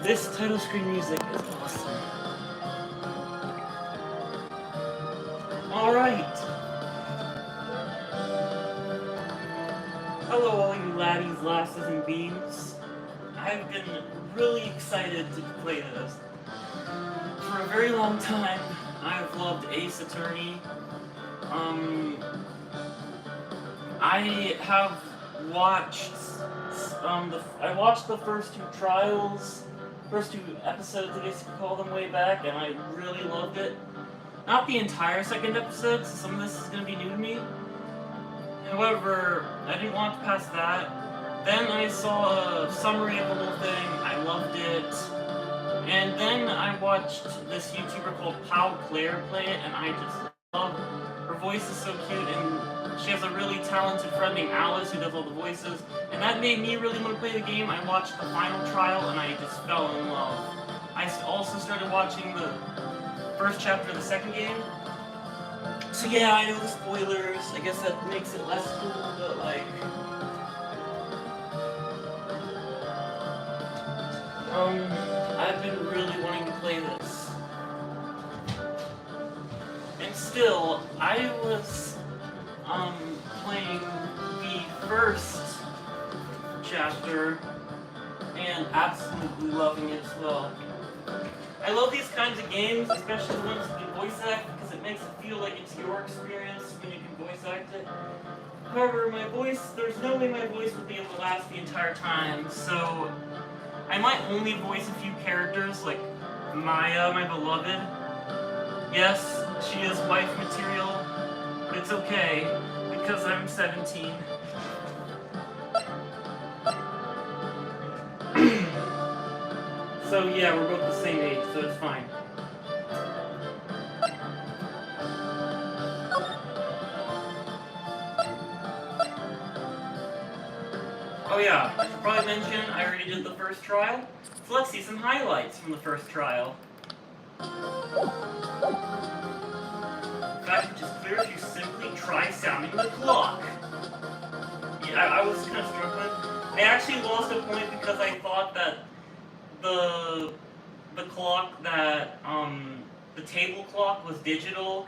This title screen music is awesome. Alright. Hello all you laddies, lasses, and beans. I've been really excited to play this. For a very long time, I've loved Ace Attorney. I have watched I watched the first two trials, first two episodes, I guess you could call them, way back, and I really loved it. Not the entire second episode, so some of this is going to be new to me. However, I didn't want to pass that. Then I saw a summary of the whole thing, I loved it. And then I watched this YouTuber called Pau Claire play it, and I just love her voice is so cute, and she has a really talented friend named Alice who does all the voices. And that made me really want to play the game. I watched the final trial, and I just fell in love. I also started watching the first chapter of the second game. So yeah, I know the spoilers. I guess that makes it less cool, but like... I've been really wanting to play this. And still, I was, playing the first chapter and absolutely loving it as well. I love these kinds of games, especially the ones with voice act, because it makes it feel like it's your experience when you can voice act it. However, there's no way my voice would be able to last the entire time, so I might only voice a few characters, like Maya, my beloved. Yes, she is wife material, but it's okay, because I'm 17. So yeah, we're both the same age, so it's fine. Oh yeah, I should probably mention I already did the first trial, so let's see some highlights from the first trial. In fact, it's just clear if you simply try sounding the clock. Yeah, I was kind of struggling. I actually lost a point because I thought that the clock that the table clock was digital,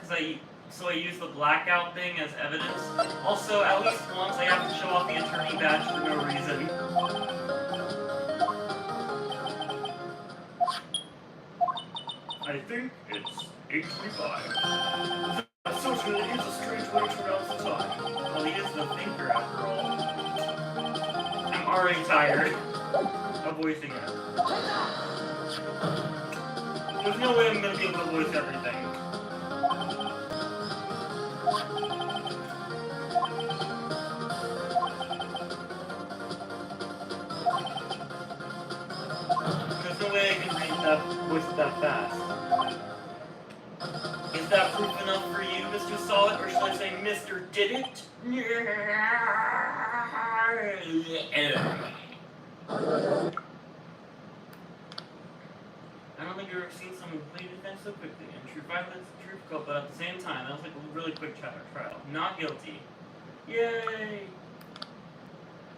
so I used the blackout thing as evidence. Also, at least once I have to show off the attorney badge for no reason. I think it's 8:25. That certainly is a strange way to pronounce the time. Well, he is the thinker after all. I'm already tired of voicing it. There's no way I'm gonna be able to voice everything. There's no way I can voice it that fast. Is that proof enough for you, Mr. Saw It, or should I say Mr. Did It? I don't think I've ever seen someone play defense so quickly. And true violence, true cope, but at the same time, that was like a really quick trial. Not guilty. Yay!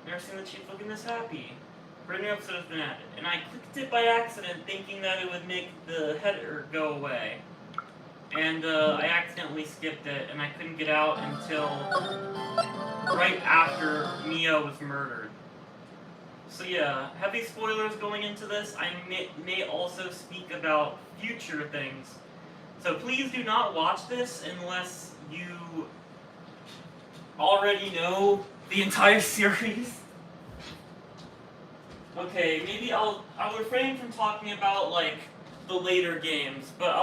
Never seen the chief looking this happy. Brand new episode has been added, and I clicked it by accident thinking that it would make the header go away. And I accidentally skipped it, and I couldn't get out until right after Mia was murdered. So yeah, heavy spoilers going into this. I may also speak about future things. So please do not watch this unless you already know the entire series. Okay, maybe I'll refrain from talking about like the later games, but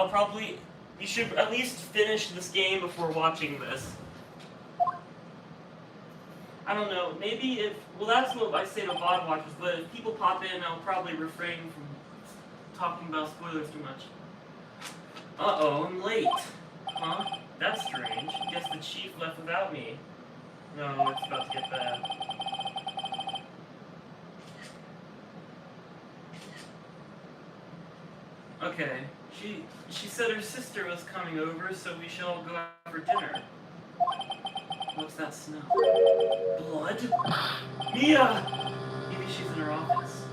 you should at least finish this game before watching this. I don't know, maybe that's what I say to VOD watchers, but if people pop in, I'll probably refrain from talking about spoilers too much. Uh-oh, I'm late. Huh? That's strange. Guess the chief left without me. No, it's about to get bad. Okay, she said her sister was coming over, so we should all go out for dinner. What's that smell? Blood? Mia! Maybe she's in her office.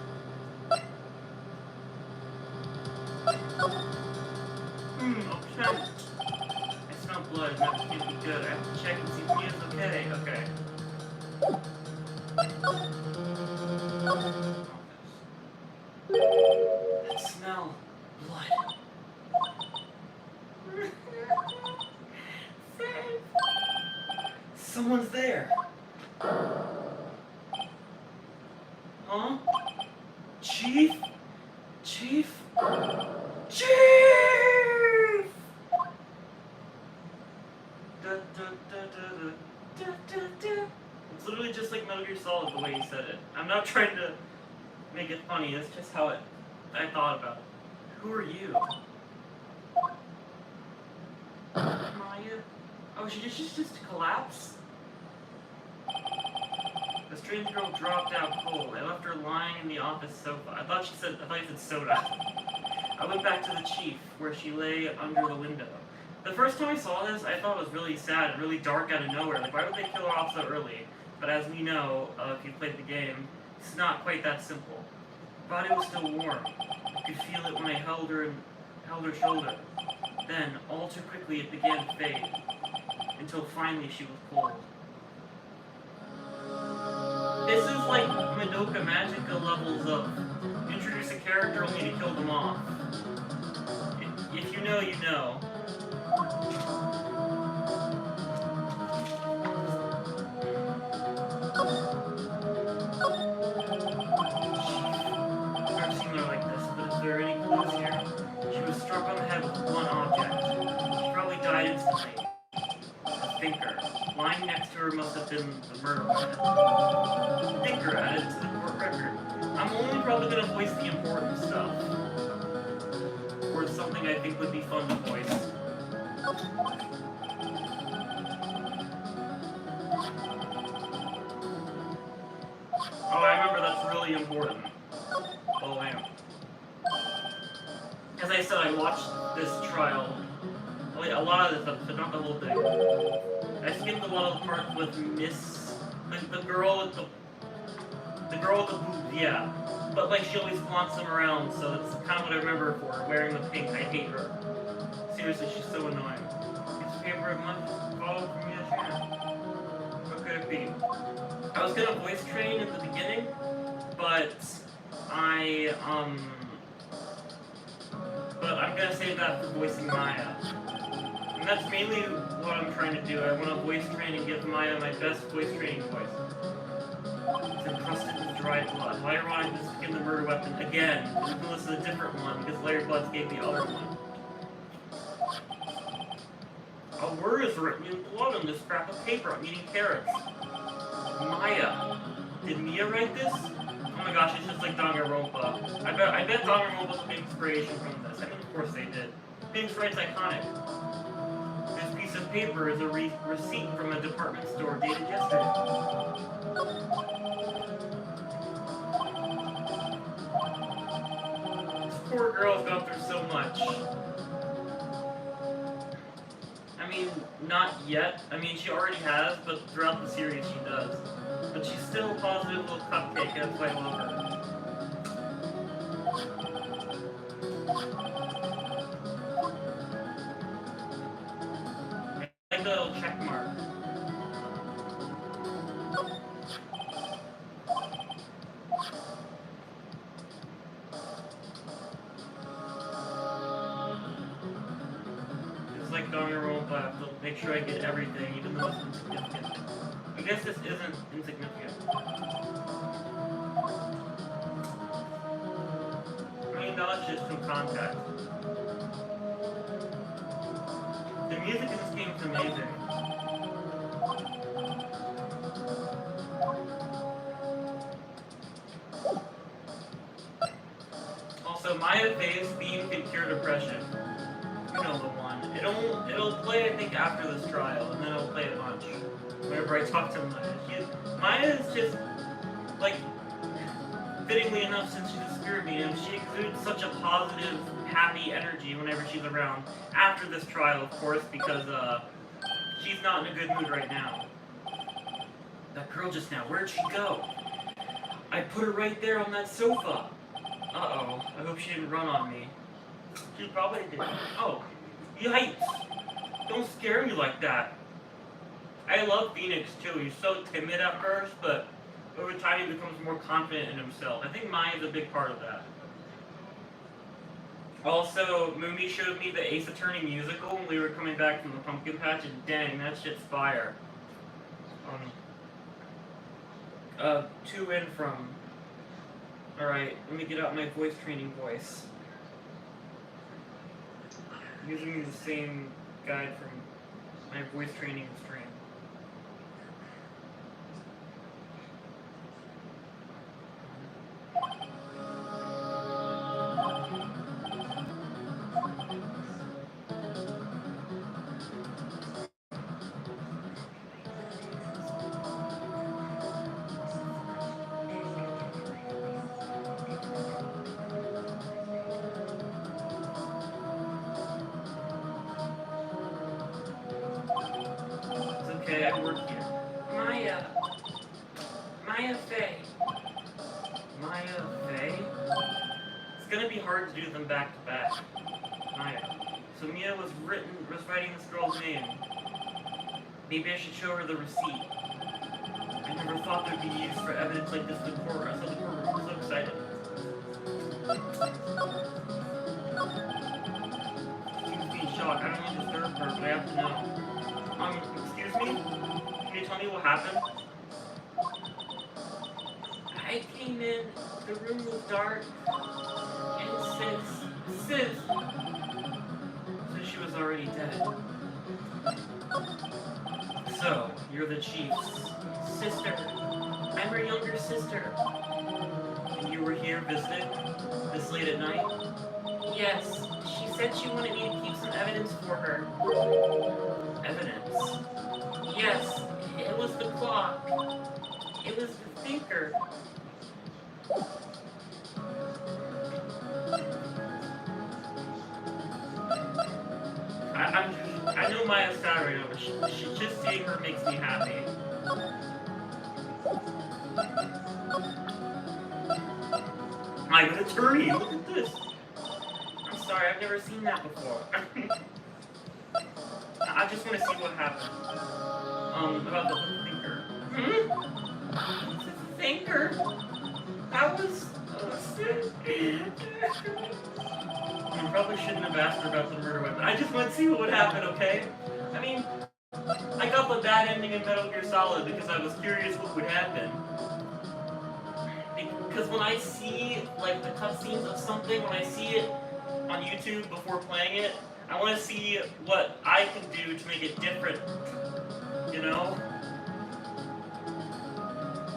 Chief? Chief? Chief! It's literally just like Metal Gear Solid the way he said it. I'm not trying to make it funny, it's just how I thought about it. Who are you? Maya? Oh, she just collapsed? The strange girl dropped out cold. I left her lying in the office sofa. I thought you said soda. I went back to the chief, where she lay under the window. The first time I saw this, I thought it was really sad and really dark out of nowhere. Like, why would they kill her off so early? But as we know, if you played the game, it's not quite that simple. Her body was still warm. I could feel it when I held her shoulder. Then, all too quickly, it began to fade, until finally she was cold. This is like Madoka Magica levels of introduce a character only to kill them off. If you know, you know. I've seen her like this, but is there any clues here? She was struck on the head with one object. She probably died instantly. A thinker. Lying next to her must have been the murder weapon. Thinker added to the court record. I'm only probably going to voice the important stuff. Or it's something I think would be fun to voice. Oh, I remember that's really important. Oh, man. As I said, I watched this trial. A lot of this stuff, but not the whole thing. I skipped a lot of the parts with like the girl with the boobs, yeah. But like she always flaunts them around, so that's kind of what I remember her for, wearing the pink. I hate her. Seriously, she's so annoying. It's paper of month follow from me this year. What could it be? I was gonna voice train at the beginning, but I'm gonna save that for voicing Maya. And that's mainly what I'm trying to do. I want to voice train and give Maya my best voice training voice. It's encrusted with dried blood. How ironic this became the murder weapon again. This is a different one because Larry Bloods gave the other one. A word is written in blood on this scrap of paper. I'm eating carrots. Maya. Did Mia write this? Oh my gosh, it's just like Danganronpa. I bet Danganronpa took inspiration from this. I mean, of course they did. Phoenix Wright's iconic. This piece of paper is a receipt from a department store dated yesterday. This poor girl's gone through so much. I mean, not yet. I mean, she already has, but throughout the series she does. But she's still a positive little cupcake, and that's why I love her. I like the little check mark. It's like Danganronpa, I have to make sure I get everything, even though it's insignificant. I guess this isn't insignificant. I mean, that's just some context. The music in this game is amazing. Also, Maya Bay's theme can cure depression. You know the one. It'll play, I think, after this trial, and then it'll play a bunch. Whenever I talk to Maya. Maya is just, like, fittingly enough, since she's a spirit medium, she exudes such a positive, happy energy whenever she's around. After this trial, of course, because, she's not in a good mood right now. That girl just now, where'd she go? I put her right there on that sofa. Uh-oh, I hope she didn't run on me. She probably did. Oh, yikes! Don't scare me like that. I love Phoenix too. He's so timid at first, but over time he becomes more confident in himself. I think Maya's a big part of that. Also, Moomy showed me the Ace Attorney musical when we were coming back from the pumpkin patch, and dang, that shit's fire. To and from. Alright, let me get out my voice training voice. Using the same guide from my voice training stream. Okay, I work here. Maya Faye. Maya Faye? It's gonna be hard to do them back to back. Maya. So Mia was writing this girl's name. Maybe I should show her the receipt. I never thought there'd be use for evidence like this in the courtroom. I saw the courtroom. I'm so excited. She seems to be in shock. I don't want to disturb her, but I have to know. Excuse me? Can you tell me what happened? I came in, the room was dark, and Sis, so she was already dead. So, you're the chief's sister. I'm her younger sister. And you were here visiting this late at night? Yes, she said she wanted me to keep some evidence for her. Evidence? Yes, it was the clock. It was the thinker. I know Maya's sad right now, but just seeing her makes me happy. I'm an attorney, look at this. I'm sorry, I've never seen that before. I just want to see what happened. About the thinker. The thinker? That was... I probably shouldn't have asked her about the murder weapon. I just want to see what would happen, okay? I mean, I got the bad ending in Metal Gear Solid because I was curious what would happen. Because when I see, like, the cutscenes of something, when I see it on YouTube before playing it, I want to see what I can do to make it different, you know?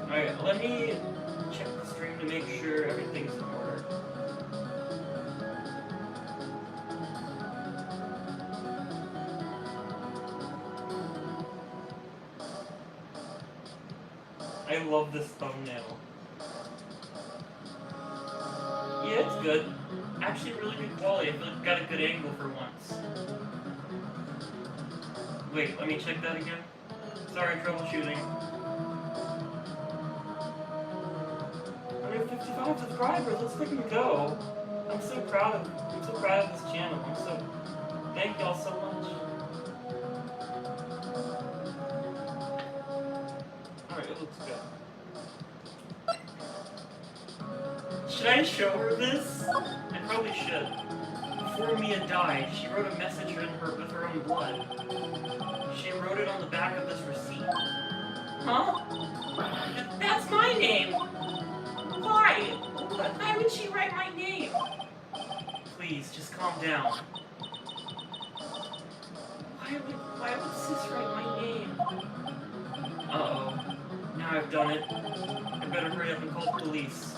Alright, let me check the stream to make sure everything's in order. I love this thumbnail. Yeah, it's good. Actually, really good quality. I feel like I've got a good angle for once. Wait, let me check that again. Sorry, troubleshooting. 155 subscribers. Let's freaking go. I'm so proud of this channel. Thank y'all so much. Alright, it looks good. Should I show her this? I probably should. Before Mia died, she wrote a message with her own blood. She wrote it on the back of this receipt. Huh? That's my name! Why? Why would she write my name? Please, just calm down. Why would Sis write my name? Uh-oh. Now I've done it. I better hurry up and call the police.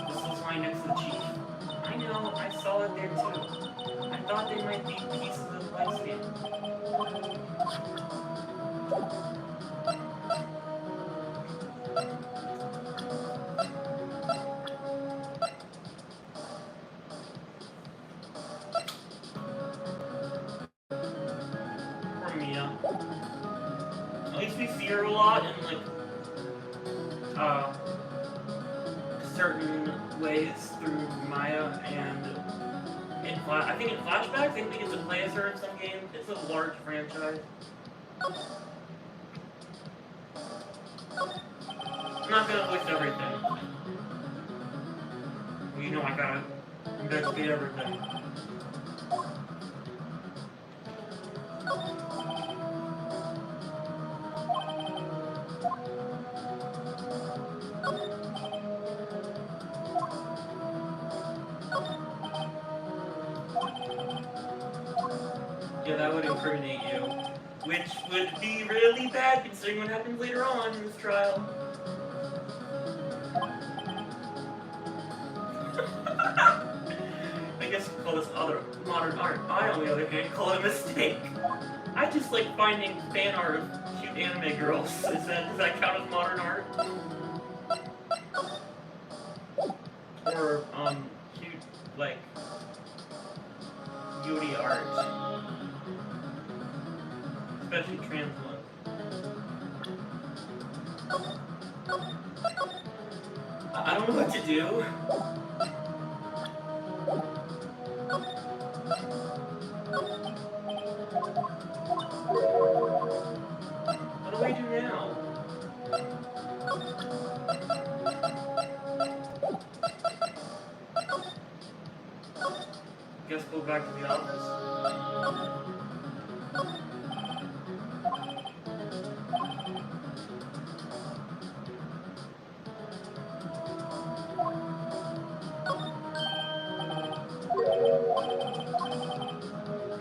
This was lying next to the chief. I know, I saw it there too. I thought they might be pieces of plastic. Poor Mia. At least we see her a lot in, like, certain ways through Maya and I think in flashbacks, I think we get to play as her in some game. It's a large franchise. I'm not gonna voice everything. Well, you know I gotta investigate everything. Yeah, that would incriminate you. Which would be really bad considering what happens later on in this trial. I guess you call this other modern art. I, on the other hand, call it a mistake. I just like finding fan art of cute anime girls. Does that count as modern art? Or, cute, like, beauty art. Especially trans ones. I don't know what to do. What do I do now? Guess go back to the office.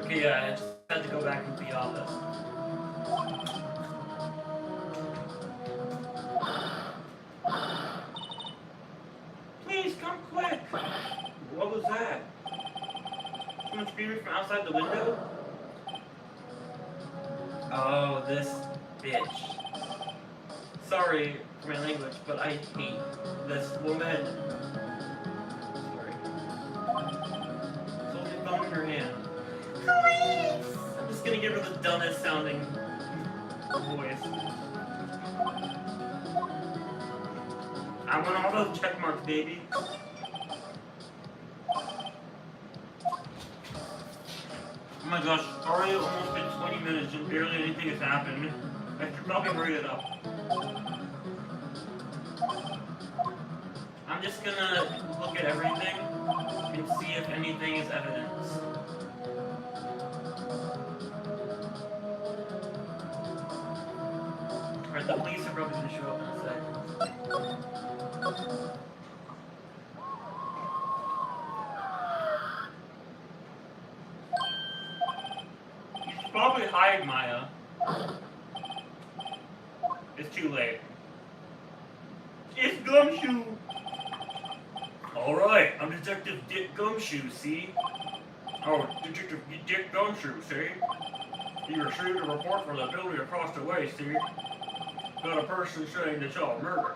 Okay, yeah, I just had to go back into the office. Please come quick! What was that? Someone screaming from outside the window? Oh, this bitch. Sorry for my language, but I hate this woman. Sorry. Hold your phone in her hand. Police! I'm just gonna give her the dumbest sounding voice. I want all those check marks, baby. Oh my gosh, already almost been 20 minutes and barely anything has happened. I should probably hurry it up. I'm just gonna look at everything and see if anything is evidence. Alright, the police are probably gonna show up in a sec. You should probably hide, Maya. It's too late. It's Gumshoe! Alright, I'm Detective Dick Gumshoe, see? Oh, Detective Dick Gumshoe, see? You received a report from the building across the way, see? Got a person saying they saw a murder.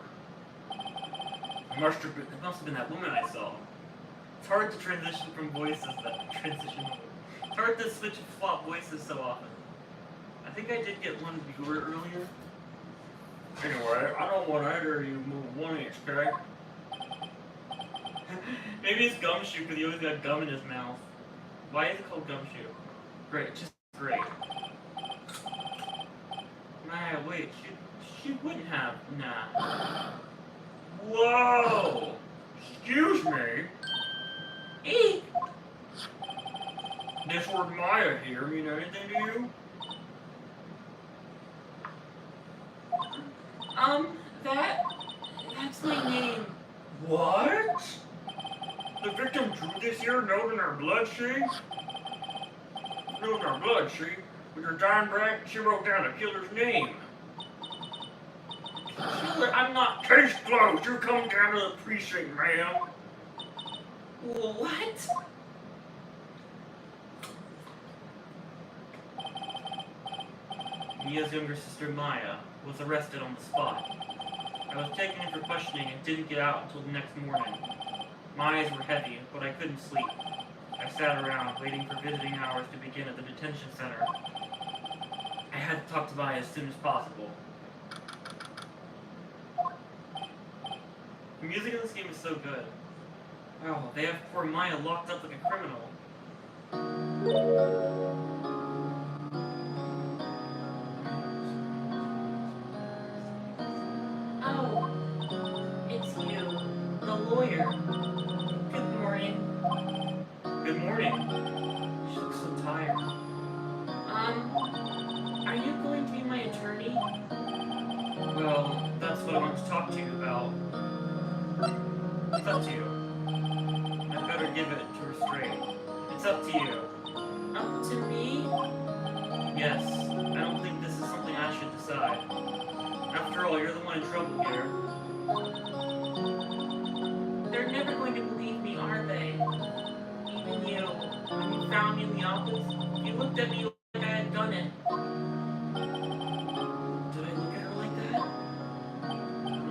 It must have been that woman I saw. It's hard to transition from voices It's hard to switch and flop voices so often. I think I did get one viewer earlier. Anyway, I don't want either of you move 1 inch, okay? Maybe it's Gumshoe because he always got gum in his mouth. Why is it called Gumshoe? Great, just great. Nah, wait, she wouldn't have. Nah. Whoa! Excuse me? Eek! This word Maya here mean anything to you? That's my name. What? The victim drew this here note in her blood, see? Note in her blood, see? With her dying breath, she wrote down the killer's name. Killer, I'm not. Case closed. You're coming down to the precinct, ma'am. What? Mia's younger sister, Maya, was arrested on the spot. I was taken in for questioning and didn't get out until the next morning. My eyes were heavy, but I couldn't sleep. I sat around, waiting for visiting hours to begin at the detention center. I had to talk to Maya as soon as possible. The music in this game is so good. Oh, they have poor Maya locked up like a criminal. Oh, it's you, the lawyer. Good morning. Good morning. She looks so tired. Are you going to be my attorney? Well, that's what I want to talk to you about. It's up to you. I better give it to her straight. It's up to you. Up to me? Yes, I don't think this is something I should decide. After all, you're the one in trouble here. They're never going to believe me, are they? Even you. When you found me in the office, you looked at me like I had done it. Did I look at her like that?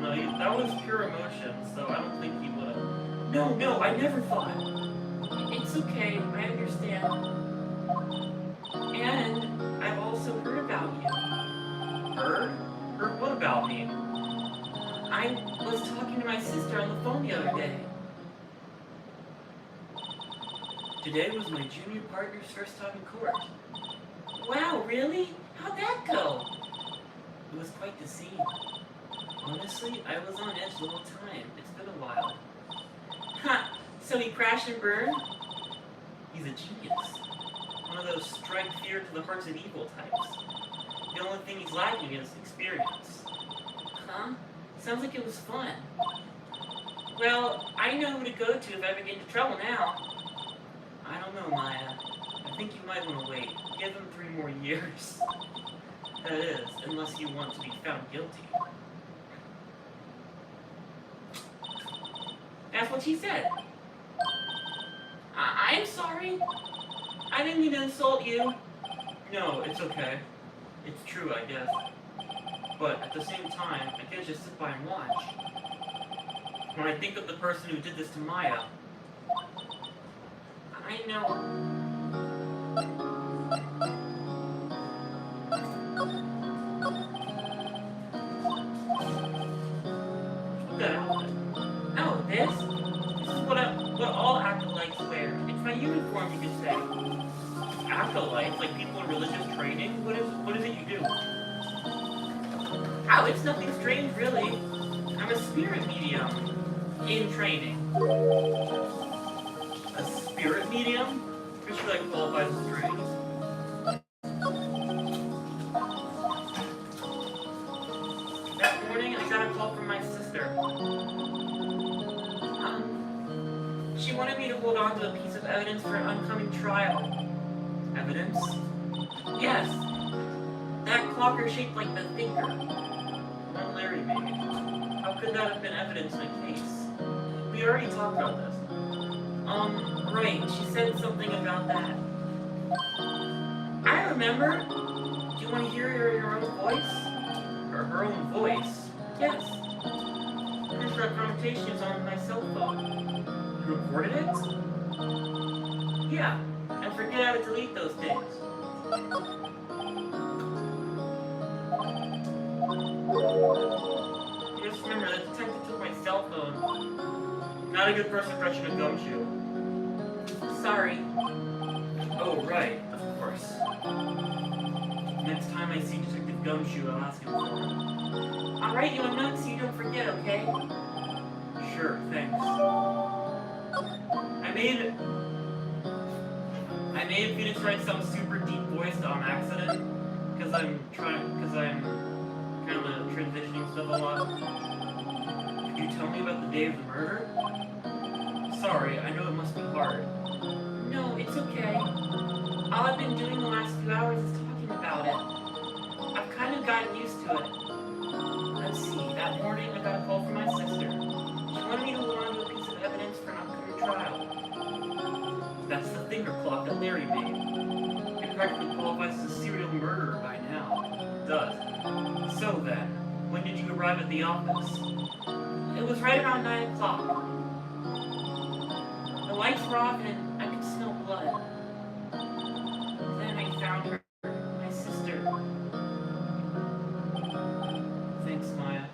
No, that was pure emotion, so I don't think he would have. No, I never thought. It's okay, I understand. And I've also heard about you. Heard? Heard what about me? I was talking to my sister on the phone the other day. Today was my junior partner's first time in court. Wow, really? How'd that go? It was quite the scene. Honestly, I was on edge the whole time. It's been a while. Ha! So he crashed and burned? He's a genius. One of those strike fear to the hearts of evil types. The only thing he's lacking is experience. Huh? Sounds like it was fun. Well, I know who to go to if I ever get into trouble now. I don't know, Maya. I think you might want to wait. Give him 3 more years. That is, unless you want to be found guilty. That's what she said. I'm sorry. I didn't mean to insult you. No, it's okay. It's true, I guess. But at the same time, I can't just sit by and watch. When I think of the person who did this to Maya, I know. Look at outfit. Oh, this? This is what all acolytes wear. It's my uniform, you could say. Acolytes? Like people in religious training? What is it you do? Oh, it's nothing strange, really. I'm a spirit medium in training. A spirit medium? Pretty sure that qualifies as training. That morning, I got a call from my sister. She wanted me to hold on to a piece of evidence for an oncoming trial. Evidence? Yes. That clocker shaped like the thinker. One Larry made. How could that have been evidence in a case? We already talked about this. Right, she said something about that. I remember. Do you want to hear your own voice? Or her own voice? Yes. Pretty sure that conversation is on my cell phone. You recorded it? Yeah, and forget how to delete those things. Just remember, the detective took my cell phone. Not a good first impression of Gumshoe. Sorry. Oh, right, of course. Next time I see Detective Gumshoe, I'll ask him for it. I'll write you a note so you don't forget, okay? Sure, thanks. I made Phoenix write some super deep voice on accident, because I'm kind of transitioning stuff a lot. Could you tell me about the day of the murder? Sorry, I know it must be hard. No, it's okay. All I've been doing the last few hours is talking about it. I've kind of gotten used to it. Let's see, that morning I got a call from my sister. She wanted me to hold on to a piece of evidence for an upcoming trial. That's the thinker clock that Larry made. It practically qualifies as a serial murderer by now. It does. So then, when did you arrive at the office? It was right around 9 o'clock. The lights were off and I could smell blood. Then I found her, my sister. Thanks, Maya.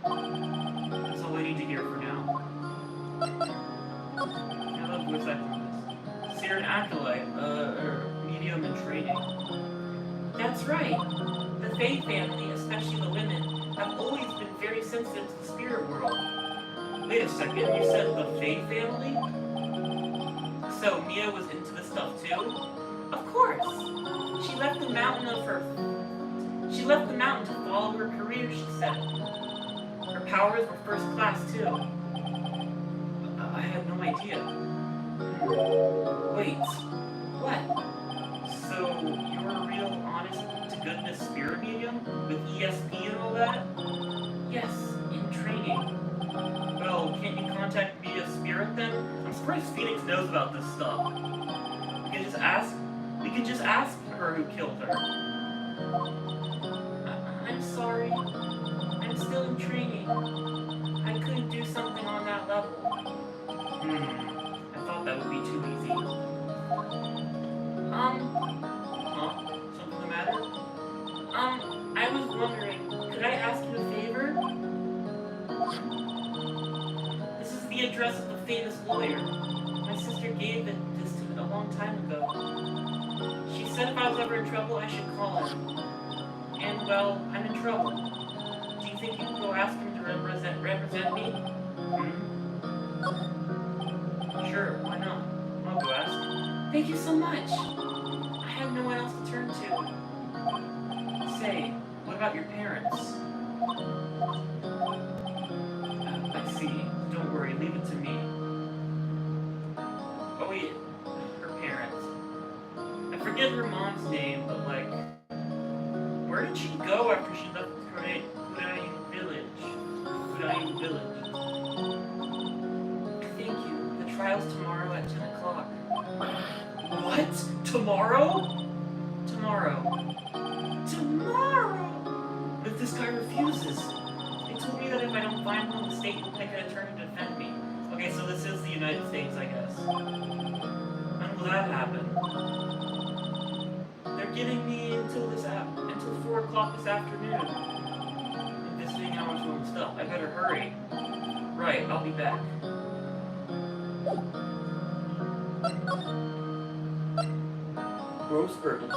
That's all I need to hear for now. I love voice acting this. So you're an acolyte, medium in training. That's right. The Faye family, especially the women, have always been very sensitive to the spirit world. Wait a second, you said the Faye family? So Mia was into this stuff too? Of course. She left the mountain to follow her career, she said. Her powers were first class too. I had no idea. Wait. What? So you're a real honest to weren't then? I'm surprised Phoenix knows about this stuff. We can just ask her who killed her. I'm sorry. I'm still in training. I couldn't do something on that level. I thought that would be too easy. Something the matter? I was wondering, could I ask you a favor? This is the address of the famous lawyer. My sister gave this to me a long time ago. She said if I was ever in trouble, I should call him. And, well, I'm in trouble. Do you think you can go ask him to represent me? Sure, why not? I'll go ask. Thank you so much. I have no one else to turn to. Say, what about your parents? I see. Don't worry, leave it to me. Oh wait, her parents. I forget her mom's name, but like, where did she go after she left Kudain Village? Thank you. The trial's tomorrow at 10 o'clock. What? Tomorrow? Tomorrow. But if this guy refuses? They told me that if I don't find one, the state will pick an attorney to defend me. Okay, so this is the United States, I guess. When will that happen? They're giving me until 4 o'clock this afternoon. I'm visiting hours and stuff. I better hurry. Right, I'll be back. Rose Urban.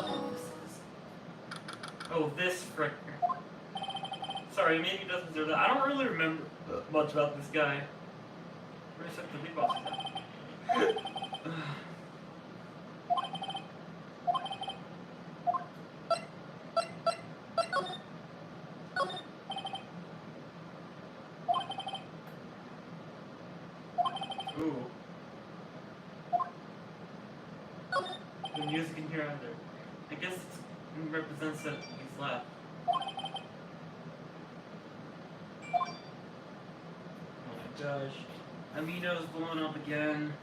Oh, this frick. Sorry, maybe it doesn't deserve that. I don't really remember much about this guy. Where's the big boss now? Ooh. The music in here either. I guess it represents that he's left. Oh my gosh. Amito's blowing up again.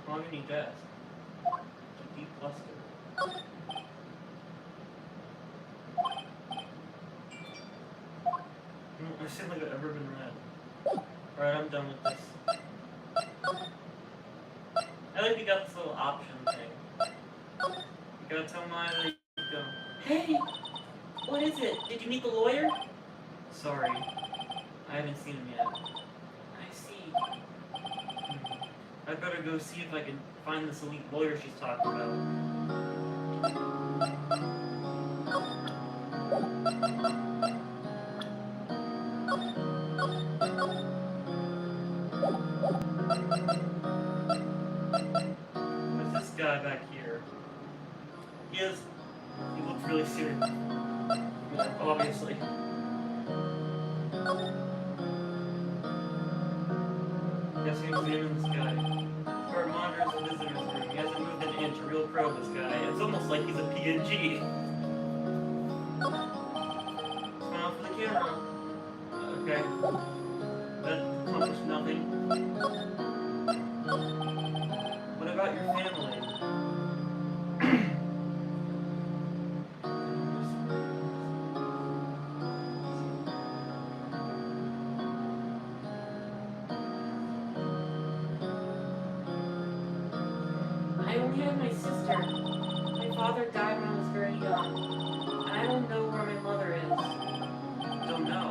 Mahogany desk. A deep luster. I seem like I've ever been read. Alright, I'm done with this. I like we got this little option thing. You gotta tell Maya that you go. Hey! What is it? Did you meet the lawyer? Sorry. I haven't seen him yet. I see. I'd better go see if I can find this elite lawyer she's talking about. There's this guy back here. He looks really serious. Obviously. Guess he examined this guy. Guard monitors the visitor's room. He hasn't moved an inch. A real pro, this guy. It's almost like he's a PNG. Smile for the camera. Okay. That accomplished nothing. What about your family? I only have my sister. My father died when I was very young. And I don't know where my mother is. Don't know?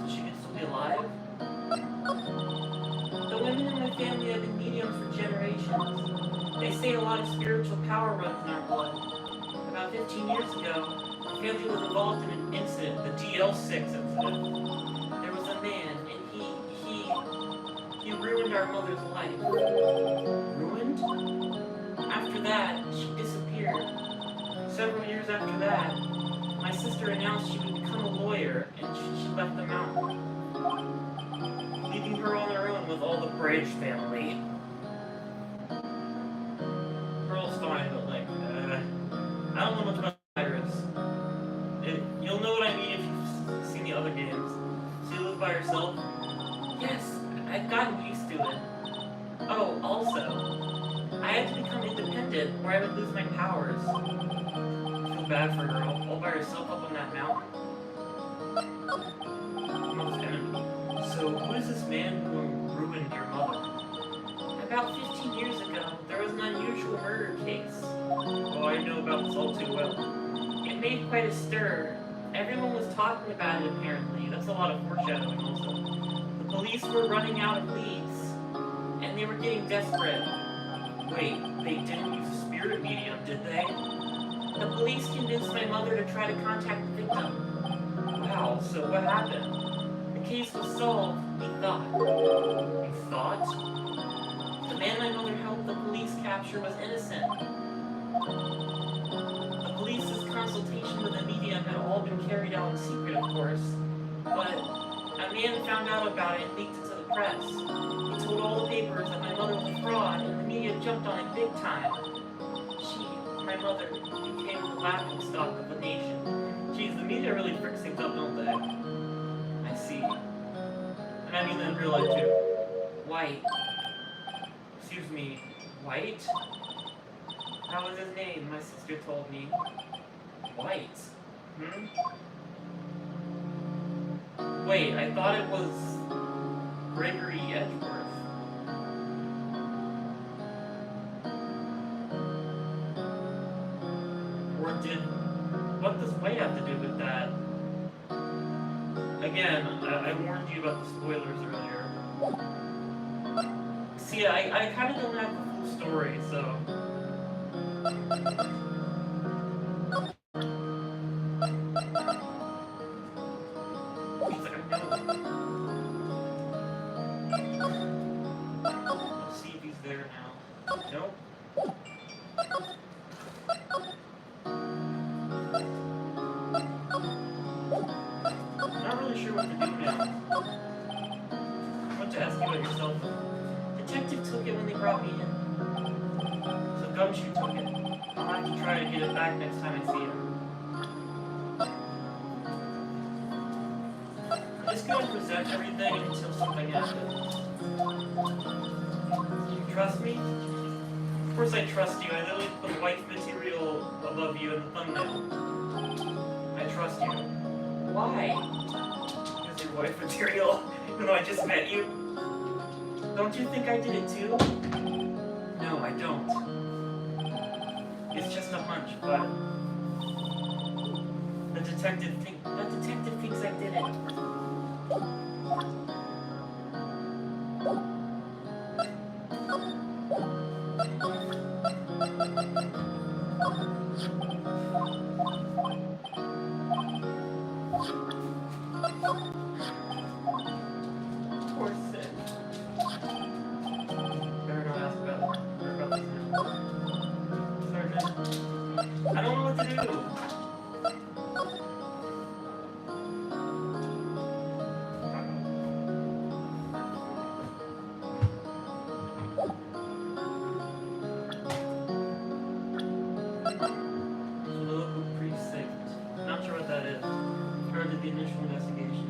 So she could still be alive? The women in my family have been mediums for generations. They say a lot of spiritual power runs in our blood. About 15 years ago, my family was involved in an incident, the DL6 incident. There was a man, and he ruined our mother's life. Ruined? After that, she disappeared. Several years after that, my sister announced she would become a lawyer, and she left the mountain, leaving her on her own with all the Bridge family. Pearl's fine, but like, I don't know much about Iris. You'll know what I mean if you've seen the other games. She lives by herself? Yes, I've gotten used to it. Oh, also, I had to become independent or I would lose my powers. I feel bad for her, all by herself up on that mountain. Most enemy. So, who is this man who ruined your mother? About 15 years ago, there was an unusual murder case. Oh, I know about this all too well. It made quite a stir. Everyone was talking about it, apparently. That's a lot of foreshadowing, also. The police were running out of leads, and they were getting desperate. Wait, they didn't use a spirit medium, did they? The police convinced my mother to try to contact the victim. Wow, so what happened? The case was solved, we thought. You thought? The man my mother helped the police capture was innocent. The police's consultation with the medium had all been carried out in secret, of course, but a man found out about it and leaked it to the press. He told all the papers that my mother was a fraud, and the media jumped on it big time. My mother, became the laughingstock of the nation. Geez, the media really freaks things up, don't they? I see. And I mean that in real life, too. White. Excuse me, White? That was his name, my sister told me. White? Wait, I thought it was Gregory Edgeworth. Or what does White have to do with that? Again, I warned you about the spoilers earlier. See, I kind of don't have the full story, so... She's like, I know. Let's see if he's there now. Nope. I'm not really sure what to do now. I want to ask you about yourself. Detective took it when they brought me in. So Gumshoe took it. I'll have to try to get it back next time I see him. I'm just going to present everything until something happens. You trust me? Of course I trust you. I literally put white material above you in the thumbnail. I trust you. Why? Because you're white material, even though I just met you. Don't you think I did it too? No, I don't. It's just a hunch, but the detective thinks I did it. Poor Sid. Better not ask about this now. Sorry, man. I don't know what to do. The local precinct. Not sure what that is. Started the initial investigation.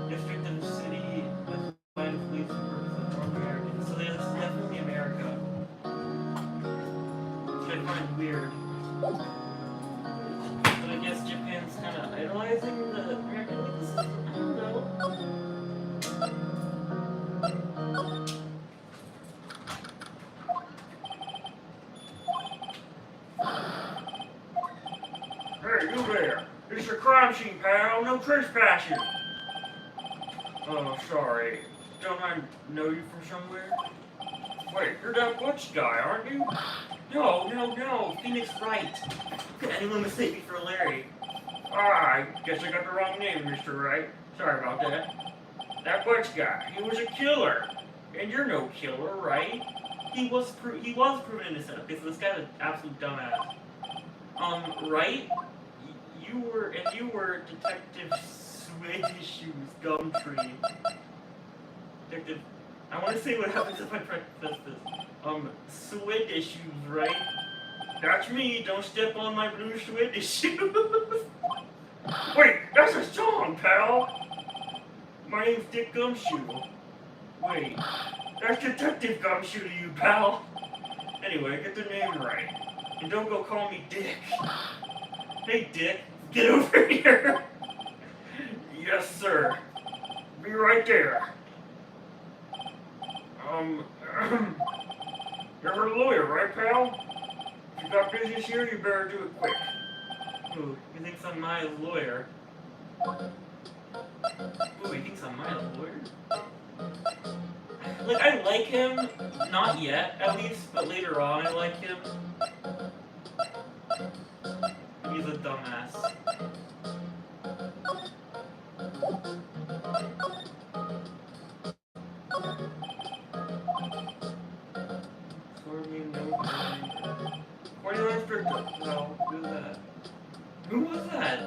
District of the city with police purposes North American. So this is definitely America. Which I find weird. But I guess Japan's kind of idolizing the American legal system. I don't know. Hey, you there! It's your crime scene, pal. No trespassing. Oh, sorry. Don't I know you from somewhere? Wait, you're that Butch guy, aren't you? No. Phoenix Wright. Could anyone mistake me for Larry? Ah, I guess I got the wrong name, Mr. Wright. Sorry about that. That Butch guy, he was a killer. And you're no killer, right? He was proven innocent. Okay, so this guy's an absolute dumbass. Wright, you were Detective Swedish Shoes Gumtree. Detective, I want to say what happens if I press this. Swedish Shoes, right? That's me, don't step on my blue Swedish shoes. Wait, that's a song, pal. My name's Dick Gumshoe. Wait, that's Detective Gumshoe to you, pal. Anyway, get the name right. And don't go call me Dick. Hey, Dick, get over here. Yes, sir. Be right there. You're a lawyer, right, pal? If you got business here, you better do it quick. Ooh, he thinks I'm my lawyer. Ooh, he thinks I'm my lawyer? Like, I like him. Not yet, at least, but later on I like him. He's a dumbass. No, who's that? Who was that?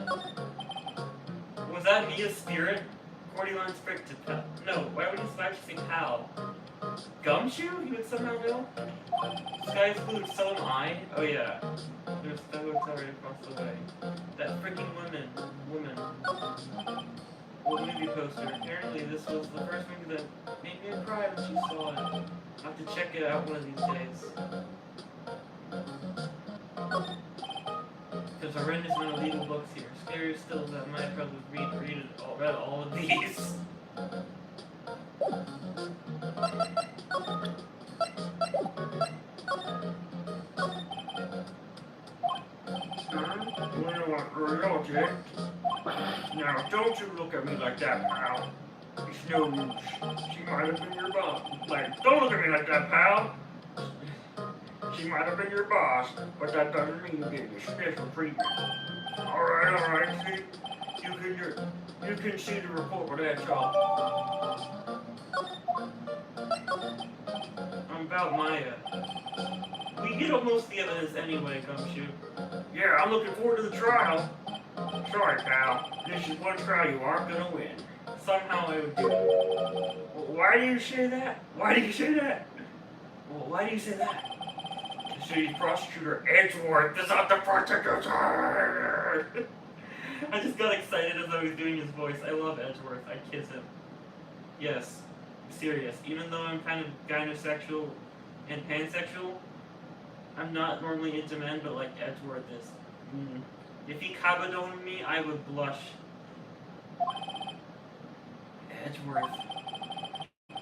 Was that Mia's spirit? Cordyline spirit to pal. No, why would he actually say pal? Gumshoe? He would somehow know? Sky's blue, so am I. Oh yeah. There's no hotel right across the way. That freaking woman. Old movie poster. Apparently this was the first movie that made me cry when she saw it. I'll have to check it out one of these days. There's horrendous amount of legal books here. Scarier still is that my brother read all of these. Now, don't you look at me like that, pal. It's no use. She might have been your boss. Like, don't look at me like that, pal. She might have been your boss, but that doesn't mean you get your special treatment. Alright, see? You can see the report with that, y'all. I'm about Maya. We get most of the evidence anyway, Gumshoe. Yeah, I'm looking forward to the trial. Sorry, pal. This is one trial you aren't gonna win. Somehow I would do it. Why do you say that? Why do you say that? Well, why do you say that? The city prosecutor Edgeworth is not the prosecutor! I just got excited as I was doing his voice. I love Edgeworth. I kiss him. Yes. Serious. Even though I'm kind of gynosexual and pansexual, I'm not normally into men, but like Edgeworth is. If he cabadoned me, I would blush. Edgeworth.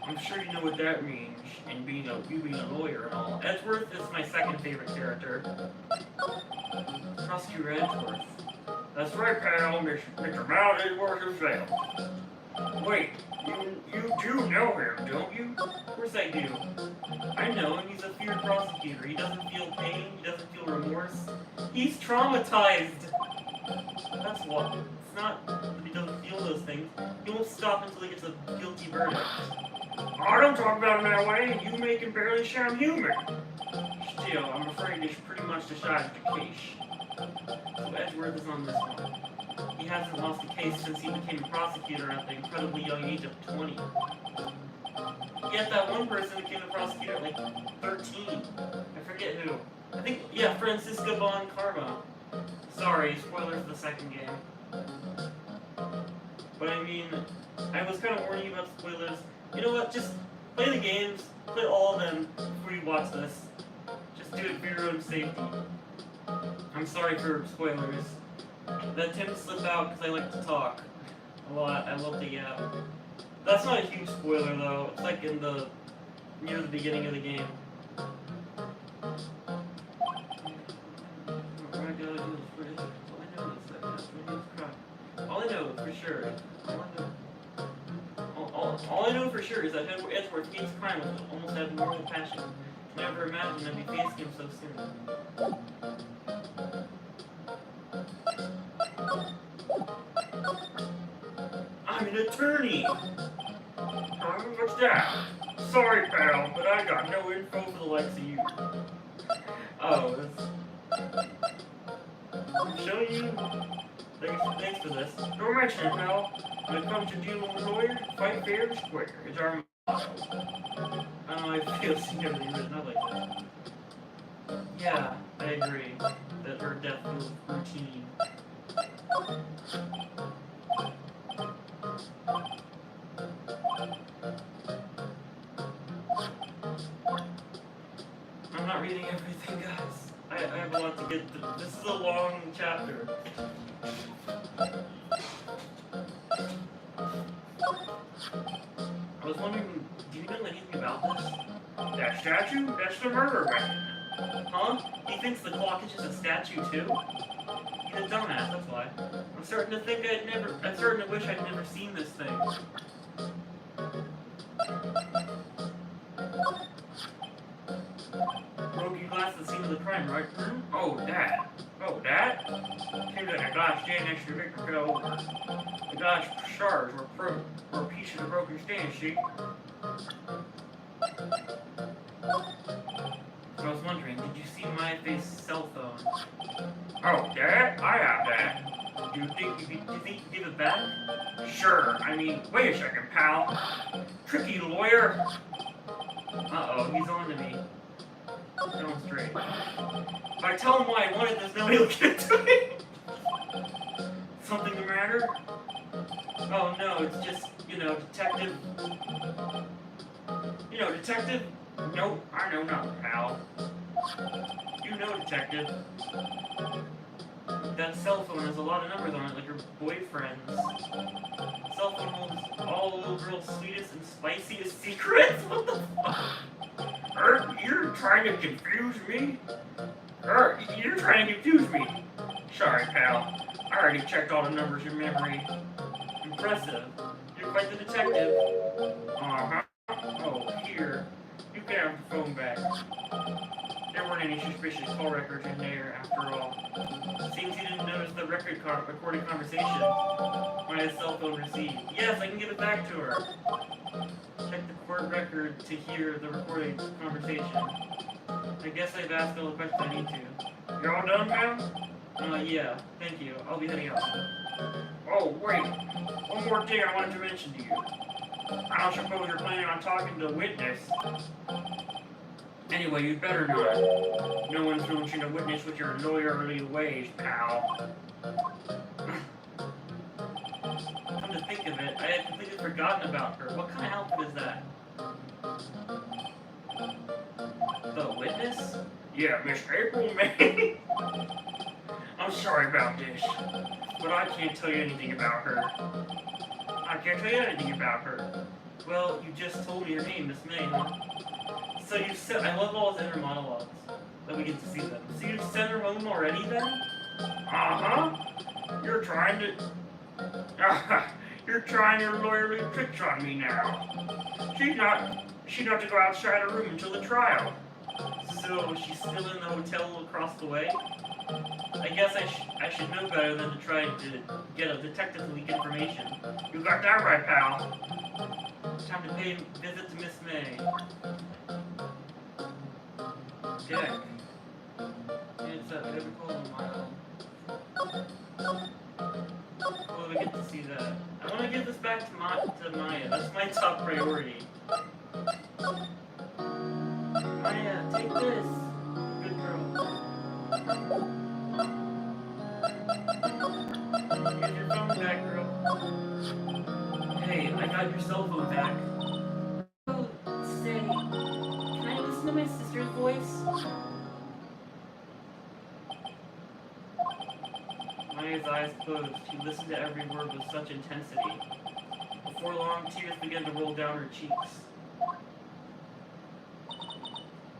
I'm sure you know what that means, and you being a lawyer and all. Edgeworth is my second favorite character. Prosecutor Edgeworth. That's right, pal, Mr. Miles Edgeworth himself. Wait, you do know him, don't you? Of course I do. I know him, he's a feared prosecutor. He doesn't feel pain, he doesn't feel remorse. He's traumatized! That's what. It's not that he doesn't feel those things. He won't stop until he gets a guilty verdict. I don't talk about him that way. You make him barely sound human. Still, I'm afraid this pretty much decides the case. So Edgeworth is on this one. He hasn't lost a case since he became a prosecutor at the incredibly young age of 20. Yet that one person became a prosecutor at like 13. I forget who. I think, yeah, Francisca Von Carmo. Sorry, spoilers for the second game. But I mean, I was kind of warning you about spoilers. You know what, just play the games, play all of them before you watch this. Just do it for your own safety. I'm sorry for spoilers. That tend to slip out because I like to talk a lot. I love to yap. That's not a huge spoiler though. It's like in the near the beginning of the game. All I know for sure. All I know for sure is that Edgeworth hates crime with almost abnormal passion. Never imagined I'd be facing him so soon. I'm an attorney! What's that? Sorry, pal, but I got no info for the likes of you. Oh, that's... I'm showing you. Thanks for this. Don't mention it, pal. When it comes to dealing with lawyers, fight fair and square. It's our motto. I don't know, I feel she never written up like that. Yeah, I agree. That her death feels routine. I'm not reading everything, guys. I have a lot to get through. This is a long chapter. I was wondering, do you know anything about this? That statue? That's the murder weapon. Huh? He thinks the clock is just a statue too? He's a dumbass, that's why. I'm starting to wish I'd never seen this thing. Broken glass at the scene of the crime, right? Oh, that. Oh, that? Came to a glass stand next to the victim fell over. The glass shards were pieces of broken stand, see? I was wondering, did you see my face cell phone? Oh, that? I have that. Do you think you give it back? Sure. I mean, wait a second, pal. Tricky lawyer. Uh-oh, he's on to me. Going straight. If I tell him why I wanted this, nobody will get to me. Something the matter? Oh no, it's just, detective. Detective? Nope, I know nothing, pal. You know, detective. That cell phone has a lot of numbers on it, like your boyfriend's. Cell phone holds all the little girl's sweetest and spiciest secrets? What the fuck? You're trying to confuse me? You're trying to confuse me. Sorry, pal. I already checked all the numbers in memory. Impressive. You're quite the detective. Uh-huh. Oh, here. You can have the phone back. There weren't any suspicious call records in there, after all. Seems you didn't notice the recorded conversation my cell phone received. Yes, I can give it back to her. Check the court record to hear the recorded conversation. I guess I've asked all the questions I need to. You all done, ma'am? Yeah, thank you. I'll be heading out. Oh, wait. One more thing I wanted to mention to you. I don't suppose you're planning on talking to a witness. Anyway, you'd better not. No one's going to witness with your lawyerly ways, pal. Come to think of it, I had completely forgotten about her. What kind of outfit is that? The witness? Yeah, Miss April May. I'm sorry about this, but I can't tell you anything about her. I can't tell you anything about her. Well, you just told me your name, Miss May, huh? So you said, I love all his inner monologues, that we get to see them. So you sent her home already then? Uh-huh. You're trying your lawyerly tricks on me now. She's not to go outside her room until the trial. So she's still in the hotel across the way? I guess I should know better than to try to get a detective to leak information. You got that right, pal. Time to pay a visit to Miss May. Dick. It's whatever we call him, well, we get to see that. I want to give this back to Maya. That's my top priority. Maya, take this. Good girl. Get your phone back, girl. Hey, I got your cell phone back. Oh, say, can I listen to my sister's voice? Maya's eyes closed. She listened to every word with such intensity. Before long, tears began to roll down her cheeks.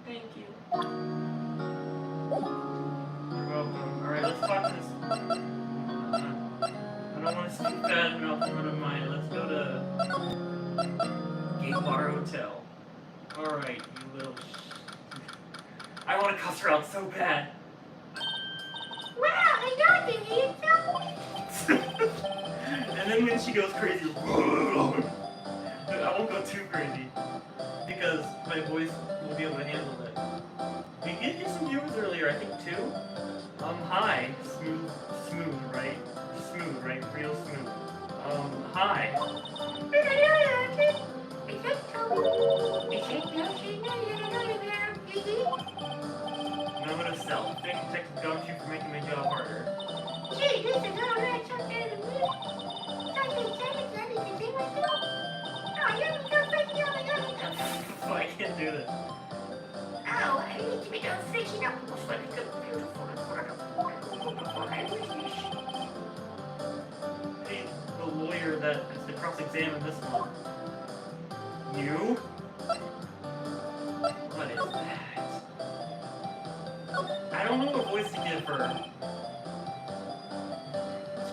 Thank you. You're welcome. Alright, let's talk to this. I don't want to speak bad enough in front of Maya. Let's go to Gate Bar Hotel. Alright, you little I want to cuss her out so bad. Wow, I got the angel. And then when she goes crazy, I won't go too crazy because my voice will be able to handle it. We did get some viewers earlier, I think 2. Hi. Smooth, right? Smooth, right? Real smooth. Hi. Moment of self. Thank Detective Gumshoe for making my job harder. Gee, this is all right up there in the middle. Don't you say it's anything to do with you? Oh, you're I can't do this. Oh, I need to be done fixing up most like a beautiful and wonderful. I wish this. Hey, the lawyer that has to cross-examine this one. You? What is that? I don't know what voice to give her.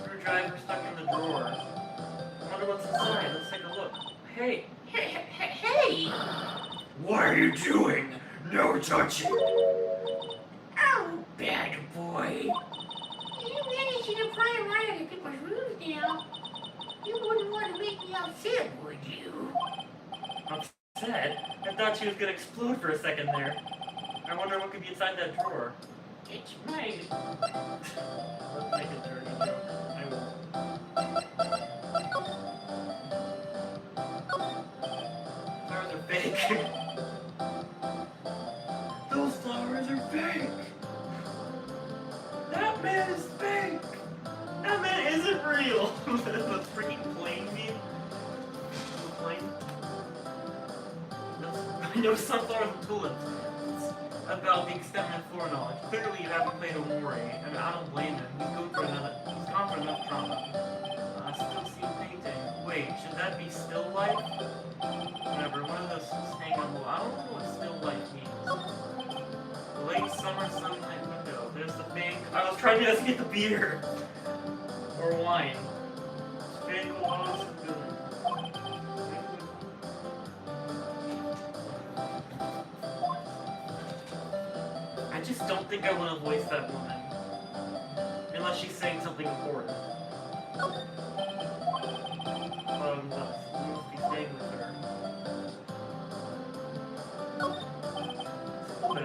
Screwdriver stuck in the drawer. I wonder what's inside. Let's take a look. Hey! Hey! What are you doing? No touching. Oh, Bad boy. you managed to pry right out of people's rooms now. You wouldn't want to make me upset, would you? Upset? I thought she was gonna explode for a second there. I wonder what could be inside that drawer. It's mine. Let's make a dirty joke. I will. Flowers are fake. Those flowers are fake. That man is fake. That man isn't real. The freaking plane meme. The plane. I know sunflowers and tulips. It's about the extent of my floor knowledge. Clearly, you haven't played Omori. I mean, I don't blame him. He's gone for enough trauma. Still see painting. Wait, should that be still life? Whatever. One of those hang on the wall. I don't know what still life means. Late summer sunlight window. There's the thing. I was trying to get the beer. Or wine. Spain Colossus and building. I just don't think I want to voice that woman. Unless she's saying something important. We must be staying with her. But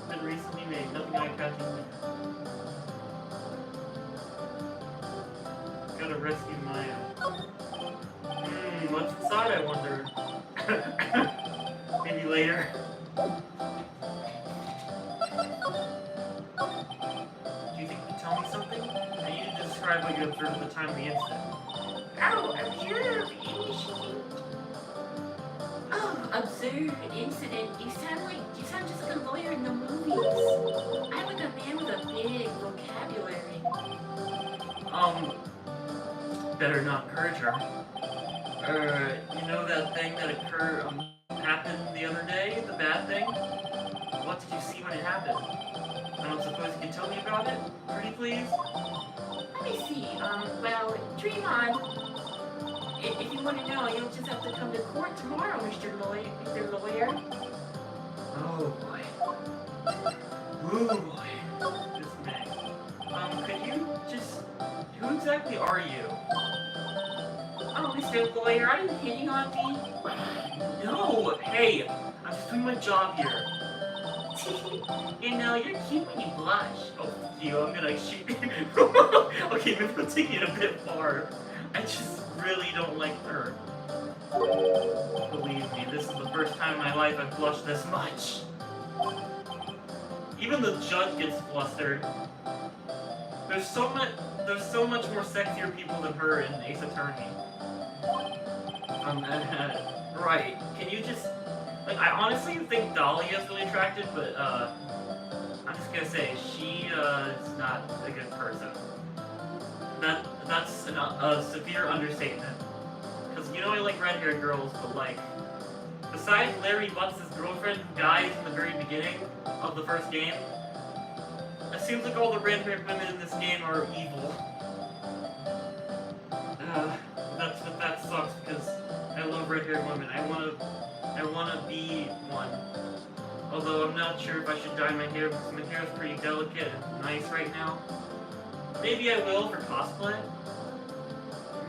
been recently made, nothing eye-catching there. Gotta rescue Maya. What's inside, I wonder? Maybe later. Do you think you can tell me something? I need you to describe what you observed at the time of the incident. Oh, observe incident. Oh, observe incident. You sound just like a lawyer in the movies. I'm like a man with a big vocabulary. Better not encourage her. You know that thing that happened the other day? The bad thing? What did you see when it happened? I don't suppose you can tell me about it? Pretty please? Let me see. Well, dream on. If you want to know, you'll just have to come to court tomorrow, Mr. Lawyer. Oh boy. Ooh boy. This man. Could you just... Who exactly are you? Oh, Mr. Lawyer, are you hitting on me? No! Hey! I'm just doing my job here. You know, you're cute when you blush. Oh, you, I'm gonna shoot. Okay, maybe I'm taking it a bit far. I just really don't like her. Believe me, this is the first time in my life I've blushed this much. Even the judge gets flustered. There's so much more sexier people than her in Ace Attorney. Right. Can you just... Like, I honestly think Dahlia's really attractive, but, I'm just gonna say, she, is not a good person. That's a severe understatement. Because, you know, I like red-haired girls, but, like, besides Larry Butts' girlfriend who dies in the very beginning of the first game, it seems like all the red-haired women in this game are evil. That sucks, because I love red-haired women. I wanna be one. Although I'm not sure if I should dye my hair, because my hair is pretty delicate and nice right now. Maybe I will for cosplay.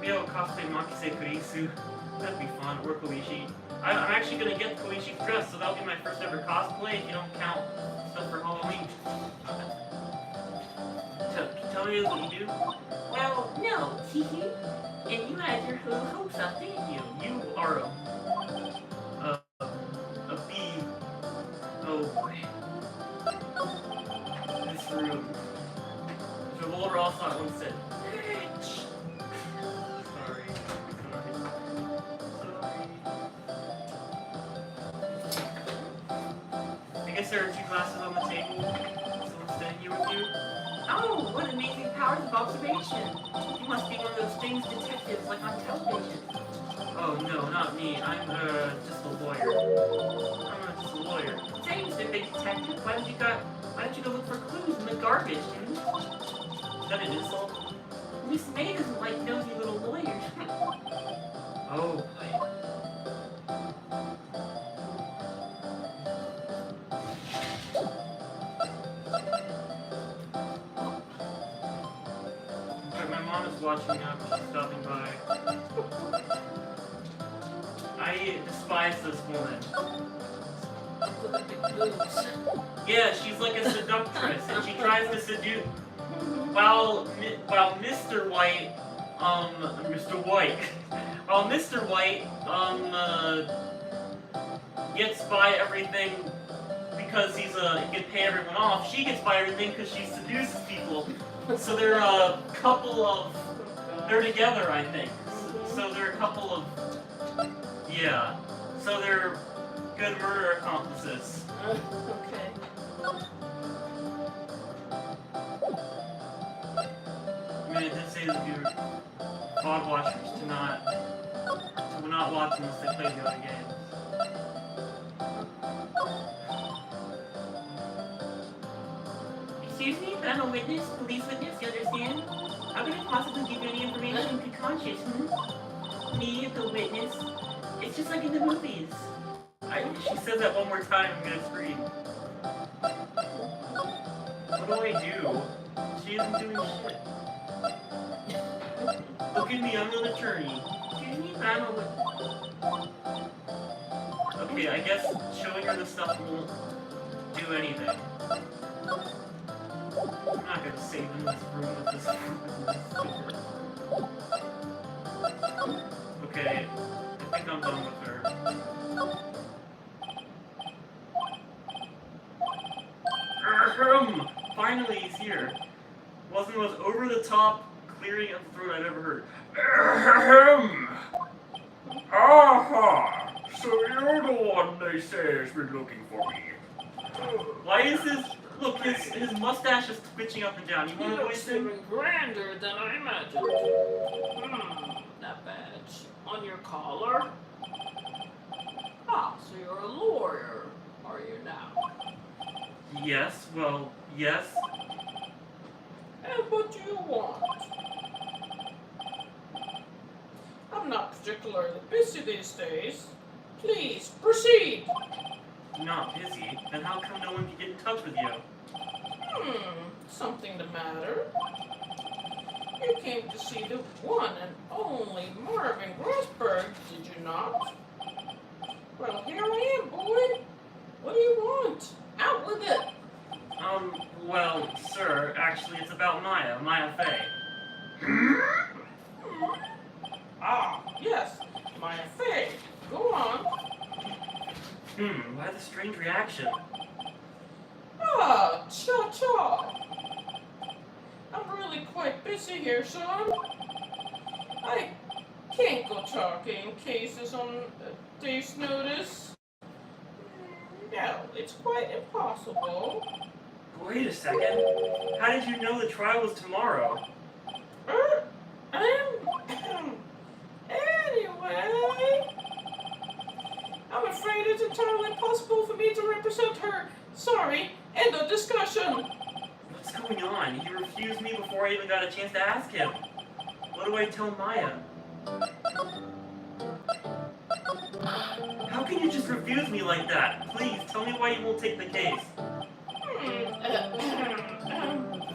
Maybe I'll cosplay Makise Kurisu. That'd be fun, or Koichi. I'm actually gonna get Koichi's dress, so that'll be my first ever cosplay if you don't count stuff for Halloween. tell me what you do? Well, no, teehee. And you had your hopes up, didn't you? You are a bee. Oh boy. This room. Travolta also at one said, sorry. I guess there are 2 glasses on the table. Someone's staying here with you? Oh, what amazing powers of observation. You must be one of those famous detectives like on television. Oh no, not me. I'm just a lawyer. I'm just a lawyer. Say, Mr. Big Detective, why don't you go look for clues in the garbage, dude? Is that an insult? Miss May doesn't like nosy little lawyers. Oh, but my mom is watching now because she's stopping by. I despise this woman. Look at the boobs. Yeah, she's like a seductress, and she tries to seduce. While Mr. White, while Mr. White, gets by everything because he can pay everyone off. She gets by everything because she seduces people. So they're a couple of, they're together, I think. So they're a couple of, yeah. So they're good murder accomplices. Okay. I mean, it did say that you're VOD watchers to not watch unless they play the other games. Excuse me, but I'm a witness, police witness, you understand? How can I possibly give you any information you could conscious, Me, the witness. It's just like in the movies. She says that one more time, I'm gonna scream. What do I do? She isn't doing shit. Look at me, I'm an attorney. Excuse me, but I'm a witness. Okay, I guess showing her the stuff won't do anything. I'm not gonna save in this room with this. Okay, I think I'm done with her. Ahem! Finally, he's here. Wasn't the most over-the-top clearing of the throat I've ever heard. Ahem! Aha! So you're the one they say has been looking for me. Why is his... Look, his mustache is twitching up and down. You He want to looks voice him? even grander than I imagined. That badge on your collar? Ah, so you're a lawyer, are you now? Yes, well, yes. And what do you want? I'm not particularly busy these days. Please, proceed. Not busy. Then how come no one can get in touch with you? Something the matter? You came to see the one and only Marvin Grossberg, did you not? Well, here I am, boy. What do you want? Out with it. Well, sir, actually it's about Maya Fey. Ah, yes, Maya Fey. Go on. Why the strange reaction? Ah, cha-cha. I'm really quite busy here, son. I can't go talking cases on a day's notice. No, it's quite impossible. Wait a second. How did you know the trial was tomorrow? Anyway, I'm afraid it's entirely impossible for me to represent her. Sorry, end of discussion. What's going on? He refused me before I even got a chance to ask him. What do I tell Maya? How can you just refuse me like that? Please, tell me why you won't take the case.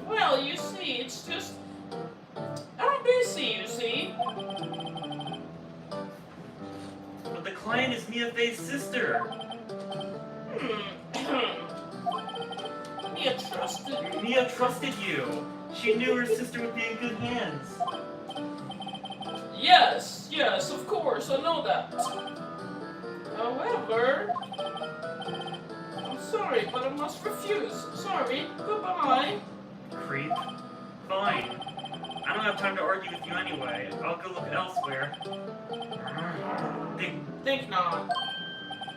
Well, you see, it's just... I'm busy, you see. But the client is Mia Fey's sister. Mia trusted... Mia trusted you. She knew her sister would be in good hands. Yes, of course, I know that. However, I'm sorry, but I must refuse. Sorry, goodbye. Creep. Fine. I don't have time to argue with you anyway. I'll go look elsewhere. Think not.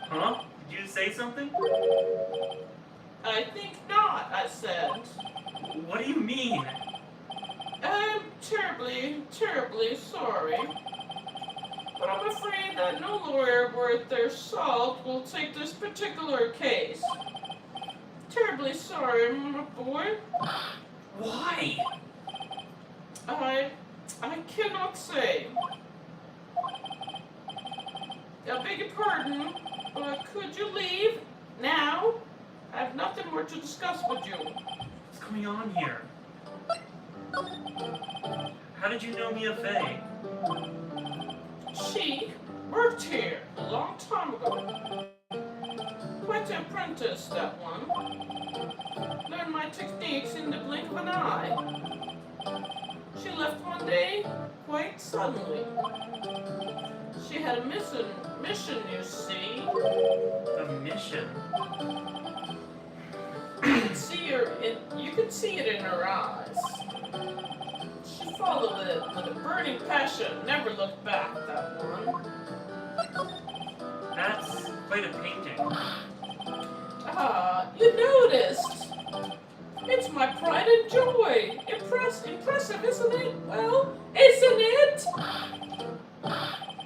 Huh? Did you say something? I think not, I said. What do you mean? I'm terribly, terribly sorry. But I'm afraid that no lawyer worth their salt will take this particular case. Terribly sorry, my boy. Why? I cannot say. I beg your pardon, but could you leave now? I have nothing more to discuss with you. What's going on here? How did you know Mia Fey? She worked here a long time ago. Quite an apprentice, that one. Learned my techniques in the blink of an eye. She left one day, quite suddenly. She had a mission, you see. A mission? You could see it in her eyes. She followed it with a burning passion, never looked back, that one. That's quite a painting. Ah, you noticed. It's my pride and joy. Impressive, isn't it? Well, isn't it?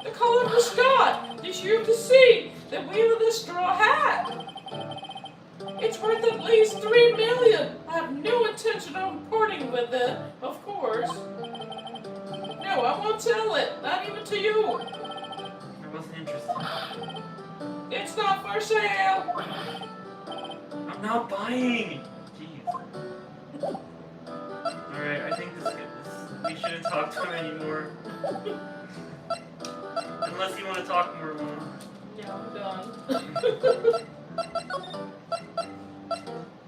The color of the sky, the hue of the sea, the weave of the straw hat. It's worth at least $3 million. I have no intention of parting with it, of course. No, I won't tell it, not even to you. I wasn't interested. It's not for sale. I'm not buying! Jeez. Alright, I think we shouldn't talk to him anymore. Unless you want to talk more, Mom. Yeah, I'm done.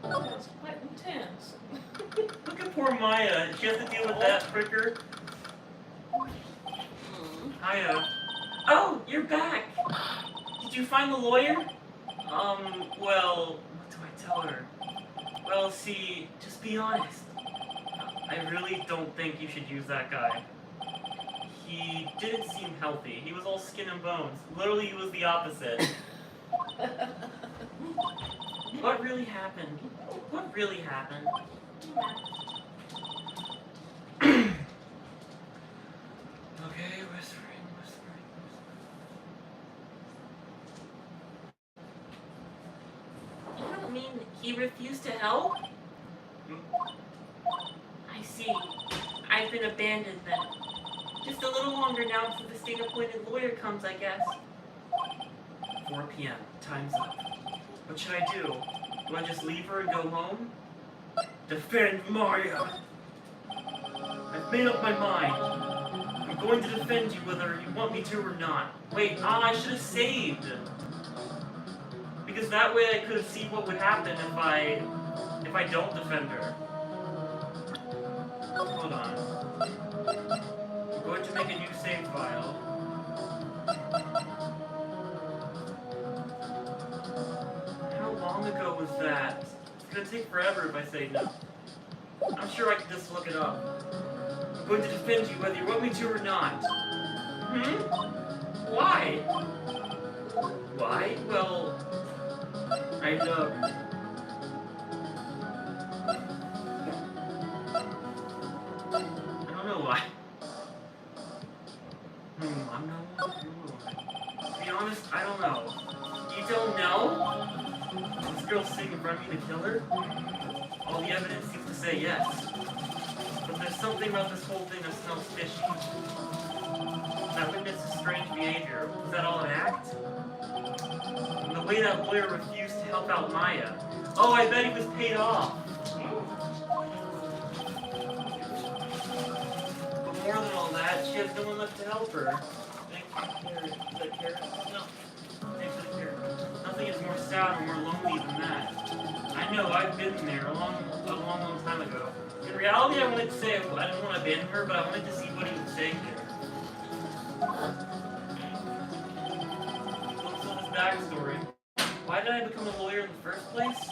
That's quite intense. Look at poor Maya. She has to deal with that pricker. Hiya. Oh, you're back! Did you find the lawyer? Well, what do I tell her? Well, see, just be honest. I really don't think you should use that guy. He didn't seem healthy. He was all skin and bones. Literally, he was the opposite. What really happened? What really happened? Okay, whispering. You don't mean he refused to help? I see. I've been abandoned then. Just a little longer now until the state-appointed lawyer comes, I guess. 4 p.m. Time's up. What should I do? Do I just leave her and go home? Defend Maya! I've made up my mind. I'm going to defend you whether you want me to or not. Wait, I should have saved! Because that way I could see what would happen if I don't defend her. Hold on. I'm going to make a new save file. How long ago was that? It's gonna take forever if I say no. I'm sure I can just look it up. I'm going to defend you whether you want me to or not. Why? Why? Well, I don't know why. I'm not sure. To be honest, I don't know. You don't know? This girl's sitting in front of me to kill her? All the evidence seems to say yes. But there's something about this whole thing that smells fishy. That witness's strange behavior. Was that all an act? And the way that lawyer refused to help out Maya. Oh, I bet he was paid off. But more than all that, she has no one left to help her. Nothing is more sad or more lonely than that. I know, I've been there a long time ago. In reality, I wanted to say I didn't want to abandon her, but I wanted to see what he would say here. So this backstory. Why did I become a lawyer in the first place?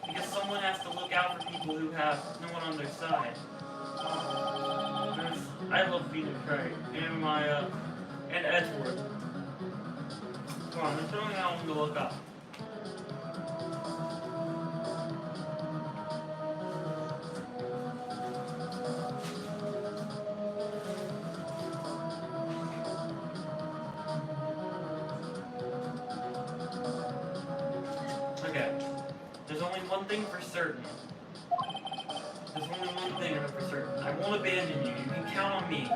Because someone has to look out for people who have no one on their side. I love Phoenix Wright and Maya and Edward. Come on, there's something I want to look up. Okay. There's only one thing for certain. There's only one thing for certain. I won't abandon you. You can count on me.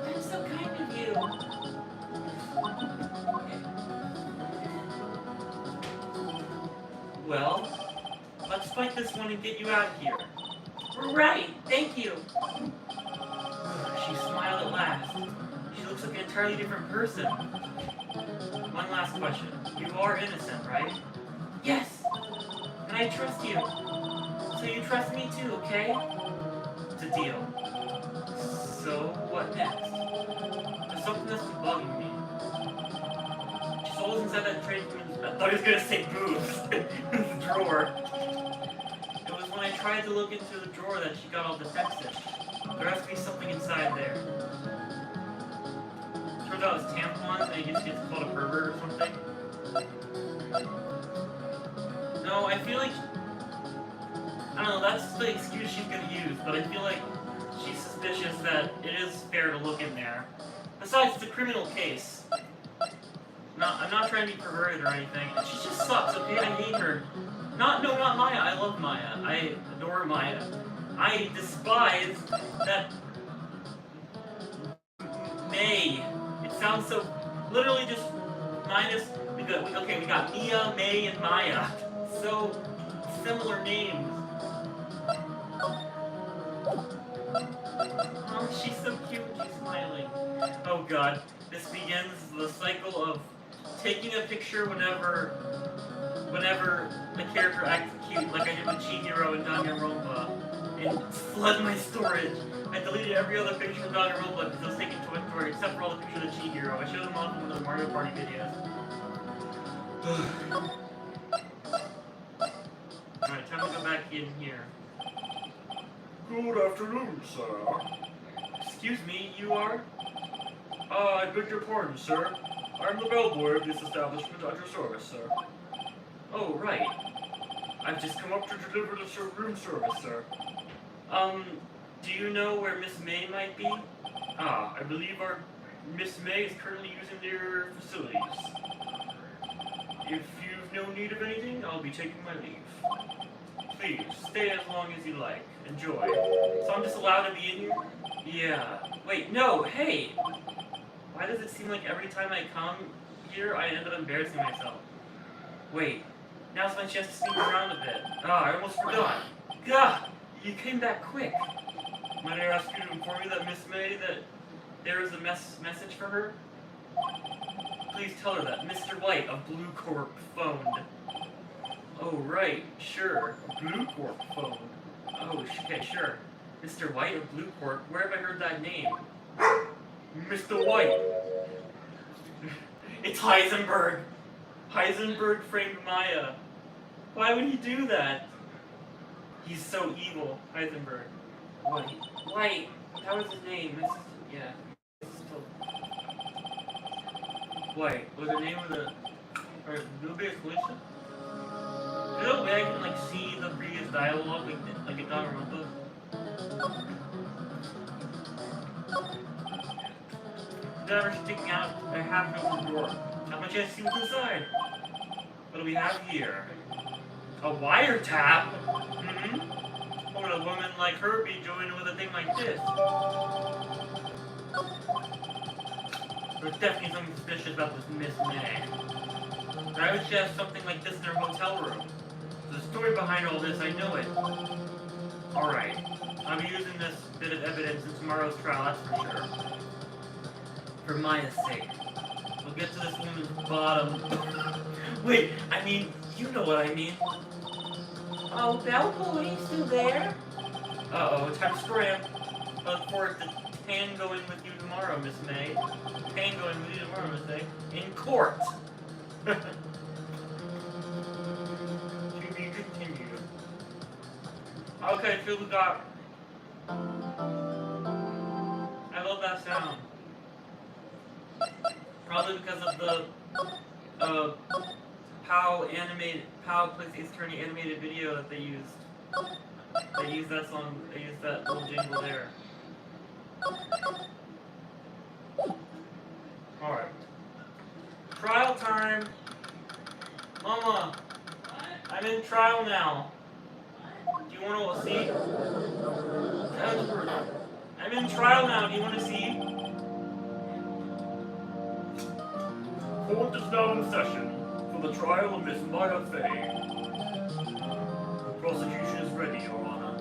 That's so kind of you. Well, let's fight this one and get you out of here. Right, thank you. She smiled at last. She looks like an entirely different person. One last question. You are innocent, right? Yes. And I trust you. So you trust me too, okay? It's a deal. So, what next? There's something that's been bugging me. She told us inside that tradesman's... I thought he was gonna say boobs. The drawer. It was when I tried to look into the drawer that she got all defensive. There has to be something inside there. Turns out it's tampons and he just gets called a pervert or something. No, I feel like... I don't know, that's the excuse she's gonna use, but I feel like she's suspicious that it is fair to look in there. Besides, it's a criminal case. I'm not trying to be perverted or anything. She just sucks, okay? I hate her. Not Maya. I love Maya. I adore Maya. I despise that May. It sounds so literally just minus. We got Mia, May, and Maya. So similar names. Oh, she's so cute. She's smiling. Oh God, this begins the cycle of taking a picture whenever the character acts cute, like I did with Chihiro and Danganronpa, and flood my storage. I deleted every other picture of Danganronpa because I was taking Toy Story, except for all the pictures of Chihiro. I showed them off in one of the Mario Party videos. Alright, time to go back in here. Good afternoon, sir. Excuse me, you are? I beg your pardon, sir. I'm the bellboy of this establishment at your service, sir. Oh, right. I've just come up to deliver the room service, sir. Do you know where Miss May might be? I believe our Miss May is currently using their facilities. If you've no need of anything, I'll be taking my leave. Please, stay as long as you like. Enjoy. So I'm just allowed to be in here? Yeah. Wait, no, hey! Why does it seem like every time I come here, I end up embarrassing myself? Wait, now's my chance to sneak around a bit. I almost forgot. Gah! You came back quick. Might I ask you to inform me that Miss May, that there is a message for her? Please tell her that Mr. White of Blue Corp phoned. Oh, right, sure. Blue Corp phone? Oh, okay, sure. Mr. White of Blue Corp, where have I heard that name? Mr. White! It's Heisenberg! Heisenberg framed Maya. Why would he do that? He's so evil, Heisenberg. White. That was his name. This is, yeah. This is still... White. Was the name of the... Or will be a solution? Is there a way I can, like, see the previous dialogue, like in Danganronpa? Never sticking out a half-open door. Not much chance to see what's inside. What do we have here? A wiretap? Mm-hmm. What would a woman like her be doing with a thing like this? There's definitely something suspicious about this Miss May. Why would she have something like this in her hotel room? There's a story behind all this, I know it. Alright, I'll be using this bit of evidence in tomorrow's trial, that's for sure. For Maya's sake. We'll get to this woman's bottom. Wait, I mean, you know what I mean. Oh, Bellboy, still there? Uh-oh, time to scram. Look forward to tangoing with you tomorrow, Miss May. Tangoing with you tomorrow, Miss May. In court. To be continued. Okay, so we got... I love that sound. Probably because of the POW Plays Ace Attorney animated video that they used. They used that song, they used that little jingle there. Alright. Trial time! Mama! I'm in trial now. Do you want to see? I'm in trial now, do you want to see? Court is now in session for the trial of Miss Maya Fey. The prosecution is ready, Your Honor.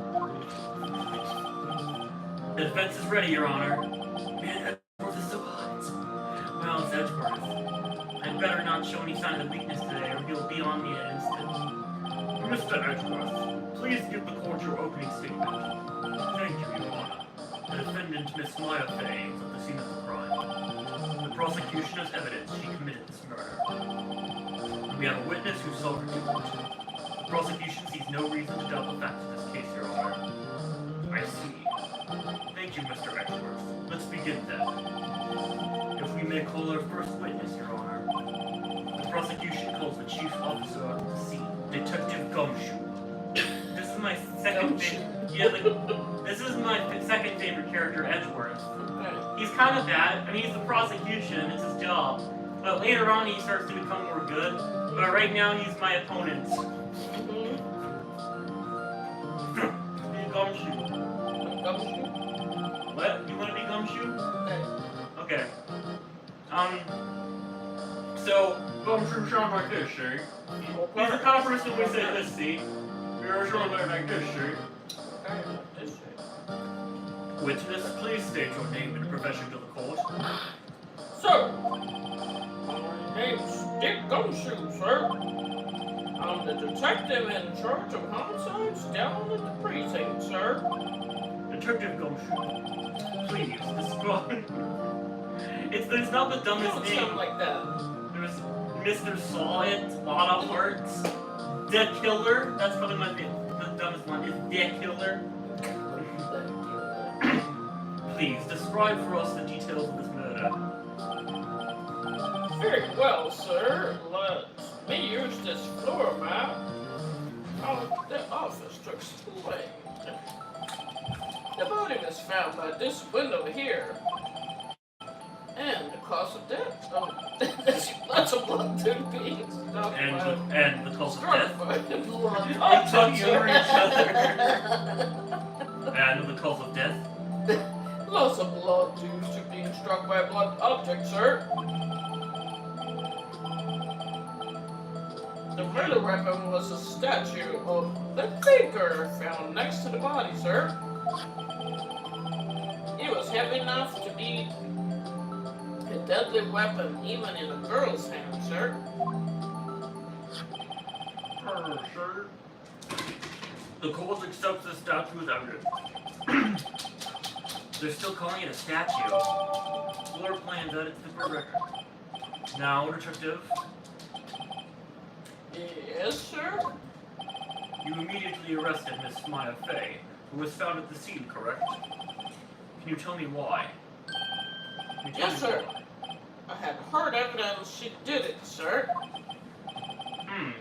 The defense is ready, Your Honor. Man, Edgeworth is so hot. Well, it's Edgeworth. I'd better not show any sign of weakness today, or he'll be on me in an instant. Mr. Edgeworth, please give the court your opening statement. Thank you, Your Honor. The defendant, Miss Maya Fey, is at the scene of the crime. The prosecution has evidence she committed this murder. We have a witness who saw her do it. The prosecution sees no reason to doubt the facts of this case, Your Honor. I see. Thank you, Mr. Edgeworth. Let's begin then. If we may call our first witness, Your Honor. The prosecution calls the chief officer on the scene, Detective Gumshoe. This is my second favorite. Yeah, this is my second favorite character, Edgeworth. He's kind of bad. I mean, he's the prosecution. It's his job. But later on, he starts to become more good. But right now, he's my opponent. Gumshoe. Gumshoe? What? You want to be Gumshoe? Okay. So, Gumshoe sounds like this, see? he's the kind of person we say this, see? You're sounding like this, see? Okay, this way. Witness, please state your name and profession to the court. Sir, my name's Dick Gumshoe, sir. I'm the detective in charge of homicides down at the precinct, sir. Detective Gumshoe, please describe. It's not the You dumbest don't name. sound like that. There's Mr. Solid, lot of hearts. Dead Killer, that's probably my favorite. The dumbest one is Dead Killer. Please, describe for us the details of this murder. Very well, sir. Let me use this floor map of the office to explain. The body was found by this window here. And the cause of death? There's lots of blood to be stopped And the cause of death? blood. They talk over each other. And the cause of death? Lots of blood due to being struck by a blunt object, sir. The murder weapon was a statue of the thinker found next to the body, sir. It was heavy enough to be a deadly weapon even in a girl's hand, sir. Sir. The court accepts the statue as evidence. They're still calling it a statue. Floor plan that it's the court record. Now, Detective, Yes, sir. You immediately arrested Miss Maya Fey, who was found at the scene, correct? Can you tell me why? Can you tell Yes, me sir. why? I had hard evidence she did it, sir.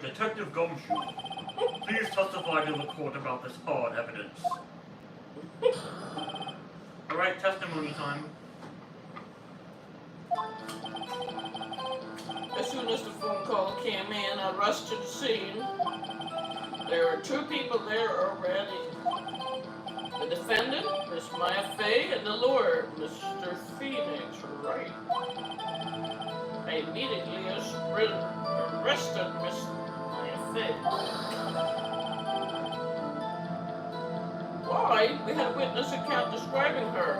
Detective Gumshoe, please testify to the court about this hard evidence. alright, testimony time. As soon as the phone call came in, I rushed to the scene. There were two people there already. The defendant, Miss Maya Fey, and the lawyer, Mr. Phoenix Wright. I immediately arrested Miss Maya Fey. Why? We had a witness account describing her.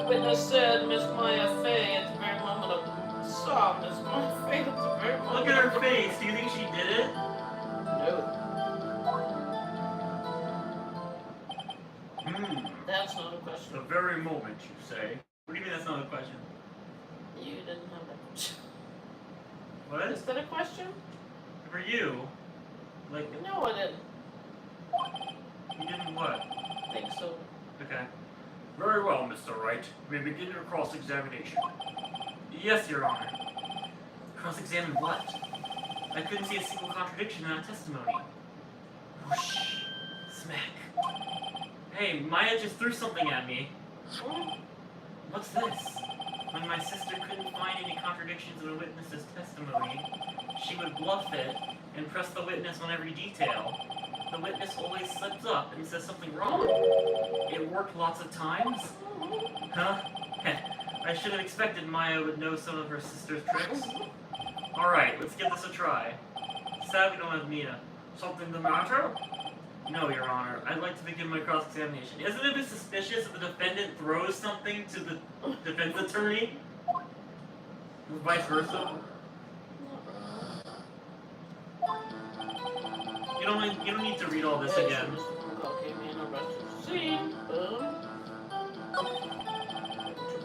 The witness said Miss Maya Fey, at the very moment of saw Miss My Fate at the very moment. Look at her face. Do you think she did it? No, Hmm. that's not a question. The very moment, you say. What do you mean that's not a question? You didn't have that question. What? Is that a question? For you? Like, No, I didn't you didn't what? think so. Okay. Very well, Mr. Wright. We begin your cross-examination. Yes, Your Honor. Cross-examine what? I couldn't see a single contradiction in that testimony. Whoosh. Smack. Hey, Maya just threw something at me. What's this? When my sister couldn't find any contradictions in the witness's testimony, she would bluff it and press the witness on every detail. The witness always slips up and says something wrong. It worked lots of times. Huh? I should have expected Maya would know some of her sister's tricks. Alright, let's give this a try. Sad we don't have Mia. Something the matter? No, Your Honor. I'd like to begin my cross-examination. Isn't it a bit suspicious if the defendant throws something to the defense attorney? Or vice versa? You don't need to read all this again. Two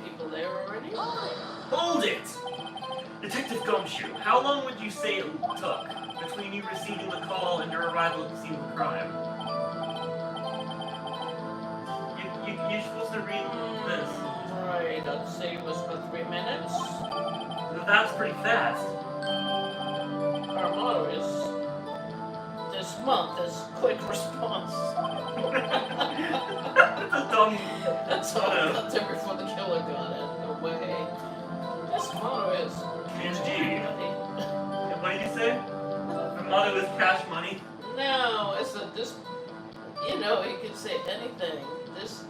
people there already? Hold it! Detective Gumshoe, how long would you say it took between you receiving the call and your arrival at the scene of the crime? You're supposed to read this. Right, I'd say it was about 3 minutes. That's pretty fast. Our motto is, this month is quick response. That's a dumb That's all I motto. got there before the killer got away. This motto is, Indeed. What did you say? The motto is cash money? no, it's a, this, you know, you could say anything. This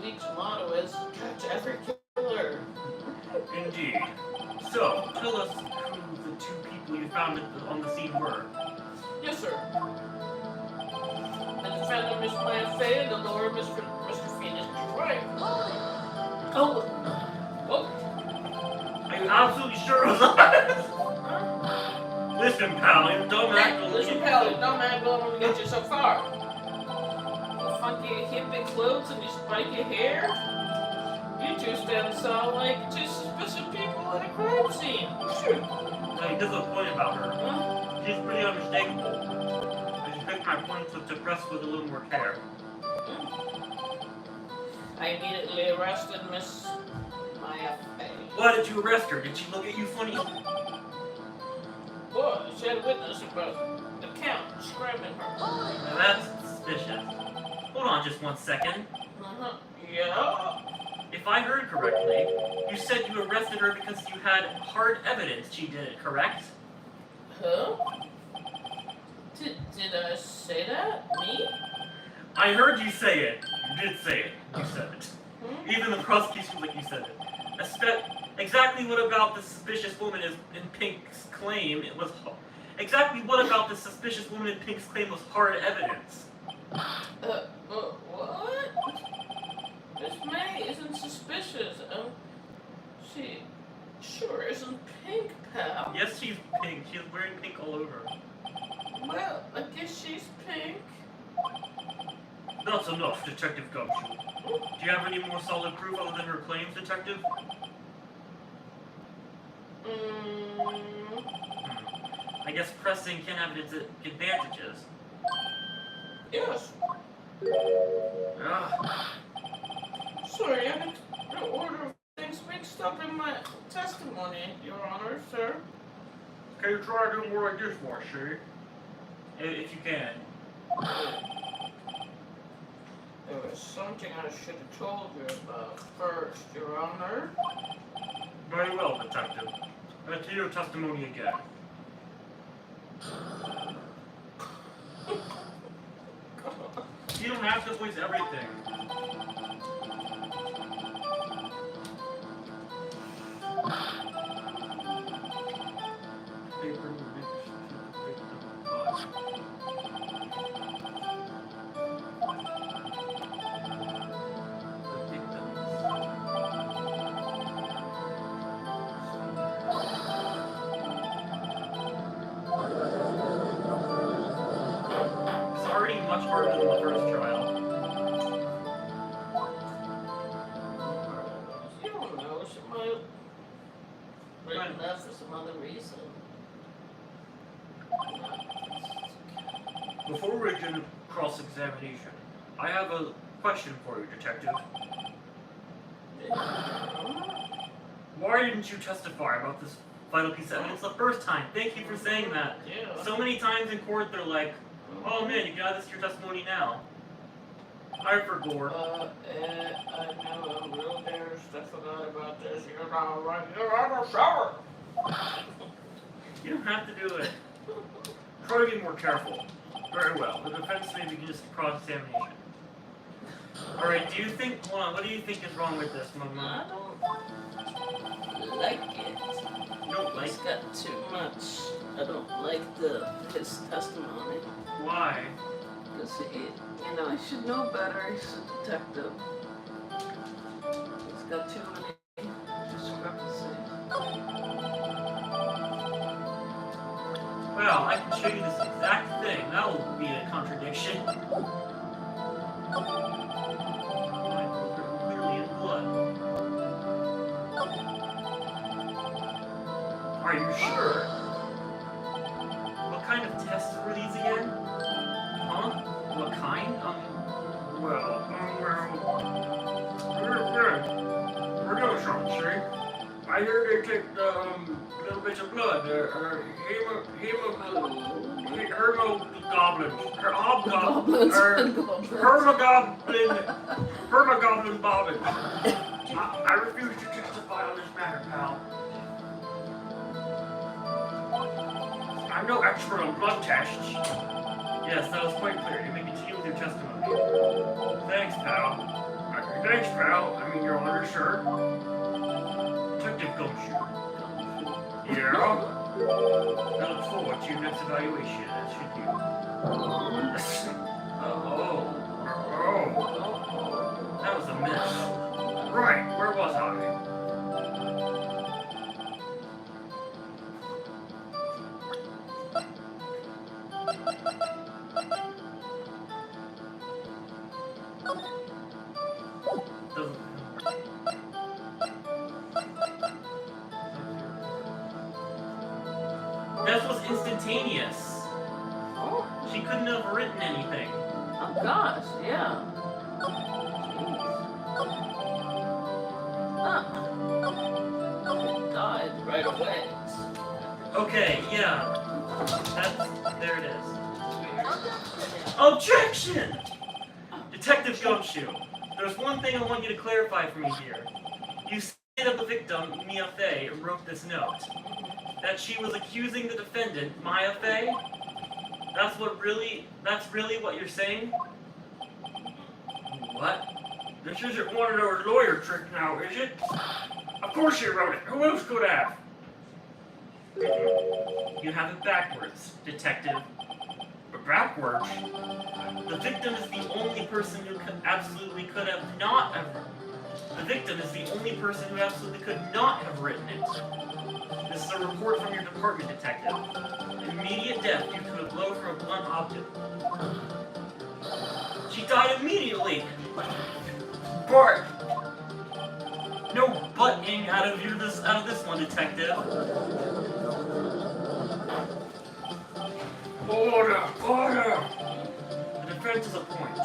week's motto is, catch every killer. Indeed. So, tell us who the two people you found on the scene were. Yes, sir. The defendant, Miss Maya Fay, and the lawyer, Mr. Phoenix Wright. Oh. Are you absolutely sure of that? Listen, pal, you don't act Listen, pal, you don't mind going on to get you so far. Your funky hippie clothes and your spiky hair. You two stand sound like two suspicious people at a crime scene. Sure. No, he does have a point about her. Huh? She's pretty unmistakable. I just picked my points to press with a little more care. I immediately arrested Miss Maya Fay. Why did you arrest her? Did she look at you funny? Boy, she had a witness about the count describing her. Now that's suspicious. Hold on just 1 second. Yeah. If I heard correctly, you said you arrested her because you had hard evidence she did it, correct? Huh? Did I say that? Me? I heard you say it. You did say it. You said it. Hmm? Even the prosecution like you said it. Exactly what about the suspicious woman in Pink's claim it was exactly what about the suspicious woman in Pink's claim was hard evidence? What? Miss May isn't suspicious. She sure isn't pink, pal. Yes, she's pink. She's wearing pink all over. Well, I guess she's pink. That's enough, Detective Gumshoe. Do you have any more solid proof other than her claims, Detective? I guess pressing can have its advantages. Yes. Ugh. Sorry, I got the order of things mixed up in my testimony, Your Honor, sir. Can you try doing more like this for she? If you can. There was something I should have told you about first, Your Honor. Very well, Detective. Let's hear your testimony again. You don't have to voice everything. already much harder than the first trial. You don't know. She might have left for some other reason. Before we begin cross-examination, I have a question for you, Detective. Why didn't you testify about this vital piece of evidence the first time? Thank you for saying that. Yeah. So many times in court they're like, oh man, you can add this to your testimony now. I forgot. I know I'm real embarrassed. I forgot about this. You're not right. You're out of shower. You don't have to do it. Try to be more careful. Very well. The defense may begin its cross-examination. Alright, do you think, hold on, what do you think is wrong with this, Mama? I don't like it. You don't like It's got too much. I don't like his testimony. Why? Because I should know better. He's a detective. He's got too many discrepancies. Well, I can show you this exact thing. That will be a contradiction. Clearly in blood. Are you sure? What kind of tests were these again? Huh? What kind? We're doing something, see? I hear they take little bits of blood, hermogoblins, hermogoblin bobbins. I refuse to testify on this matter, pal. I'm no expert on blood tests. Yes, that was quite clear. You may continue with your testimony. Thanks, pal. Thanks, pal. I mean, Your Honor, sir. Detective Gumshoe. Yeah? I look forward to your next evaluation, as should you. Oh. That was a miss. Right, where was I? That was instantaneous. Oh, She couldn't have written anything. oh gosh, yeah. He died right away. Okay, yeah. There it is. Objection! Detective Gumshoe, there's one thing I want you to clarify for me here. You say that the victim, Mia Fey, wrote this note. That she was accusing the defendant, Maya Fey? That's really what you're saying? What? This isn't one of those lawyer tricks now, is it? Of course she wrote it. Who else could have? You have it backwards, detective. But backwards? The victim is the only person who absolutely could not have written it. This is a report from your department, detective. Immediate death due to a blow from a blunt object. She died immediately! But no butting out of this one, detective. Order! The defense is a point.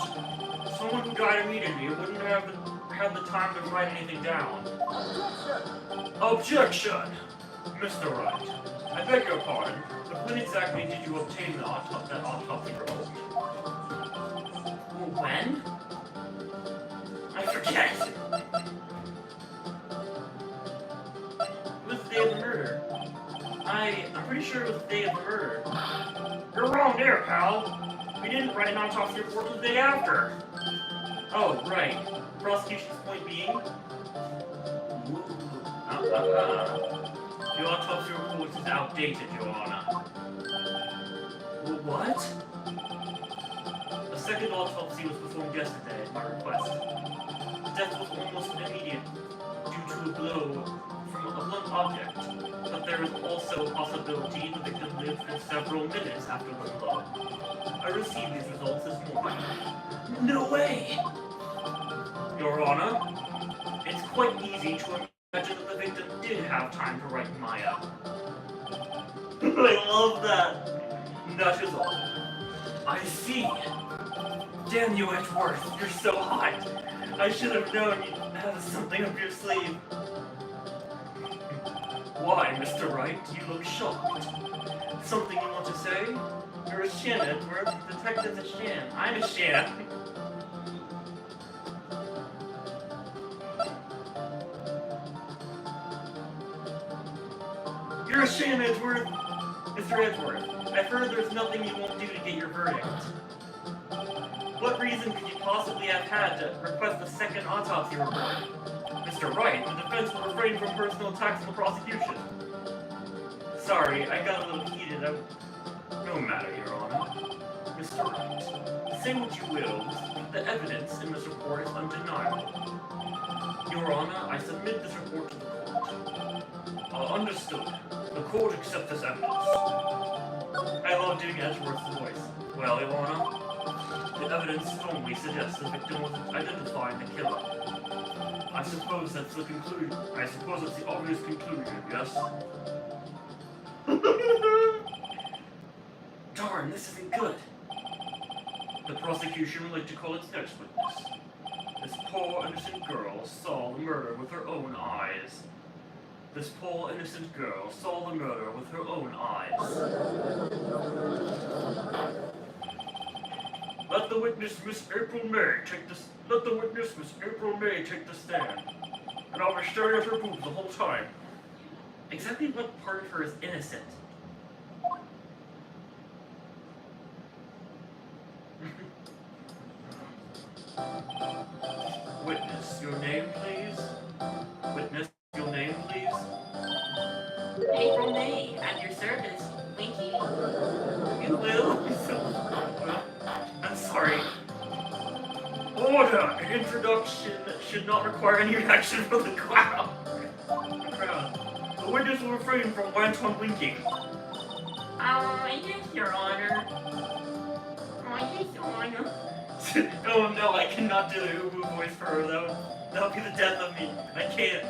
Someone who died immediately wouldn't have had the time to write anything down. Objection! Mr. Wright, I beg your pardon, but when exactly did you obtain that autopsy report? When? I forget. It was the day of the murder. I'm pretty sure it was the day of the murder. You're wrong there, pal. We didn't write an autopsy report the day after. Oh, right. Prosecution's point being? The autopsy report is outdated, Your Honor. What? A second autopsy was performed yesterday at my request. Death was almost immediate due to a blow from a blunt object, but there is also a possibility the victim lived for several minutes after the blow. I received these results this morning. No way! Your Honor, it's quite easy to imagine that the victim did have time to write Maya. I love that. That is all. I see. Damn you, Edgeworth. You're so hot. I should have known you'd have something up your sleeve. Why, Mr. Wright, you look shocked. Something you want to say? You're a Shan, Edgeworth. Detective's a Shan. I'm a Shan. You're a Shan, Edgeworth. Mr. Edgeworth, I've heard there's nothing you won't do to get your verdict. What reason could you possibly have had to request a second autopsy report? Mr. Wright, the defense will refrain from personal attacks on the prosecution. Sorry, I got a little heated. No matter, Your Honor. Mr. Wright, say what you will, the evidence in this report is undeniable. Your Honor, I submit this report to the court. Understood. The court accepts this evidence. I love doing Edgeworth's voice. Well, Your Honor, the evidence strongly suggests the victim was identifying the killer. I suppose that's the conclusion. I suppose that's the obvious conclusion, yes? Darn, this isn't good. The prosecution would like to call its next witness. This poor innocent girl saw the murder with her own eyes. This poor innocent girl saw the murder with her own eyes. Let the witness, Miss April May, take the stand. And I'll be staring at her boobs the whole time. Exactly what part of her is innocent? Witness, your name, please? Witness, your name, please? April May, at your service. Winky. You will? I'm sorry. Order! An introduction should not require any reaction from the crowd. The witness will refrain from wanton winking. Yes, Your Honor. Yes, Your Honor. Oh no, I cannot do the Ubu voice for her though. That'll be the death of me. I can't.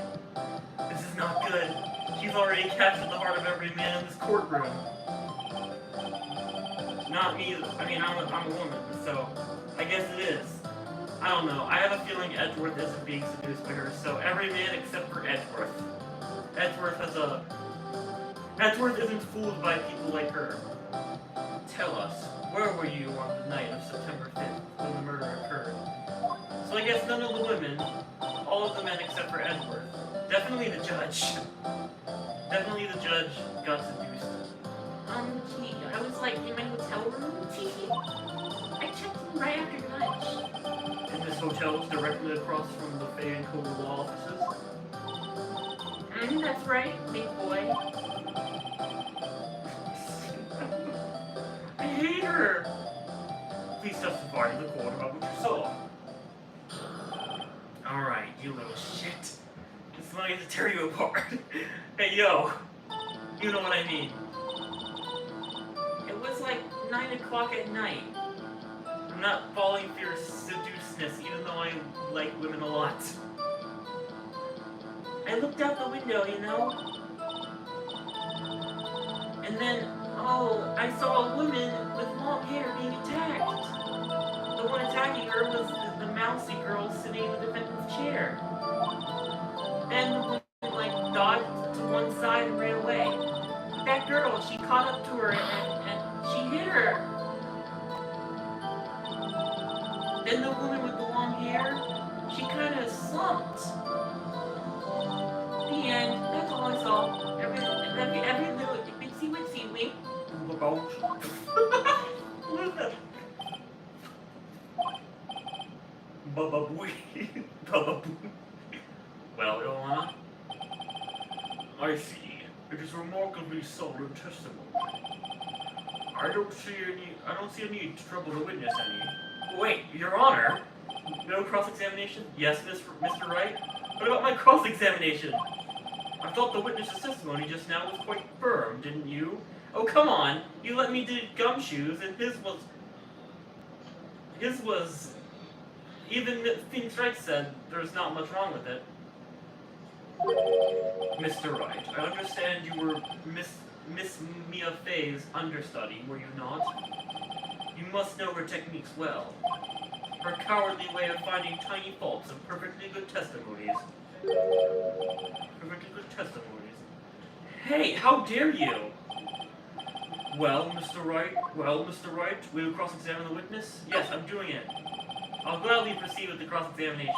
This is not good. She's already captured the heart of every man in this courtroom. Not me. I mean, I'm a woman, so I guess it is. I don't know. I have a feeling Edgeworth isn't being seduced by her, so every man except for Edgeworth. Edgeworth isn't fooled by people like her. Tell us, where were you on the night of September 5th when the murder occurred? So I guess none of the women, all of the men except for Edgeworth. Definitely the judge. Definitely the judge got seduced. Gee, I was like in my hotel room. I checked in right after lunch. And this hotel is directly across from the Fay and Cole law offices. That's right, big boy. I hate her! Please testify to the court about what you saw. Alright, you little shit. It's money to tear you apart. Hey, yo. You know what I mean. It was like 9 o'clock at night. I'm not falling for your seduceness, even though I like women a lot. I looked out the window, you know? And then, I saw a woman with long hair being attacked. The one attacking her was the mousy girl sitting in the defendant's chair. Then the woman, dodged to one side and ran away. That girl, she caught up to her and she hit her. Then the woman with the long hair, she kind of slumped. The end. That's all I saw. Every little itsy wink. What is that? Baba Booey. Baba Boo. Well, Ilana, I see. It is remarkably solid testimony. I don't see any need to trouble the witness any. Wait, Your Honor? No cross-examination? Yes, Mr. Wright? What about my cross-examination? I thought the witness's testimony just now was quite firm, didn't you? Oh, come on. You let me do gumshoes, and his was His was, even things Wright said, there's not much wrong with it. Mr. Wright, I understand you were Miss Mia Fey's understudy, were you not? You must know her techniques well. Her cowardly way of finding tiny faults and perfectly good testimonies. Perfectly good testimonies. Hey, how dare you? Well, Mr. Wright, will you cross-examine the witness? Yes, I'm doing it. I'll gladly proceed with the cross-examination.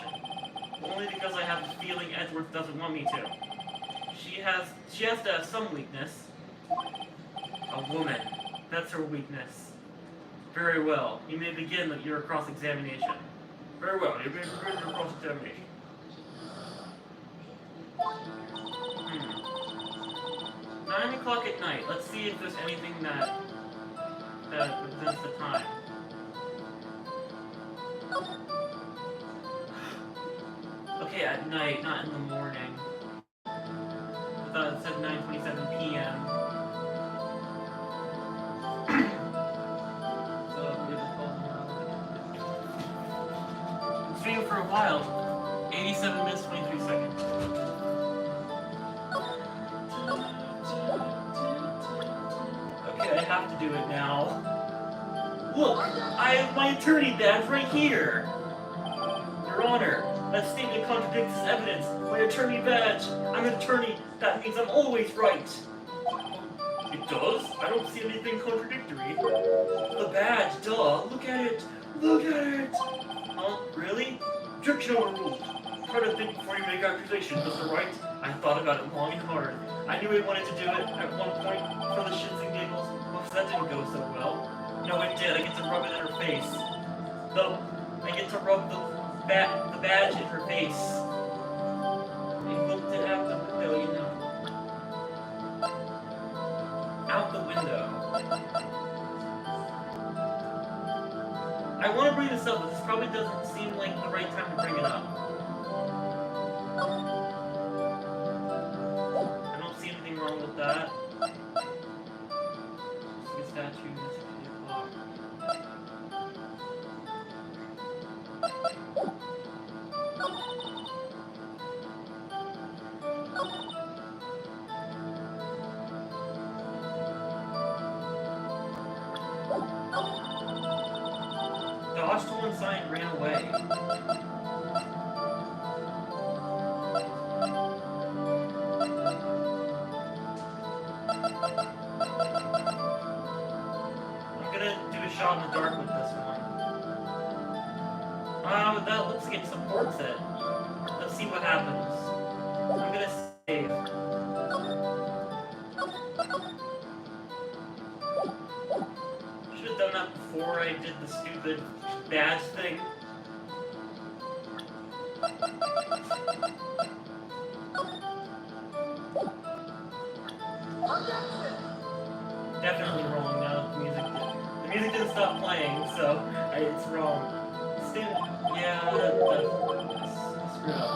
Only because I have a feeling Edgeworth doesn't want me to. She has to have some weakness. A woman. That's her weakness. Very well. You may begin your cross-examination. Very well. You may begin your cross-examination. 9 o'clock at night. Let's see if there's anything that represents the time. Okay, at night, not in the morning. I thought it said 9:27 p.m. So we just called it. It's video for a while. 87 minutes, 23 seconds. Okay, I have to do it now. Look, I have my attorney badge right here. Your Honor, that statement contradicts this evidence. My attorney badge. I'm an attorney. That means I'm always right. It does? I don't see anything contradictory. The badge, duh. Look at it. Look at it. Huh? Really? Objection overruled. Try to think before you make accusations, Mr. Wright. I thought about it long and hard. I knew I wanted to do it at one point for the shits and giggles. Well, that didn't go so well. No, it did. I get to rub it in her face. I get to rub the badge in her face. I looked it out the window, you know. Out the window. I want to bring this up, but this probably doesn't seem like the right time to bring it up. I don't see anything wrong with that. See a statue, it's 8 o'clock. Dodged to one side and ran away. I'm gonna do a shot in the dark with this one. That looks like it supports it. Let's see what happens. I'm gonna save. Should have done that before I did the stupid badge thing. Definitely wrong now. The music didn't stop playing, so it's wrong. Yeah, that's screwed up.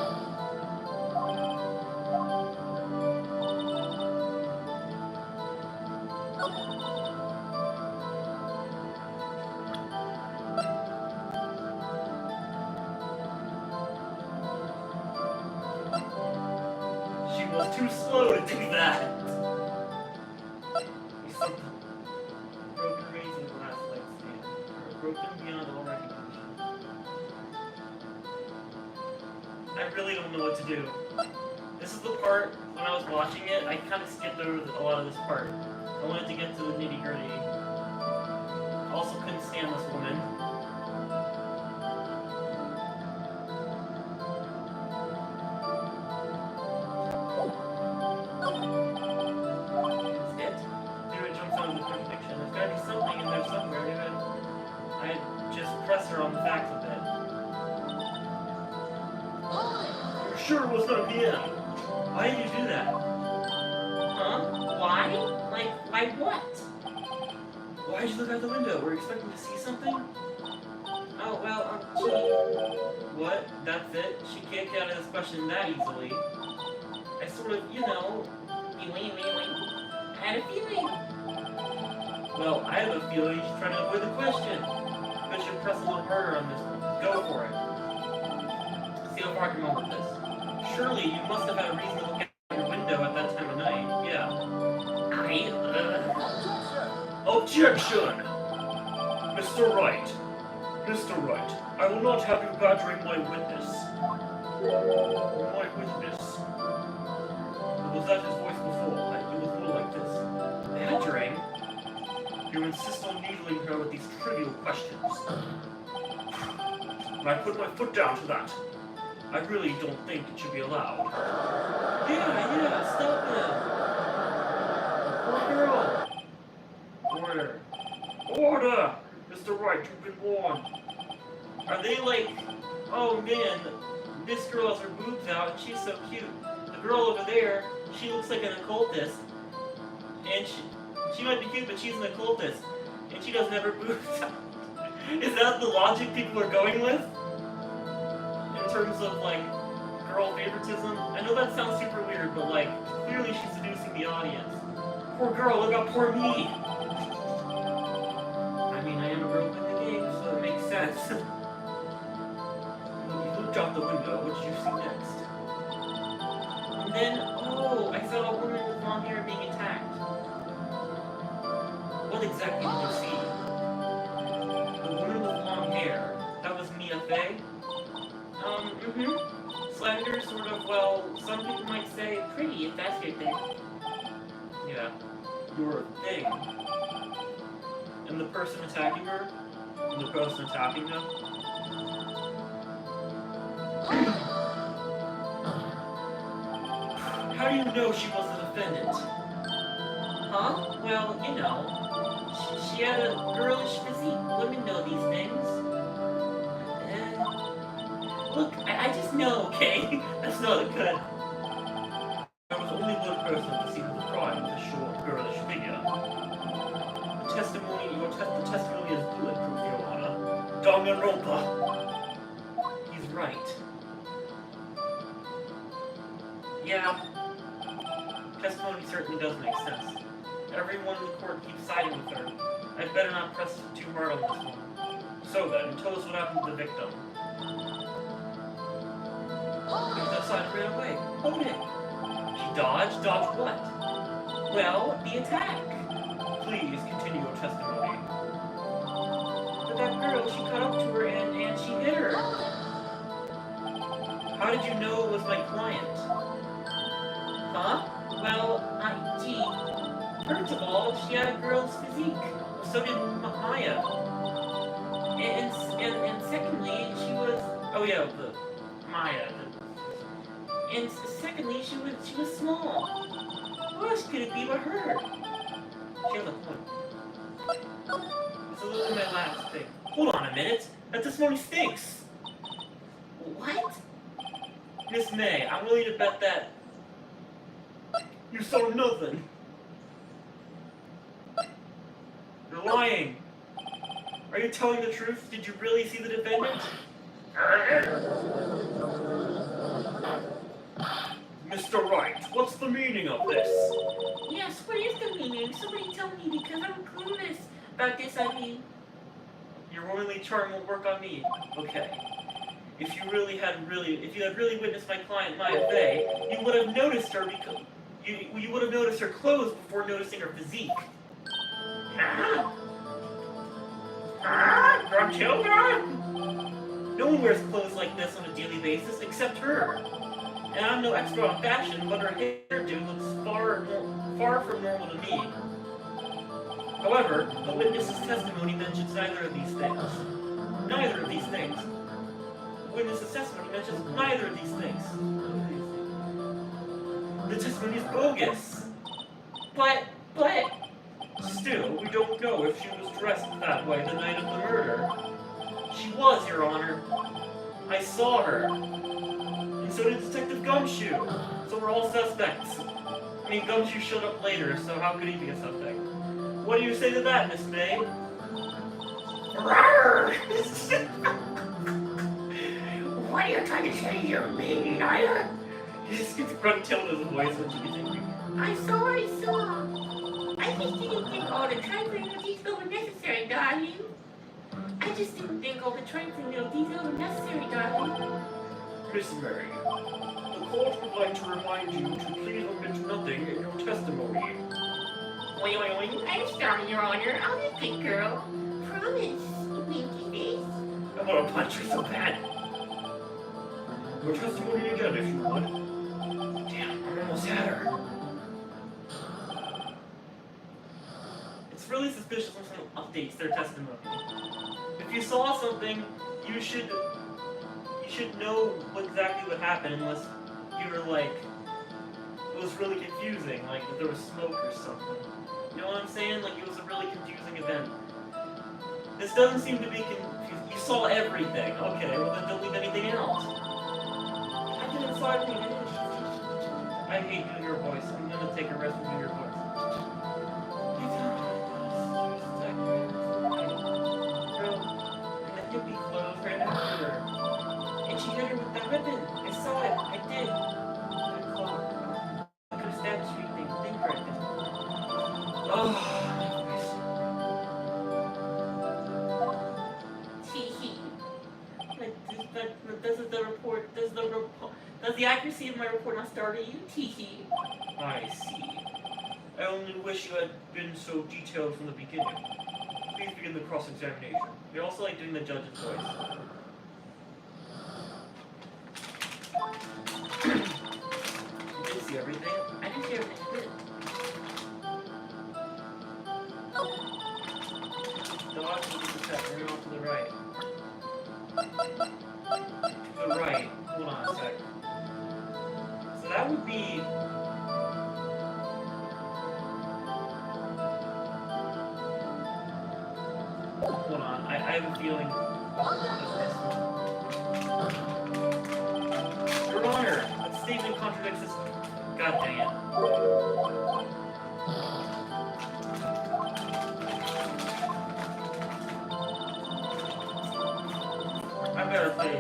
She was too slow to do that. Broken raisin glass like stand. Broken beyond all recognition. I really don't know what to do. This is the part, when I was watching it, I kind of skipped over a lot of this part. I wanted to get to the nitty-gritty. Also couldn't stand this woman. That's it. Maybe it jumps out of the contradiction. There's gotta be something in there somewhere. Maybe I just press her on the facts a bit. You're sure it was 9 p.m.? Why did you do that? Huh? Why? Like, why what? Why did you look out the window? Were you expecting to see something? Oh, well, What? That's it? She can't get out of this question that easily. I sort of, you know... I had a feeling. Well, I have a feeling she's trying to avoid the question. But she'll press a little harder on this one. Go for it. See how far I can run with this. Surely you must have had a reason to look out your window at that time of night. Yeah. Objection! Mr. Wright. Mr. Wright, I will not have you badgering my witness. My witness. Was that his voice before? It was more like this. Badgering? You insist on needling her with these trivial questions. And I put my foot down to that. I really don't think it should be allowed. Yeah, stop it. Poor girl. Order. Order! Mr. Wright, you've been warned. Are they like, oh man, this girl has her boobs out and she's so cute. The girl over there, she looks like an occultist. And she might be cute, but she's an occultist. And she doesn't have her boobs out. Is that the logic people are going with? In terms of like, girl favoritism? I know that sounds super weird, but like, clearly she's seducing the audience. Poor girl, look at poor me! I mean, I am a girl in the game, so it makes sense. You looked out the window, what did you see next? And then, oh, I saw a woman with long hair being attacked. What exactly did you see? The woman with long hair. That was Mia Fey? Slender, sort of, well, some people might say pretty, if that's your thing. Yeah, your thing. And the person attacking her? And the person attacking them? How do you know she was the defendant? Huh? Well, you know, she had a girlish physique. Women know these things. Look, I just know, okay? That's not good. There was only one person at the scene of the crime with a short, girlish figure. The testimony is bulletproof, Your Honor. Danganronpa! He's right. Yeah. Testimony certainly does make sense. Everyone in the court keeps siding with her. I'd better not press too hard on this one. So then, tell us what happened to the victim. He was outside and ran away. Hold it. She dodged? Dodged what? Well, the attack. Please continue your testimony. But that girl, she cut up to her and she hit her. How did you know it was my client? Huh? Well, gee. First of all, she had a girl's physique. So did Maya. And secondly, she was... Oh yeah, the Maya. And secondly, she was small. Who else could it be but her? She has a point. It's a little bit my last thing. Hold on a minute. That testimony stinks. What? Miss May, I'm willing to bet that you saw nothing. You're lying. Are you telling the truth? Did you really see the defendant? Mr. Wright, what's the meaning of this? Yes, what is the meaning? Somebody tell me because I'm clueless about this, I mean. Your womanly charm won't work on me. Okay. If you had really witnessed my client Maya Fey, you would have noticed her because you would have noticed her clothes before noticing her physique. Gruntilda? No one wears clothes like this on a daily basis except her. And I'm no expert on fashion, but her hairdo looks far from normal to me. However, the witness's testimony mentions neither of these things. Neither of these things. The witness's testimony mentions neither of these things. The testimony is bogus. But... Still, we don't know if she was dressed that way the night of the murder. She was, Your Honor. I saw her. And so did Detective Gumshoe. So we're all suspects. I mean, Gumshoe showed up later, so how could he be a suspect? What do you say to that, Miss May? What are you trying to say, you mean liar? He just gets Gruntilda's voice when she gets angry. I saw. I just didn't think all the trifling details were necessary, darling. I just didn't think all the trifling little details were necessary, darling. Miss Mary, the court would like to remind you to please omit nothing in your testimony. Oing, oing, oing. I'm sorry, Your Honor. I'll be a good girl. Promise. Winky face. I want to punch you so bad. Your testimony again, if you would. Damn, I almost had her. It's really suspicious when someone updates their testimony. If you saw something, you should know exactly what happened, unless you were like, it was really confusing, like if there was smoke or something. You know what I'm saying? Like it was a really confusing event. This doesn't seem to be confusing. You saw everything. Okay, well then delete anything else. I didn't saw everything. I hate doing your voice. I'm gonna take a rest from doing your voice. Girl, and the hippie clothes right after her. And she hit her with that ribbon. I saw it. I did. That clock. I could have stabbed you. Think right now. Oh. Does the accuracy of my report not startle you? Tee. I see. I only wish you had been so detailed from the beginning. Please begin the cross-examination. We also like doing the judge's voice. You didn't see everything? I didn't see everything. Good. Dodge will get the check. We're going to the right. To the right. Hold on a sec. So that would be... Hold on. I have a feeling... Your Honor, that statement contradicts this... God dang it. I better say.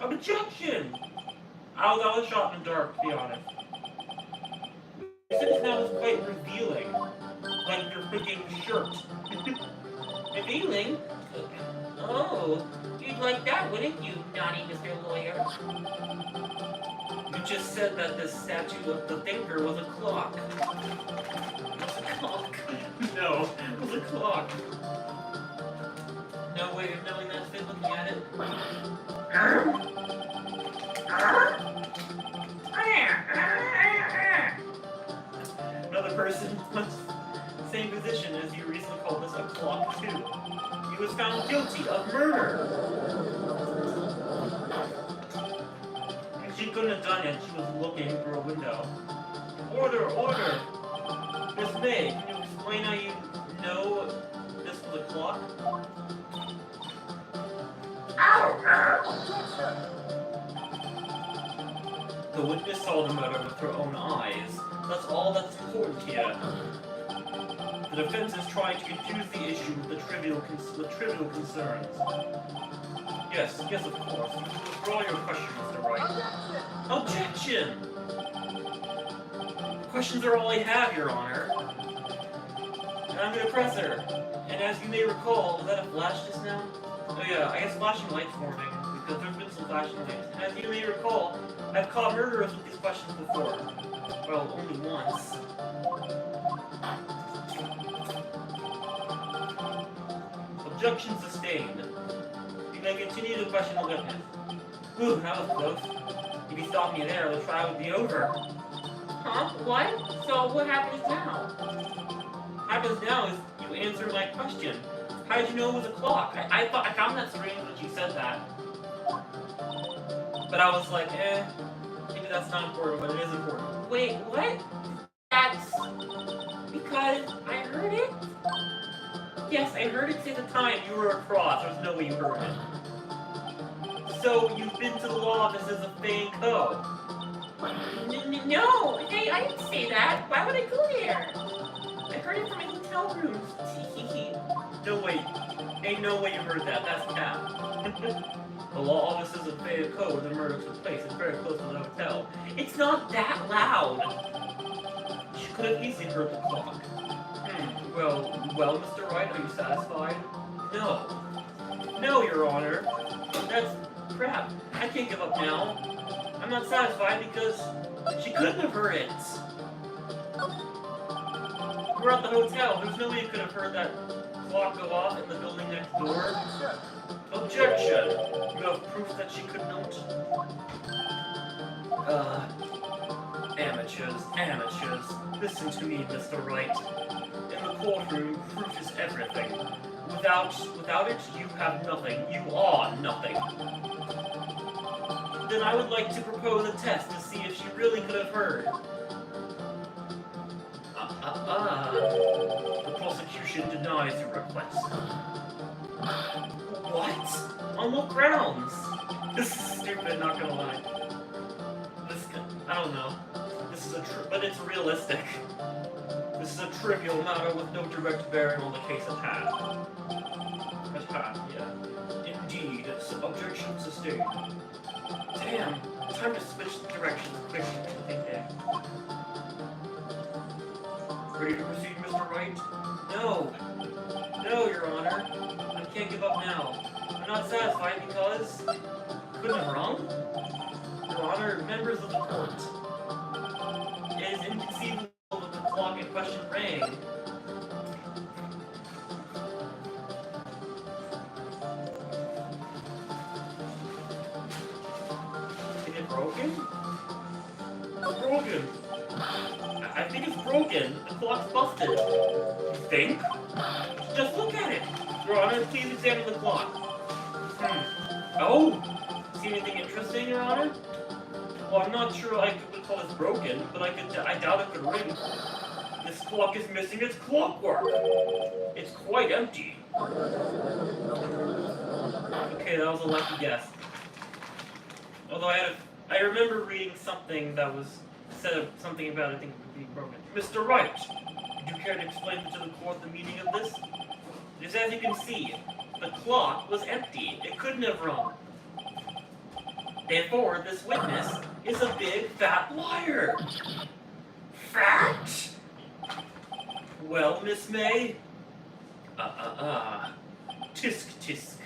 Objection! I was shot in the dark, to be honest. This now is quite revealing. Like your freaking shirt. Revealing? Oh, you'd like that, wouldn't you, naughty Mr. Lawyer? You just said that the statue of the thinker was a clock. It's a clock. No, it was a clock. No way of knowing that fit looking at it. Another person was same position as you recently called this a clock too. He was found guilty of murder. And she couldn't have done it. She was looking through a window. Order, order. Miss May, can you explain how you know this was a clock? The witness saw the murder with her own eyes. That's all that's important here. The defense is trying to confuse the issue with the trivial concerns. Yes, of course. Withdraw your question, Mr. Wright. Objection! Questions are all I have, Your Honor. And I'm gonna press her. And as you may recall, was that a flash just now? Oh yeah, I guess flashing lights forming, because there's been some flashing lights. And as you may recall, I've caught murderers with these questions before. Well, only once. Objection sustained. You may continue to question the witness. Whew, that was close. If you stopped me there, the trial would be over. Huh? What? So what happens now? What happens now is you answer my question. How did you know it was a clock? I found that strange when she said that. But I was like, maybe that's not important, but it is important. Wait, what? That's because I heard it? Yes, I heard it say the time. You were across. There's no way you heard it. So you've been to the law offices of Fang Co. No, hey, I didn't say that. Why would I go there? I heard it from my hotel rooms. No way. Ain't no way you heard that. That's cap. The law offices of Fang Co. where the murder took place. It's very close to the hotel. It's not that loud. She could have easily heard the clock. Well, Mr. Wright, are you satisfied? No. No, Your Honor. That's crap. I can't give up now. I'm not satisfied because she couldn't have heard it. We're at the hotel. There's no way you could have heard that clock go off in the building next door. Objection! You have proof that she could not? Amateurs. Listen to me, Mr. Wright. In the courtroom, proof is everything. Without it, you have nothing. You are nothing. Then I would like to propose a test to see if she really could have heard. The prosecution denies your request. What? On what grounds? This is stupid, not gonna lie. I don't know. But it's realistic. This is a trivial matter with no direct bearing on the case at hand. Yeah. Indeed, objection sustained. Damn, time to switch directions quickly. Okay. Ready to proceed, Mr. Wright? No, Your Honor. I can't give up now. I'm not satisfied because... Couldn't have wrong? Your Honor, members of the court. It is inconceivable that the clock in question rang. Is it broken? Broken. I think it's broken. The clock's busted. You think? Just look at it. Your Honor, please examine the clock. Oh! See anything interesting, Your Honor? Well, I'm not sure I would call this broken, but I doubt it could ring. This clock is missing its clockwork. It's quite empty. Okay, that was a lucky guess. Although I remember reading something that was said something about I think it being broken. Mr. Wright, would you care to explain to the court the meaning of this? Just as you can see, the clock was empty. It couldn't have rung. Therefore, this witness is a big fat liar. Fat? Well, Miss May? Tisk tisk.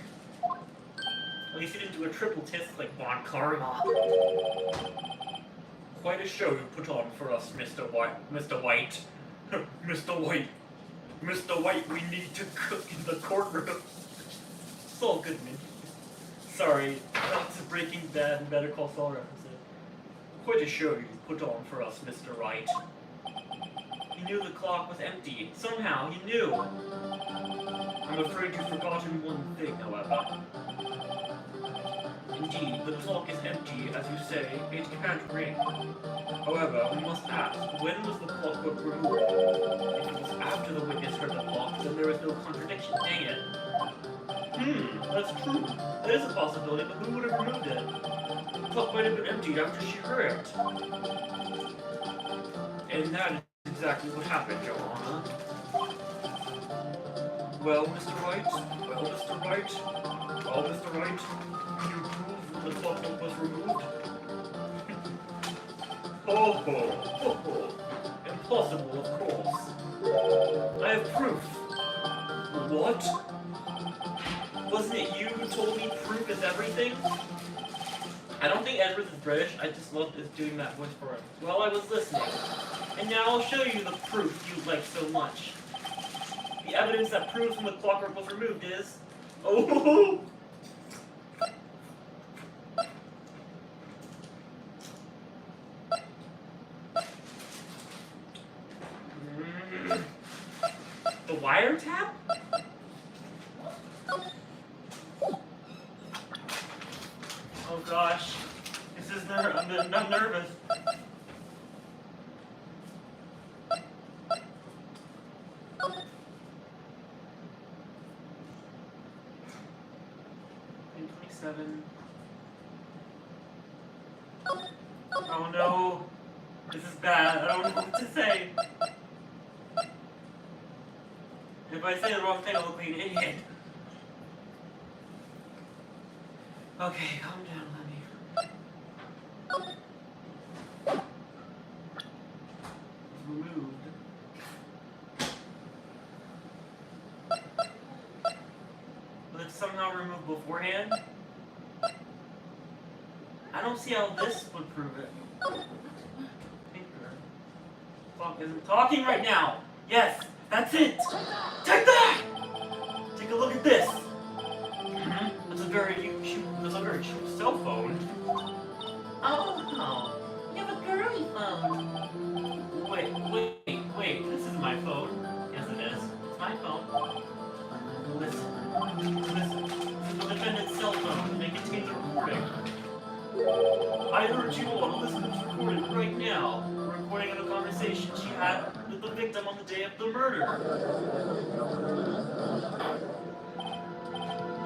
At least you didn't do a triple tisk like Bon Karma. Quite a show you put on for us, Mr. White. Mr. White. Mr. White. Mr. White, we need to cook in the courtroom. It's all good, man. Sorry, that's a Breaking Bad and Better Call Saul references. Quite a show you put on for us, Mr. Wright. He knew the clock was empty. Somehow, he knew. I'm afraid you've forgotten one thing, however. Indeed, the clock is empty, as you say. It can't ring. However, we must ask, when was the clockwork removed? If it was after the witness heard the clock, then there is no contradiction. Dang it. That's true. That is a possibility, but who would have removed it? The clock might have been emptied after she heard it. And that is exactly what happened, Your Honor. Well, Mr. Wright? Well, Mr. Wright? Well, Mr. Wright? Can you prove the clock was removed? Oh. Impossible, of course. I have proof. What? Wasn't it you who told me proof is everything? I don't think Edward is British. I just loved doing that voice for him while I was listening. And now I'll show you the proof you like so much. The evidence that proves when the clockwork was removed is... Oh! The wiretap? Oh gosh. This is I'm nervous. Page 27. Oh no. This is bad. I don't know what to say. If I say the wrong thing, I'll look like an idiot. Okay, calm down, honey. Removed. Will it somehow remove beforehand? I don't see how this would prove it. Clock isn't talking right now. Yes, that's it. Take that. Take a look at this. That's a very cheap cell phone. Oh, you have a girly phone. Wait. This isn't my phone. Yes, it is. It's my phone. Listen. This is the defendant's cell phone, and it contains a recording. I urge you all to listen to this recording right now. A recording of a conversation she had with the victim on the day of the murder.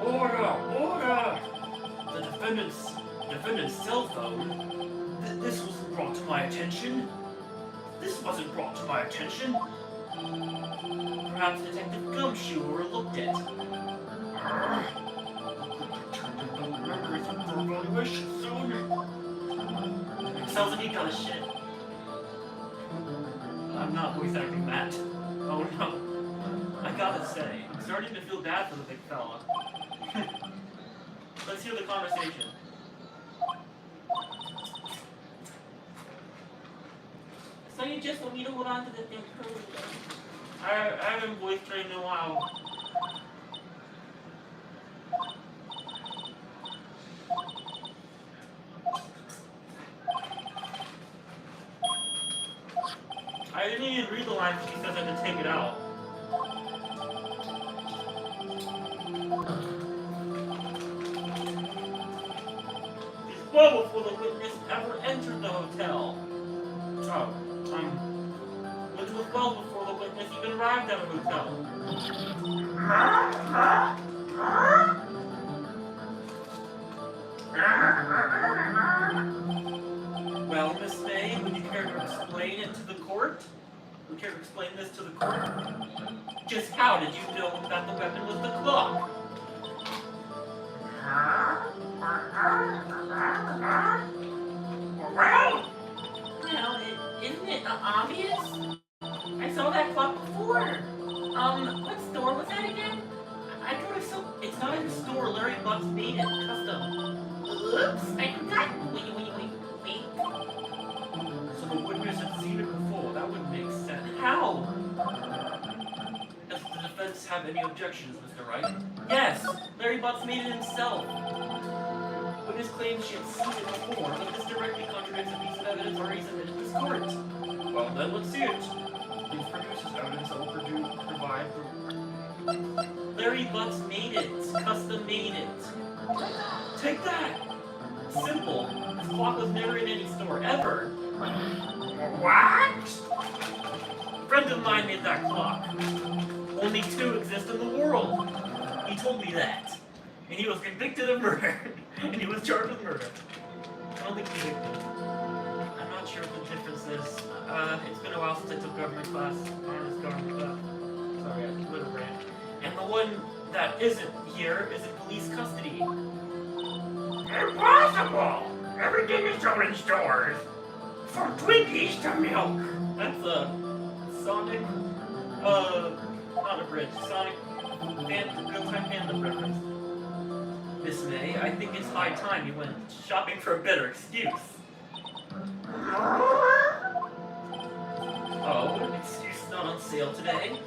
Order! The defendant's cell phone. This wasn't brought to my attention. This wasn't brought to my attention. Perhaps Detective Gumshoe overlooked it. Remember his evaluation soon. Sounds like he got a shit. I'm not voice acting that. Oh no. I gotta say, I'm starting to feel bad for the big fella. Let's hear the conversation. So you just want me to hold on to the thing for a little bit? I haven't voice trained in a while. I didn't even read the line because she says I had to take it out. It's well before the witness ever entered the hotel. Which was well before the witness even arrived at a hotel. Well, Miss May, would you care to explain it to the court? Would you care to explain this to the court? Just how did you know that the weapon was the clock? Well, isn't it obvious? I saw that clock before. What store was that again? I thought I saw. It's not in the store. Larry Bucks made it custom. Oops, I forgot. Wait. So the witness had seen it before. That wouldn't make sense. How? Does the defense have any objections, Mr. Wright? Yes! Larry Butts made it himself. Witness claims she had seen it before, but this directly contradicts a piece of evidence already submitted to this court. Well, then let's see it. Please produce this evidence that will provide proof. Larry Butts made it. Custom made it. Take that! Simple. This clock was never in any store, ever. What? A friend of mine made that clock. Only 2 exist in the world. He told me that. And he was convicted of murder. And he was charged with murder. I don't think convicted. I'm not sure what the difference is. It's been a while since I took government class. Honest government class. Sorry, I put a brain. And the one that isn't here is in police custody. Impossible! Everything is sold in stores. From Twinkies to milk. That's Sonic, not a bridge. Sonic, real-time Panda reference. Miss May, I think it's high time you went shopping for a better excuse. Oh, an excuse not on sale today?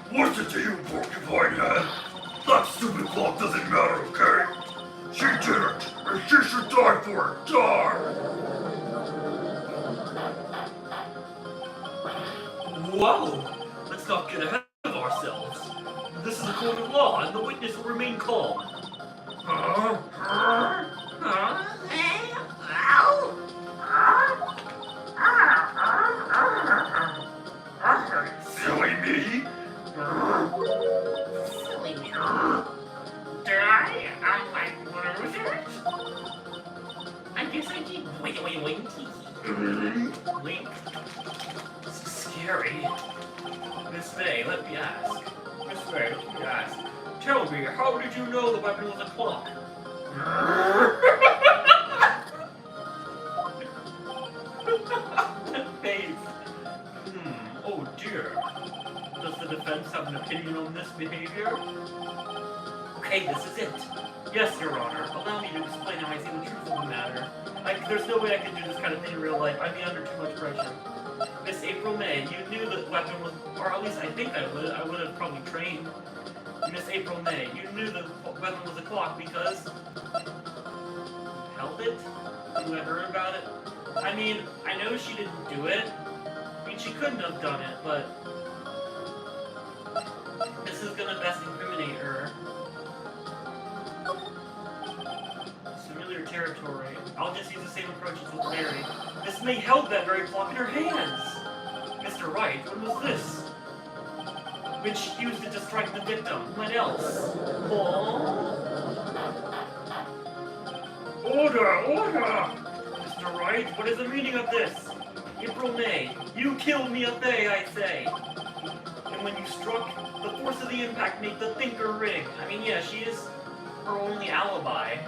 What's it to you, porcupine head? That stupid clock doesn't matter, okay? She did it, and she should die for it. Die! Whoa! Let's not get ahead of ourselves. This is a court of law, and the witness will remain calm. Silly me! Silly me. Did I? I'm like losers? I guess I did. Wait. Wink. This is scary. Miss May, let me ask. Miss May, let me ask. Tell me, how did you know the weapon was a clock? Face. Oh dear. Does the defense have an opinion on this behavior? Okay, this is it. Yes, Your Honor. Allow me to explain how I see the truth of the matter. There's no way I can do this kind of thing in real life. I'd be under too much pressure. Miss April May, you knew the weapon was, or at least I think I would have probably trained. Miss April May, you knew the weapon was a clock because... held it? You had heard about it? I mean, I know she didn't do it. I mean, she couldn't have done it, but... this is gonna best incriminate her. It's familiar territory. I'll just use the same approach as with Mary. Miss May held that very clock in her hands! Mr. Wright, when was this? When she used it to strike the victim. When else? Oh. Order! Mr. Wright, what is the meaning of this? April May, you killed me a day, I say! And when you struck, the force of the impact made the thinker ring. I mean, yeah, she is her only alibi.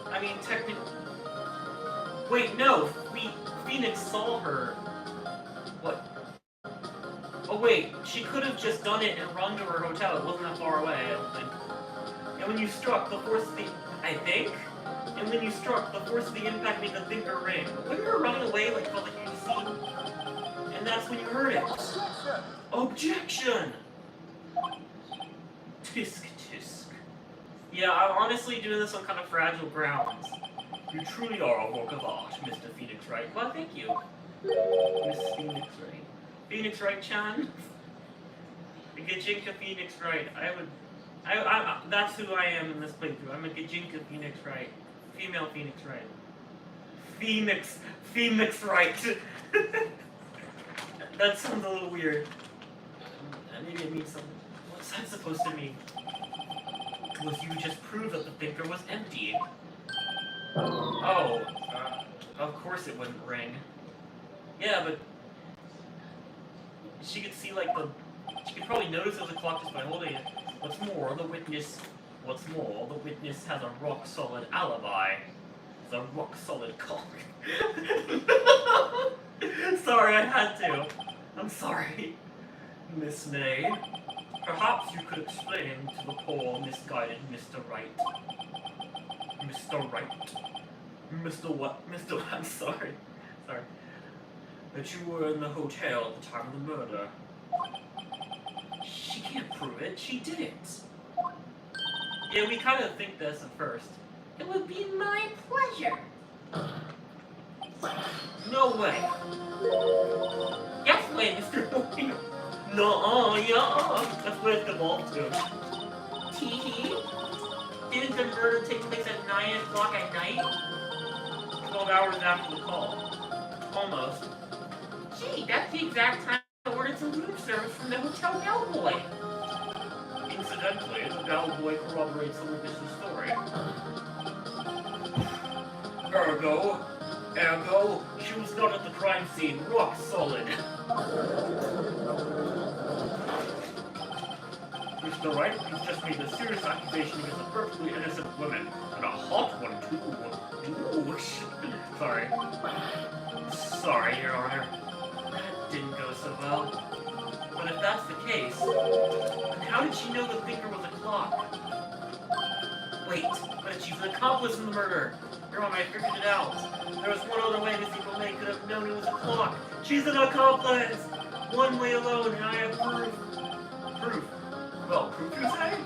I mean, technically... wait, no! Phoenix saw her. What? Oh wait, she could have just done it and run to her hotel. It wasn't that far away, I don't think. And when you struck, the force of the... I think? And when you struck, the force of the impact made the thinker ring. When you were running away, like, felt like you could see... and that's when you heard it. Objection! Tisk. Yeah, I'm honestly doing this on kind of fragile grounds. You truly are a work of art, Mr. Phoenix Wright. Well, thank you. Miss Phoenix Wright. Phoenix Wright-chan? Gajinka Phoenix Wright. I that's who I am in this playthrough. I'm a Gajinka Phoenix Wright. Female Phoenix Wright. Phoenix Wright. That sounds a little weird. Maybe it means something. What's that supposed to mean? Was you just prove that the thinker was empty. Oh, of course it wouldn't ring. Yeah, but she could see like she could probably notice it was a clock just by holding it. What's more, the witness has a rock-solid alibi. It's a rock-solid cock. Sorry, I had to. I'm sorry, Miss May. Perhaps you could explain to the poor, misguided Mr. Wright. Mr. Wright. Mr. what? Mr. I'm sorry. That you were in the hotel at the time of the murder. She can't prove it. She did it. Yeah, we kind of think this at first. It would be my pleasure. No way. Yes way, Mr. Boy. No, yeah. That's what it's evolved to. Tee-hee. Didn't the murder take place at 9 o'clock at night? 12 hours after the call. Almost. Gee, that's the exact time I ordered some room service from the hotel bellboy. Incidentally, the bellboy corroborates the witness's story. Ergo, she was not at the crime scene. Rock solid. Mr. Wright, you've just made a serious accusation against a perfectly innocent woman, and a hot one too. Ooh, Sorry, Your Honor. That didn't go so well. But if that's the case, then how did she know the thinker was a clock? Wait, but she's an accomplice in the murder. Your Honor, I figured it out. There was one other way Miss April May could have known it was a clock. She's an accomplice! One way alone, and I have proof. Proof? Well, proof you say?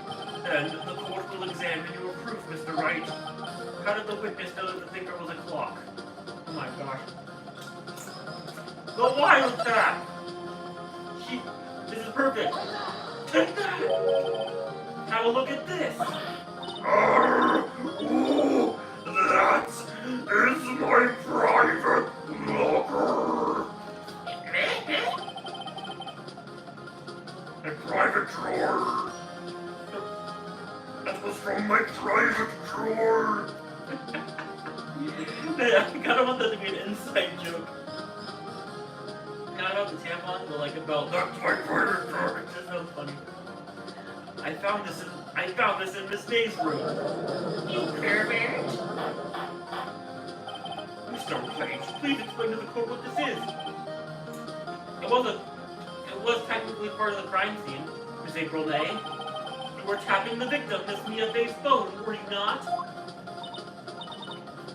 Then the court will examine your proof, Mr. Wright. How did the witness know that the thinker was a clock? Oh my gosh. But why was that? This is perfect. Take that! Have a look at this. Ooh, that is my private locker. My private drawer. That was from my private drawer. I kind of want that to be an inside joke. Not about the tampon, but like about that's my private drawer. That sounds funny. I found this in Miss May's room. You pervert. Mr. Page, please explain to the court what this is. It was technically part of the crime scene, Miss April May. You were tapping the victim, Miss Mia Bay's phone, were you not?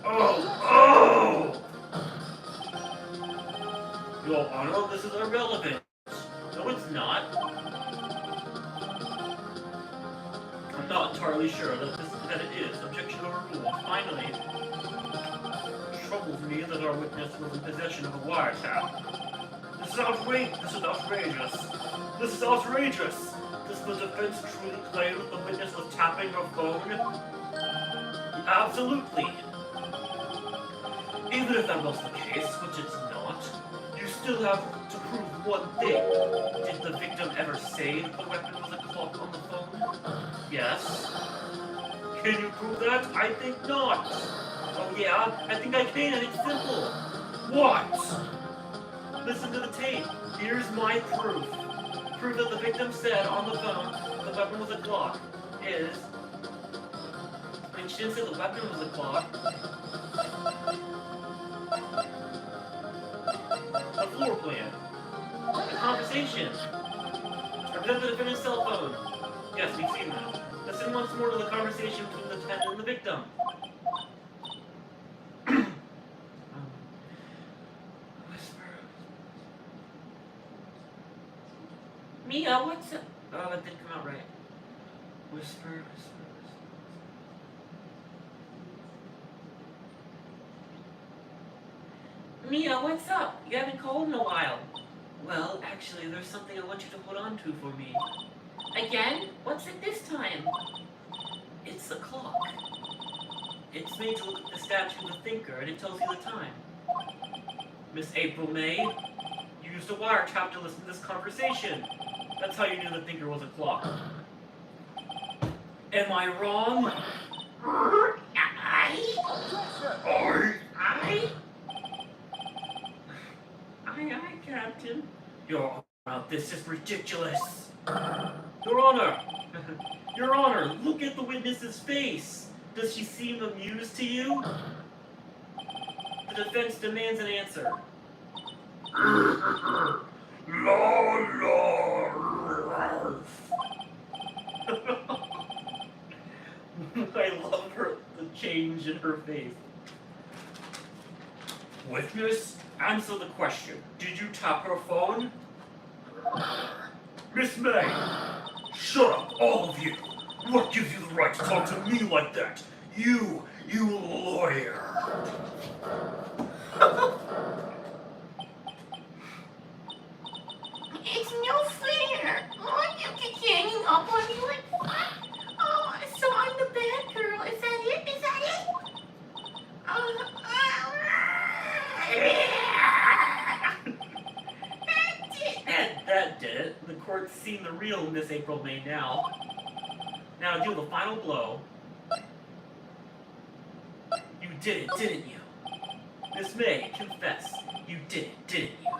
Oh! Your Honor, this is irrelevant. No, it's not. I'm not entirely sure that it is. Objection overruled. Finally, it troubles me that our witness was in possession of a wiretap. This is outrageous. This is outrageous. Does the defense truly claim that the witness was tapping her phone? Absolutely. Even if that was the case, which it's not, you still have to prove one thing. Did the victim ever say that the weapon was a clock on the phone? Yes. Can you prove that? I think not. Oh yeah? I think I can, and it's simple. What? Listen to the tape. Here's my proof. Proof that the victim said on the phone the weapon was a clock is... I mean, she didn't say the weapon was a clock. The floor plan. The conversation. Represent the defendant's cell phone. Yes, we've seen that. Listen once more to the conversation between the defendant and the victim. Mia, what's up? Oh, that didn't come out right. Whisper. Mia, what's up? You haven't called in a while. Well, actually, there's something I want you to hold on to for me. Again? What's it this time? It's a clock. It's made to look at the statue of the thinker, and it tells you the time. Miss April May, you used a wiretap to listen to this conversation. That's how you knew the thinker was a clock. Am I wrong? Aye, Captain. Your Honor, this is ridiculous. Your Honor! Your Honor, look at the witness's face. Does she seem amused to you? The defense demands an answer. I love the change in her face. Witness, answer the question. Did you tap her phone? Miss May! Shut up, all of you! What gives you the right to talk to me like that? You lawyer! It's no fair. Oh, you keep ganging up on me like that. Oh, so I'm the bad girl. Is that it? Is that it? That did it. The court's seen the real Miss April May now. Now deal the final blow. You did it, didn't you? Miss May, confess. You did it, didn't you?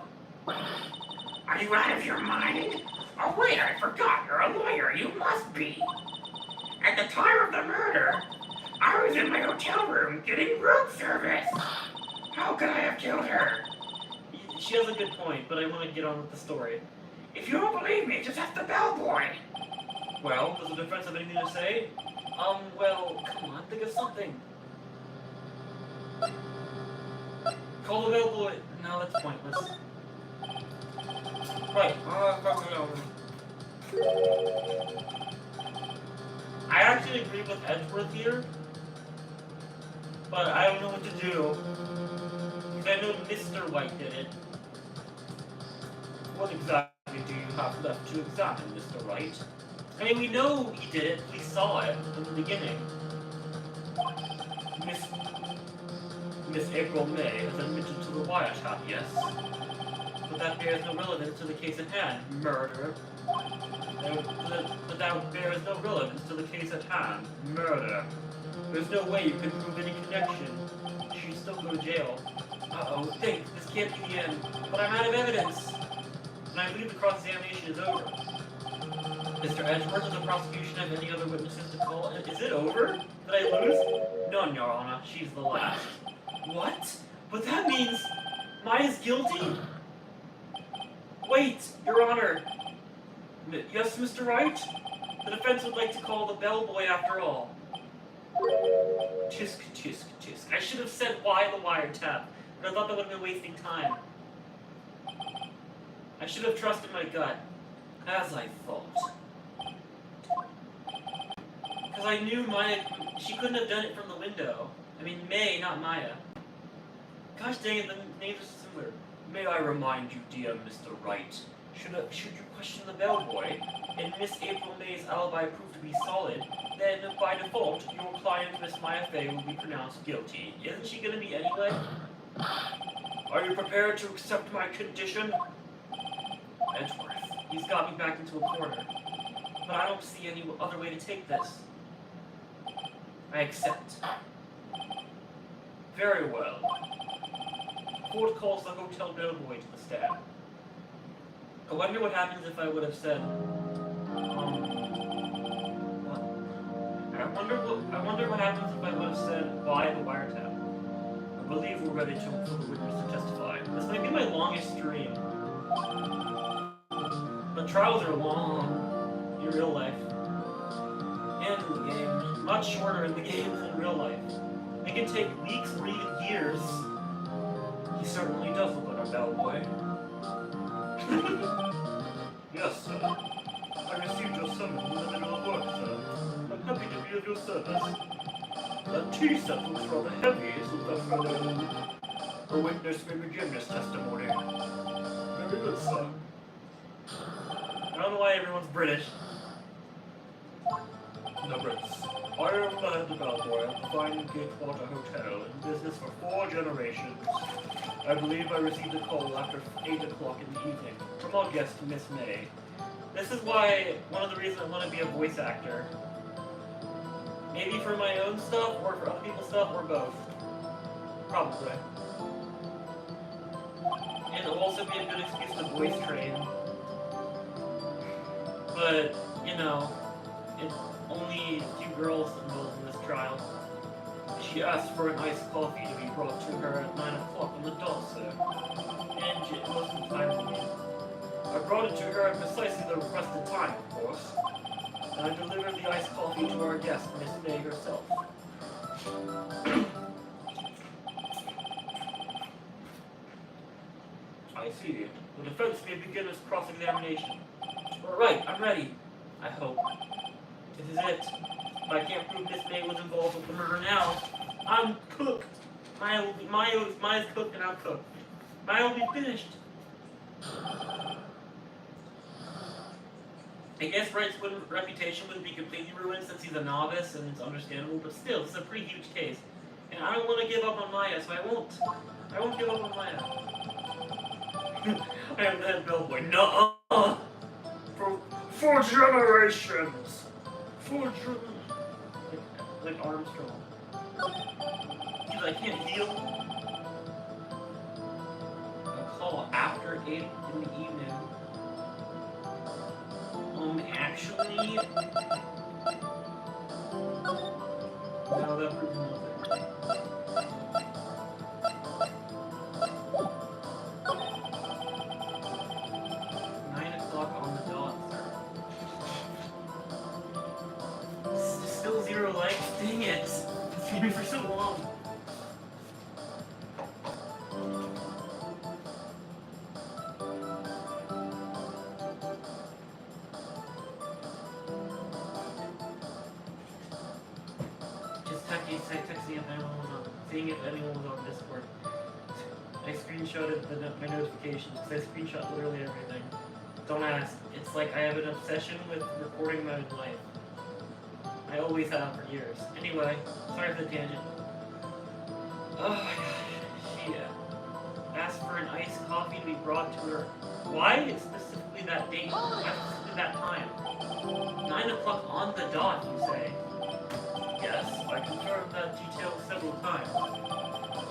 Are you out of your mind? Oh wait, I forgot. You're a lawyer. You must be. At the time of the murder, I was in my hotel room getting room service. How could I have killed her? She has a good point, but I want to get on with the story. If you don't believe me, just ask the bellboy. Well, does the defense have anything to say? Well, come on, think of something. Call the bellboy. No, that's pointless. Right. I actually agree with Edgeworth here, but I don't know what to do. Because I know Mr. White did it. What exactly do you have left to examine, Mr. Wright? I mean, we know he did it. We saw it in the beginning. Miss April May has admitted to the wiretap, yes? But that bears no relevance to the case at hand. Murder. But that bears no relevance to the case at hand. Murder. There's no way you can prove any connection. She'd still go to jail. Uh-oh, think, this can't be the end. But I'm out of evidence. And I believe the cross-examination is over. Mr. Edgeworth, does the prosecution have any other witnesses to call? Is it over? Did I lose? None, Your Honor. She's the last. What? But that means Maya's guilty? Wait, Your Honor. Yes, Mr. Wright? The defense would like to call the bellboy after all. Tisk, tisk, tisk. I should have said why the wiretap, but I thought that would have been wasting time. I should have trusted my gut, as I thought. Because I knew Maya, she couldn't have done it from the window. I mean, May, not Maya. Gosh dang it, the names are similar. May I remind you, dear Mr. Wright, should you question the bellboy, and Miss April May's alibi prove to be solid, then by default, your client, Miss Maya Fey, will be pronounced guilty. Isn't she gonna be anyway? Are you prepared to accept my condition? Edgeworth, he's got me back into a corner, but I don't see any other way to take this. I accept. Very well. Court calls the hotel bellboy to the stand. I wonder what happens if I would have said, what? I wonder what happens if I would have said, why the wiretap? I believe we're ready for the witness to testify. This might be my longest stream. But trials are long in real life. And in the game. Much shorter in the game than in real life. It can take weeks or even years. He certainly does look like a bellboy. Yes, sir. I received your summons in the middle of work, sir. I'm happy to be of your service. That tea set looks rather heavy, so that the witness may begin his testimony. Very good, sir. I don't know why everyone's British. No Brits. I am the head bellboy at the fine Gatewater Hotel, in business for 4 generations. I believe I received a call after 8 o'clock in the evening from our guest, Miss May. This is why, one of the reasons I want to be a voice actor. Maybe for my own stuff, or for other people's stuff, or both. Probably. And it'll also be a good excuse to voice train. But, you know, it's only a few girls involved in this trial. She asked for an iced coffee to be brought to her at 9 o'clock on the dot, sir. And it wasn't time for me. I brought it to her at precisely the requested time, of course. And I delivered the iced coffee to our guest, Miss May herself. I see. The defense may begin its cross-examination. Alright, I'm ready. I hope. This is it. If I can't prove Miss May was involved with the murder now, I'm cooked. Maya's cooked and I'm cooked. Maya will be finished. I guess Wright's reputation would be completely ruined since he's a novice, and it's understandable, but still, this is a pretty huge case. And I don't want to give up on Maya, so I won't. I won't give up on Maya. I am the head bellboy. No. For generations. Like Armstrong. Because I can't heal. A call after 8 in the evening. Actually... No, that proves nothing. Still 0 likes? Dang it! It's been for so long. Just texting if anyone was on, seeing if anyone was on Discord. I screenshotted my notifications because I screenshot literally everything. Don't ask. It's like I have an obsession with recording my own life. I always have for years. Anyway, sorry for the tangent. Oh my gosh. She asked for an iced coffee to be brought to her. Why specifically that date? Why specifically that time? 9 o'clock on the dot, you say? Yes, I confirmed that detail several times.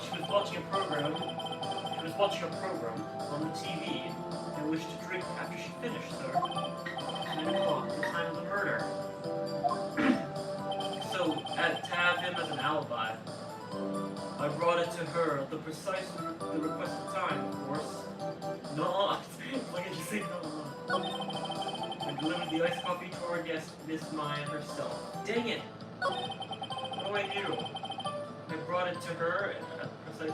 She was watching a program on the TV and wished to drink after she finished, sir. 9 o'clock, the time of the murder. So, to have him as an alibi, I brought it to her at the requested time, of course. Not. Why did you say no? I delivered the iced coffee to our guest, Miss Maya herself. Dang it! What do I do? I brought it to her at precisely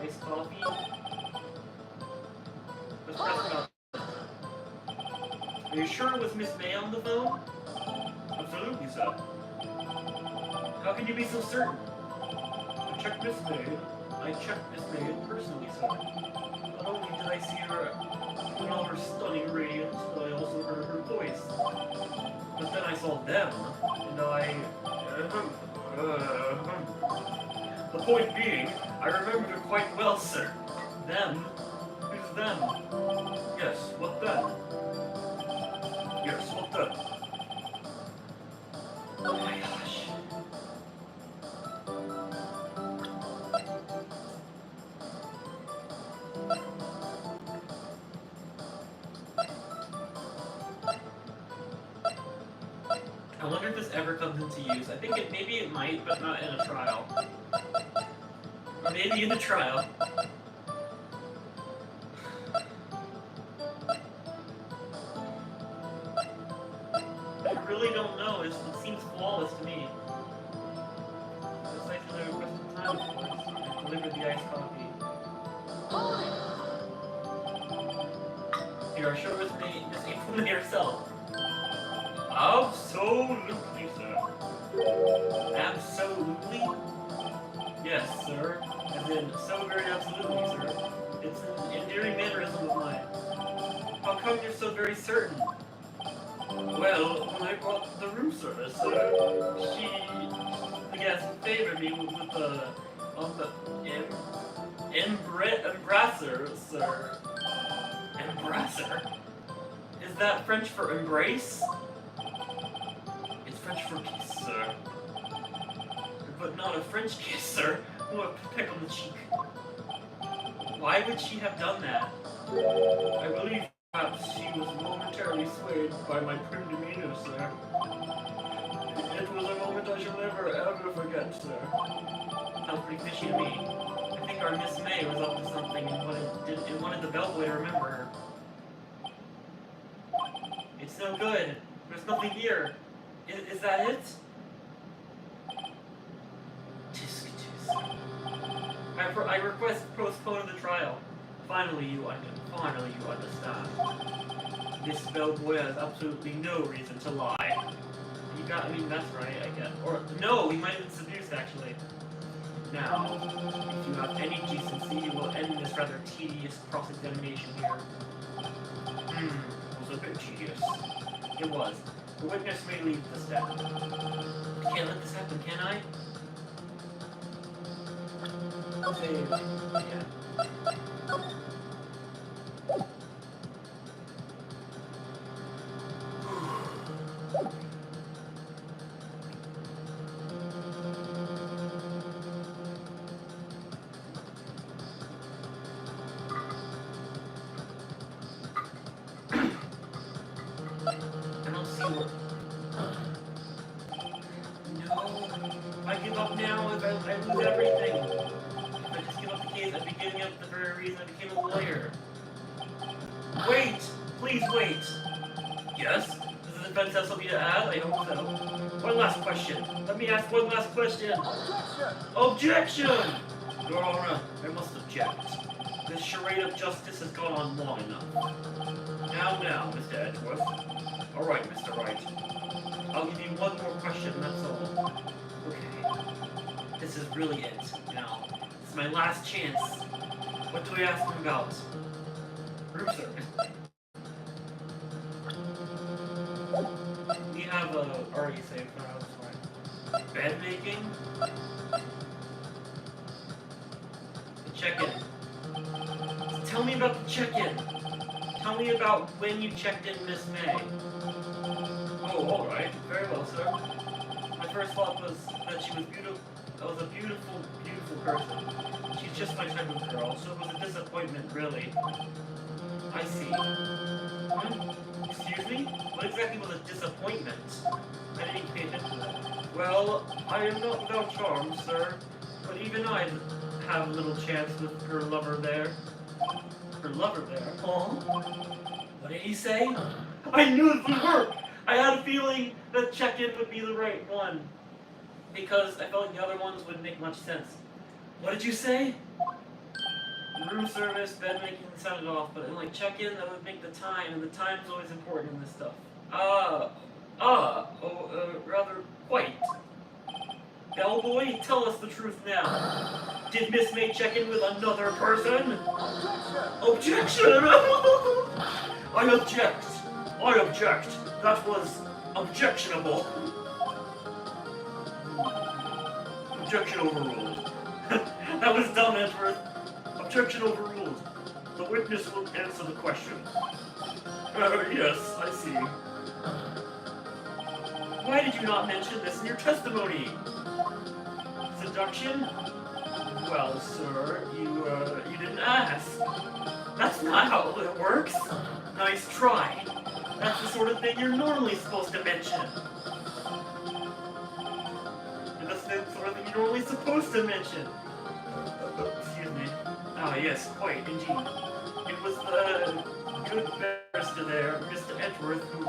iced coffee. Let's press about. Are you sure it was Miss May on the phone? Absolutely, sir. How can you be so certain? I checked Miss May personally, sir. Not only did I see her in all her stunning radiance, but I also heard her voice. But then I saw them, and the point being, I remembered her quite well, sir. Them? Who's them? Yes, what then? Yes, what then? Oh my gosh. I wonder if this ever comes into use. I think maybe it might, but not in a trial. Or maybe in a trial. I really don't know. It seems flawless to me. Precisely the requested time, of course. I delivered the iced coffee. You are sure it's Miss April May herself? Absolutely, sir. Absolutely? Yes, sir. As in, so very absolutely, sir. It's an endearing mannerism of mine. How come you're so very certain? Well, when I brought the room service, she, I guess, favored me with the embrasser, sir. Embrasser? Is that French for embrace? It's French for kiss, sir. But not a French kiss, sir. Or a peck on the cheek. Why would she have done that? I believe perhaps she was momentarily swayed by my prim demeanor, sir. It was a moment I shall never, ever forget, sir. Sounds pretty fishy to me. I think our Miss May was up to something and wanted the bellboy to remember her. It's no good. There's nothing here. Is that it? Tisk tisk. I request postpone the trial. Finally you understand. This bellboy has absolutely no reason to lie. I mean, that's right, I guess. Or, no, he might have been seduced, actually. Now, if you have any decency, you will end this rather tedious cross-examination here. It was a bit tedious. It was. The witness may leave the stand. I can't let this happen, can I? Yeah. I don't see what... No. I give up now. I lose everything. If I just give up the case, I'd be giving up the very reason I became a lawyer. Wait! Please wait! Yes? Does the defense have something to add? I hope so. One last question. Let me ask one last question. Objection! Your Honor, I must object. This charade of justice has gone on long enough. Now, Mr. Edgeworth. Alright, Mr. Wright. I'll give you one more question, that's all. Okay. This is really it. Now, It's my last chance. What do I ask him about? Room service. We have already saved for us, right? Bed making? The check-in. Tell me about the check-in. Tell me about when you checked in Miss May. Oh, alright. Very well, sir. My first thought was that she was beautiful. That was a beautiful, beautiful person. She's just my type of girl, so it was a disappointment, really. I see. Excuse me? What exactly was a disappointment? I didn't pay attention to that. Well, I am not without charm, sir. But even I have a little chance with her lover there. Her lover there? Huh? What did he say? I knew it would work! I had a feeling that check-in would be the right one. Because I felt like the other ones wouldn't make much sense. What did you say? Room service, bed making sounded off, but like check-in, that would make the time, and the time's always important in this stuff. Rather quite. Bellboy, tell us the truth now. Did Miss May check in with another person? Objection! I object. I object. That was objectionable. Objection overruled. That was dumb, Edward. Objection overruled. The witness will answer the question. Yes, I see. Why did you not mention this in your testimony? Seduction? Well, sir, you didn't ask. That's not how it works. Nice try. That's the sort of thing you're normally supposed to mention. That's the sort of thing you're normally supposed to mention. Excuse me. Ah, yes, quite, indeed. It was the good barrister there, Mr. Edgeworth, who...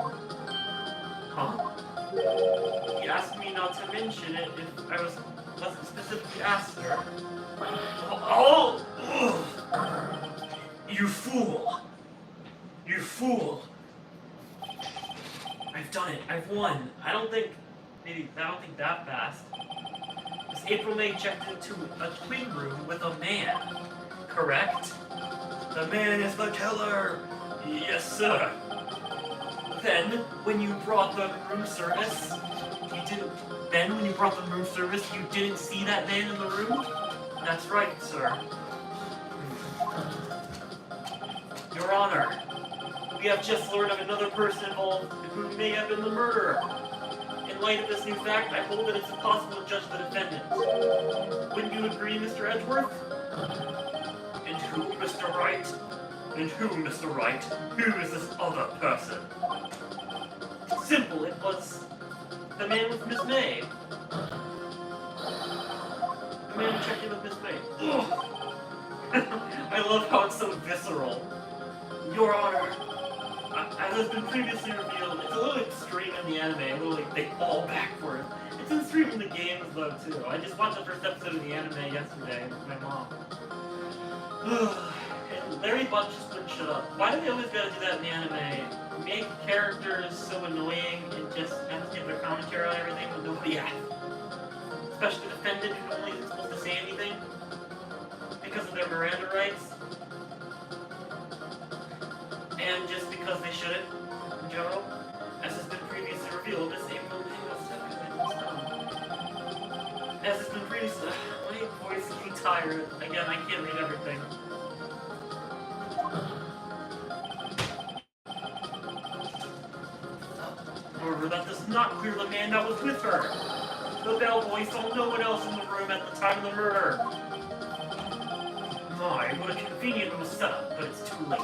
Huh? He asked me not to mention it if I wasn't specifically asked, sir. Oh! You fool! You fool! I've done it. I've won. I don't think that fast. Miss April May checked into a twin room with a man. Correct? The man is the killer! Yes, sir. Then, when you brought the room service, you didn't see that man in the room? That's right, sir. Your Honor, we have just learned of another person involved who may have been the murderer. In light of this new fact, I hold that it's impossible to judge the defendant. Wouldn't you agree, Mr. Edgeworth? And who, Mr. Wright? And who, Mr. Wright? Who is this other person? Simple, it was the man with Miss May. The man who checked in with Miss May. Ugh. I love how it's so visceral. Your Honor, as has been previously revealed, it's a little extreme in the anime, a little like they fall backward. It's extreme in the games though too. I just watched the first episode of the anime yesterday with my mom. And Larry Buck just wouldn't shut up. Why do they always gotta do that in the anime? Make characters so annoying and just have to give their commentary on everything with nobody asks. Especially the defendant who only isn't supposed to say anything because of their Miranda rights. And just because they shouldn't, in general, as has been previously revealed, Miss April as has been previously... My voice is getting tired. Again, I can't read everything. However, that does not clear the man that was with her. The bellboy saw no one else in the room at the time of the murder. My, what a convenient little setup, but it's too late.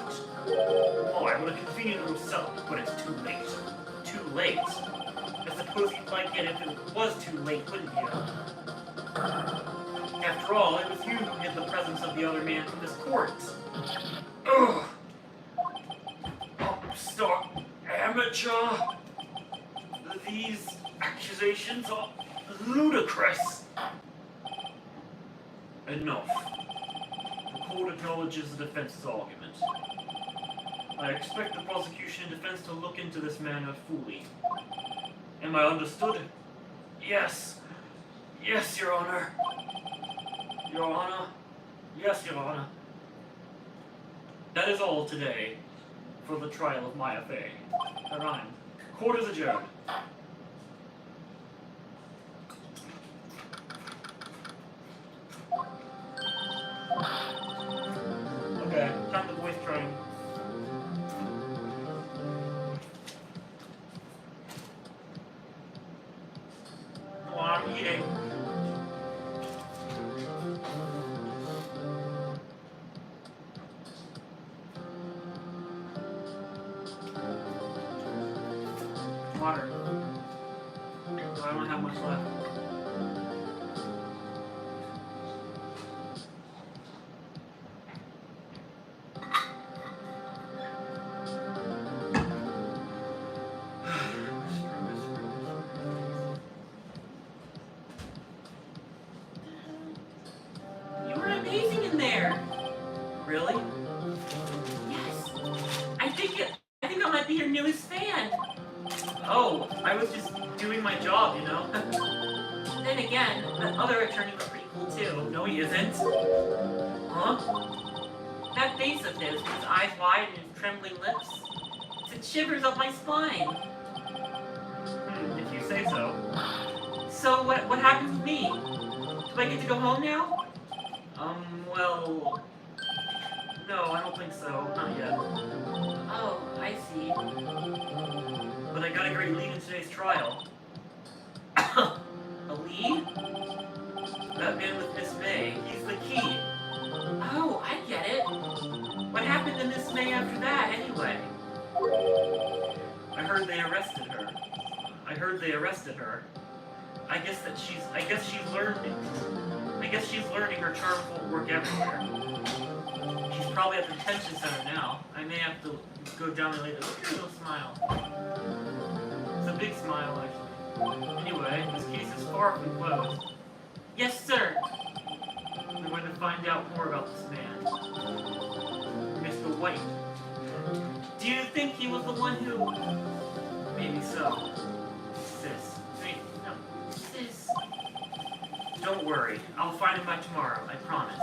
My, what a convenient little setup, but it's too late. Too late? I suppose you'd like it if it was too late, wouldn't you? After all, it was you who hid the presence of the other man from this court. Ugh! Upstart amateur! These accusations are ludicrous! Enough. The court acknowledges the defense's argument. I expect the prosecution and defense to look into this matter fully. Am I understood? Yes. Yes, Your Honor. Your Honor, Yes, Your Honor. That is all today for the trial of Maya Fey. That rhymed. Court is adjourned. Okay, time to voice train. Oh, I'm eating. Water. I don't have much left. You were amazing in there. Really? Yes. I think I might be your newest fan. Oh, I was just doing my job, you know? Then again, that other attorney was pretty cool too. No, he isn't. Huh? That face of his, with his eyes wide and his trembling lips, sent shivers up my spine. If you say so. So what happens with me? Do I get to go home now? Well... No, I don't think so. Not yet. Oh, I see. But I got a great lead in today's trial. A lead? That man with Miss May, he's the key. Oh, I get it. What happened to Miss May after that, anyway? I heard they arrested her. I guess she's learning her charms won't work everywhere. She's probably at the detention center now. I may have to go down there later. Look at her little smile. It's a big smile, actually. Anyway, this case is far from closed. Yes, sir. We're going to find out more about this man. Mr. White. Do you think he was the one who... Maybe so. Sis. Wait, no. Sis. Don't worry. I'll find him by tomorrow. I promise.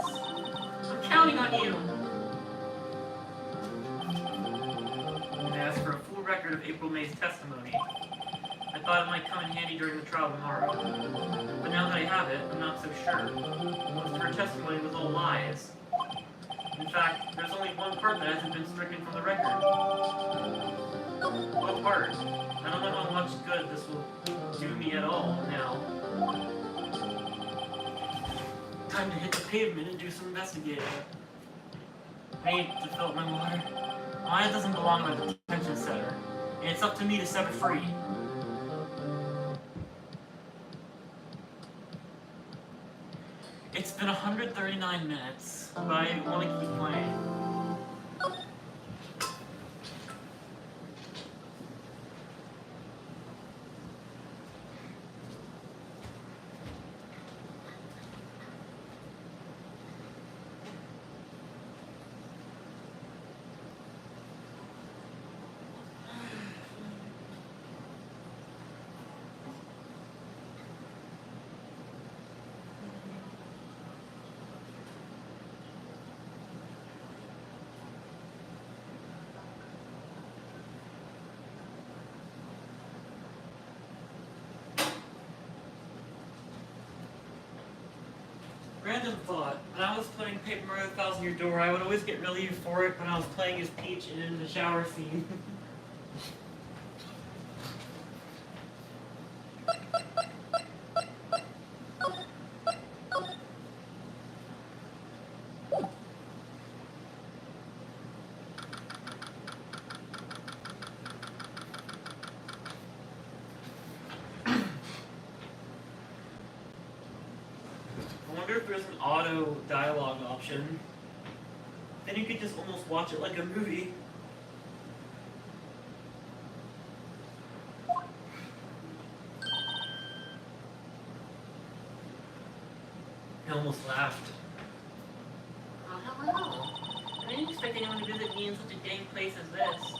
I'm counting on you. And as for a full record of April May's testimony, I thought it might come in handy during the trial tomorrow. But now that I have it, I'm not so sure. Most of her testimony was all lies. In fact, there's only one part that hasn't been stricken from the record. What part? I don't know how much good this will do me at all now. Time to hit the pavement and do some investigating. I need to fill up my water. Maya doesn't belong in the detention center, and it's up to me to set her free. It's been 139 minutes, but I want to keep playing. Random thought. When I was playing Paper Mario Thousand Year Door, I would always get really euphoric when I was playing as Peach and in the shower scene. I wonder if there's an auto dialogue option. Then you could just almost watch it like a movie. I almost laughed. Oh, hello. I didn't expect anyone to visit me in such a dang place as this.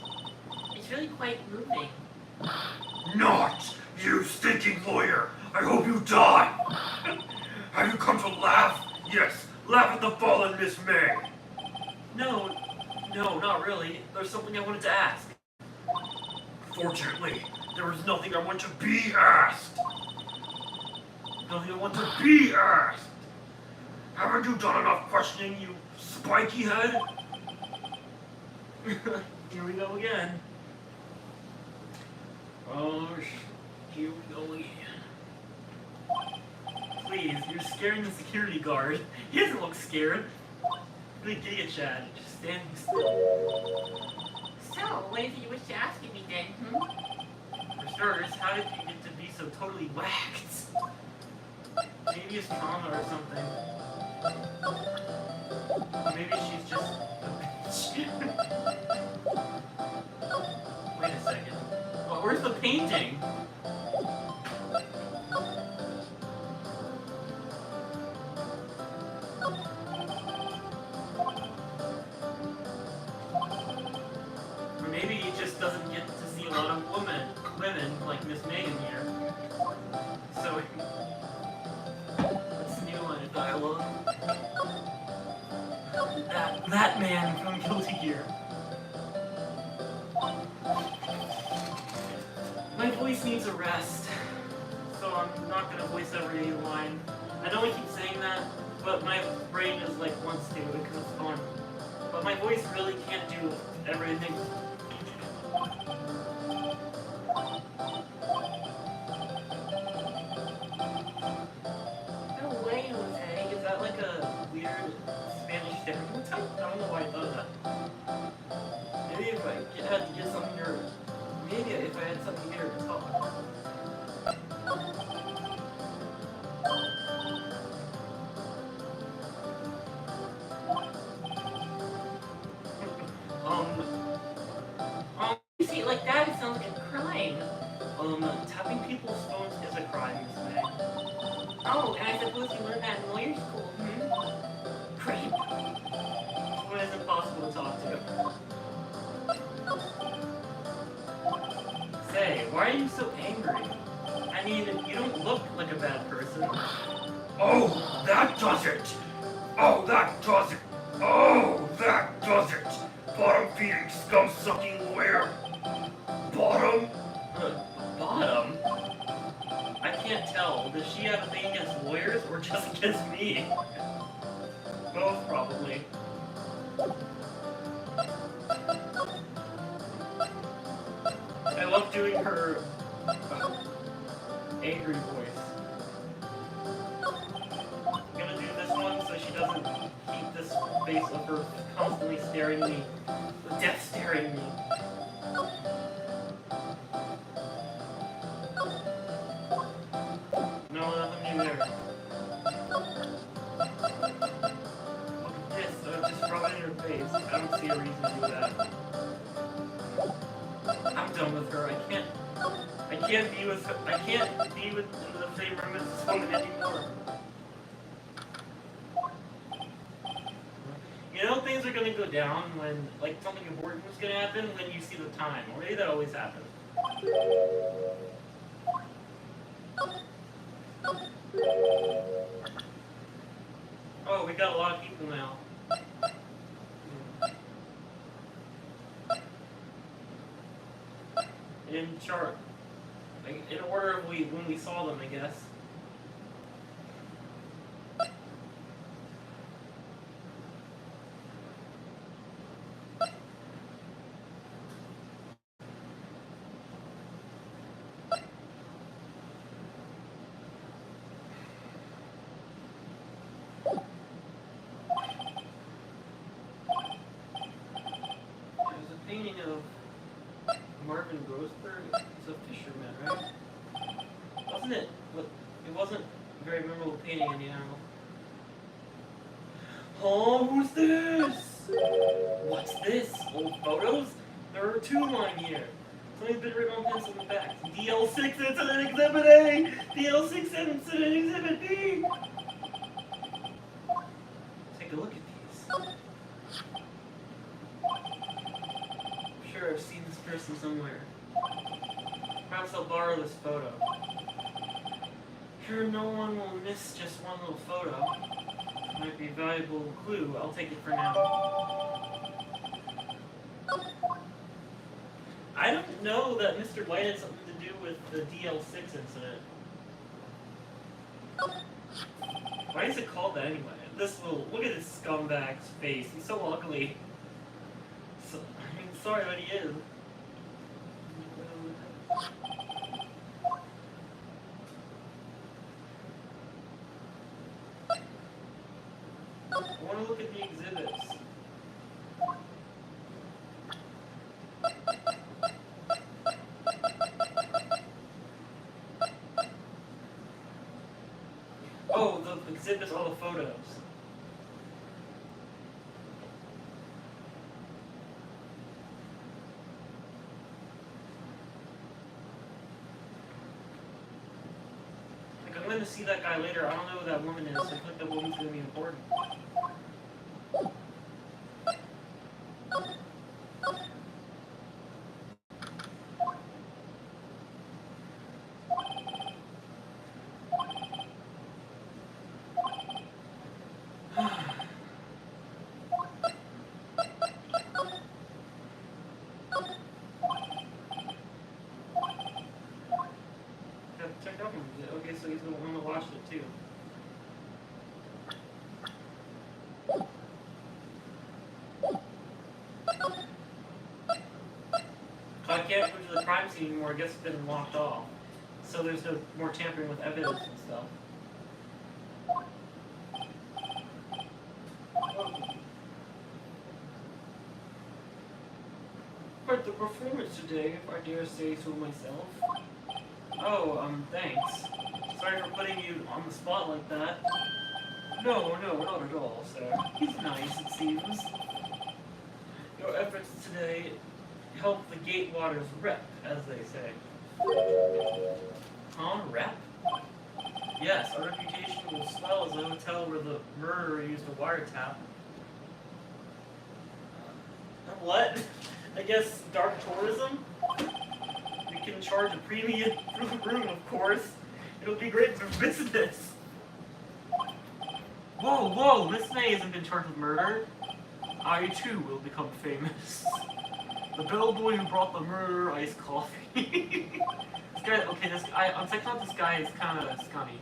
It's really quite moving. Not you, stinking lawyer! I hope you die! Have you come to laugh? Yes, Laugh at the fallen Miss May! No, not really. There's something I wanted to ask. Fortunately, there is nothing I want to be asked! Nothing I want to be asked! Haven't you done enough questioning, you spiky head? Here we go again. Oh, here we go again. Please, you're scaring the security guard. He doesn't look scared. Really Giga Chad, just standing still. So, what is it you wish to ask me then, For starters, how did you get to be so totally whacked? Maybe it's trauma or something. Or maybe she's just a bitch. Wait a second. Oh, where's the painting? Or maybe he just doesn't get to see a lot of women like Miss Megan here. So, what's the new line of dialogue? That man from Guilty Gear. My voice needs a rest, so I'm not gonna voice every line. I know I keep saying that, but my brain is like wants to because it's fun. But my voice really can't do everything. No way, Jose. Is that like a weird Spanish stereotype? I don't know why I thought of that. Maybe if I had to get something here. Maybe if I had something here to talk. You see, like that, it sounds like a crime. Tapping people's phones is a crime, Miss May. Oh, and I suppose you learned that in lawyer school, Great. Someone is impossible to talk to. Say, why are you so angry? I mean, you don't look like a bad person. Oh, that does it! Oh, that does it! Oh, that does it! Bottom-feeding, scum-sucking lawyer! Bottom? Bottom? I can't tell. Does she have a thing against lawyers or just against me? Both, probably. I love doing her angry voice. I'm gonna do this one so she doesn't keep this face of her constantly staring me. With death staring me. No, nothing new there. Look at this, just rub it in her face. I don't see a reason to do that. I'm done with her. I can't be with her. I can't be with in the same room as this woman anymore. You know things are gonna go down when like something important was gonna happen when you see the time. Or maybe that always happens. Oh, we got a lot of people now. In chart. Like, in order of when we saw them, I guess. There's a painting of Marvin Grossberg. He's a fisherman, right? Wasn't it? It wasn't a very memorable painting anyhow. Oh, who's this? What's this? Old photos? There are two lying here. Something's been written on pencil in the back. DL6 Incident Exhibit A! DL6 Incident Exhibit B! Take a look at these. I'm sure I've seen this person somewhere. Perhaps I'll borrow this photo. Sure, no one will miss just one little photo. Might be a valuable clue. I'll take it for now. I don't know that Mr. White had something to do with the DL6 incident. Why is it called that anyway? This little, look at this scumbag's face. He's so ugly. So, I mean, sorry, but he is. I want to look at the exhibits. Oh, the exhibits, all the photos. Like, I'm going to see that guy later. I don't know who that woman is. I feel like that woman's going to be important. Check out him. Okay, so he's the one that watched it too. I can't go to the crime scene anymore. I guess it's been locked off. So there's no more tampering with evidence and stuff. Quite the performance today, if I dare say so myself. Oh, thanks. Sorry for putting you on the spot like that. No, not at all, sir. He's nice, it seems. Your efforts today help the Gatewaters rep, as they say. Huh? Rep? Yes, our reputation will swell as a hotel where the murderer used a wiretap. What? I guess dark tourism? We can charge a premium for the room, of course. It'll be great for business. Whoa, Miss May hasn't been charged with murder. I too will become famous. The bellboy who brought the murder iced coffee. This guy, I'm checking out this guy is kind of scummy.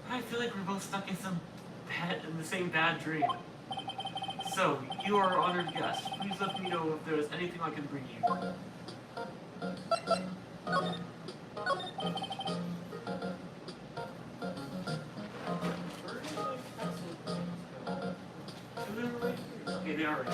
I feel like we're both stuck in the same bad dream. So, you are our honored guest. Please let me know if there is anything I can bring you. Okay, they are right.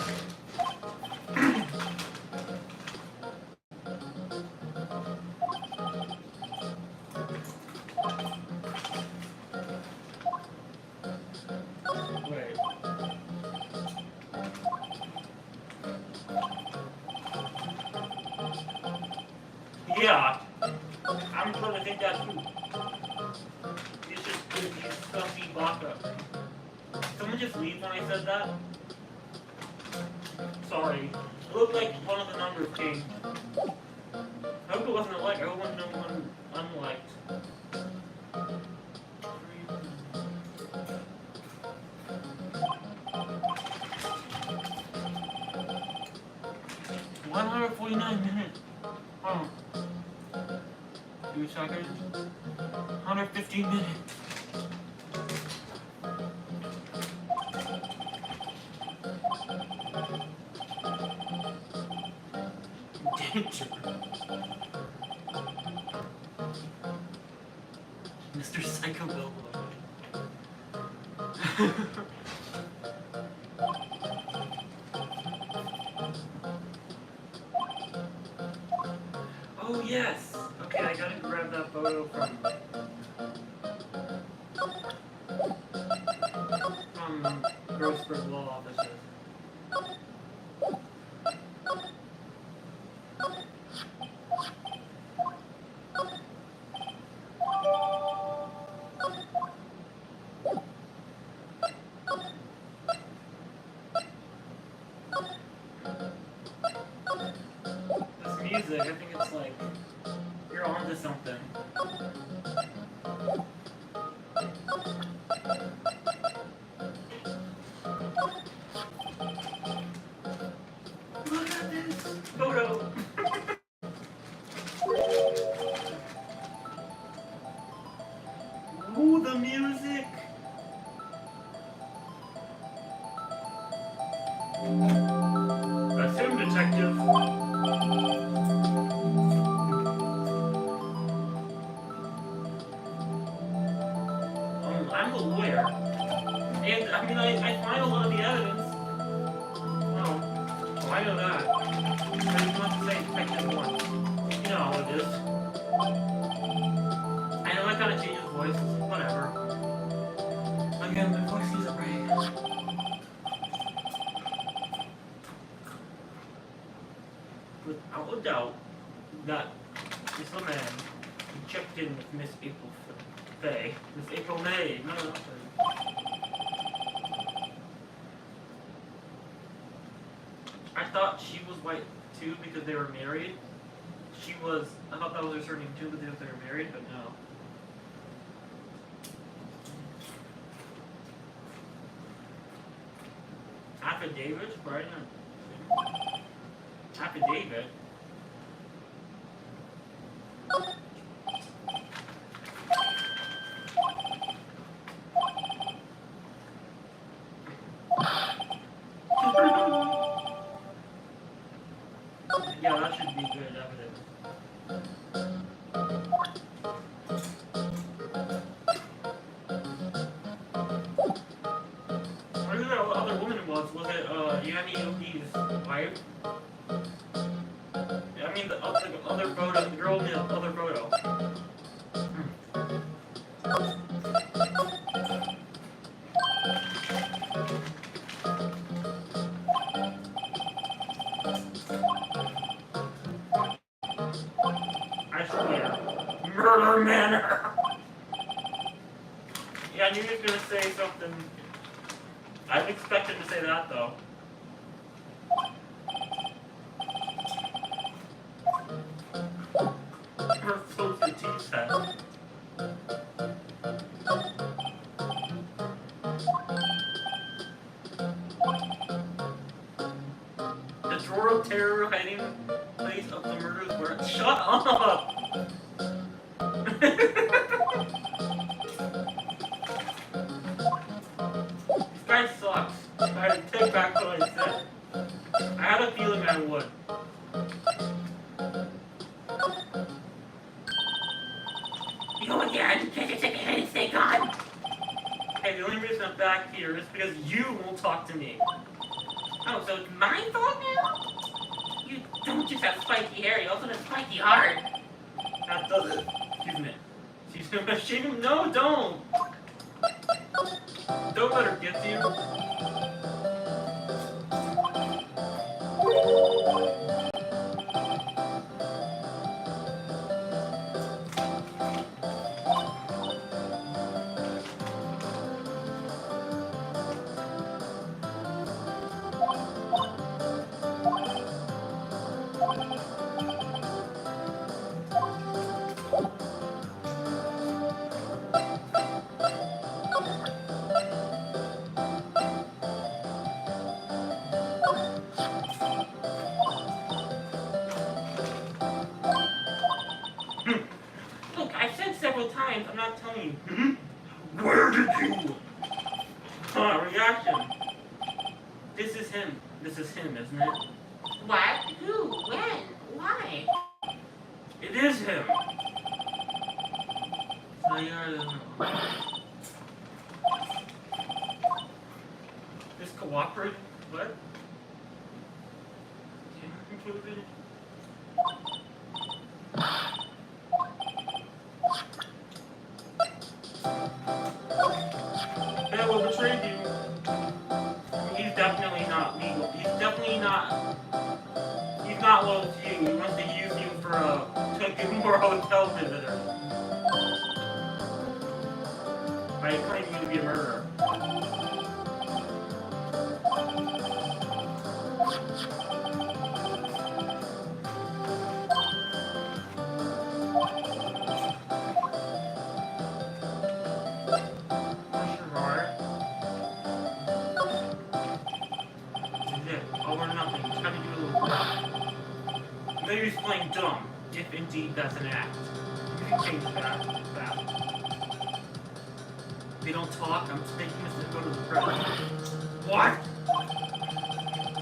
Yeah, I'm gonna think that too. It's just gonna be stuffy baka. Someone just leave when I said that? Sorry. It looked like one of the numbers came. I hope it wasn't a like. I hope it wasn't no one unliked. 149 minutes. Oh. 2 seconds. 115 minutes. Danger. Mr. Psycho Billboard. Oh yes! Okay, I gotta grab that photo from Grossberg Law Offices. This music, I think it's like you're onto something. I mean, I find a lot of the evidence. Well, I know that. But you want to say detective once. You know how it is. I know I gotta change his voice. Whatever. Again, my voice isn't right. Without a doubt, that is the man who checked in with Miss April May. Miss April May. No. I thought she was white too because they were married. I thought that was her surname too because they were married, but no. Affidavit? Right? Affidavit? Yeah, that should be good evidence. I wonder who that other woman was. Was it Yanni Yogi's wife? I mean the other photo, the girl in the other photo. I swear. Murder Manor! Yeah, I knew he was gonna say something. I didn't expect him to say that though. Her filthy teeth set. The drawer of terror hiding place of the murders were. Shut up! This guy sucks. I take back what I said. I had a feeling I would. You again? Can't you take a hint and stay gone? Hey, the only reason I'm back here is because you won't talk to me. Oh, so it's my fault now? You don't just have spiky hair, you also have spiky heart. That does it. Excuse me. She's gonna shake him. No, don't! Don't let her get to you. Look, I've said several times, I'm not telling you. Where did you? Reaction. This is him. This is him, isn't it? What? Who? When? Why? It is him. So you're this cooperative. What? Included. Yeah, well, betrayed you. He's definitely not legal. He's definitely not. He's not loyal to you. He wants to use you for to get more hotel visitors. By claiming you to be a murderer. Maybe he's playing dumb, if indeed that's an act. You can change that fast. They don't talk, I'm just making this to go to the press. What?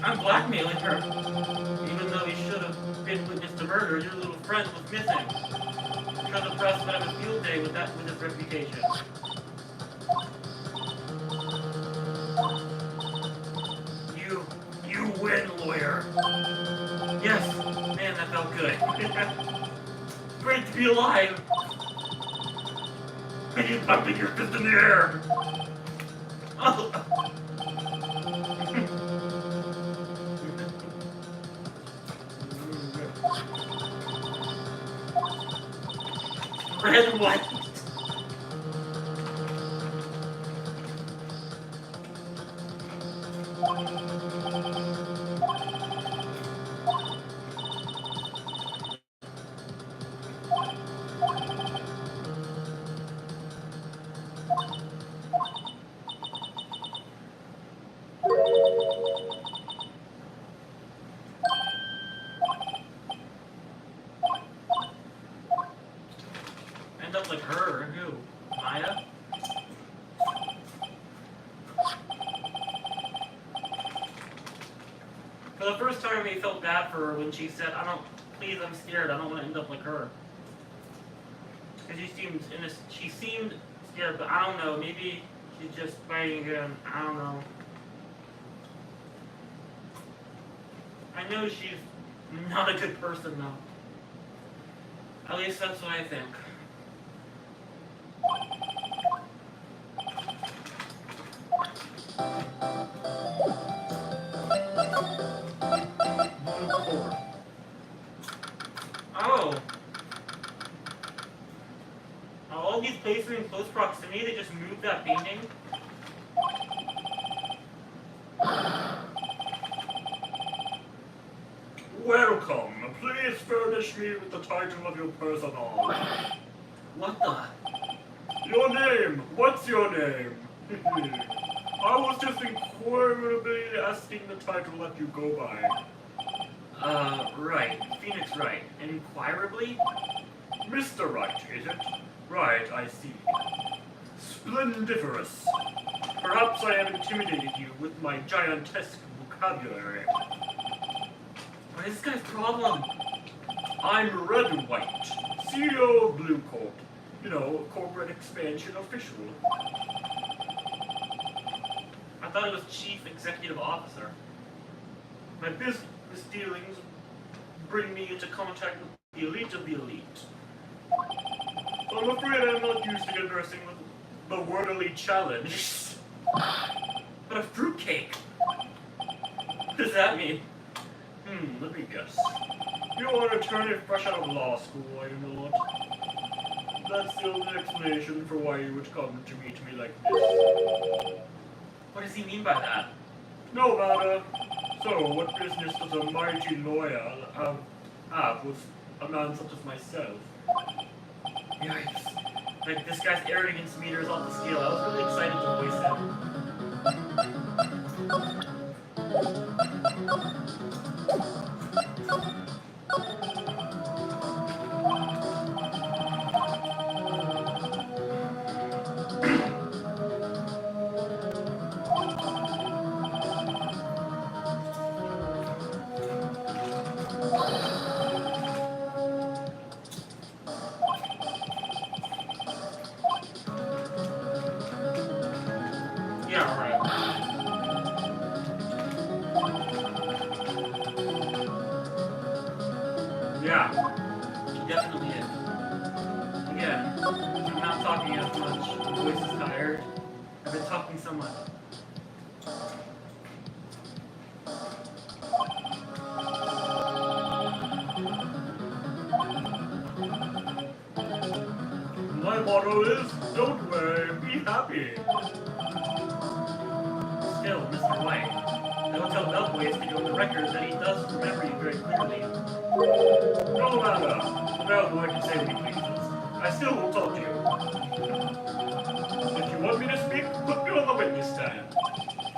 I'm blackmailing her. Even though he should have been witness to murder, your little friend was missing. Because the press would have a field day with his reputation. Yes, man, that felt good. Great to be alive. And you pumping your fist in the air. Oh. Red and white. End up like her. Who? Maya? For the first time, I felt bad for her when she said, please, I'm scared. I don't want to end up like her. Because she seemed scared, but I don't know. Maybe she's just fighting again. I don't know. I know she's not a good person, though. At least that's what I think. Oh. All these places in close proximity, they just moved that painting? Welcome. Please furnish me with the title of your personal. What the? Your name. What's your name? I was just inquirably asking the title that you go by. Wright. Phoenix Wright. Inquirably? Mr. Wright, is it? Right, I see. Splendiferous. Perhaps I have intimidated you with my gigantesque vocabulary. What is this guy's problem? I'm Red and White, CEO of Blue Corp. You know, corporate expansion official. I thought it was Chief Executive Officer. My business dealings bring me into contact with the elite of the elite. So I'm afraid I'm not used to conversing with the wordily challenged. But a fruitcake? What does that mean? Let me guess. You are an attorney fresh out of law school, are you not? That's the only explanation for why you would come to meet me like this. What does he mean by that? No matter. So, what business does a mighty lawyer have with a man such as myself? Yikes. Like, this guy's arrogance meter is off the scale. I was really excited to voice Yeah, right. Yeah, he definitely is. Again, I'm not talking as much. My voice is tired. I've been talking so much. My motto is, don't worry, be happy. Still, Mr. White, I will tell Bellboy to go on the record that he does remember you very clearly. No matter. Bellboy can say what he pleases. I still will talk to you. If you want me to speak, put me on the witness stand.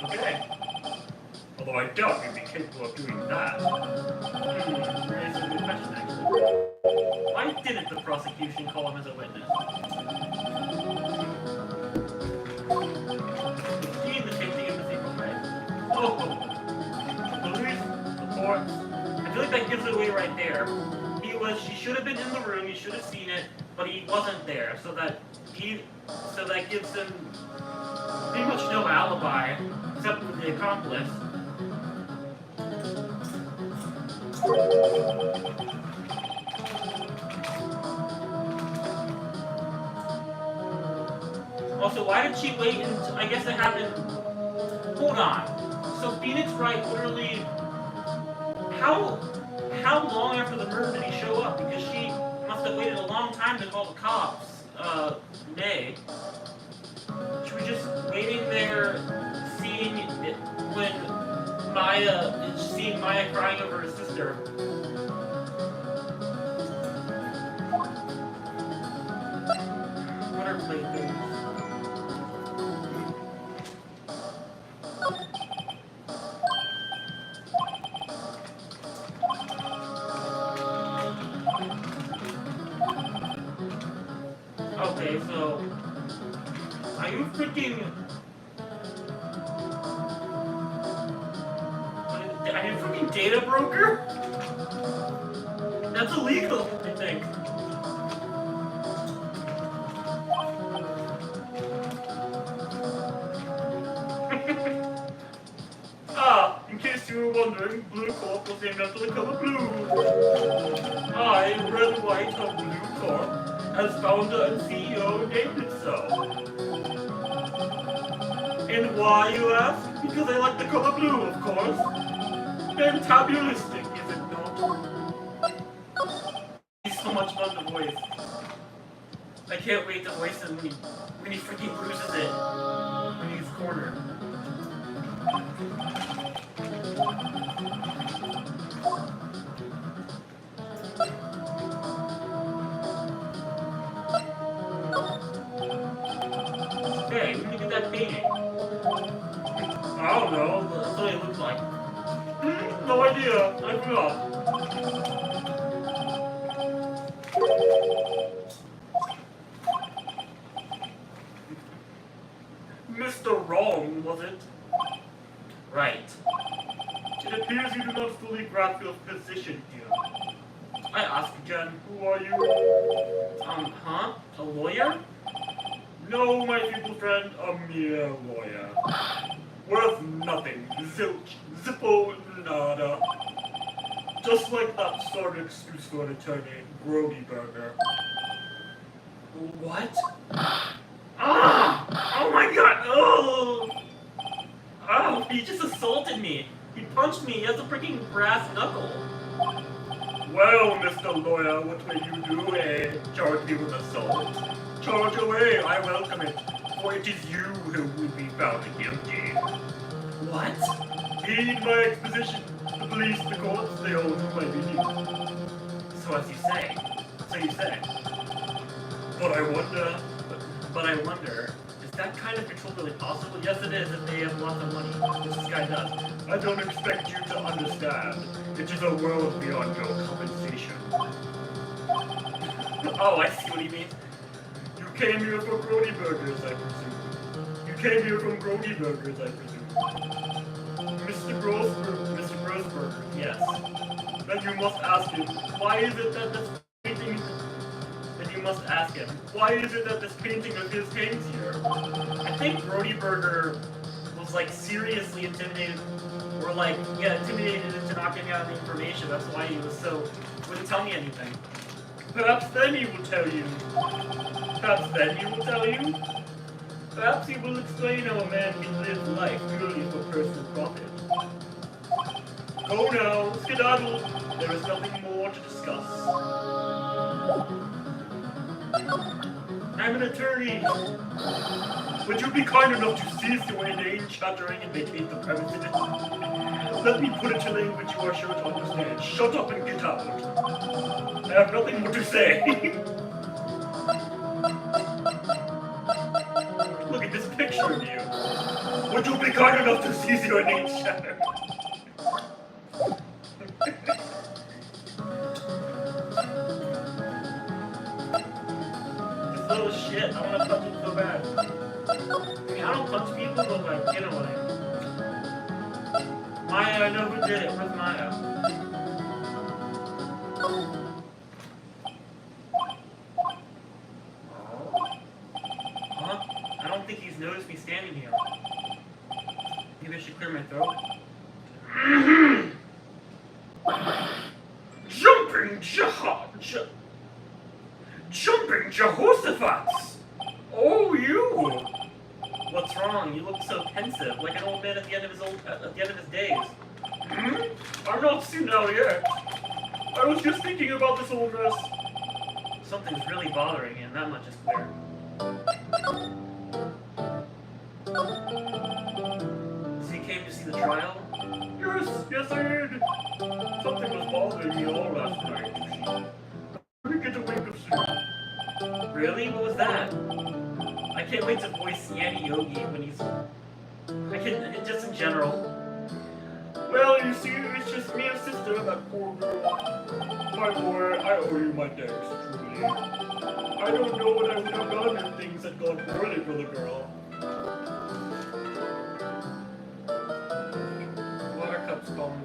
Okay. Although I doubt you'd be capable of doing that. Raises a good question, actually. Why didn't the prosecution call him as a witness? He the take the empathy from right. Oh, police, reports. I feel like that gives it away right there. She should have been in the room, he should have seen it, but he wasn't there, so that gives him pretty much no alibi, except for the accomplice. Also, why did she wait until, I guess it happened, hold on. So Phoenix Wright literally, how long after the murder did he show up? Because she must have waited a long time to call the cops, May. She was just waiting there, seeing it when seeing Maya crying over her sister. What are playthings? Okay, so are you freaking? Are you freaking data broker? That's illegal, I think. In case you were wondering, Blue Corp was named after the color blue. I, Red White of Blue Corp, as founder and CEO, named it so. And why, you ask? Because I like the color blue, of course. Fantabulistic, is it not? He's so much fun to voice. I can't wait to voice him when he freaking loses it. When he's cornered. Hey, when did you get that painting? I don't know. That's what it looks like. No idea. I forgot. Mr. Wrong, was it? Right. It appears you do not fully grasp your position here. I ask again, who are you? Huh? A lawyer? No, my feeble friend, a mere lawyer. Worth nothing. Zilch. Zippo nada. Just like that sort of excuse for an attorney, Grody Burger. What? Ah! Oh my god! Oh! Oh, he just assaulted me. He punched me. He has a freaking brass knuckle. Well, Mr. Lawyer, what will you do, charge me with assault? Charge away, I welcome it, for it is you who will be found guilty. What? Heed my exposition. The police, the courts, they all do my bidding. So as you say. So you say. But I wonder, is that kind of control really possible? Yes, it is if they have lots of money, which this guy does. I don't expect you to understand. It is a world beyond your compensation. Oh, I see what he means. You came here for Grody Burgers, I presume. You came here from Grody Burgers, I presume. Mr. Grossberger, Yes. then you must ask him, why is it that this painting... Then you must ask him. Why is it that this painting of his hangs here? I think Brody Burger was like seriously intimidated, or like, yeah, intimidated into not giving out the information. That's why he wouldn't tell me anything. Perhaps then he will tell you. Perhaps then he will tell you. Perhaps he will explain how a man can live life purely for personal profit. Go now, skedaddle. There is nothing more to discuss. I'm an attorney. Would you be kind enough to cease your inane chattering and vacate the premises? Let me put it to language you are sure to understand. Shut up and get out. I have nothing more to say. Look at this picture of you. Would you be kind enough to cease your inane chatter? Little shit, I wanna punch him so bad. I mean, I don't punch people, but like, you know what I mean. Maya, I know who did it. Where's Maya? Huh? I don't think he's noticed me standing here. Maybe I should clear my throat. Jumping Jehoshaphat! Oh, you! What's wrong? You look so pensive, like an old man at the end of his days. I'm not senile yet. I was just thinking about this old dress. Something's really bothering him, that much is clear. So you came to see the trial? Yes, I did. Something was bothering me all last night. Let me get a wink of sleep. Really? What was that? I can't wait to voice Yanni Yogi when he's... just in general. Well, you see, it's just me and sister, that poor girl. My boy, I owe you my thanks, truly. I don't know what I would have done if things had gone poorly for the girl. Buttercup's calling me.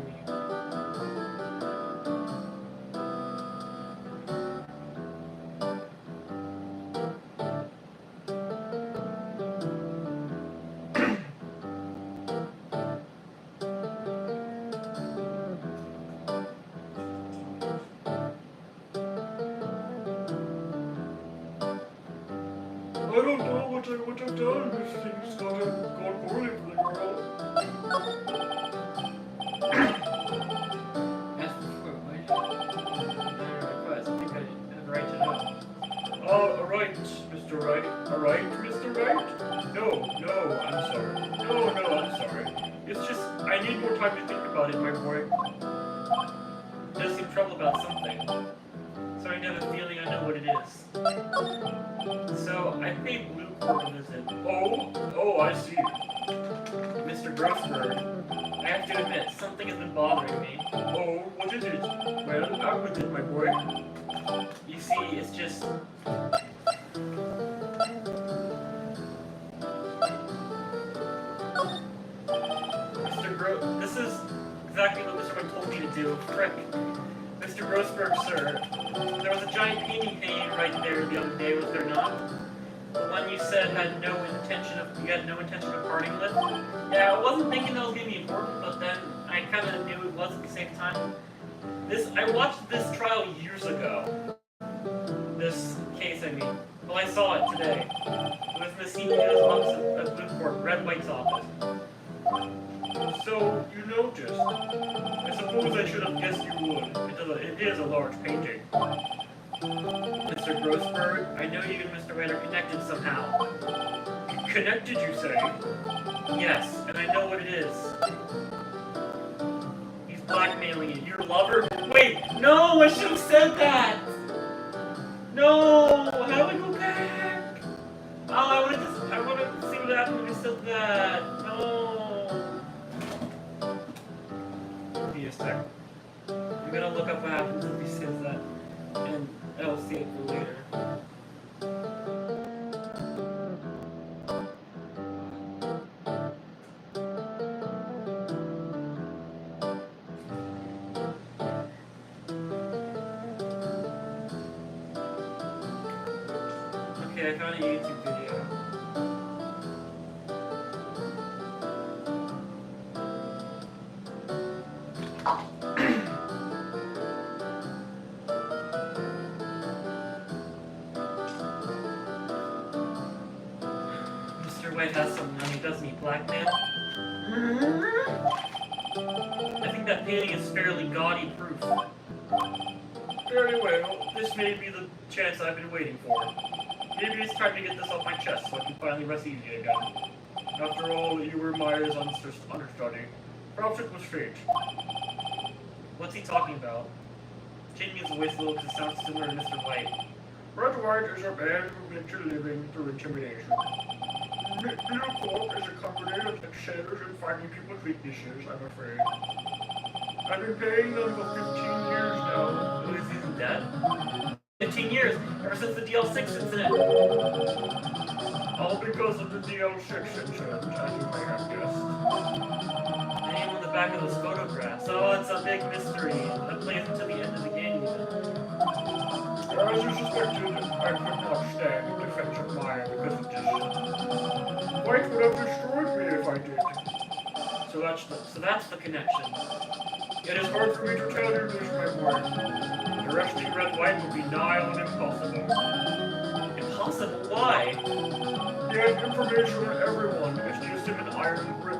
I don't know what I would have done if things got gone poorly for the girl. Ask before, why did you request? I think I have a right to know. Right, Mr. Wright. Alright, Mr. Wright? No, I'm sorry. No, I'm sorry. It's just, I need more time to think about it, my boy. You does seem trouble about something. Starting to have a feeling I know what it is. So, I paid Blue Court a visit. Oh, I see. Mr. Grossberg, I have to admit, something has been bothering me. Oh, what is it? Well, out with it, my boy. You see, it's just... This is exactly what Mr. Wright told me to do. Frick. Mr. Grossberg, sir, there was a giant painting hanging right there the other day, was there not? The one you said you had no intention of parting with? Yeah, I wasn't thinking that was going to be important, but then I kind of knew it was at the same time. I watched this trial years ago. This case, I mean. Well, I saw it today. It was in the CEO's office at Blue Court, Red White's office. So, you noticed. I suppose I should have guessed you would. It is a large painting. Mr. Grossberg, I know you and Mr. Wright are connected somehow. Connected, you say? Yes, and I know what it is. He's blackmailing you. Your lover? Wait, no, I should have said that! No, how do I go back? Oh, I wanted to see what happened when you said that. No. Give me a sec. I'm gonna look up what happens if he says that, and I'll see it for later. Okay, I found a YouTube video. Mr. White has some money, doesn't he? Blackmail? I think that painting is fairly gaudy proof. Very well. This may be the chance I've been waiting for. Maybe it's time to get this off my chest so I can finally rest easy again. After all, you were Myers' understudy. Perhaps it was fate. What's he talking about? Changing his voice a little because it sounds similar to Mr. White. Red White is a man who makes a living through intimidation. Blue Corp is a company that excels in finding people's weaknesses, I'm afraid. I've been paying them for 15 years now. Who is he dead? 15 years, ever since the DL6 incident. All because of the DL6 incident, as you may have guessed. The name on the back of those photographs. Oh, it's a big mystery that plays into the end of the game even. As you suspected, I could not stand in defense of Maya because of this. White would have destroyed me if I did. So that's the connection. It is hard for me to tell you this, my boy. There Arresting Red White would be nigh on impossible. Impossible? Why? He has information on everyone. It's just him an iron grip.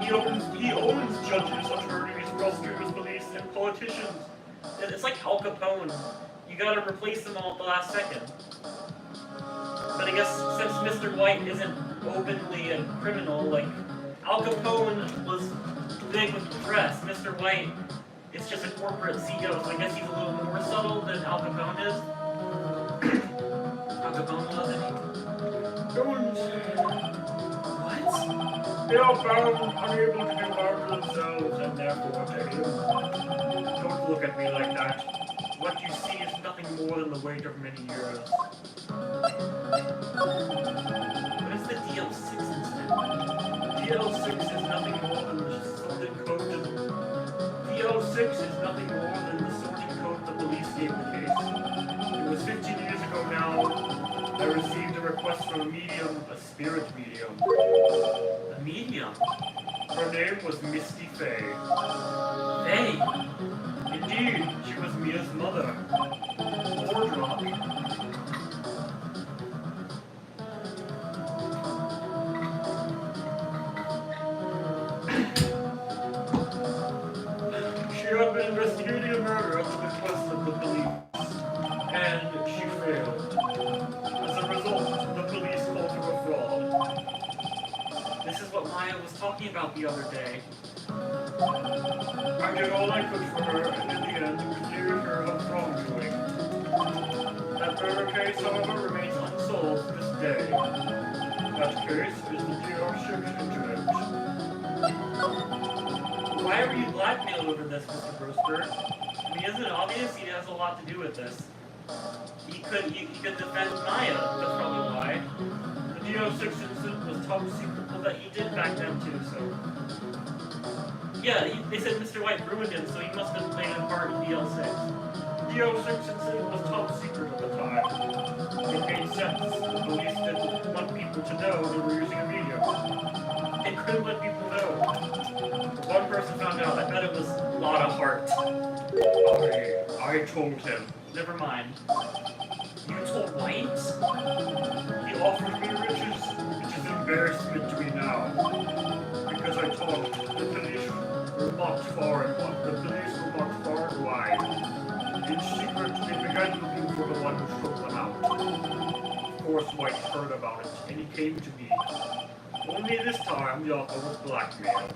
He owns judges, attorneys, prosecutors, police, and politicians. It's like Al Capone. You gotta replace them all at the last second. But I guess since Mr. White isn't openly a criminal, like, Al Capone was big with the press. Mr. White is just a corporate CEO, so I guess he's a little more subtle than Al Capone is. Al Capone was, What? They are bound, unable to do harm to themselves, and therefore to him. Don't look at me like that. What you see is nothing more than the weight of many years. What is the DL6 incident? DL6 is nothing more than the sorting code. DL6 is nothing more than the sorting code the police gave the case. It was 15 years ago now. I received a request from a medium, a spirit medium. A medium? Her name was Misty Faye. Hey! Indeed, she was Mia's mother. Wardrop. She had been investigating a murder at the request of the police, and she failed. As a result, the police called her a fraud. This is what Maya was talking about the other day. I did all I could for her, and in the end, cleared her of wrongdoing. That murder case, however, remains unsolved to this day. That case is the DR6 incident. Why were you blackmailed over this, Mr. Grossberg? I mean, isn't it obvious he has a lot to do with this? He could defend Maya, that's probably why. The DR6 incident was top secret. Well, that he did back then too, so... Yeah, they said Mr. White ruined him, so he must have played a part in DL6. The DR6 incident was top secret at the time. It made sense. The police didn't want people to know they were using a medium. They couldn't let people know. One person found out. I bet it was a lot of heart. I told him. Never mind. You told White? He offered me riches, which is embarrassment to me now. Because I talked, the police were mocked far and wide. The police were mocked far and wide. In secret, they began looking for the one who took them out. Of course, White heard about it, and he came to me. Only this time, the offer was blackmail.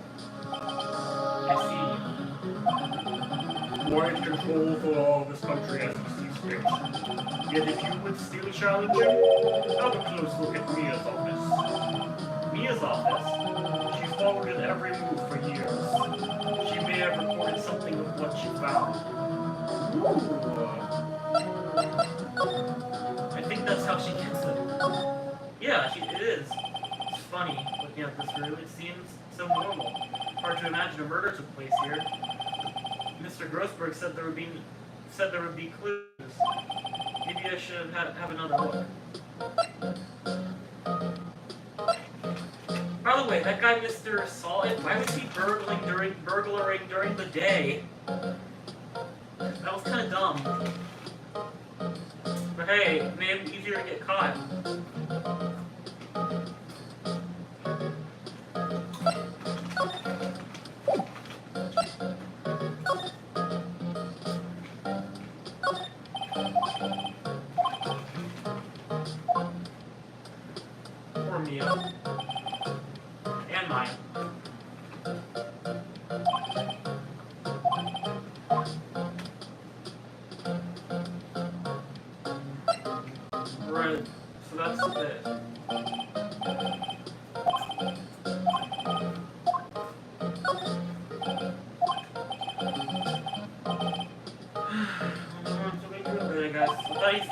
I White controls the law of this country as he sees fit. Yet if you would still challenge him, have a close look at Mia's office. see. Mia's office. She's followed in every move for years. She may have recorded something of what she found. I think that's how she gets it. Yeah, it is. It's funny looking at this room. It seems so normal. Hard to imagine a murder took place here. Mr. Grossberg said there would be clues. Maybe I should have another look. By the way, that guy Mr. Solid, why was he burglaring during the day? That was kind of dumb. But hey, it made it easier to get caught. Poor Mia. And mine. Right, so that's it.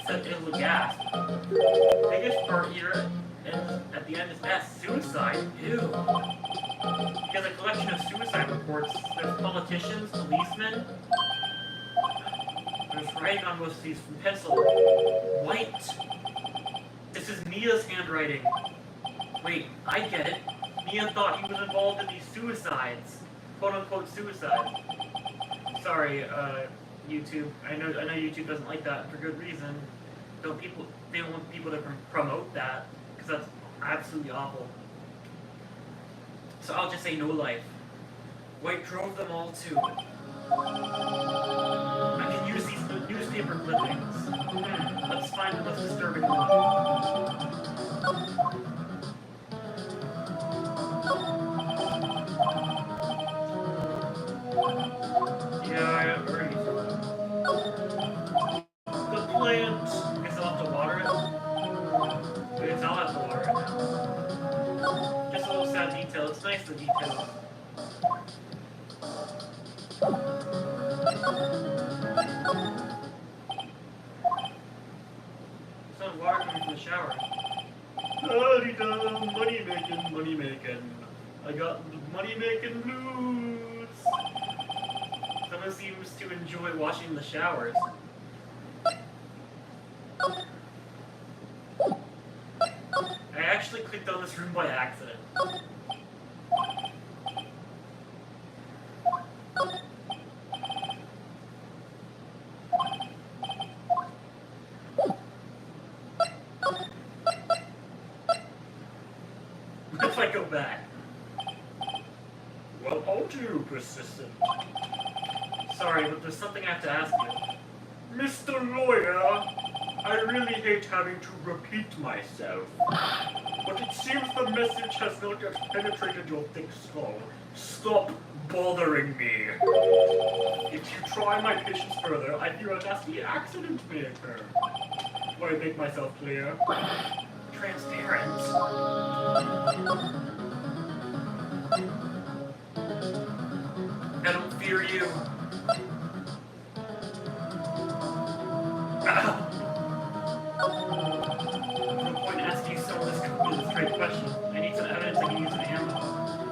Said it was a gas. Biggest part here at the end is mass suicide. Ew. He has a collection of suicide reports. There's politicians, policemen. There's writing on most of these from pencil. White. This is Mia's handwriting. Wait, I get it. Mia thought he was involved in these suicides. Quote unquote suicides. Sorry, YouTube. I know YouTube doesn't like that for good reason. They don't want people to promote that because that's absolutely awful. So I'll just say no life. White drove them all to. I can use these newspaper clippings. Let's find the most disturbing one. Yeah, I agree. The plant. I guess I'll have to water it. I guess I'll have to water it now. Just a little sad detail. It's nice, the details. Some water coming from the shower. Da-dee-da, money making. I got the money making blues. Someone seems to enjoy washing the showers. I actually clicked on this room by accident. What if I go back? Well, how too persistent. Sorry, but there's something I have to ask you. Mr. Lawyer, I really hate having to repeat myself. But it seems the message has not yet penetrated your thick skull. Stop bothering me. If you try my patience further, I fear a nasty accident may occur. Do I make myself clear? Transparent. I don't fear you. No point asking someone this straight question. I need some evidence I can use an ammo.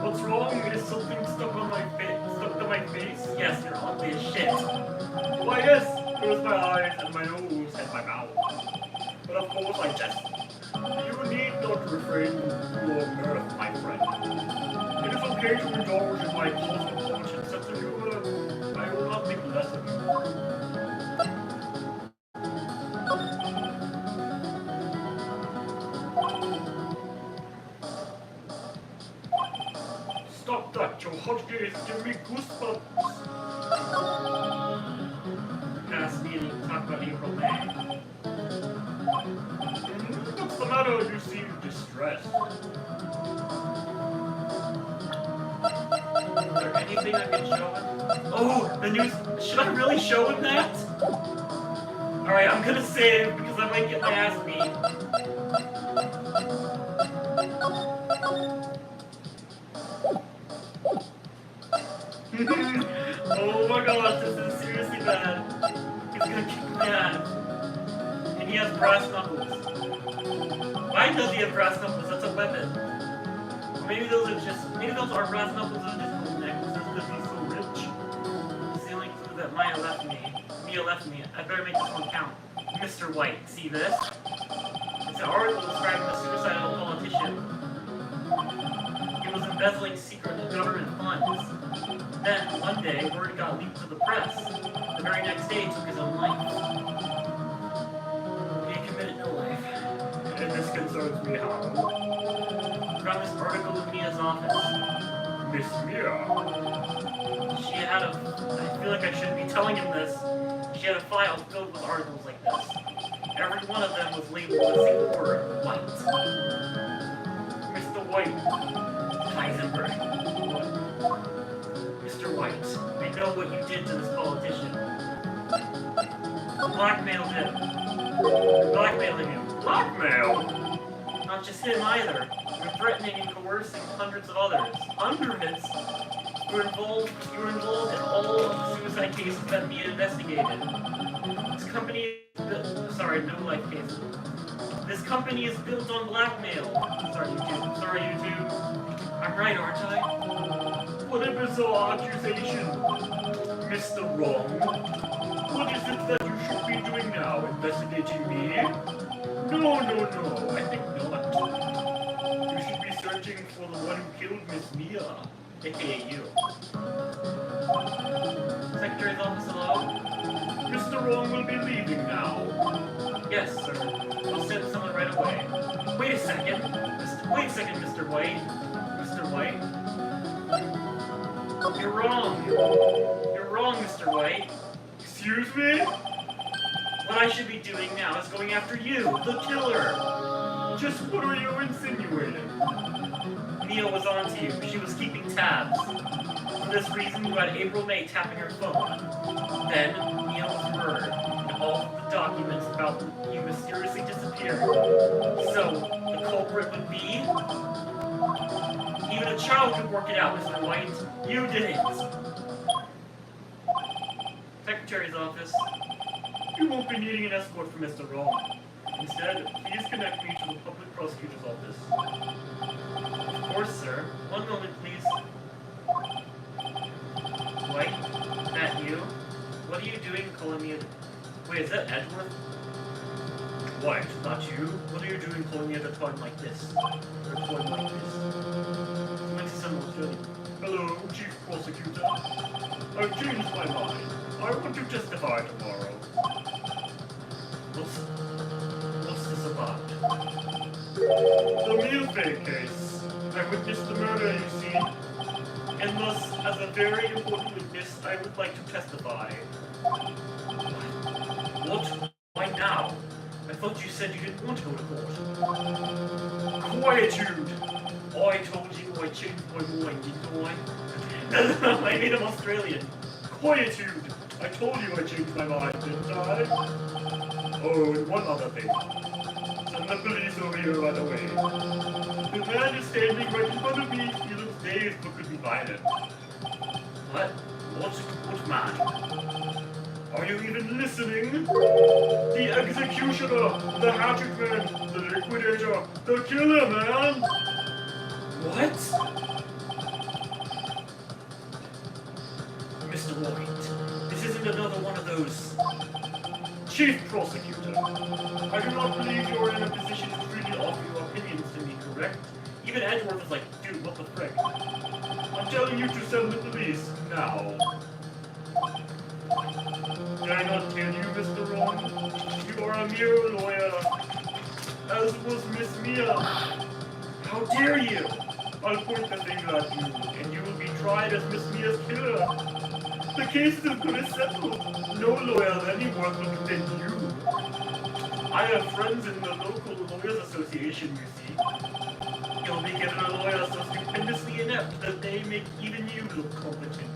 What's wrong? Is something stuck on my face? Stuck to my face? Yes, you're ugly as shit. Why yes, it was my eyes and my nose and my mouth. But of course I jest. You need not refrain your mirth, my friend. It is okay to indulge in my cosmopolitan sense of humor. I will not think less of you. Stop that, your hot gaze give me goosebumps. Fascinating. Talk about April May. What's the matter? You seem distressed. Is there anything I can show him? Oh, the news. Should I really show him that? Alright, I'm gonna save because I might get my ass beat. Oh my gosh, this is seriously bad. He's gonna kick my ass. And he has brass knuckles. Why does he have brass knuckles? That's a weapon. Or maybe those are brass knuckles and just gold necklaces because he's so rich. It's the only clue that Mia left me. I better make this one count. Mr. White, see this? It's an article describing the suicidal politician. He was embezzling secret government funds. Then, one day, word got leaked to the press. The very next day, he took his own life. He committed no life. And this concerns me how? From this article in Mia's office. Miss Mia. She had I feel like I shouldn't be telling him this. She had a file filled with articles like this. Every one of them was labeled with a single word, White. Mr. White. Heisenberg. Mr. White, I know what you did to this politician. You blackmailed him. You're blackmailing him. Blackmail? Not just him either. You're threatening and coercing hundreds of others. Hundreds? You were involved in all of the suicide cases that Mia investigated. This company is built... Sorry, no life cases. This company is built on blackmail. Sorry, YouTube. I'm right, aren't I? What a bizarre accusation. Mr. Wrong. What is it that you should be doing now? Investigating me? No, I think not. You should be searching for the one who killed Miss Mia. AKA you. Secretary's office, hello? Mr. Wrong will be leaving now. Yes, sir. I'll send someone right away. Wait a second. Wait a second, Mr. White. Mr. White. You're wrong. You're wrong, Mr. White. Excuse me? What I should be doing now is going after you, the killer. Just what are you insinuating? Mia was onto you. She was keeping tabs. For this reason, you had April May tapping her phone. Then, Mia was murdered, and all of the documents about you mysteriously disappeared. So, the culprit would be? Even a child could work it out, Mr. White. You didn't. Secretary's office. You won't be needing an escort from Mr. Wrong. Instead, please connect me to the public prosecutor's office. Of course, sir. One moment, please. White, is that you? What are you doing calling me a... Wait, is that Edgeworth? White, not you. What are you doing calling me at a time like this? Or a time like this? Makes you sound more silly. Hello, Chief Prosecutor. I've changed my mind. I want to testify tomorrow. What's this about? The Milfay case. I witnessed the murder, you see. And thus, as a very important witness, I would like to testify. What? Why now? I thought you said you didn't want to go to court. Quietude! I told you I changed my mind, didn't I? I made him Australian. Quietude! I told you I changed my mind, didn't I? Oh, and one other thing. Send the police over here right away. The man is standing right in front of me. He looks dazed but could be violent. What? What man? Are you even listening? The executioner, the hatchet man, the liquidator, the killer, man! What? Mr. White, this isn't another one of those... Chief Prosecutor, I do not believe you are in a position to freely offer your opinions to me, correct? Even Edgeworth was like, dude, what the frick? I'm telling you to send the police now. Did I not tell you, Mr. Wrong? You are a mere lawyer, as was Miss Mia. How dare you? I'll point the finger at you, and you will be tried as Miss Mia's killer. The case is as good as settled. No lawyer of any worth will defend you. I have friends in the local lawyers association, you see. You'll be given a lawyer so stupendously inept that they make even you look competent.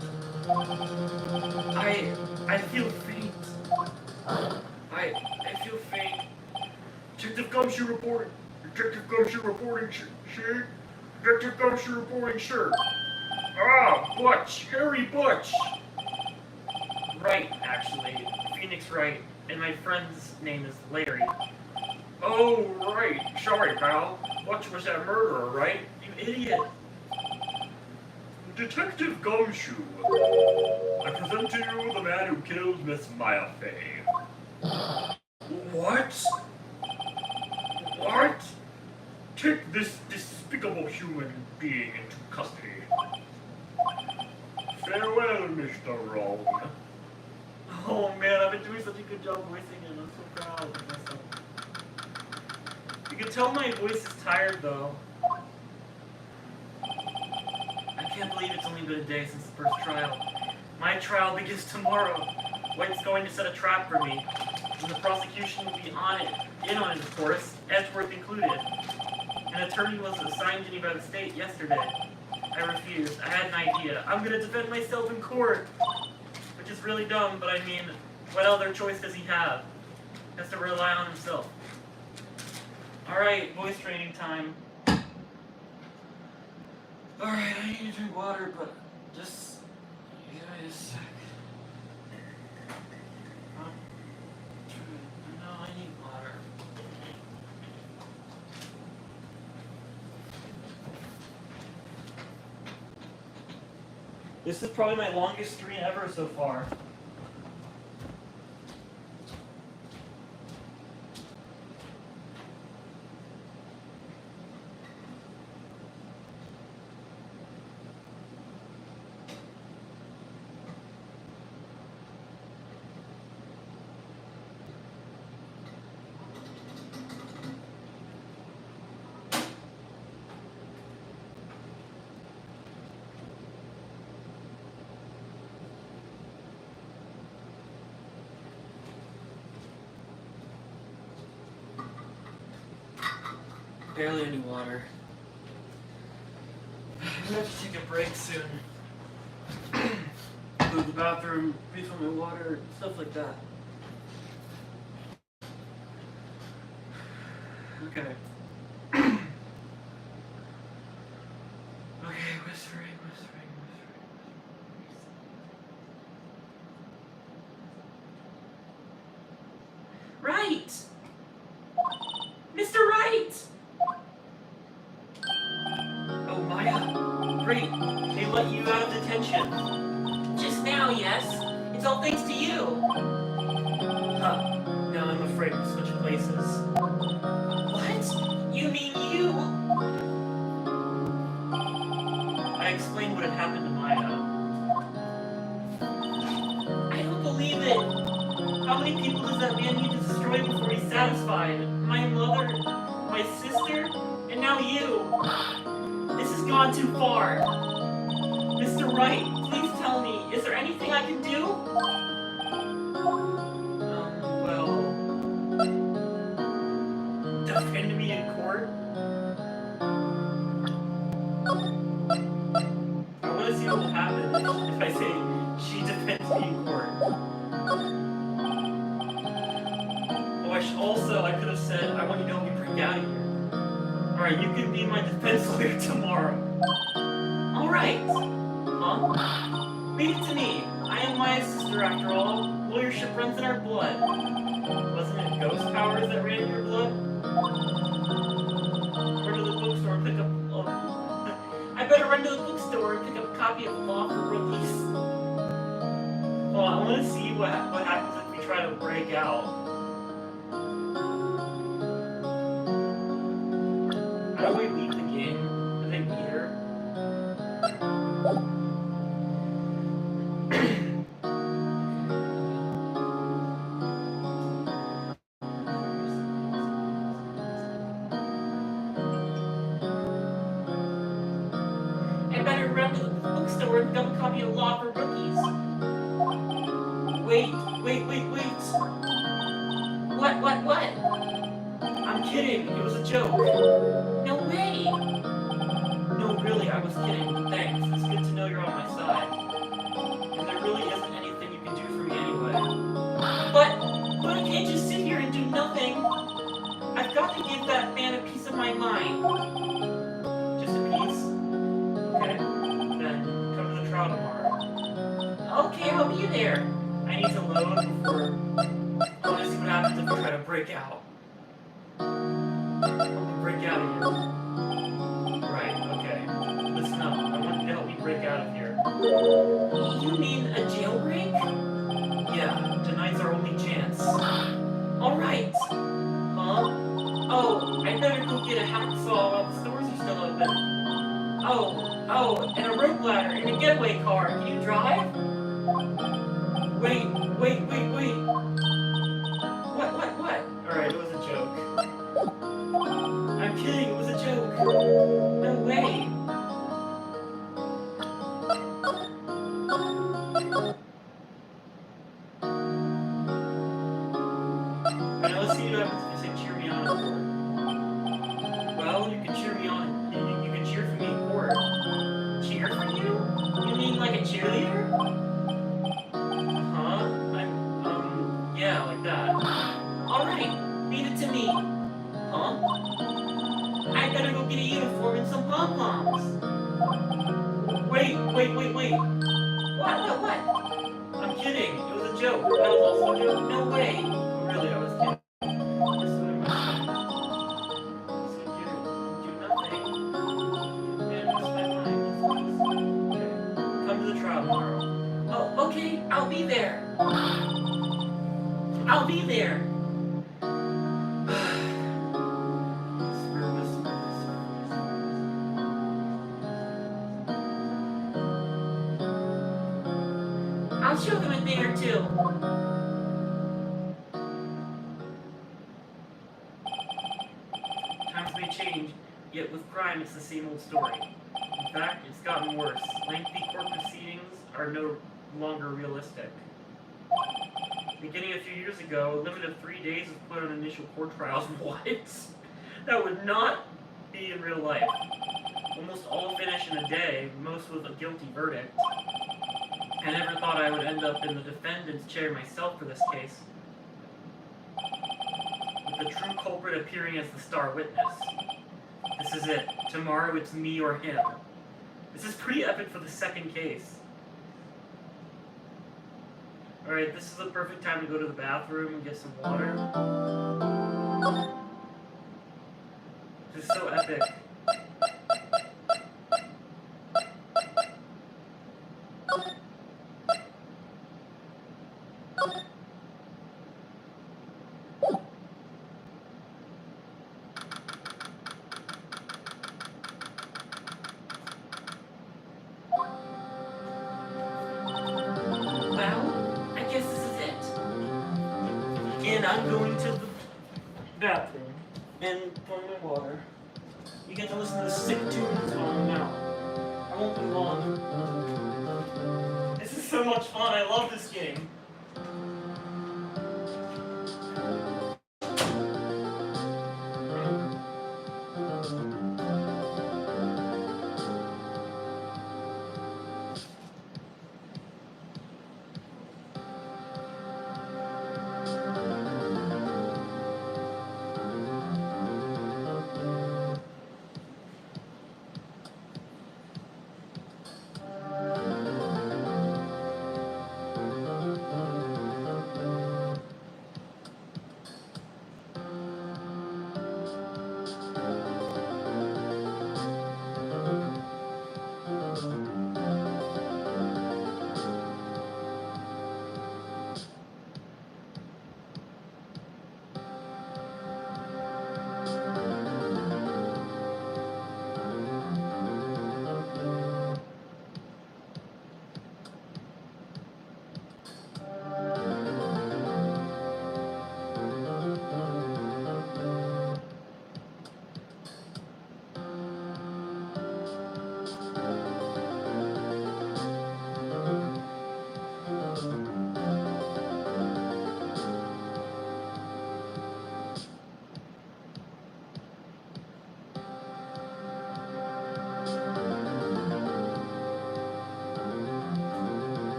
I feel faint. I feel faint. Detective Gumshoe reporting. Detective Gumshoe reporting, sure. Detective Gumshoe reporting, sure. Ah, Butch, Harry Butch. Wright, actually. Phoenix Wright. And my friend's name is Larry. Oh, right. Sorry, pal. Butch was that murderer, right? You idiot. Detective Gumshoe. I present to you the man who killed Miss Maya Fey. What? What? Take this despicable human being into custody. Farewell, Mr. Wrong. Oh man, I've been doing such a good job voicing him. I'm so proud of myself. You can tell my voice is tired though. I can't believe it's only been a day since the first trial. My trial begins tomorrow. White's going to set a trap for me. And the prosecution will be in on it, of course, Edgeworth included. An attorney was assigned to me by the state yesterday. I refused. I had an idea. I'm gonna defend myself in court. Which is really dumb, but I mean, what other choice does he have? He has to rely on himself. Alright, voice training time. Alright, I need to drink water, but just... give me a sec. No, I need water. This is probably my longest stream ever so far. barely any water. I'm gonna have to take a break soon. Go to the bathroom, refill my water, stuff like that. Okay. Okay, whispering. Wright! Mr. Wright! Oh, Maya. Great. They let you out of detention. Just now, yes. It's all thanks to you. Huh. Now I'm afraid to switch places. What? You mean you? I explained what had happened to Maya. I don't believe it. How many people does that man need to destroy before he's satisfied? My mother, my sister, and now you. This has gone too far. Mr. Wright, please tell me, is there anything I can do? Well, defend me in court? I want to see what will happen if I say she defends me in court. Oh, I could have said, I want you to help me break out of here. Alright, you can be my defense lawyer tomorrow. Alright. Huh? Leave it to me. I am Maya's sister after all. Lawyership runs in our blood. Wasn't it ghost powers that ran in your blood? Run to the bookstore and pick up... Oh. I better run to the bookstore and pick up a copy of Law for Rookies. Well, I want to see what happens if we try to break out. How do we leave the game? Do they beat her? I better run to the bookstore and pick up a copy of Law for Rookies. Wait. What? I'm kidding. It was a joke. No way. No, really, I was kidding. But thanks. It's good to know you're on my side. And there really isn't anything you can do for me anyway. But I can't just sit here and do nothing. I've got to give that man a piece of my mind. Just a piece? Okay. Then come to the trial tomorrow. Okay, I'll be there. I need to load before... I want to see what happens if we try to break out. Help me break out of here. Right, okay. Listen up. I want you to help me break out of here. You mean a jailbreak? Yeah, tonight's our only chance. Alright. Huh? Oh, I better go get a hacksaw while the stores are still open. Oh, and a rope ladder and a getaway car. Can you drive? Wait. What? Alright, it was a joke. I'm kidding, it was a joke. No way. Alright, let's see what happens if you say cheer me on in court. Well, you can cheer me on. You can cheer for me in court. Cheer for you? You mean like a cheerleader? Uh-huh. Yeah, like that. Alright, leave it to me. Huh? I better go get a uniform and some pom-poms. Wait. What? I'm kidding. It was a joke. That was also a joke. No way. Really, I was kidding. This way, my friend. So you do nothing. And it's my mind. Okay. Come to the trial tomorrow. Oh, okay, I'll be there. I'll be there. I'll show them a thing or two. Times may change, yet with crime it's the same old story. In fact, it's gotten worse. Lengthy court proceedings are no longer realistic. Beginning a few years ago, a limit of 3 days was put on initial court trials. What? That would not be in real life. Almost all finish in a day, most with a guilty verdict. I never thought I would end up in the defendant's chair myself for this case. With the true culprit appearing as the star witness. This is it. Tomorrow it's me or him. This is pretty epic for the second case. Alright, this is the perfect time to go to the bathroom and get some water. This is so epic. Well, I guess this is it. And I'm going to the bathroom and pour my water. You get to listen to the sick tunes while I'm out. I won't be long. This is so much fun. I love this game.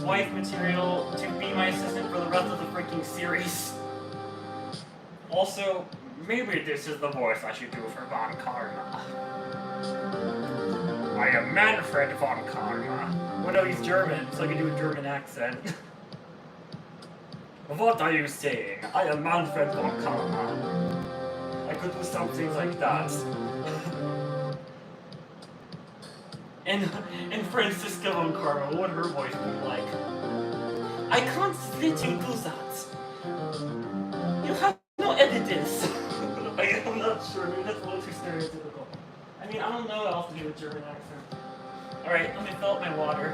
wife material to be my assistant for the rest of the freaking series. Also, maybe this is the voice I should do for Von Karma. I am Manfred Von Karma. Well, no, he's German, so I can do a German accent. What are you saying? I am Manfred Von Karma. I could do something like that. And Francisca von Karma, what would her voice be like? I can't let you do that. You have no evidence. I'm not sure. Maybe that's a little too stereotypical. I mean, I don't know how else to do a German accent. Alright, let me fill up my water.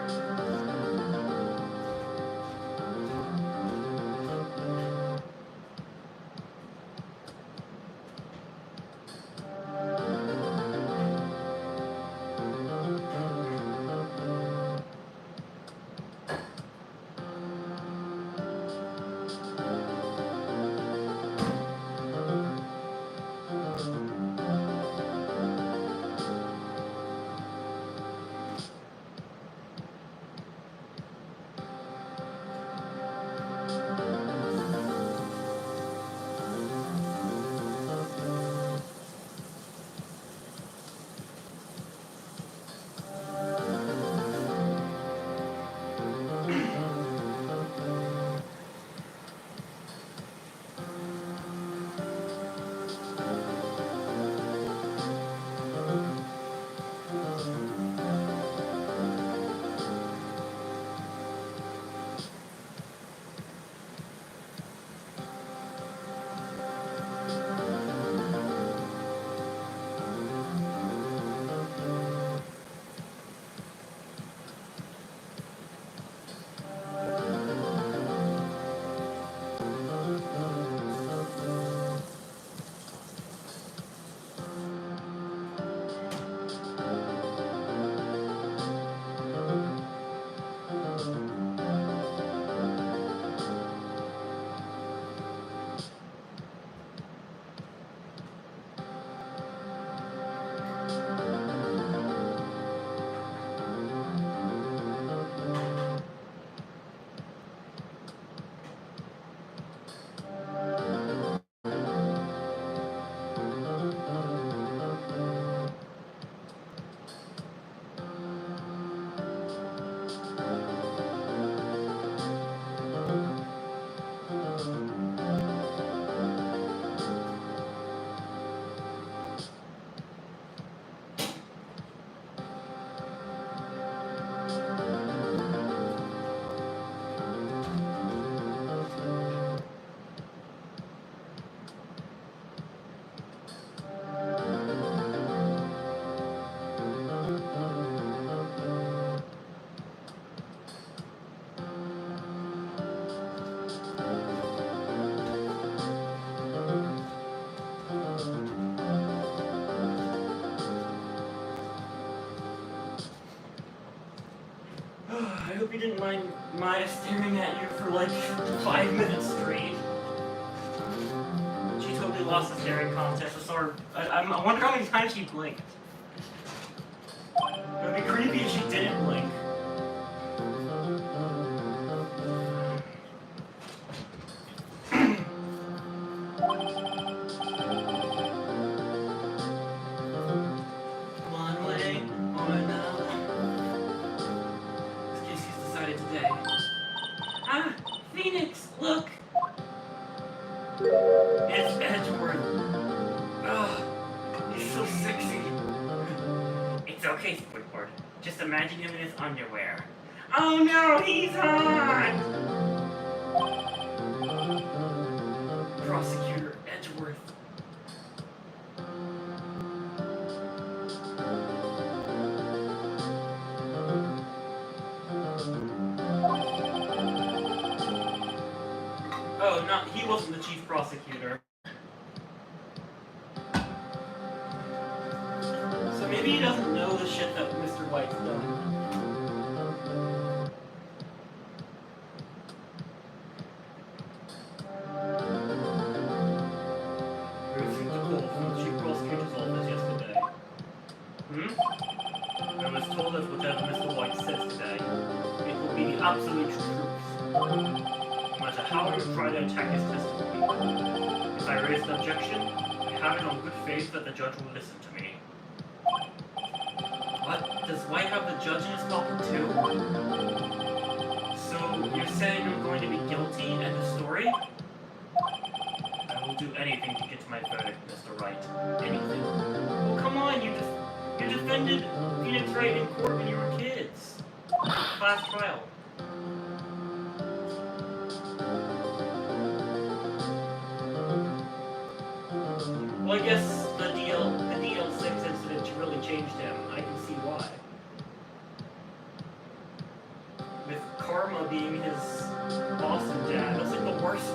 I hope you didn't mind Maya staring at you for like 5 minutes straight. She totally lost the staring contest. I wonder how many times she blinked. It would be creepy if she didn't blink. One way or another. Casey's decided today. Ah, Phoenix, look! It's Edgeworth. Oh, he's so sexy. It's okay, Squidward. Just imagine him in his underwear. Oh no, he's hot! Prosecutor Edgeworth. Oh, not he wasn't the chief prosecutor. So maybe he doesn't know the shit that Mr. White's done. Received a call from the chief prosecutor's office yesterday. I was told that whatever Mr. White says today, it will be the absolute truth. No matter how you try to attack his testimony. If I raise an objection, I have it on good faith that the judge will listen to me. What? Does White have the judge in his pocket too? So, you're saying I'm going to be guilty, end of story? I will do anything to get to my verdict, Mr. Wright. Anything. Oh, come on, you're defended Phoenix Wright in court when you were kids. Class trial. Well, I guess the DL6 incident really changed him. I can see why. With Karma being his Boston dad, that's like the worst,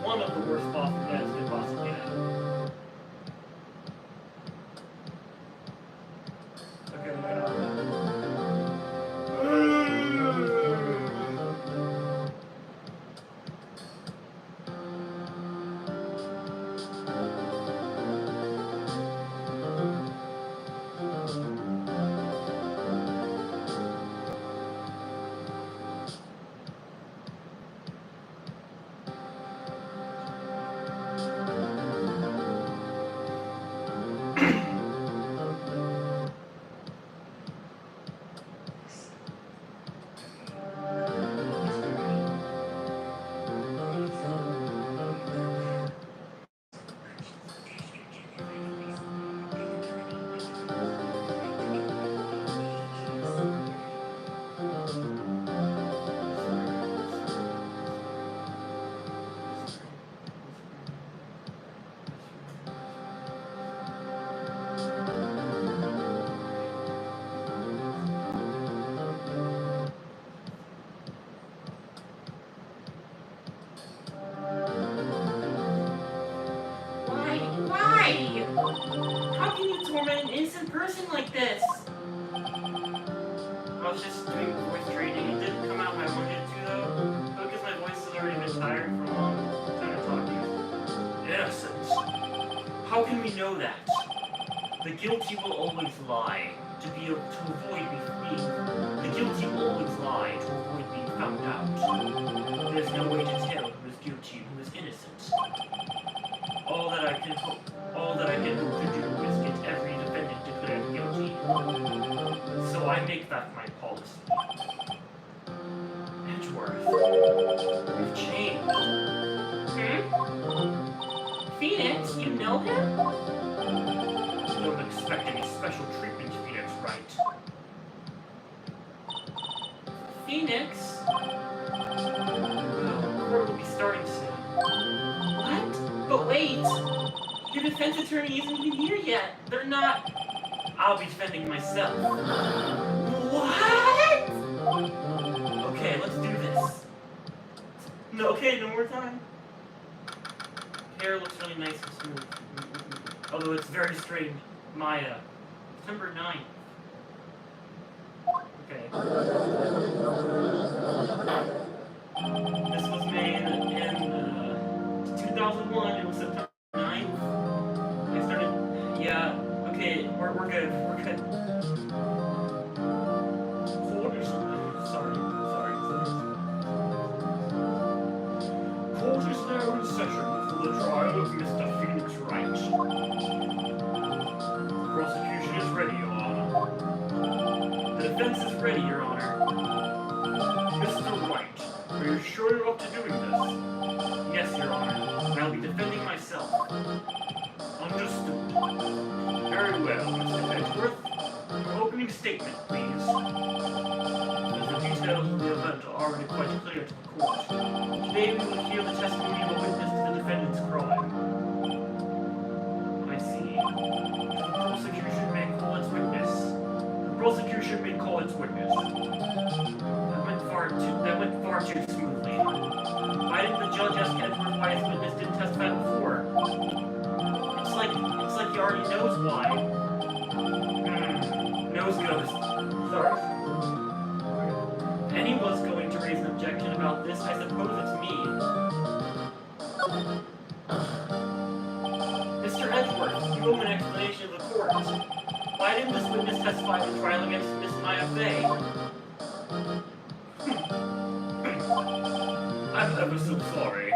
one of the worst Boston dads in Boston dad. Okay, we got Why? How can you torment an innocent person like this? I was just doing voice training. It didn't come out when I wanted it to, though. Because my voice has already been tired from trying to talk to you. Innocence. How can we know that? The guilty will always lie to avoid being. The guilty will always lie to avoid being found out. There's no way to tell who is guilty and who is innocent. All that I can hope to do is get every defendant declared guilty. So I make that my policy. Edgeworth, you've changed. Phoenix, you know him? Don't expect any special treatment, Phoenix Wright. Phoenix? Well, court will be starting soon. What? But wait, your defense attorney isn't even here yet. They're not. I'll be defending myself. What? Okay, let's do this. No, okay, no more time. Hair looks really nice and smooth. Although it's very straight. Maya. September 9th. Okay. This was made in 2001. It was September 9th. I started. Yeah. Okay. We're good. We're good. Court is sorry. Court is now in session for the trial of Mr. Phoenix Wright. The prosecution is ready, Your Honor. The defense is ready, Your Honor. Mr. Wright, are you sure you're up to doing this? Yes, Your Honor. I'll be defending myself. Understood. Very well, Mr. Edgeworth. Your opening statement, please. As the details of the event are already quite clear to the court, today we will hear the testimony of a witness to the defendant's crime. I see. The prosecution may call its witness. The prosecution may call its witness. That went far too smoothly. Why didn't the judge ask Edward why his witness didn't testify before? It's like he already knows why. Nose goes. Sorry. Anyone's going to raise an objection about this. I suppose it's me. Mr. Edgeworth, you owe an explanation of the court. Why didn't this witness testify in the trial against Miss Maya Fay? I'm ever so sorry.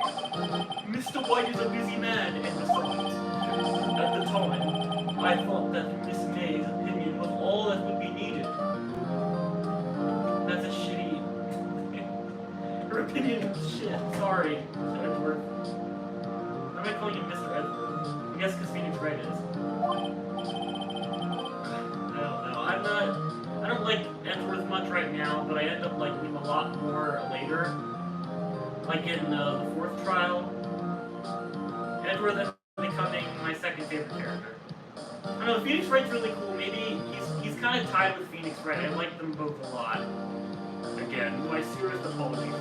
Mr. White is a busy man, and besides, at the time, I thought that Miss May's opinion was all that would be needed. That's a shitty... Her opinion is shit. Sorry, Mr. Edgeworth. Why am I calling him Mr. Edgeworth? I guess because Phoenix Wright is. I don't know. but I end up liking him a lot more later. Like in the fourth trial, Edward ends up becoming my second favorite character. I don't know, Phoenix Wright's really cool. Maybe he's kind of tied with Phoenix Wright. I like them both a lot. Again, my serious apologies.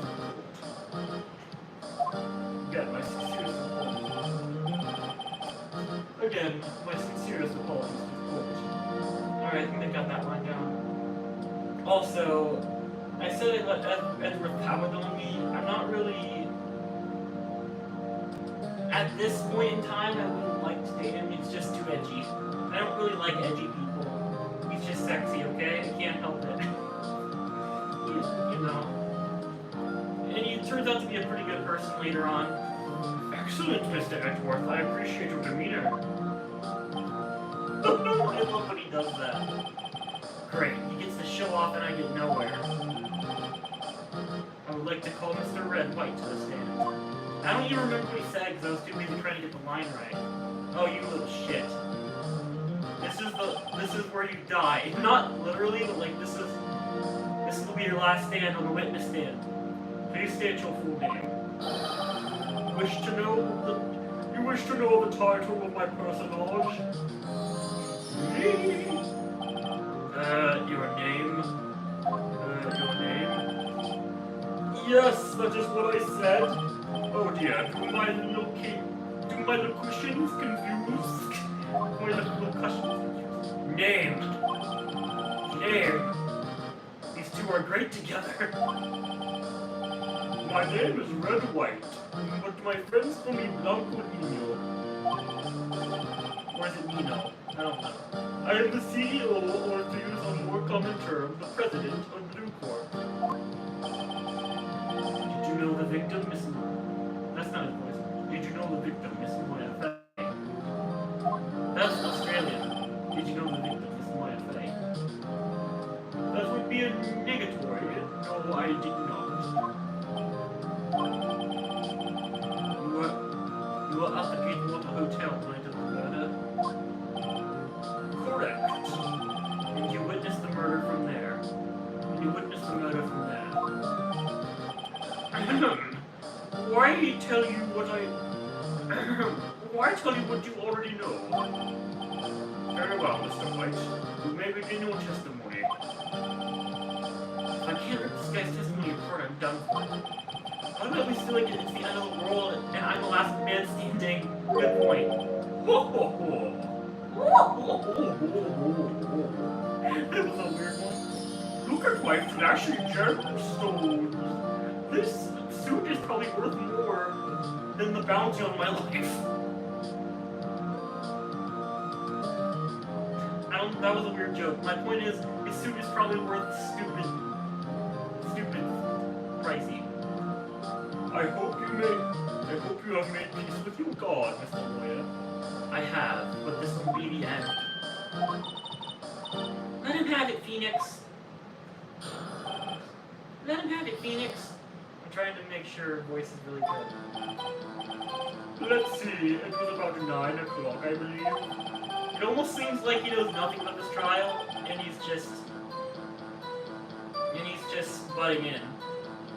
Again, my sincerest apologies. Again, my sincerest apologies to the court. Alright, I think I got that line down. Also, I said I let Edward power on me. I'm not really... At this point in time, I wouldn't like to date him. He's just too edgy. I don't really like edgy people. He's just sexy, okay? I can't help it. You know. And he turns out to be a pretty good person later on. Excellent, Mr. Edgeworth. I appreciate your demeanor. I love when he does that. Great, he gets to show off and I get nowhere. I would like to call Mr. Wright to the stand. I don't even remember what he said because I was too busy trying to get the line right. Oh, you little shit. This is where you die. Not literally, but like this will be your last stand on the witness stand. Please state your full name. You wish to know the title of my personage? Me? Your name? Your name? Yes, that is what I said. Oh dear, do my locutions confused? My locutions confused. Name. These two are great together. My name is Wright, but my friends call me Blanco Nino. Or is it Nino? I don't know. I am the CEO, or to use a more common term, the president of Blue Corp. Did you know the victim, Miss... That's not his voice. Did you know the victim, Miss Moya Fay? That's Australian. Did you know the victim, Miss Moya Fay? That would be a negatory. No, I did not. You were at the Gatewater Hotel the night of the murder? Correct. And you witnessed the murder from there. Why tell you what you already know? Very well, Mr. White. You may begin your testimony. If I can't rip this guy's testimony apart, I'm done for. What about we feel like it's the end of the world and I'm the last man standing? Good point. Ho ho ho! That was a weird one. Look at my flashy gemstones. This suit is probably worth more than the bounty on my life. That was a weird joke. My point is, his suit is probably worth stupid pricey. I hope you have made peace with your God, Mr. Moya. I have, but this will be the end. Let him have it, Phoenix. Let him have it, Phoenix. I'm trying to make sure her voice is really good. Let's see, it was about 9 o'clock, I believe. It almost seems like he knows nothing about this trial, and he's just butting in.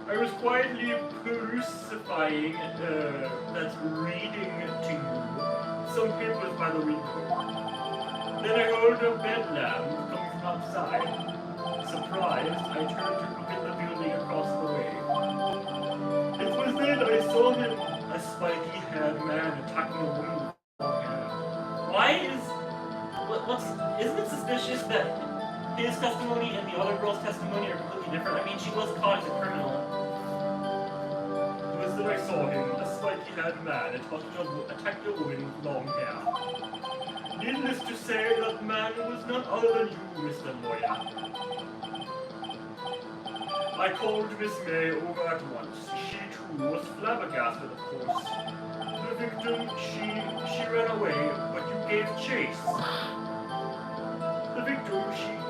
I was quietly perusifying, that's reading to you, some papers by the window. Then I heard a bed lamp coming from outside. Surprised, I turned to look at the building across the way. It was then I saw him, a spiky-haired man attacking a woman with long hair. Why isn't it suspicious that his testimony and the other girl's testimony are completely different? I mean, she was caught as a criminal. It was then I saw him, a spiky-haired man attacking a woman with long hair. Needless to say, that man was none other than you, Mr. Moya. I called Miss May over at once. She too was flabbergasted, of course. The victim, she ran away, but you gave chase. The victim,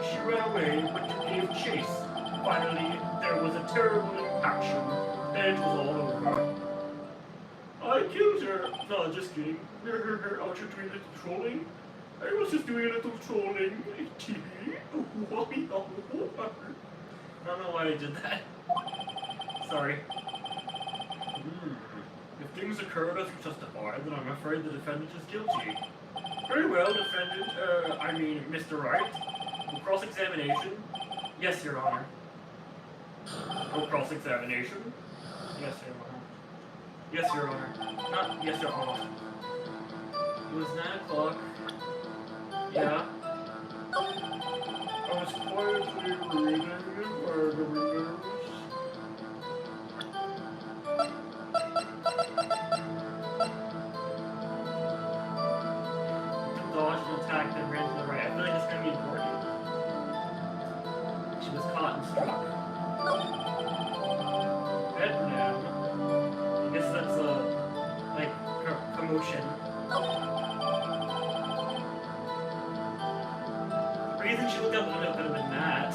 she ran away, but you gave chase. Finally, there was a terrible impaction, and it was all over. I killed her. No, just kidding. I was just doing a little trolling. I don't know why I did that. Sorry. If things occurred as justified, then I'm afraid the defendant is guilty. Very well, defendant, Mr. Wright. No cross-examination? Yes, Your Honor. No cross-examination? Yes, Your Honor. Yes, Your Honor. Not yes, Your Honor. It was 9 o'clock. Yeah. I was quietly reading by the windows. Dodged an attack and ran to the right. I feel like it's gonna be important. She was caught and struck. Vietnam. I guess that's commotion. The reason she looked out the window could have been that.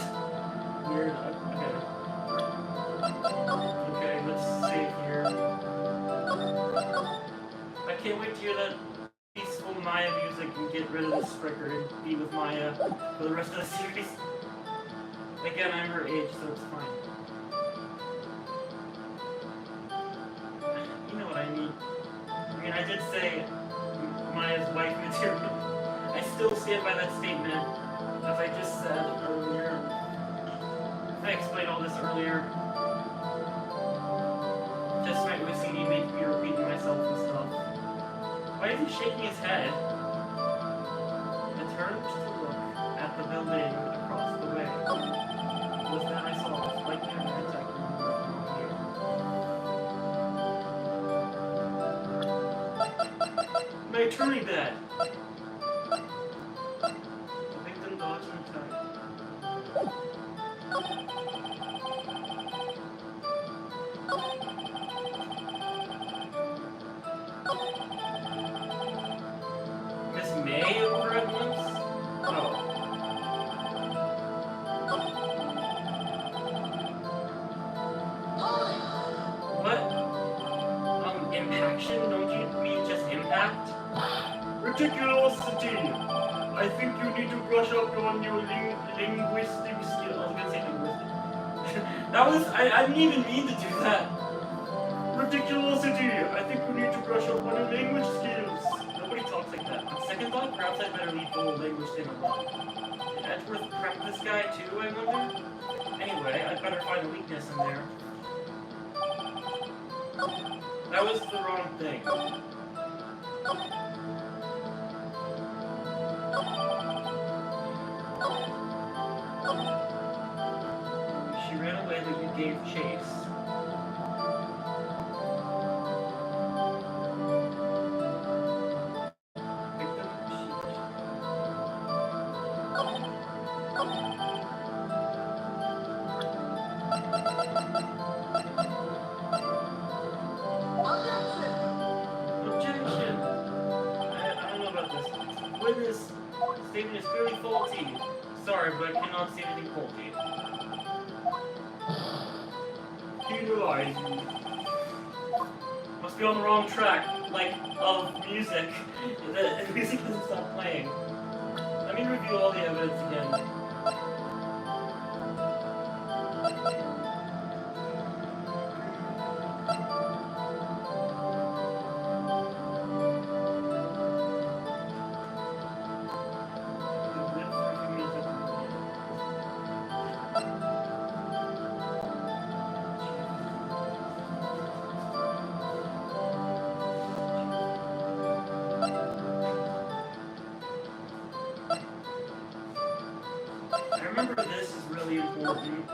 Weird. Okay. Okay, let's save here. I can't wait to hear that peaceful Maya music and get rid of this Stricker and be with Maya for the rest of the series. Again, I'm her age, so it's fine. You know what I mean. I mean, I did say Maya's wife material. I still stand by that statement, as I just said earlier. I explained all this earlier. Just my OCD making me repeating myself and stuff. Why is he shaking his head? I turned to look at the building across the way. It was then I saw a slightly romantic my attorney bed. The victim dodged an attack. Miss May over at once? Oh. What? Impaction? Don't you mean just impact? Ridiculosity! I think you need to brush up on your linguistic skills. I was gonna say linguistic. I didn't even mean to do that. Ridiculosity! I think you need to brush up on your language skills. Nobody talks like that. On second thought, perhaps I better leave the whole language thing alone. Did Edgeworth prep this guy too, I wonder? Anyway, I'd better find a weakness in there. That was the wrong thing. She ran away, but you gave chase. Victim? Objection! I don't know about this. Witness statement is clearly faulty. Sorry, but I cannot see anything faulty. Penalize you. Must be on the wrong track, like, of music. The music doesn't stop playing. Let me review all the evidence again. I remember this is really important.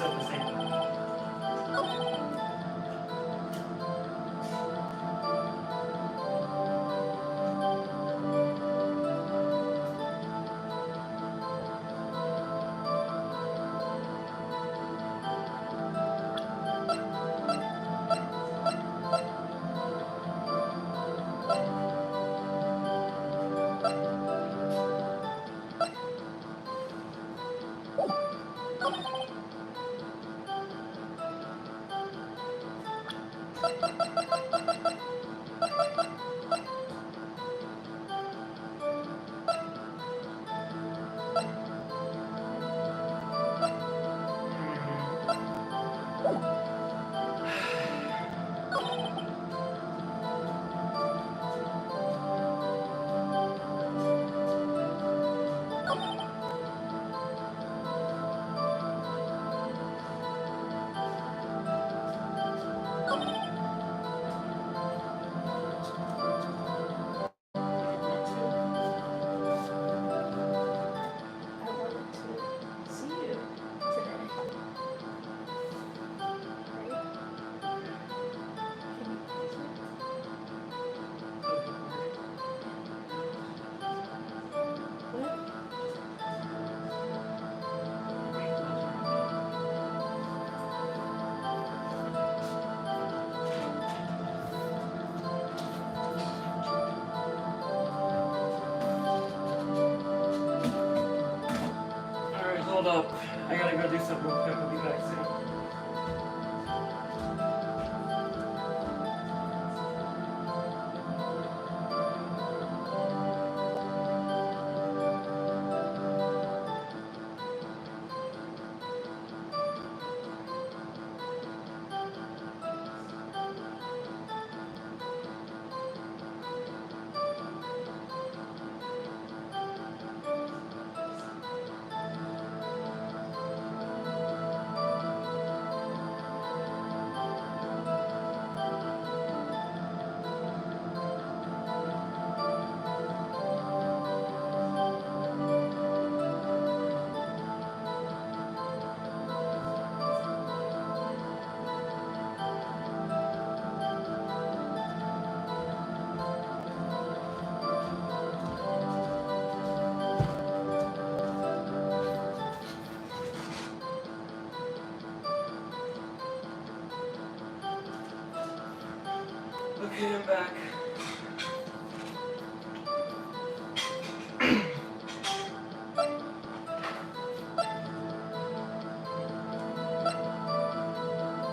said the same thing. Alright, hold up. I gotta go do something real quick. I'll be back soon. Okay, I'm back.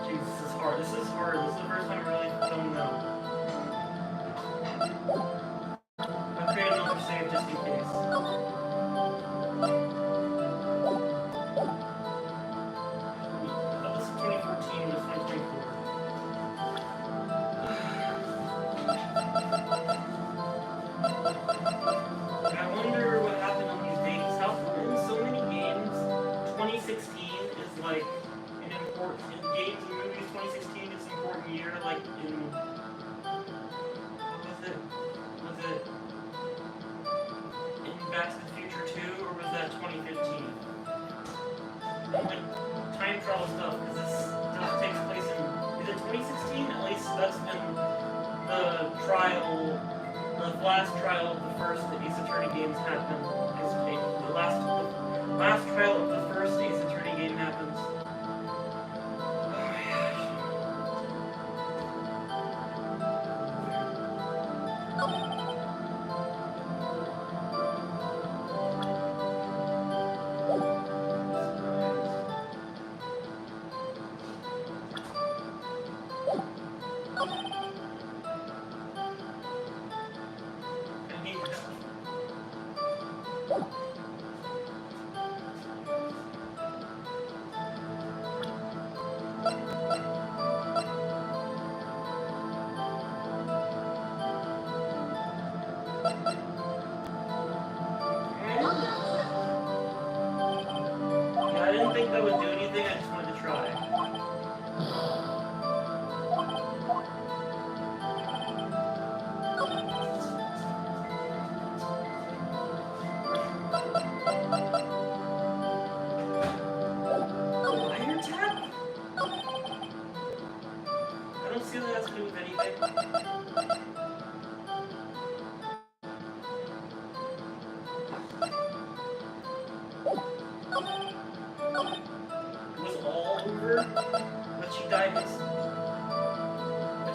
Jeez, this is hard. This is hard. This is the first time I really don't know. I'll create another save just in case. That was 2014, this one's 2024. I wonder what happened on these dates. How come in so many games, 2016 is like an important, in games and movies, 2016 is an important year, like in, what was it? Was it in Back to the Future 2, or was that 2015? And like, time travel stuff, because this stuff takes place in, is it 2016? At least that's been the trial, the last trial of the first Ace Attorney games happened. The last trial of the first Ace Attorney game happens. Oh my gosh. I need do with anything? It was all over, but she died but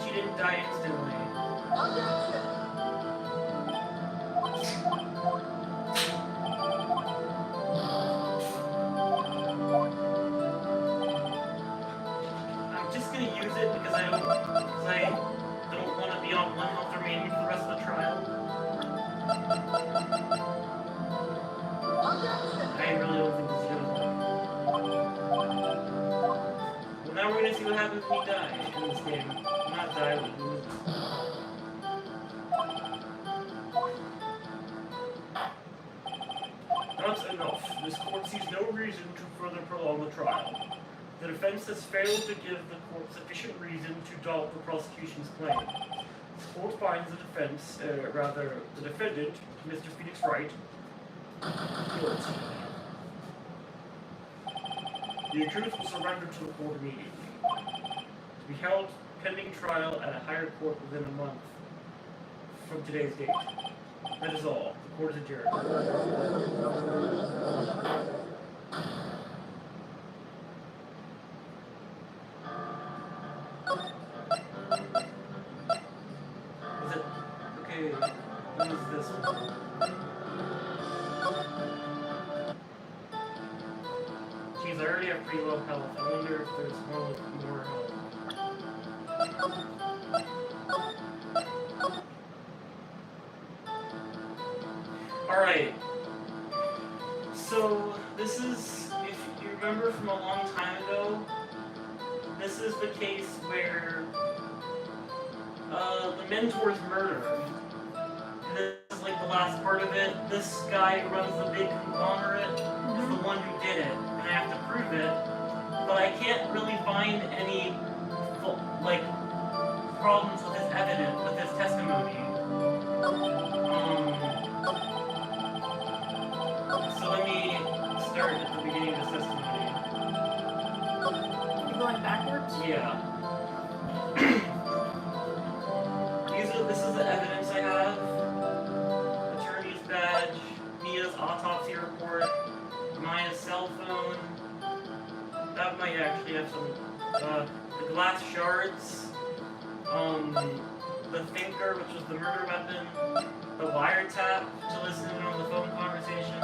she didn't die instantly. I'm just gonna use it because I don't want to be on one health remaining for the rest of the trial. I really don't think this is gonna work. Well, now we're gonna see what happens when you die in this game. Not die, but lose. That's enough. This court sees no reason to further prolong the trial. The defense has failed to give the court sufficient reason to doubt the prosecution's claim. The court finds the the defendant, Mr. Phoenix Wright, guilty. The accused will surrender to the court immediately. To be held pending trial at a higher court within a month from today's date. That is all. The court is adjourned. Is it? Okay, what is this one? Jeez, I already have pretty low health. I wonder if there's one with more health. Alright. So, this is, if you remember from a long time ago, this is the case where the mentor's murdered. And this is like the last part of it. This guy who runs the big conglomerate is the one who did it, and I have to prove it. But I can't really find any, like, problems with his evidence, with his testimony. So let me start at the beginning of his testimony. You're going backwards? Yeah. This is the evidence I have. Attorney's badge, Mia's autopsy report, Maya's cell phone. That might actually have some, the glass shards, the thinker, which was the murder weapon, the wiretap to listen in on the phone conversation,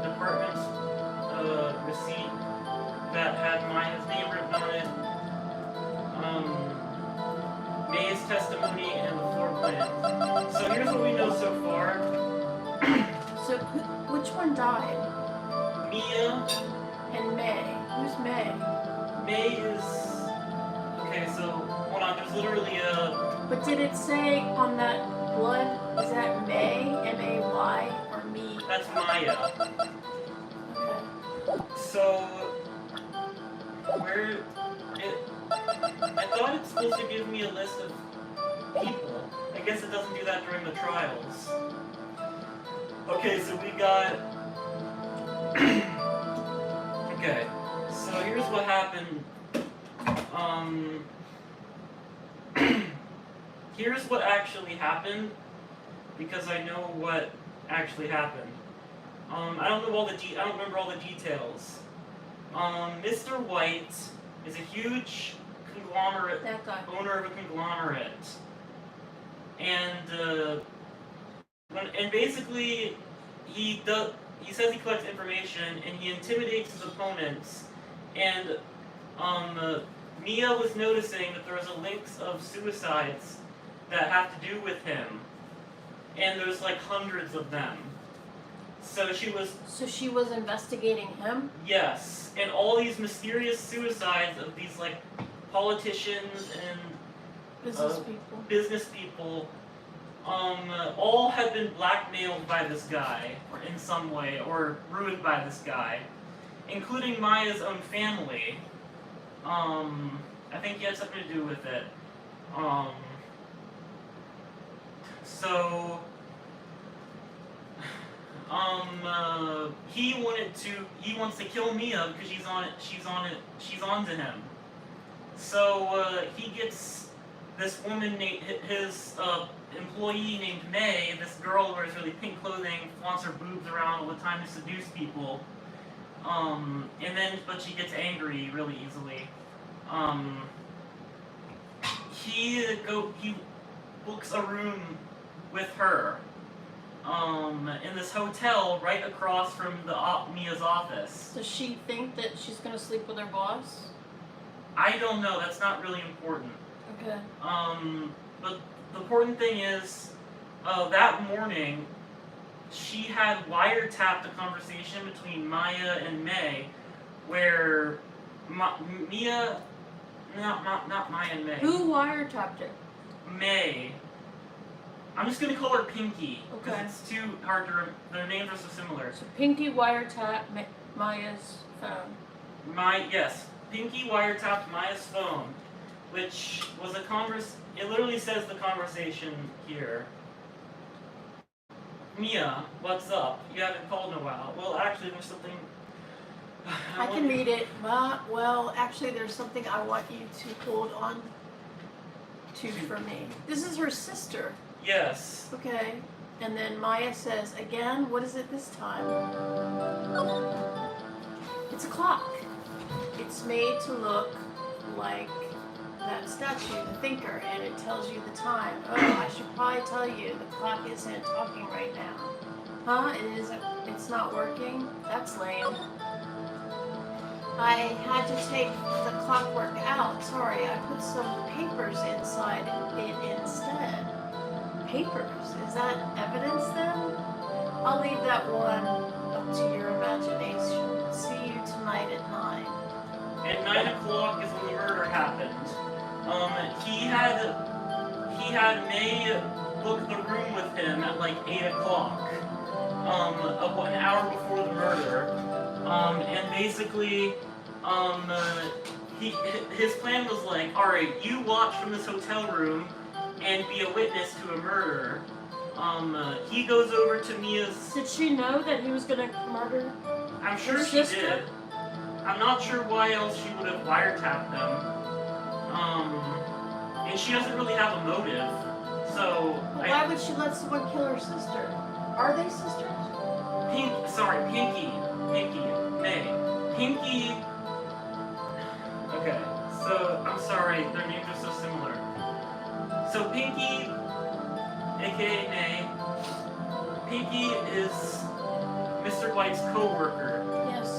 department's receipt that had Maya's name written on it, May's testimony, and the floor plan. So here's what we know so far. So which one died? Mia. And May. Who's May? May is... Okay, so, hold on, there's literally a... But did it say on that blood, is that May, M-A-Y, or me? That's Maya. Okay. So... Where... I thought it's supposed to give me a list of people. I guess it doesn't do that during the trials. Okay, so we got... Okay, so here's what happened. Here's what actually happened, because I know what actually happened. I don't remember all the details. Mr. White is a huge conglomerate, That guy. owner of a conglomerate, and basically he says he collects information and he intimidates his opponents, and Mia was noticing that there was a links of suicides that have to do with him, and there's like hundreds of them. So she was investigating him? Yes, and all these mysterious suicides of these like politicians and business people, all have been blackmailed by this guy, or in some way, or ruined by this guy, including Maya's own family. I think he had something to do with it. He wants to kill Mia because she's on to him. So he gets this woman named his employee named May, this girl who wears really pink clothing, flaunts her boobs around all the time to seduce people. But she gets angry really easily. He books a room with her in this hotel right across from Mia's office. Does she think that she's gonna sleep with her boss? I don't know. That's not really important. Okay. But the important thing is, that morning, she had wiretapped a conversation between Maya and May, where Mia, not Maya and May. Who wiretapped her? May. I'm just gonna call her Pinky because Okay. it's too hard to. Their names are so similar. So Pinky wiretapped Maya's phone. Pinky wiretapped Maya's phone, which was a it literally says the conversation here. Mia, what's up? You haven't called in a while. Well, actually, there's something. I can read it. Well, actually, there's something I want you to hold on to for me. This is her sister. Yes. Okay. And then Maya says, again, what is it this time? It's a clock. It's made to look like that statue, the thinker, and it tells you the time. Oh, I should probably tell you, the clock isn't talking right now. Huh? It isn't, it's not working? That's lame. I had to take the clockwork out. Sorry, I put some papers inside it instead. Papers? Is that evidence then? I'll leave that one up to your imagination. See you tonight at 9. At 9 o'clock is when the murder happened. He had May book the room with him at like 8 o'clock. An hour before the murder. And basically, his plan was like, alright, you watch from this hotel room and be a witness to a murder. He goes over to Mia's... Did she know that he was gonna murder I'm sure her she sister? did. I'm not sure why else she would have wiretapped them. And she doesn't really have a motive. So... Well, why would she let someone kill her sister? Are they sisters? Pinky. May. Pinky... Okay, so, I'm sorry, their names are so similar. So Pinky, aka May, Pinky is Mr. White's co-worker. Yes.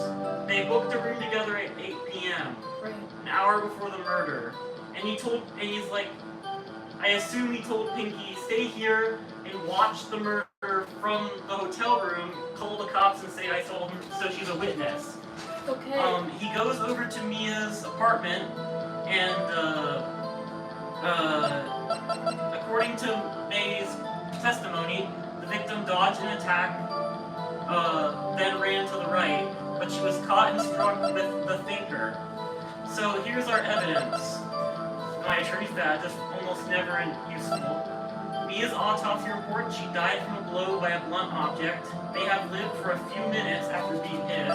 They booked a room together at 8 p.m., Right. an hour before the murder. And he's like, I assume he told Pinky, stay here and watch the murder from the hotel room, call the cops and say I saw him, so she's a witness. Okay. He goes over to Mia's apartment and, according to May's testimony, the victim dodged an attack, then ran to the right, but she was caught and struck with the thinker. So here's our evidence. My attorney's badge is almost never useful. Mia's autopsy report, she died from a blow by a blunt object. They have lived for a few minutes after being hit.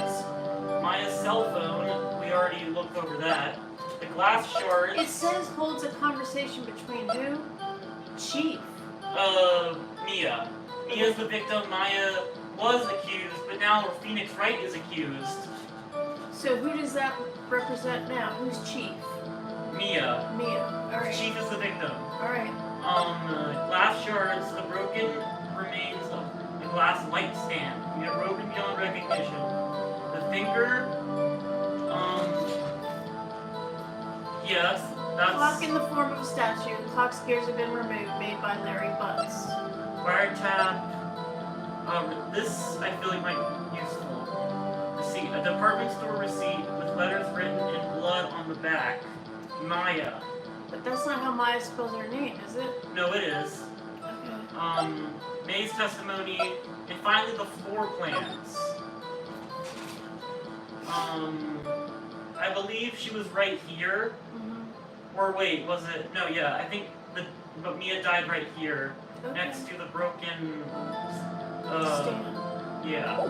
Maya's cell phone, we already looked over that. The glass shards... It says holds a conversation between who? Chief. Mia. Mia's the victim. Maya was accused, but now Phoenix Wright is accused. So who does that represent now? Who's Chief? Mia. Alright. Chief is the victim. Alright. Glass shards, the broken remains of the glass light stand. We have broken beyond recognition. The thinker, yes, that's... Clock in the form of a statue. Clock gears have been removed, made by Larry Butts. Wiretap. This I feel like might be useful. Receipt. A department store receipt with letters written in blood on the back. Maya. But that's not how Maya spells her name, is it? No, it is. Okay. May's testimony, and finally the floor plans. I believe she was right here. Mm-hmm. Or wait, was it? No, yeah, I think but Mia died right here, Okay. next to the broken, Stand. yeah.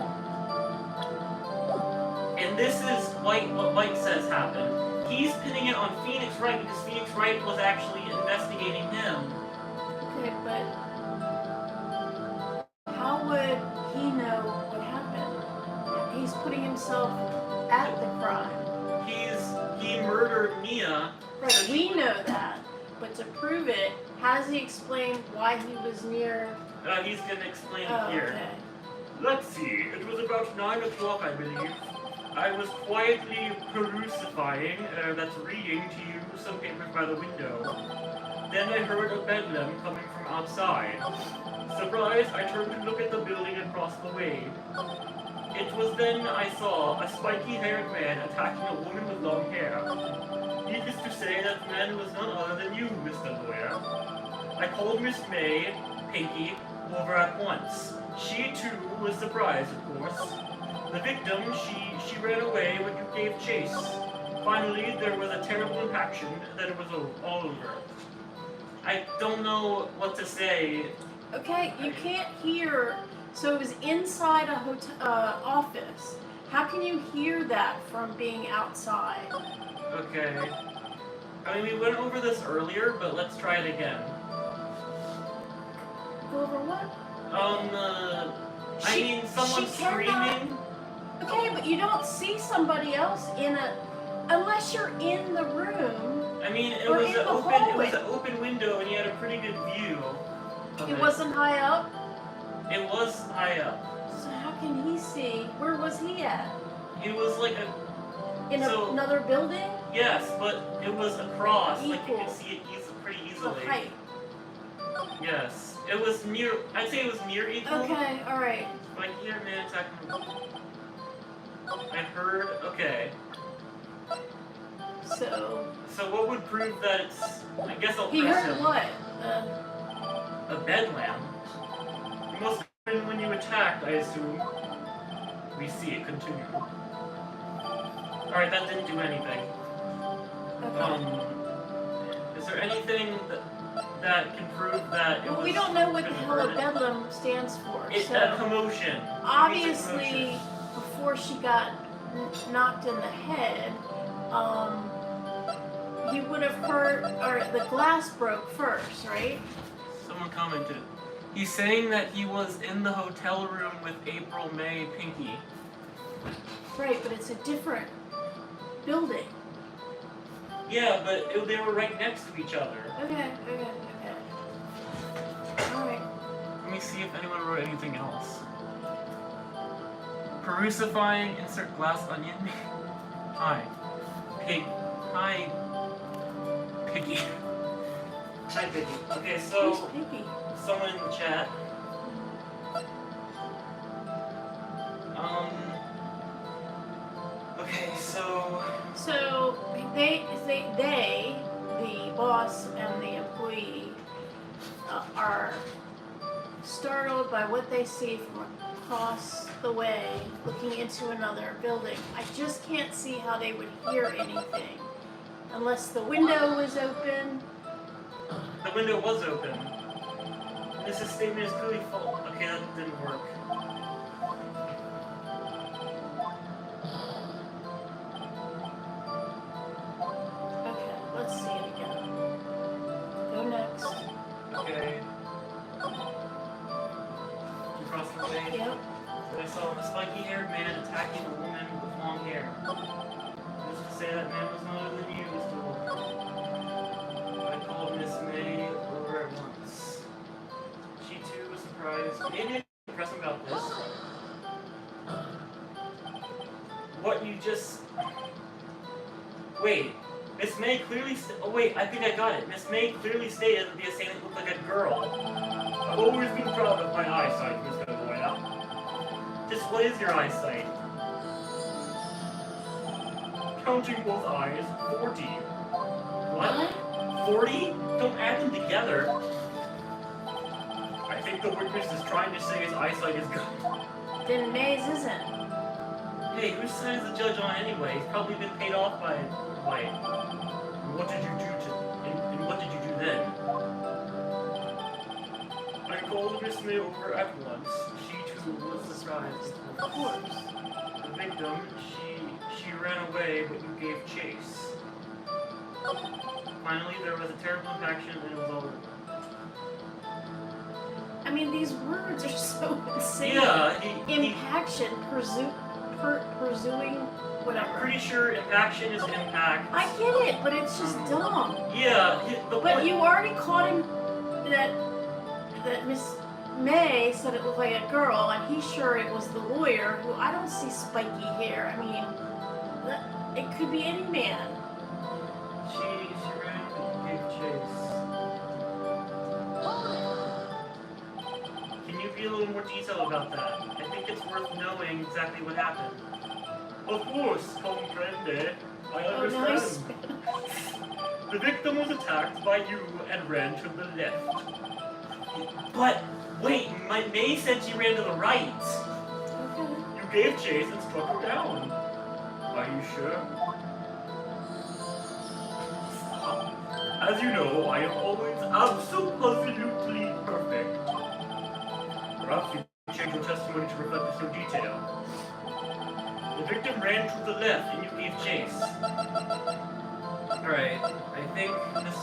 And this is what White says happened. he's pinning it on Phoenix Wright because Phoenix Wright was actually investigating him. Okay, but how would he know what happened? He's putting himself at the crime. He murdered Mia. Right, we know that. But to prove it, has he explained why he was near? He's gonna explain Oh, it here. okay. Let's see, it was about 9 o'clock, I believe. I was quietly that's reading to you some papers by the window. Then I heard a bedlam coming from outside. Surprised, I turned to look at the building across the way. It was then I saw a spiky-haired man attacking a woman with long hair. Needless to say, that man was none other than you, Mr. Lawyer. I called Miss May, Pinky, over at once. She, too, was surprised, of course. The victim, she ran away when you gave chase. Finally, there was a terrible impaction, then it was all over. I don't know what to say. Okay, you can't hear. So it was inside a hotel office. How can you hear that from being outside? Okay. I mean, we went over this earlier, but let's try it again. Go over what? I mean, someone she cannot- screaming. Okay, but you don't see somebody else unless you're in the room. I mean, it Or was in an the open, hallway. open window, and you had a pretty good view. of It wasn't high up. It was high up. So how can he see? Where was he at? It was like In So- another building? yes, but it was across. Like you Equal. could see it pretty The easily. height. Yes, it was near. I'd say it was near equal. Okay, alright. Like here, man, attacking. I heard. Okay. So So what would prove that it's? I guess I'll he press heard him. what? A bedlam. It must have been when you attacked, I assume. We see it continue. Alright, that didn't do anything. Okay. Is there anything that can prove that it Well, was we don't know what the hell a converted? bedlam stands for. It's So a commotion. It means a obviously, commotion. before she got knocked in the head, he would have heard, or the glass broke first, right? Someone commented. He's saying that he was in the hotel room with April, May, Pinky. Right, but it's a different building. Yeah, but they were right next to each other. Okay. Alright. Let me see if anyone wrote anything else. Perusifying, insert glass onion. Hi. Pig. Hi. Piggy. Hi, Piggy. Okay, Who's so Piggy? someone in the chat. Okay, so So they, the boss and the employee, are startled by what they see from across the way, looking into another building. I just can't see how they would hear anything unless the window was open. the window was open. This statement is clearly false. Okay, that didn't work. Okay, let's see it again. Go next. Okay. You crossed the way. Yep. I saw a spiky-haired man attacking a woman with long hair. Just to say that man was none other than you, Mr. Wolf. I called Miss May over at once. She too was surprised. Maybe I can press him about this. What you just... Wait. Miss May clearly oh wait, I think I got it. Miss May clearly stated that the assailant looked like a girl. I've always been proud of my eyesight, Mr. Lawyer. Just what is your eyesight? Counting both eyes, 40. What? 40? Don't add them together. I think the witness is trying to say his eyesight is good. Then Maze isn't. Hey, whose side is the judge on anyway? He's probably been paid off by Wright. And what did you do And what did you do then? I called Miss May over at once. She too was surprised. Of course. The victim, she ran away, but you gave chase. Finally, there was a terrible impaction and it was all over. I mean, these words are so insane. Yeah, Impaction, pursuing, whatever. pretty sure impaction is impact. I get it, but it's just dumb. Yeah, the But point. you already caught him that Miss May said it looked like a girl, and he's sure it was the lawyer, who I don't see spiky hair. I mean, it could be any man. She ran and gave chase. Can you be a little more detailed about that? I think it's worth knowing exactly what happened. Of course, comprende. I Oh, understand. nice. The victim was attacked by you and ran to the left. But wait, my May said she ran to the right. Okay. You gave chase and struck her down. Are you sure? As you know, I am always absolutely perfect. Perhaps you change your testimony to reflect this in detail. The victim ran to the left and you gave chase. Alright, I think this...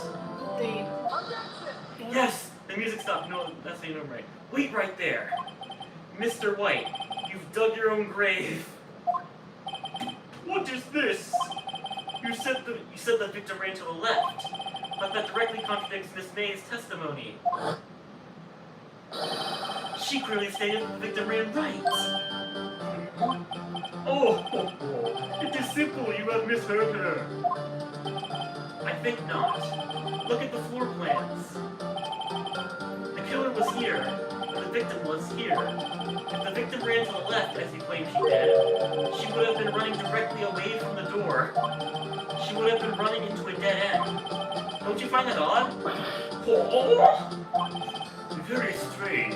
Yes! The music stopped. No, that's not even right. Wait right there. Mr. White, you've dug your own grave. What is this? You said the victim ran to the left, but that directly contradicts Miss May's testimony. She clearly stated the victim ran right. Oh, it is simple. You have misheard her. I think not. Look at the floor plans. The killer was here, and the victim was here. If the victim ran to the left, as you claim she did, she would have been running directly away from the door. She would have been running into a dead end. Don't you find that odd? Oh, very strange.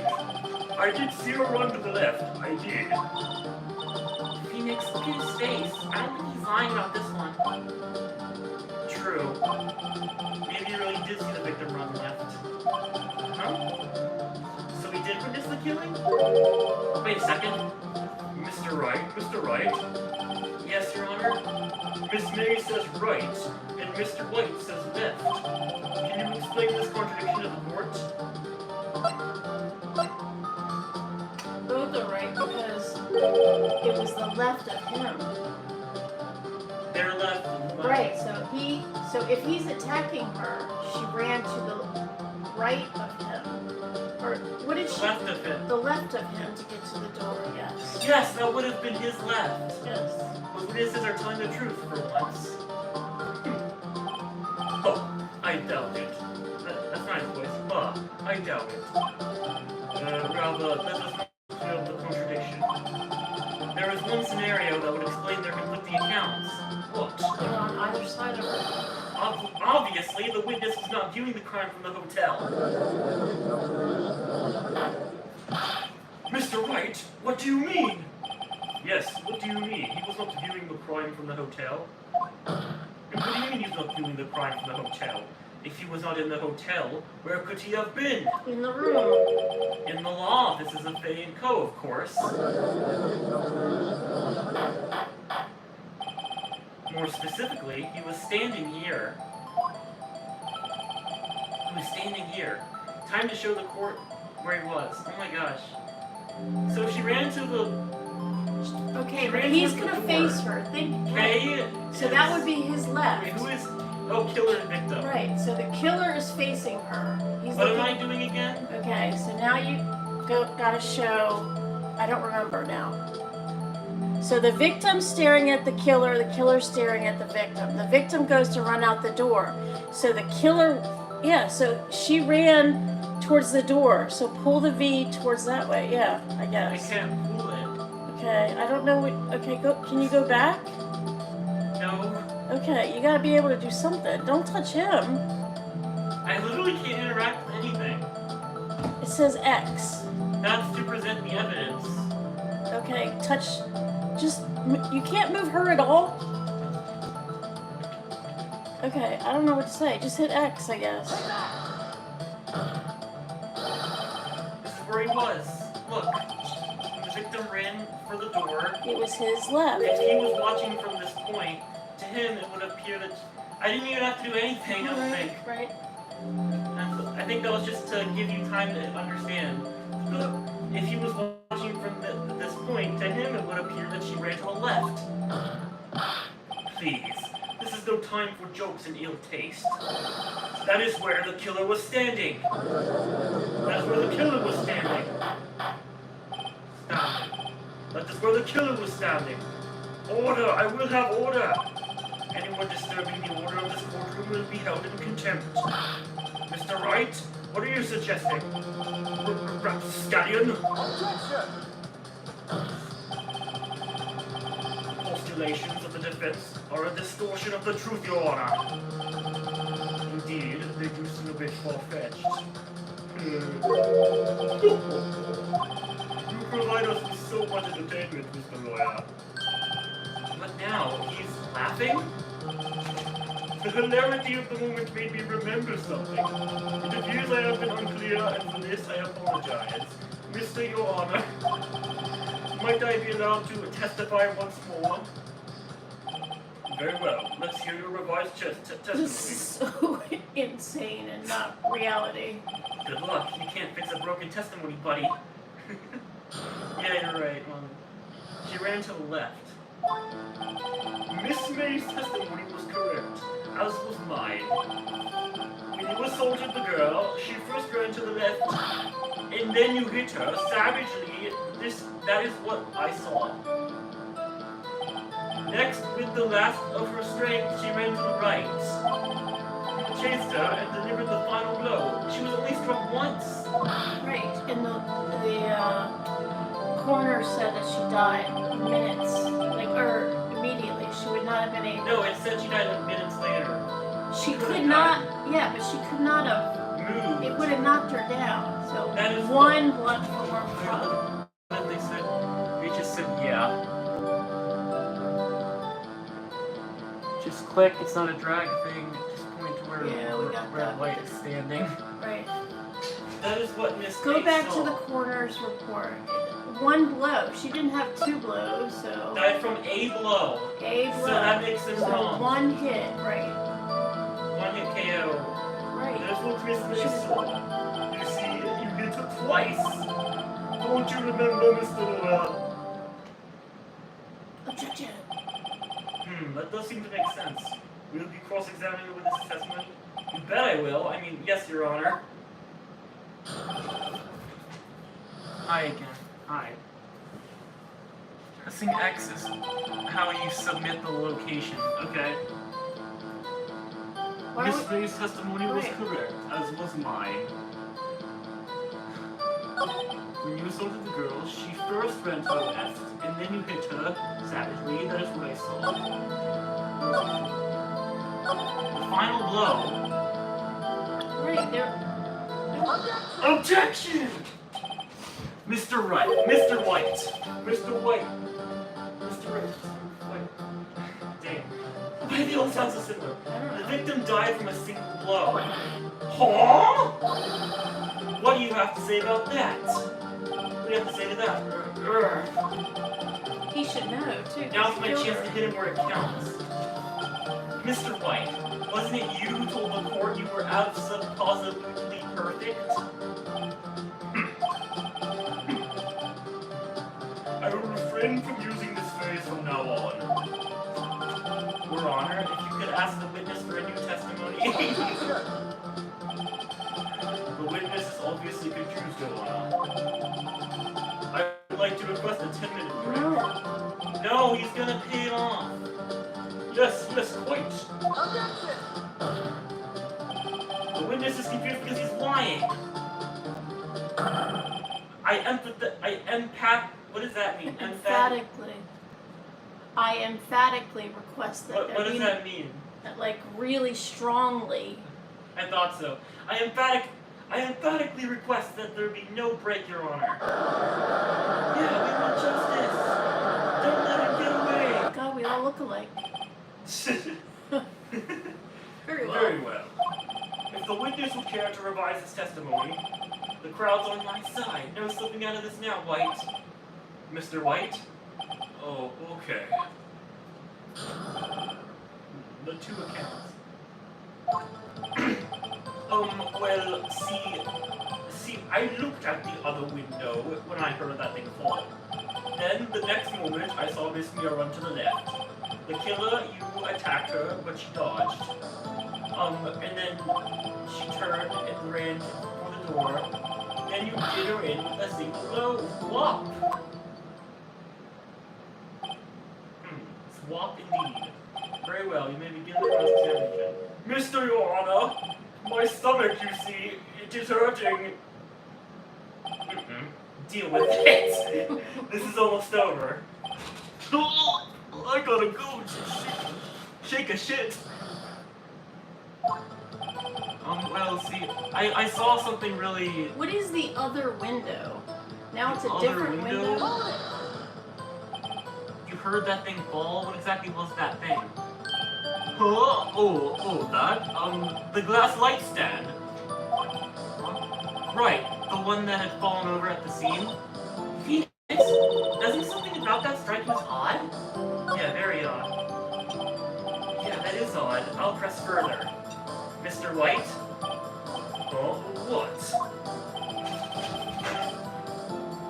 I did see her run to the left. I did. Phoenix, look at his face. I don't think he's lying about this one. True. Maybe you really did see the victim run left. Huh? So he did witness the killing? Wait a second. Mr. Wright? Mr. Wright? Yes, Your Honor? Miss May says right, and Mr. White says left. Can you explain this contradiction to the court? Both are right because it was the left of him. They're left. Right, so if he's attacking her, she ran to the right of him. Or what did she? Left of him. The left of him to get to the door, yes. Yes, that would have been his left. Yes. Witnesses are telling the truth for once. Oh, I doubt it. That's not his voice. I doubt it. Rather, that does not fulfill the contradiction. There is one scenario that would explain their conflicting accounts. What? They're on either side of her. Obviously, the witness was not viewing the crime from the hotel. Mr. Wright, what do you mean? Yes, what do you mean? He was not viewing the crime from the hotel. And what do you mean he's not viewing the crime from the hotel? If he was not in the hotel, where could he have been? In the room. In the law offices of Fay & Co., of course. More specifically, he was standing here. He was standing here. Time to show the court where he was. Oh my gosh. So she ran to the... Okay, but he's gonna face her. Think. Kay. So that would be his left. Wait, who is... Oh, killer and victim. Right. So the killer is facing her. He's What am looking- I doing again? Okay, so now you gotta show. I don't remember now. So the victim's staring at the killer's staring at the victim. The victim goes to run out the door. So the killer, yeah, so she ran towards the door. So pull the V towards that way. Yeah, I I guess. can't pull it. Okay, I don't know what, okay, can you go back? No. Okay, you gotta be able to do something. Don't touch him. I literally can't interact with anything. It says X. That's to present the evidence. Okay, you can't move her at all? Okay, I don't know what to say. Just hit X, I guess. This is where he was. Look. The victim ran for the door. It was his left. If he was watching from this point, to him it would appear that I didn't even have to do anything, I don't think. Right. I think that was just to give you time to understand. Look, if he was watching from this point, to him it would appear that she ran to the left. Please, this is no time for jokes and ill taste. That is where the killer was standing. That's where the killer was standing. That is where the killer was standing. Order! I will have order! Anyone disturbing the order of this courtroom will be held in contempt. Mr. Wright, what are you suggesting? Rapscallion? Postulations of the defense are a distortion of the truth, Your Honor. Indeed, they do seem a bit far-fetched. You provide us with so much entertainment, Mr. Lawyer. But now, he's laughing? The hilarity of the moment made me remember something. It appears I have been unclear, and for this I apologize. Mr. Your Honor, might I be allowed to testify once more? Very well. Let's hear your revised testimony. This is so insane and not reality. Good luck. You can't fix a broken testimony, buddy. Yeah, you're right. She ran to the left. Miss May's testimony was correct, as was mine. When you assaulted the girl, she first ran to the left, and then you hit her savagely. That is what I saw. Next, with the last of her strength, she ran to the right. You chased her and delivered the final blow. She was only struck once. Right. And the coroner said that she died minutes, or immediately. She would not have been able. No, it said she died like minutes later. She could not. Yeah, but she could not have. Moved. It would have knocked her down. So That is one blood form from. What they said? They just said, yeah. Just click, it's not a drag thing. Just point to where Yeah, we got red that. light is standing. Right. That is what Miss Go Kate back saw. to the coroner's report. One blow. She didn't have two blows, so Died from a blow. a blow. So that makes it So wrong. one hit, right? One hit KO. Right. That's what Miss May saw. You see, you hit her twice. Don't you remember, Mr. Lawyer? Objection. That does seem to make sense. We'll be cross-examining her with this testimony. You bet I will. I mean, yes, Your Honor. Hi again. Hi. Pressing X is how you submit the location. Okay. Why Miss would- May's testimony was Right. correct, as was mine. When you assaulted the girl, she first ran to the left, and then you hit her savagely. That is what I saw. The final blow. Right there. Objection! Mr. Wright. Mr. White. Mr. White. Mr. White. Damn. Why do they all sound so similar? I don't The know. victim died from a single blow. Huh? What do you have to say about that? What do you have to say to that? He should know too. Now's my Killed chance her. to hit him where it counts. Mr. White, wasn't it you who told the court you were absolutely perfect? I will refrain from using this phrase from now on. Your Honor, if you could ask the witness for a new testimony. The witness is obviously confused, Your Honor. I would like to request a 10-minute break. No. No, he's gonna pay it off. Yes, quite. The witness is confused because he's lying. What does that mean? Emphatically. I emphatically request that What there does be, that mean? like, really strongly. I thought so. I emphatically request that there be no break, Your Honor. Yeah, we want justice. Don't let him get away. God, we all look alike. Very well. Very well. If the witness would care to revise his testimony, The crowd's on my side. No slipping out of this now, White. Mr. White? oh, okay. The two accounts. Well, see, I looked at the other window when I heard that thing fall. Then, the next moment, I saw Miss Mia run to the left. The killer, you attacked her, but she dodged. And then she turned and ran for the door. Then you did her in with a single blow. Swap! Swap indeed. Very well, you may begin the cross-examination. Mr. Your Honor, my stomach, you see, it is hurting. Deal with it. This is almost over. I gotta go. Shake a shit. Well, see, I saw something really... What is the other window? Now it's a Other different window? You heard that thing fall? What exactly was that thing? Huh? Oh, that? The glass light stand. Right, the one that had fallen over at the scene. Phoenix, doesn't something about that strike you as odd? Yeah, very odd. Yeah, that is odd. I'll press further. Mr. White? Oh, what?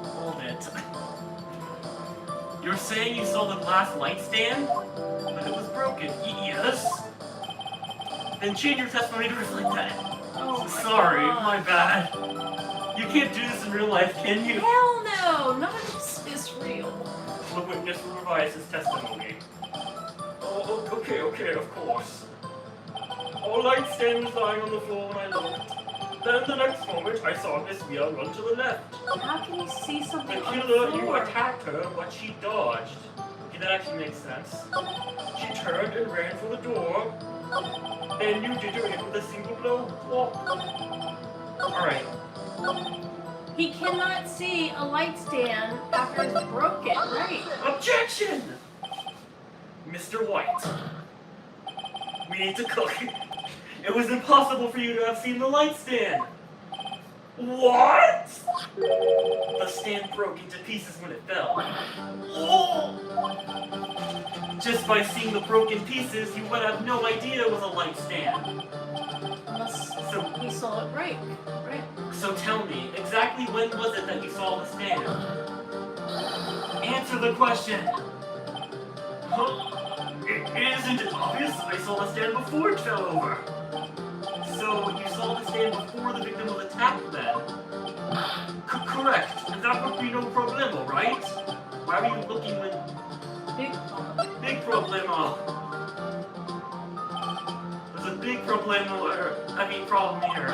Hold it. You're saying you saw the glass light stand? But it was broken. Yes? Then change your testimony to reflect that. Oh, Sorry, God. my bad. You can't do this in real life, can you? Hell no! None of this is real. The witness will revise his testimony. Oh, okay, of course. All light stand was lying on the floor when I looked. Then the next moment, I saw Miss Mia run to the left. How can you see The something on the killer, you floor? attacked her, but she dodged. Okay, that actually makes sense. She turned and ran for the door. Then you did her in with a single blow. Alright. He cannot see a light stand after it's broken, right? Objection! Mr. White. We need to cook. It was impossible for you to have seen the light stand. What? The stand broke into pieces when it fell. Oh! Just by seeing the broken pieces, you would have no idea it was a light stand. Unless So, he saw it break, right? so tell me, exactly when was it that you saw the stand? Answer the question. Huh? Isn't it obvious? I saw the stand before it fell over. So you saw the stand before the victim was attacked then? Correct. And that would be no problemo, right? Why were you looking when... Big problemo. There's a big problemo, problem here.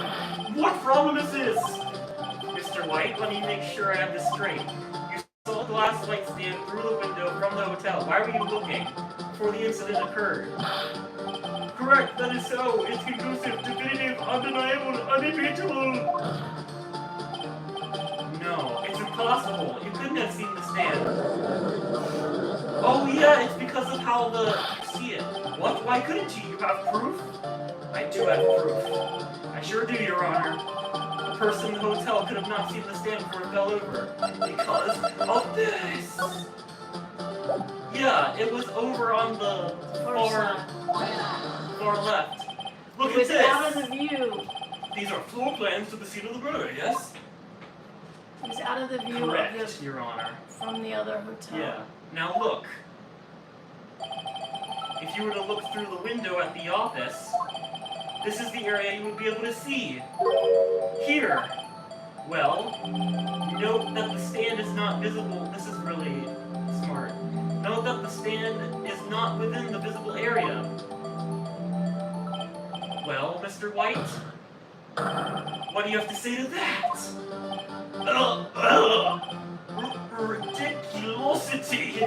What problem is this? Mr. White, let me make sure I have this straight. You saw a glass light stand through the window from the hotel. Why were you looking before the incident occurred? Correct, that is so. It's conclusive, definitive, undeniable, unimpeachable. No, it's impossible. You couldn't have seen the stand. Oh yeah, it's because of how you see it. What? Why couldn't you? You have proof? I do have proof. I sure do, Your Honor. The person in the hotel could have not seen the stand before it fell over. Because of this. Yeah, it was over on the far left. Look It at was this. out of the view. These are floor plans to the scene of the murder, yes? It was out of the view Correct, of Your Honor. from the other hotel. Yeah. Now look. If you were to look through the window at the office, this is the area you would be able to see. Here. Well, note that the stand is not visible. This is really smart. Note that the stand is not within the visible area. Well, Mr. White, what do you have to say to that? Ridiculosity!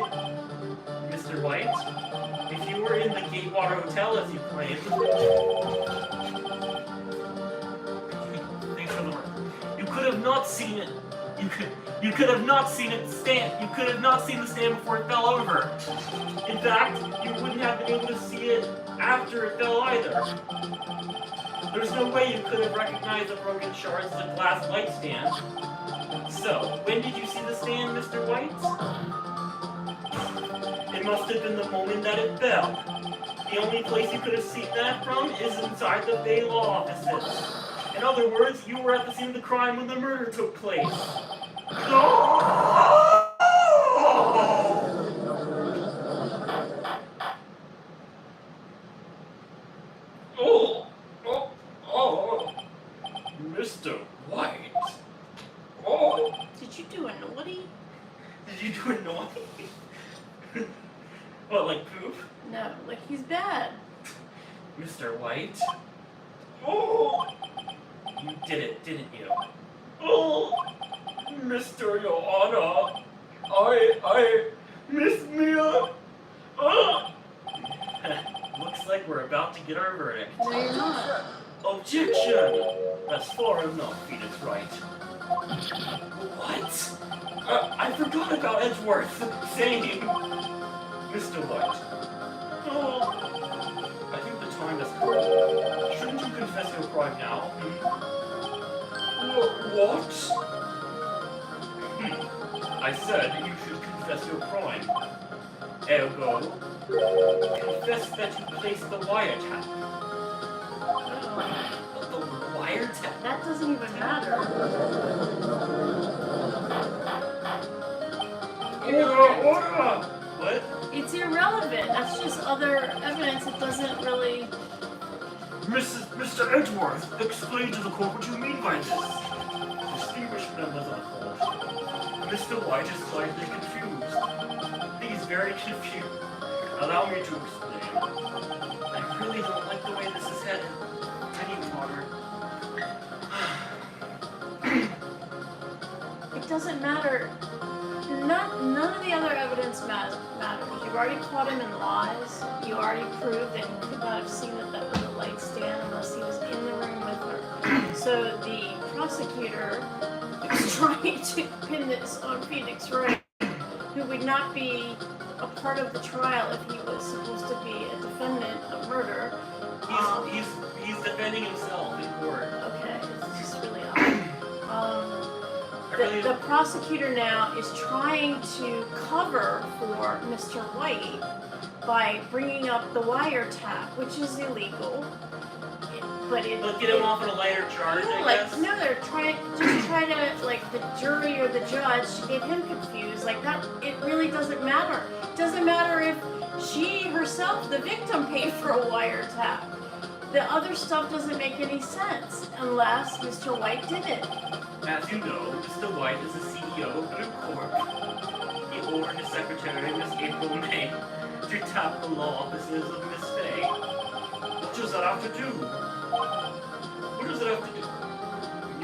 Mr. White, if you were in the Gatewater Hotel as you claimed... Thanks for the work. You could have not seen it. You could have not seen it stand. You could have not seen the stand before it fell over. In fact, you wouldn't have been able to see it after it fell either. There's no way you could have recognized the broken shards as a glass light stand. So, when did you see the stand, Mr. White? It must have been the moment that it fell. The only place you could have seen that from is inside the Bay Law offices. In other words, you were at the scene of the crime when the murder took place. Mr. White. Oh. Did you do a naughty? Did you do a naughty? What, like poop? No, like he's bad. Mr. White? Oh! You did it, didn't you? Oh! Mr. Your Honor! I, Miss Mia! Oh! Looks like we're about to get our verdict. No, you're not. Objection! That's far enough, Phoenix Wright. What? I forgot about Edgeworth. Same. Mr. White. Oh, I think the time has come. Shouldn't you confess your crime now? What? I said you should confess your crime. Ergo, confess that you placed the wiretap. The wiretap? That doesn't even matter. Order! What? It's irrelevant. That's just other evidence. It doesn't really. Mr. Edgeworth, explain to the court what you mean by this. Distinguished members of the court, Mr. White is slightly confused. He's very confused. Allow me to explain. I really don't like the way this is headed. I need water. It doesn't matter. None of the other evidence matters. You've already caught him in lies. You already proved that he could not have seen that was a light stand unless he was in the room with her. So the prosecutor is trying to pin this on Phoenix Wright, who would not be a part of the trial if he was supposed to be a defendant of murder. He's defending himself in court. Okay, it's just really odd. The prosecutor now is trying to cover for Mr. White by bringing up the wiretap, which is illegal. But get him off on a lighter charge, I guess? No, they're trying to, like, the jury or the judge to get him confused. Like, that, it really doesn't matter. It doesn't matter if she herself, the victim, paid for a wiretap. The other stuff doesn't make any sense unless Mr. White did it. As you know, Mr. White is the CEO of Blue Corp. He ordered his secretary, Miss April May, to tap the law offices of Miss Fay. What does that have to do? What does it have to do?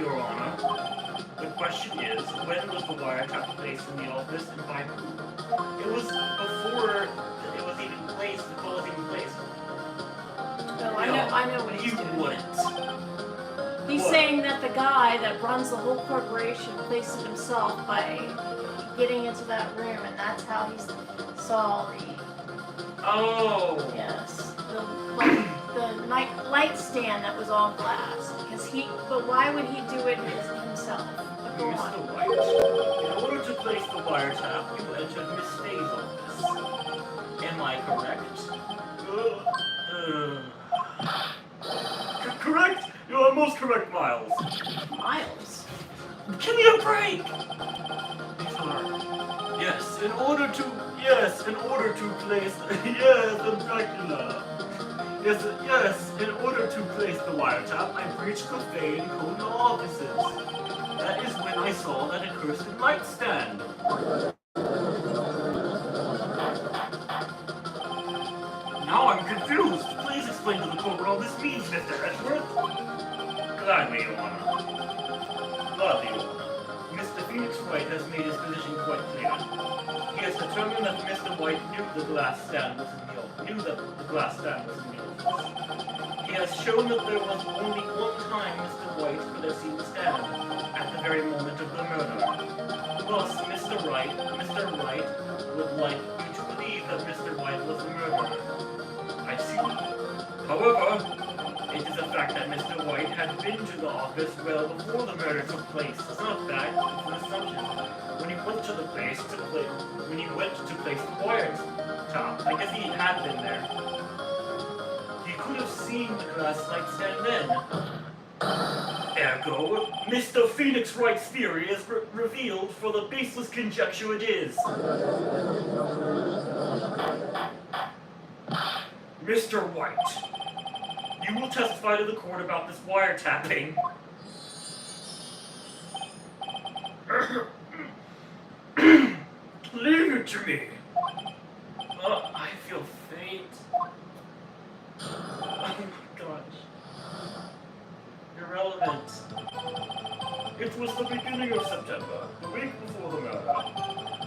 Your Honor, the question is, when was the wiretap placed in the office and by who? It was before it was even placed, the call was even placed. No, I know what he's You doing. wouldn't. He's What? saying that the guy that runs the whole corporation placed it himself by getting into that room, and that's how he saw the, Oh. yes, the light stand that was all glass. But why would he do it himself? But go on. Mr. White, in order to place the wiretap, you entered Miss Fay's office. Am I correct? Correct? You are most correct, Miles. Miles? Give me a break! Yes, in order to place, yes, I'm Dracula. Yes, in order to place the wiretap, I breached the Fay and Cone offices. That is when I saw that accursed light stand. Now I'm confused. Please explain to the court what all this means, Mr. Edgeworth. Gladly, Your Honor. Gladly, Your Honor. Mr. Phoenix Wright has made his position quite clear. He has determined that Mr. White knew that the glass stand was in the office. He has shown that there was only one time Mr. White could have seen the stand, at the very moment of the murder. Thus, Mr. Wright would like you to believe that Mr. White was the murderer. I see. However, it is a fact that Mr. White had been to the office well before the murder took place. It's not a fact, it's an assumption. When he went to place the wiretap, I guess he had been there. could have seen the glass light stand then. Ergo, Mr. Phoenix Wright's theory is revealed for the baseless conjecture it is. Mr. Wright, you will testify to the court about this wiretapping. Leave it to me. I feel faint. Oh my gosh. Irrelevant. It was the beginning of September, the week before the murder.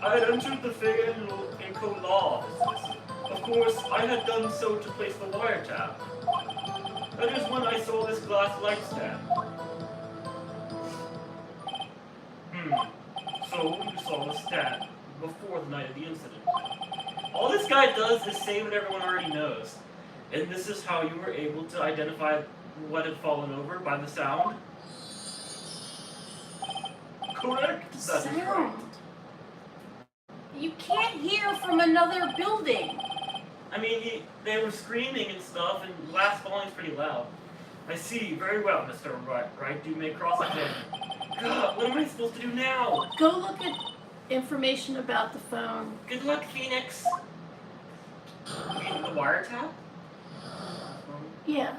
I had entered the Fay and Co. law offices. Of course, I had done so to place the wiretap. That is when I saw this glass light stand. So you saw the stand before the night of the incident. All this guy does is say what everyone already knows. And this is how you were able to identify what had fallen over by the sound? Correct? That is right. Sound. You can't hear from another building. I mean, they were screaming and stuff, and glass falling is pretty loud. I see. Very well, Mr. Wright. You may cross-examine. God, what am I supposed to do now? Go look at information about the phone. Good luck, Phoenix. You mean the wiretap? Yeah.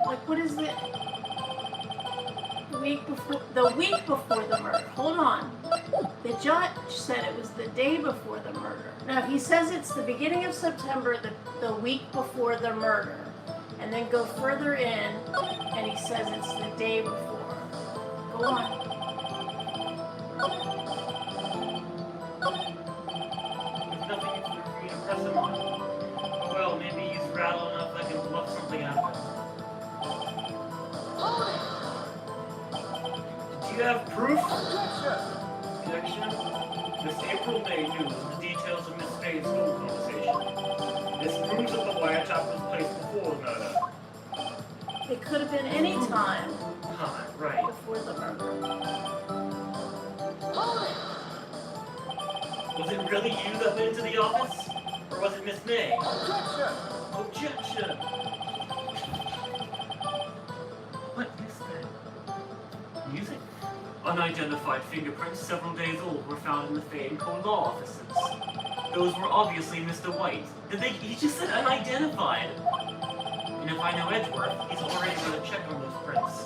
Like, what is it? The week before the murder. Hold on. The judge said it was the day before the murder. Now, he says it's the beginning of September, the week before the murder. And then go further in, and he says it's the day before. Go on. There's nothing for me to press him on. Well, maybe he's rattled enough that I can bluff something out of him. Do you have proof? Objection? Miss April May knew the details of Miss May's phone conversation. This proves that the wiretap was placed before the murder. It could have been any time Right. before the murder. Was it really you that went into the office? Or was it Miss May? Objection! What is that? Music? Unidentified fingerprints several days old were found in the Fay and Co. law offices. Those were obviously Mr. White. He just said unidentified. And if I know Edgeworth, he's already going to check on those prints.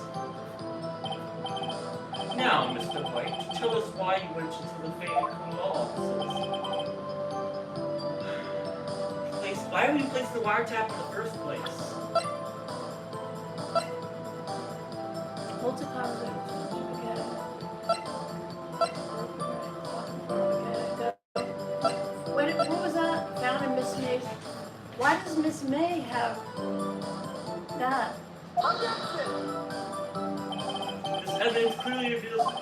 Now, Mr. White, tell us why you went into the Fay and Co. law offices. Why would you place the wiretap in the first place? Hold the conversation. Okay. What was that? Found in Miss May's. Why does Miss May have that? This evidence clearly reveals.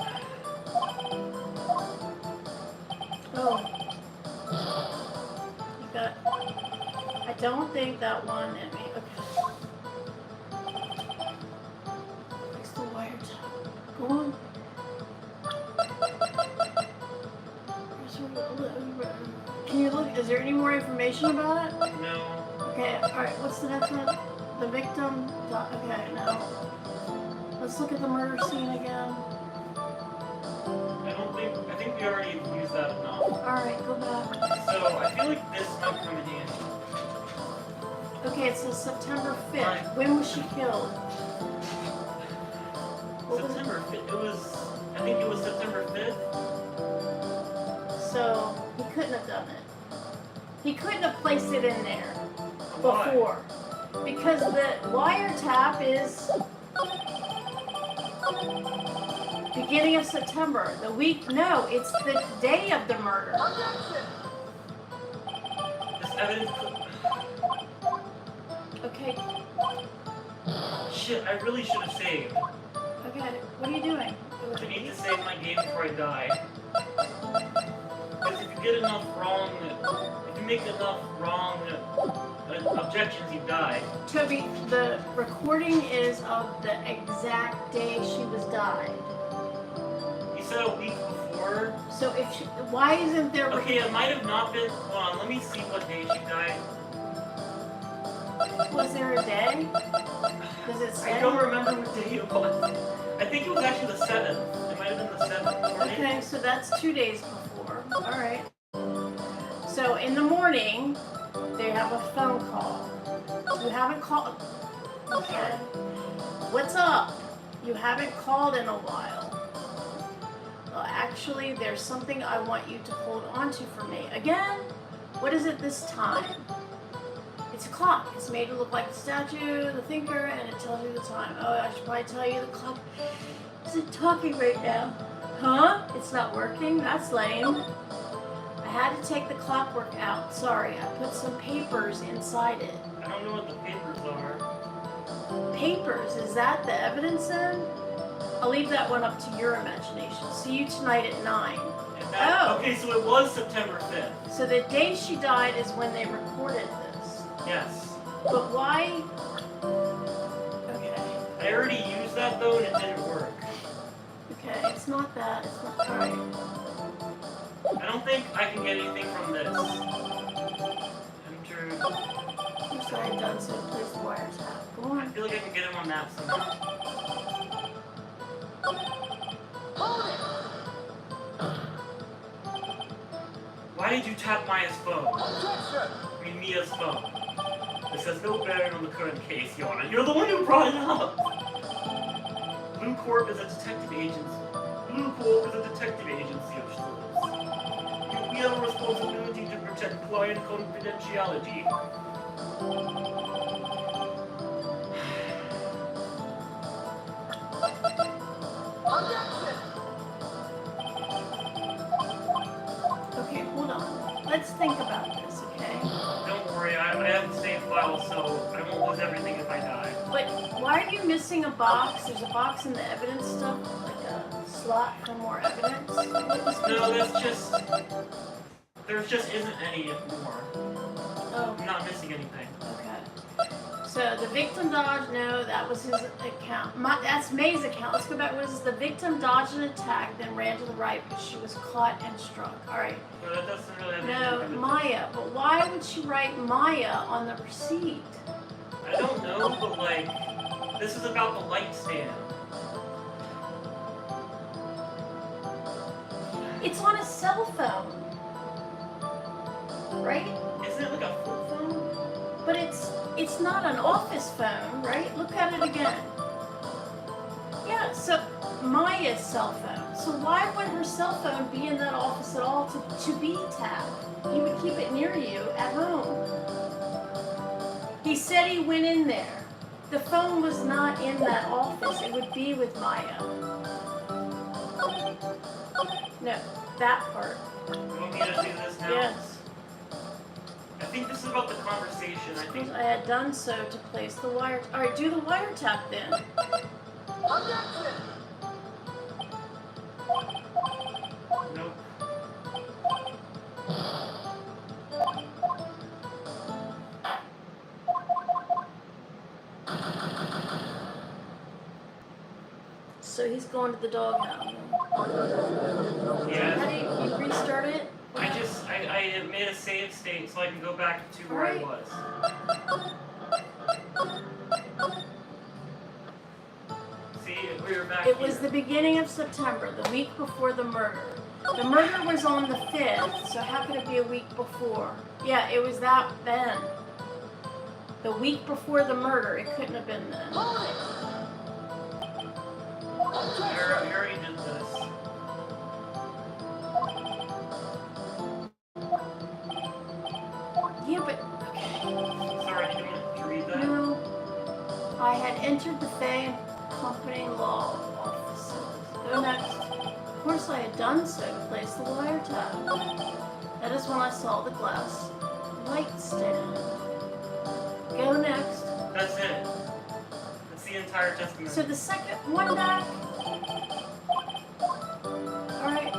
Oh. You got. I don't think that one in me. Okay. Fix the wiretap. Go on. Can you look? Is there any more information about it? No. Okay, alright, what's the next one? The victim? Okay, now. Let's look at the murder scene again. I think we already used that enough. Alright, go back. So, I feel like this might come in handy. Okay, it says September 5th. Right. When was she killed? What was it? September 5th. I think it was September 5th. So, he couldn't have done it. He couldn't have placed it in there Why? before. Because the wiretap is beginning of September. The week, no, it's the day of the murder. This evidence. Okay, Shit, I really should have saved. okay, what are you doing? I need to save my game before I die. Because if you get enough wrong, if you make enough wrong objections, you die. Toby, the recording is of the exact day she was died. You said a week before. So if she, why isn't there? Okay, it might have not been. Hold on, let me see what day she died. Was there a day? Does it say? I don't remember what day it was. I think it was actually the 7th. It might have been the 7th morning. Okay, so that's 2 days before. Alright. So in the morning, they have a phone call. You haven't called. Okay. What's up? You haven't called in a while. Well, actually, there's something I want you to hold on to for me. Again? What is it this time? It's a clock. It's made to look like a statue, the thinker, and it tells you the time. Oh, I should probably tell you the clock isn't talking right now. Huh? It's not working? That's lame. I had to take the clockwork out. Sorry, I put some papers inside it. I don't know what the papers are. Papers? Is that the evidence then? I'll leave that one up to your imagination. See you tonight at 9. And that, Oh. Okay, so it was September 5th. So the day she died is when they recorded this. Yes. But why? Okay. I already used that though and it didn't work. Okay, it's not that. It's not. Alright. I don't think I can get anything from this. Enter. Looks like I've done so. Place the wiretap. Go I on. feel like I can get him on that somehow. Why did you tap Maya's phone? I mean Mia's phone. This has no bearing on the current case, Yona. You're the one who brought it up! Blue Corp is a detective agency. Blue Corp is a detective agency of sorts. We have a responsibility to protect client confidentiality. Okay, hold on. Let's think about this, okay? Don't worry, I have the same file, so I won't lose everything if I die. But why are you missing a box? There's a box in the evidence stuff, like a slot for more evidence. No, that's just... There just isn't any more. Oh, I'm not missing anything. okay. So the victim dodged. No, that was his account. That's May's account. Let's go back. What is this? The victim dodged an attack, then ran to the right, but she was caught and struck. All right. But that doesn't really have No, anything to do with it. Maya. But why would she write Maya on the receipt? I don't know, but like... This is about the light stand. It's on a cell phone, right? Isn't it like a flip phone? But it's not an office phone, right? Look at it again. Yeah, so Maya's cell phone. So why would her cell phone be in that office at all to be tapped? He would keep it near you at home. He said he went in there. The phone was not in that office. It would be with Maya. No, that part. You want me to do this now? Yes. I think this is about the conversation. I think... Suppose I had done so to place the wire. All right, do the wiretap then. Nope. So he's going to the doghouse. Yeah. How do you restart it? I made a save state so I can go back to where I was. See, we were back It was here. the beginning of September, the week before the murder. The murder was on the 5th, so how could it be a week before? Yeah, it was that then. The week before the murder, it couldn't have been then. I already did this. Yeah, but okay. Sorry, do you want to read that? No, I had entered the Fay Company Law offices. Go next. Of course, I had done so to place the wiretap. That is when I saw the glass light stand. Go next. That's it. That's the entire testimony. So the second one back. Alright.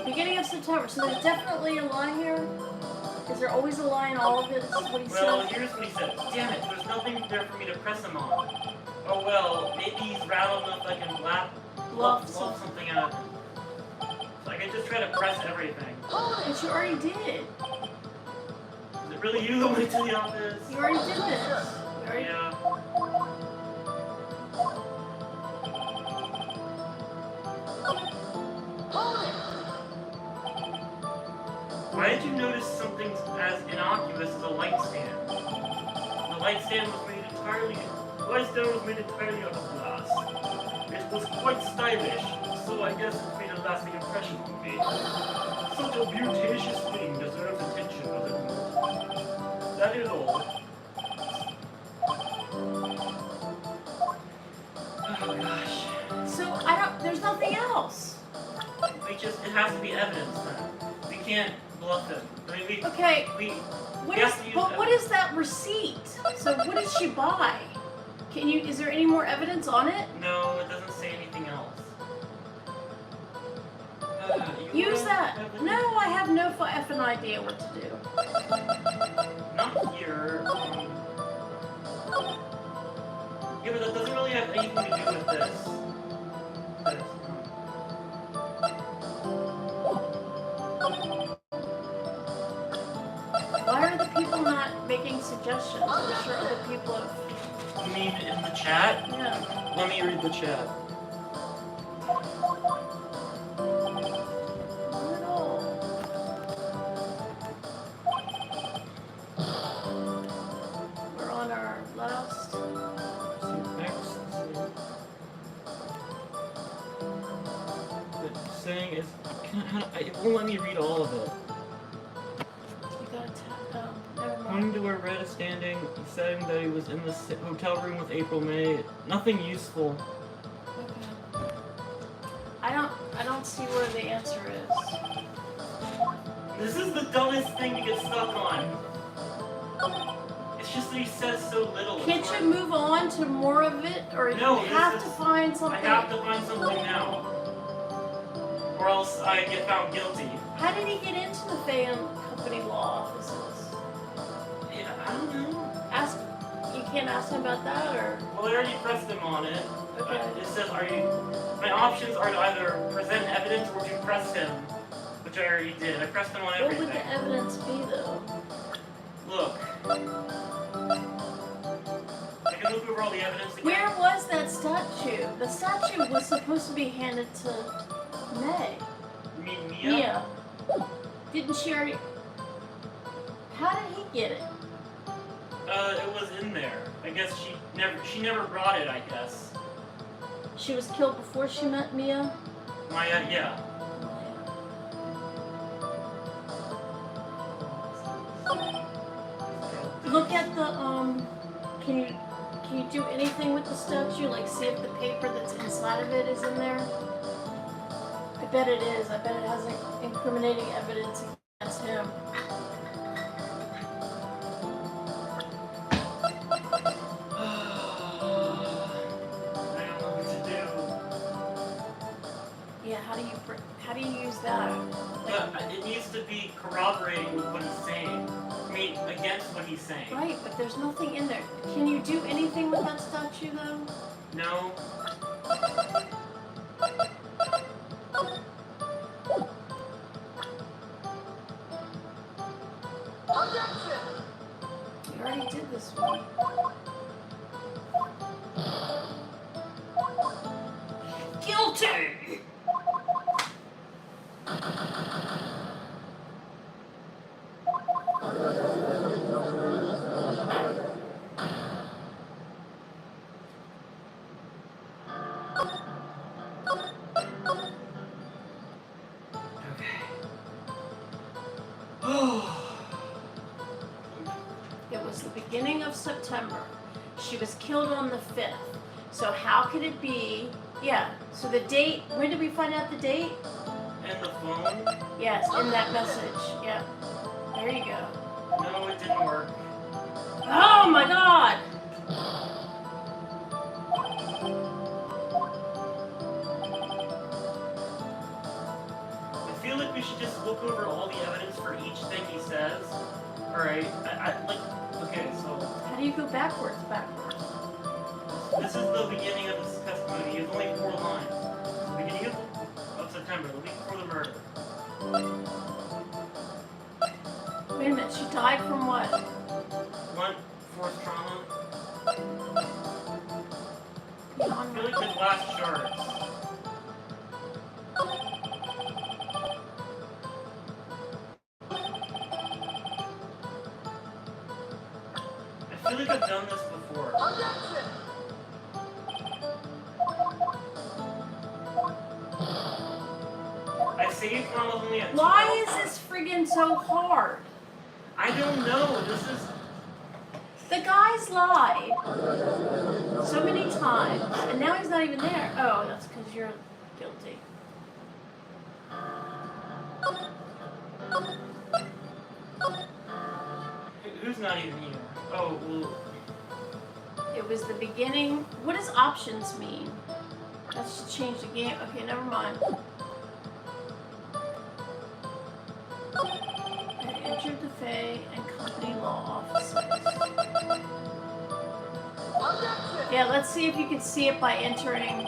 Beginning of September. So there's definitely a line here. Is there always a line in all of it? This is what he Well, said. here's what he said. Damn it, there's nothing there for me to press him on. Oh well, maybe he's rattled enough that I can Bluff bluff something out of him. So I can just try to press everything. But you already did. Is it Really, you the went to the office? You already did this. You already... Yeah. Why did you notice something as innocuous as a light stand? The light stand was made entirely out of glass. It was quite stylish, so I guess it made a lasting impression on me. Such a beauteous thing deserves attention, does it not? That is all. Oh gosh. So, there's nothing else. It has to be evidence then. We can't bluff him. I mean, Okay, we what we is, have to use but what evidence. is that receipt? So what did she buy? Is there any more evidence on it? No, it doesn't say anything else. You Use wanna that. have No, I have no effing idea what to do. Not here. Yeah, but that doesn't really have anything to do with this. Why are the people not making suggestions? I'm sure other people have... You mean in the chat? Yeah. Let me read the chat. Not at all. We're on our last... Next. It's saying is, it won't let me read all of it. You gotta tap... Oh, never mind. Pointing to where Red is standing, saying that he was in the hotel room with April May. Nothing useful. Okay. I don't see where the answer is. This is the dumbest thing to get stuck on. It's just that he says so little. Can't you move on to more of it? Or No, you have this to is- find I something? have to find something now. Or else I get found guilty. How did he get into the fan company law offices? Yeah, I don't know. Ask. You can't ask him about that, or Well, I already pressed him on it. okay. It says, my options are to either present evidence or to press him, which I already did. I pressed him on What everything. would the evidence be, though? Look. I can look over all the evidence again. Where was that statue? The statue was supposed to be handed to May. You mean Mia? Mia. Didn't she already? How did he get it? It was in there. I guess she never brought it, I guess. She was killed before she met Mia. Maya, yeah. Look at the Can you do anything with the statue? Like see if the paper that's inside of it is in there? I bet it is. I bet it has incriminating evidence against him. I don't know what to do. Yeah. How do you use that? Like, But it needs to be corroborating with what he's saying. I mean, against what he's saying. right, but there's nothing in there. Can you do anything with that statue though? No. You already did this one. Guilty! It was the beginning of September. She was killed on the 5th. So how could it be? Yeah. So the date, when did we find out the date? And the phone? Yes, in that message. Yeah. There you go. No, it didn't work. Oh my god! I feel like we should just look over all the evidence for each thing he says. Alright, okay, so How do you go backwards? this is the beginning of his testimony. He has only 4 lines. It's the beginning of September, the week before the murder. Wait a minute. What? She died from what? Blunt force trauma. I Beyond feel like the glass shards. I feel like I've done this before. I saved when I was only at 2 Why health is this friggin' so hard? I don't know. This is. The guy's lied so many times, and now he's not even there. Oh, that's because you're guilty. Who's not even here? Oh, well. It was the beginning. What does options mean? That's to change the game. Okay, never mind. I entered the Fae and company law offices. Yeah, let's see if you can see it by entering.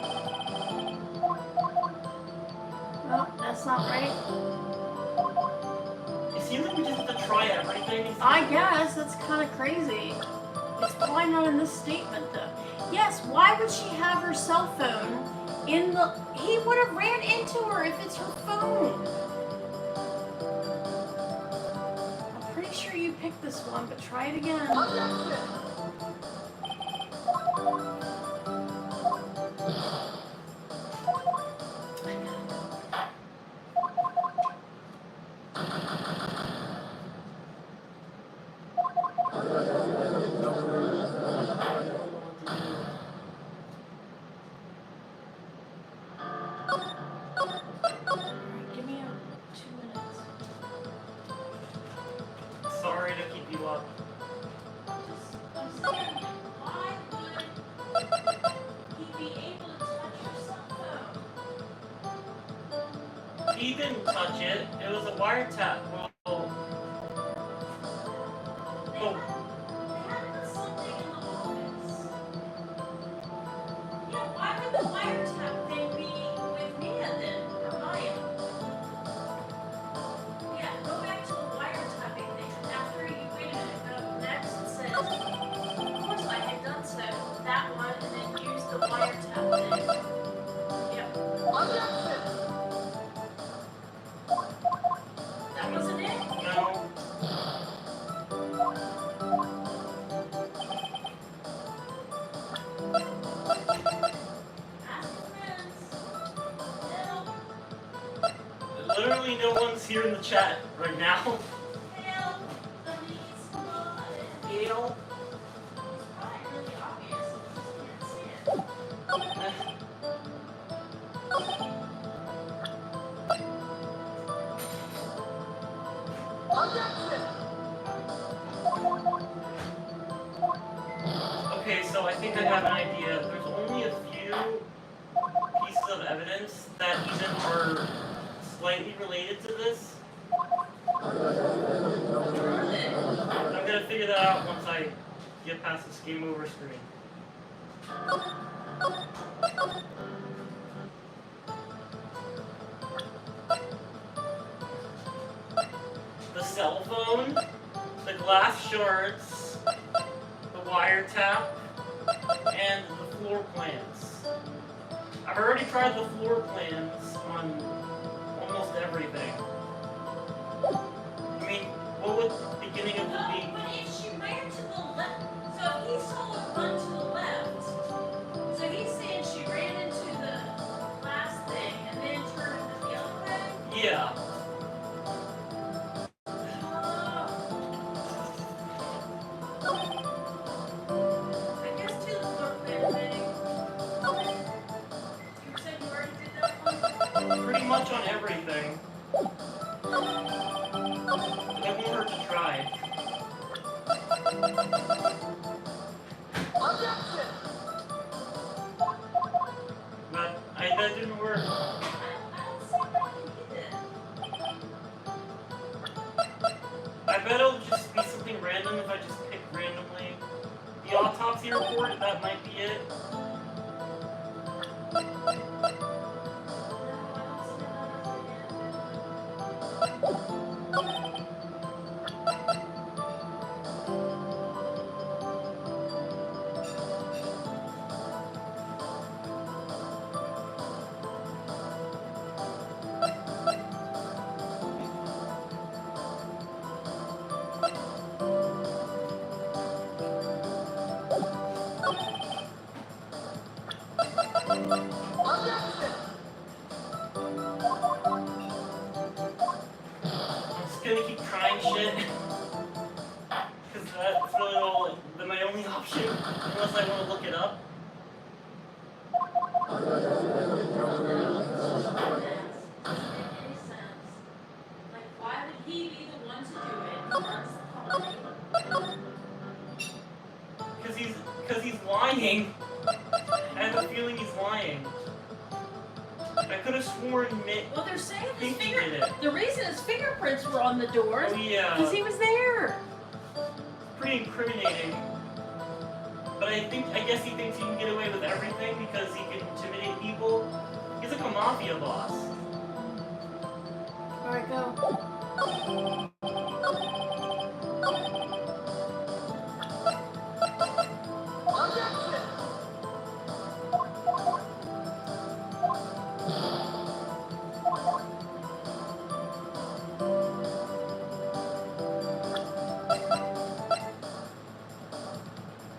No, that's not right. It seems like we just have to try everything. I guess that's kind of crazy. It's probably not in this statement though. Yes, why would she have her cell phone in the... He would have ran into her if it's her phone. I'm pretty sure you picked this one, but try it again. Give me 2 minutes. Sorry to keep you up. I'm saying, why would he be able to touch your cell phone? He didn't touch it. It was a wiretap. Well, They oh, had something in the office. Yeah, why would the wiretap thing be with Mia then? Or Maya? Yeah, go back to the wiretapping thing. After you wait a minute, go next it says, of course I had done so, that one, and then use the wiretap thing. Yep. That wasn't it? no. Ask your friends. Help. Literally no one's here in the chat right now. Help. Somebody needs somebody. Gail. It's probably really obvious. You just can't see it. Okay, so I think I have an idea. There's only a few pieces of evidence that even are slightly related to this. I'm gonna figure that out once I get past this game over screen. The cell phone, the glass shards, the wiretap, and the floor plans. I've already tried the floor plans on almost everything. I mean, what would the beginning of the beat? But if she ran to the left, so if he saw her run to the left, so he's saying she ran into the last thing and then turned the other way? Yeah. I guess to the floor plan thing. You said you already did that one? Pretty much on everything. It won't hurt to try. But that didn't work. I don't see why you did it. I bet it'll just be something random if I just pick randomly. The autopsy report, that might be it. No, I don't see that as it. option unless I want to look it up. Like, why would he be the one to do it? He runs the company. Because he's lying. I have a feeling he's lying. I could have sworn Mick. Well, they're saying his Pinky did it. the reason his fingerprints were on the doors Oh yeah. because he was there. Pretty incriminating. But I guess he thinks he can get away with everything because he can intimidate people. He's like a mafia boss. All right, go.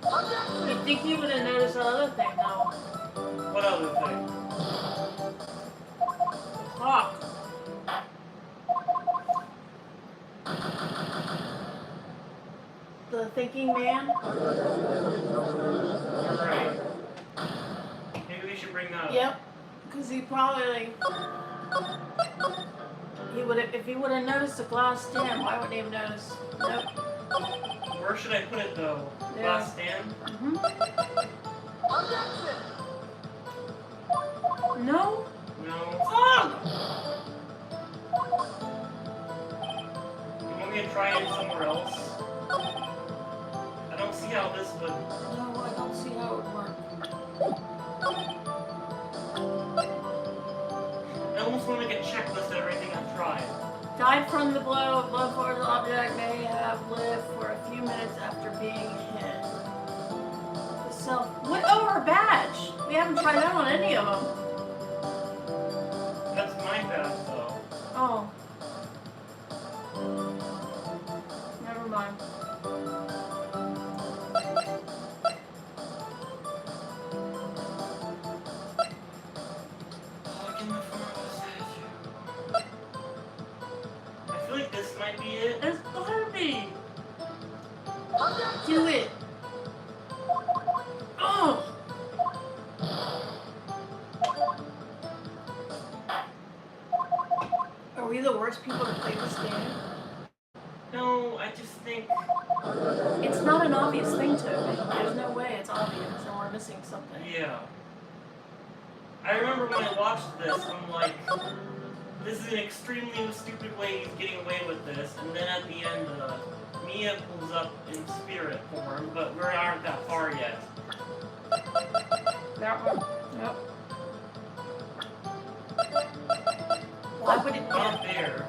I think he would have noticed the other thing, though. What other thing? The clock. The thinking man. You're right. Maybe we should bring that up. Yep. Because he probably he would have if he would have noticed the glass stand. Why would he have noticed? Nope. Where should I put it though? Yeah. Glass stand? No. No. Oh! You want me to try it somewhere else? I don't see how this would. No, I don't see how it would work. I almost want to get a checklist of everything I've tried. Died from the blow. Blow for the object may have lived for a few minutes after being hit. The self. What? Oh, her badge. We haven't tried that on any of them. That's my bad though. Oh. Never mind. Look in the front of the statue. I feel like this might be it. It's Barbie. Do it. Oh. Are we the worst people to play this game? No, I just think. It's not an obvious thing to me. There's no way it's obvious and we're missing something. Yeah. I remember when I watched this, I'm like, this is an extremely stupid way he's getting away with this, and then at the end, Mia pulls up in spirit form, but we aren't that far yet. That one? Yep. Why would it Not be? there.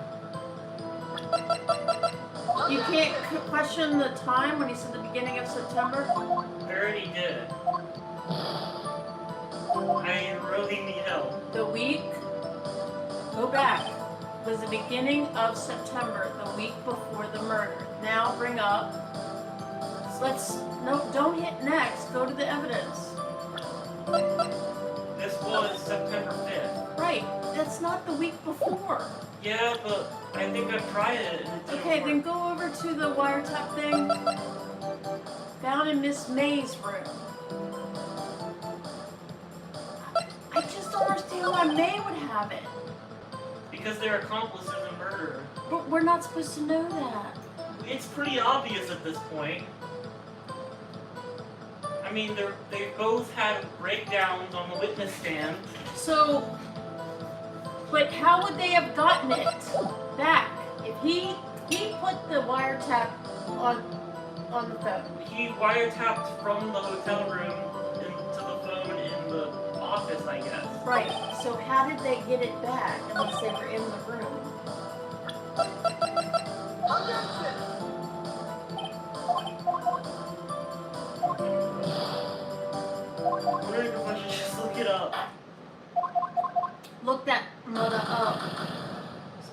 You can't question the time when he said the beginning of September? I already did. I really need help. The week, go back, was the beginning of September, the week before the murder. Now bring up, no, don't hit next, go to the evidence. This was September 5th. Right, that's not the week before. Yeah, but I think I've tried it and it didn't Okay, work. then go over to the wiretap thing. Found in Miss May's room. I just don't understand why May would have it. Because they're accomplices in murder. But we're not supposed to know that. It's pretty obvious at this point. I mean, they both had breakdowns on the witness stand. So, but how would they have gotten it back? If he put the wiretap on the phone. He wiretapped from the hotel room into the phone in the office, I guess. Right. So how did they get it back unless they were in the room? I'm wondering if I should just look it up. Look that mother up.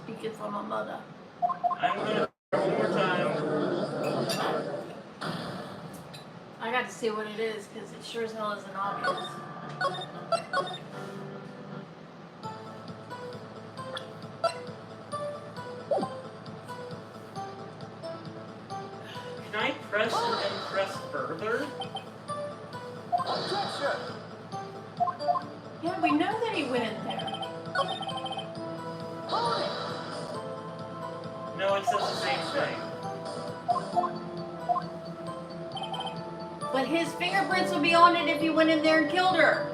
Speaking from a mother. I'm gonna one more time. I got to see what it is because it sure as hell isn't obvious. Can I press and then press further? we know that he went in there. No, it says the same thing. But his fingerprints would be on it if he went in there and killed her.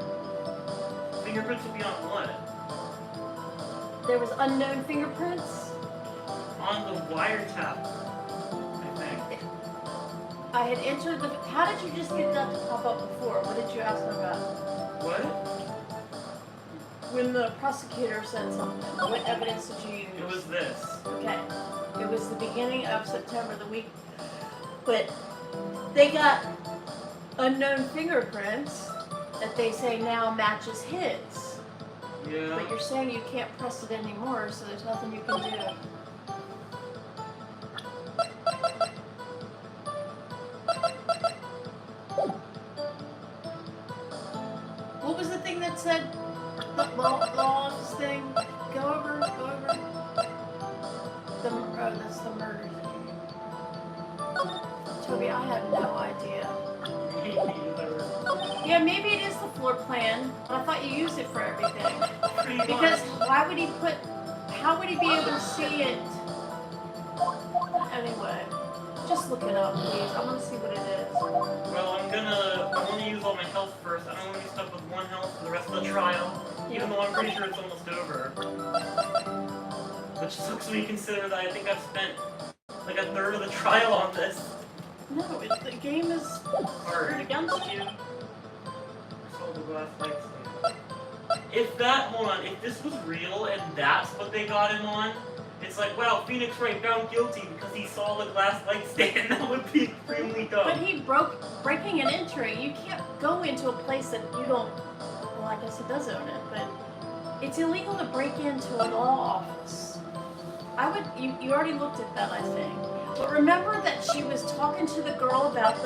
Fingerprints will be on what? There was unknown fingerprints. On the wiretap, I think. I had entered the. How did you just get that to pop up before? What did you ask him about? What? When the prosecutor said something, what evidence did you use? It was this. Okay. It was the beginning of September, the week. But they got unknown fingerprints that they say now matches his. Yeah. But you're saying you can't press it anymore, so there's nothing you can do. What was the thing that said the law office thing? Go over. That's the murder thing. Toby, I have no idea. Yeah, maybe it is the floor plan, but I thought you used it for everything. Because why would he put, how would he be able to see it? Anyway, just look it up, please. I want to see what it is. Well, I want to use all my health first. I don't want to be stuck with 1 health for the rest of the trial, even though I'm pretty sure it's almost over. Which sucks when you consider that I think I've spent like a third of the trial on this. No, the game is Hard. against you. I saw the glass lights thing. If this was real and that's what they got him on, it's like, wow, Phoenix Wright found guilty because he saw the glass light stand. That would be extremely dumb. But he breaking and entering. You can't go into a place that you don't, well, I guess he does own it, but it's illegal to break into a law office. You already looked at that, I think. But remember that she was talking to the girl about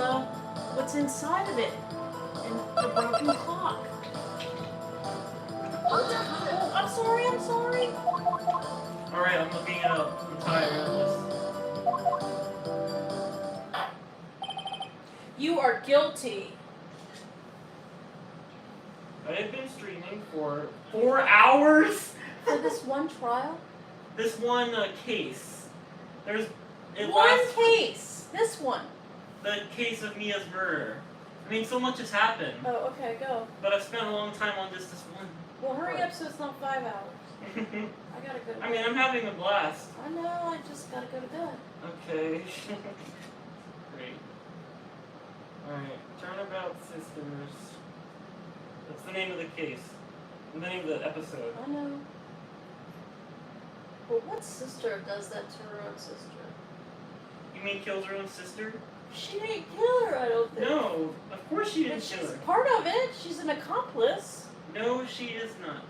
what's inside of it and the broken clock. Oh, I'm sorry. Alright, I'm looking it up. I'm tired of this. You are guilty. I have been streaming for 4 hours? For this one trial? This one case. Case. This one. The case of Mia's murder. I mean, so much has happened. Oh, okay, go. But I've spent a long time on just this one. Well, hurry up so it's not 5 hours. I gotta go to bed. I mean, I'm having a blast. I know, I just gotta go to bed. Okay. Great. Alright, Turnabout Sisters. That's the name of the case. The name of the episode. I know. Well, what sister does that to her own sister? You mean kills her own sister? She didn't kill her, I don't think. No, of course she But didn't kill she's her. part of it. She's an accomplice. No, she is not.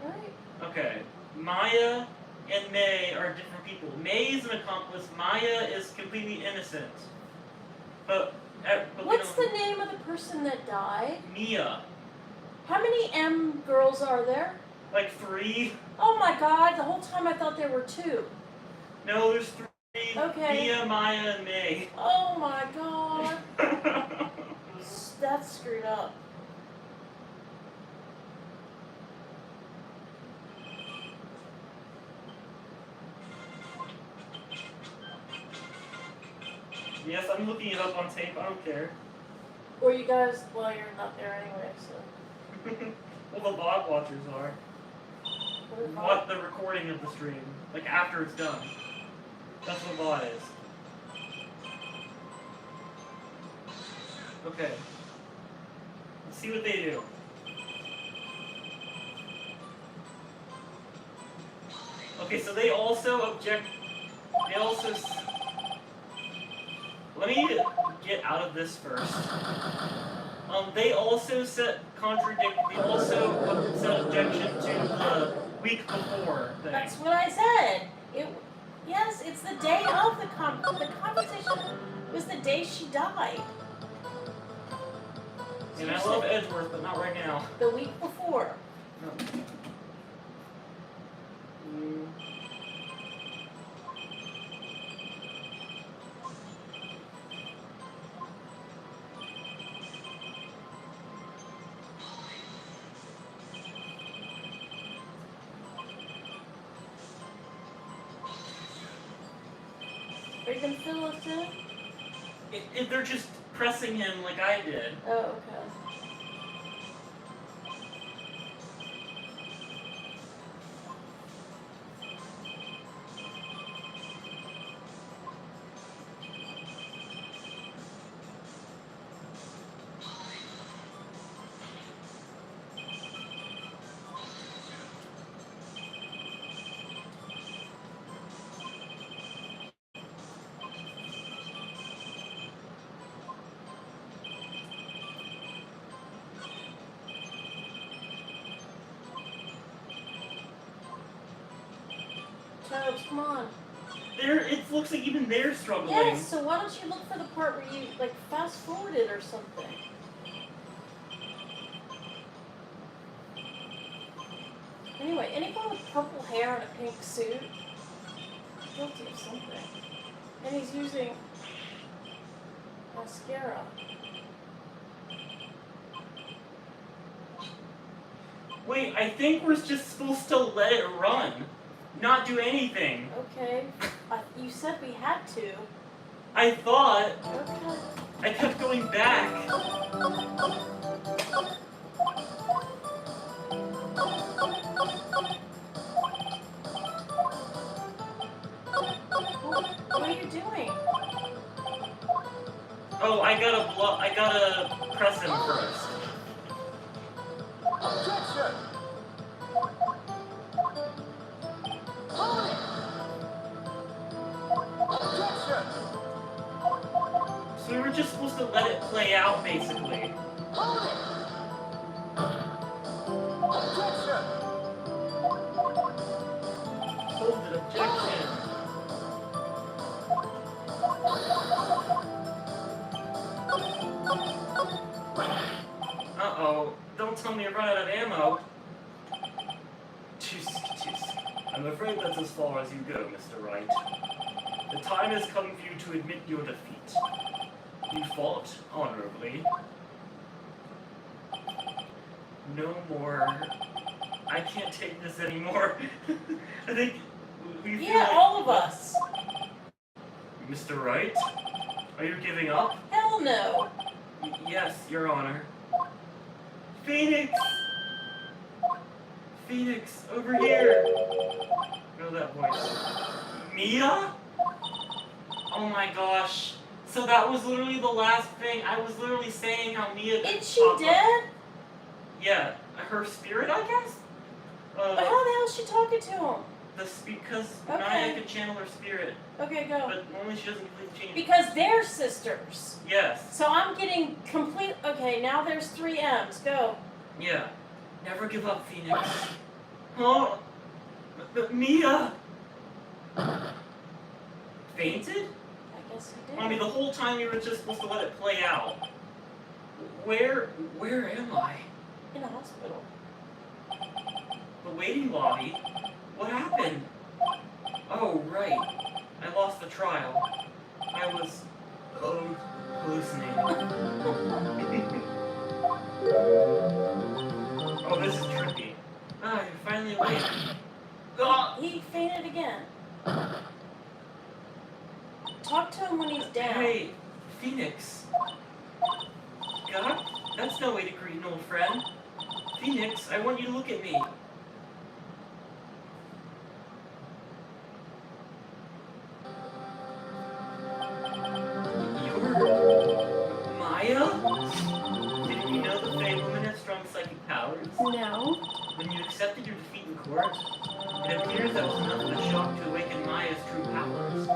Right. Okay. Maya and May are different people. May is an accomplice. Maya is completely innocent. But What's the name of the person that died? Mia. How many M girls are there? Like 3? Oh my god, the whole time I thought there were 2. No, there's 3. Okay. Mia, Maya, and May. Oh my god. That's screwed up. Yes, I'm looking it up on tape. I don't care. Or you guys, well, you're not there anyway, so. Well, the VOD watchers are. What the recording of the stream, like after it's done. That's what VOD is. Okay. Let's see what they do. Okay, so they also object. They also. Let me get out of this first. They also set objection to the week before thing. That's what I said. Yes, it's the day of the conversation was the day she died. And I love Edgeworth, but not right now. The week before. No. Mm. you gonna fill us in? They're just pressing him like I did. Oh, okay. Charles, come on. It looks like even they're struggling. Yes, so why don't you look for the part where you, like, fast forward it or something? Anyway, anyone with purple hair and a pink suit? Guilty of something. And he's using mascara. Wait, I think we're just supposed to let it run. Not do anything. Okay. You said we had to. I thought. Okay. I kept going back. What are you doing? Oh, I gotta press him first. Objection! Objection! So we were just supposed to let it play out, basically. Objection! Hold it, objection. Uh-oh. Don't tell me I run out of ammo. I'm afraid that's as far as you go, Mr. Wright. The time has come for you to admit your defeat. You fought honorably. No more. I can't take this anymore. I think we feel Yeah, like... all of us. Mr. Wright? Are you giving up? Hell no. Yes, Your Honor. Phoenix! Phoenix, over here! Know that voice. Mia? Oh my gosh. So that was literally the last thing. I was literally saying how Mia... Is she dead? Yeah. Her spirit, I guess? But how the hell is she talking to him? Because Okay. Maya can channel her spirit. Okay, go. But only she doesn't completely change. Because they're sisters. Yes. So I'm getting complete. Okay, now there's 3 M's. Go. Yeah. Never give up, Phoenix. Oh, but Mia fainted? I guess you did. I mean, the whole time you were just supposed to let it play out. Where am I? In a hospital. The waiting lobby? What happened? Oh, right. I lost the trial. I was hallucinating. Oh, this is trippy. Ah, you're finally awake. Ah! He fainted again. Talk to him when he's down. Hey, Phoenix. God, that's no way to greet an old friend. Phoenix, I want you to look at me. You're Maya? Didn't you know the Fae women have strong psychic powers? No. When you accepted your defeat in court, it appears that was enough of a shock to awaken Maya's true powers.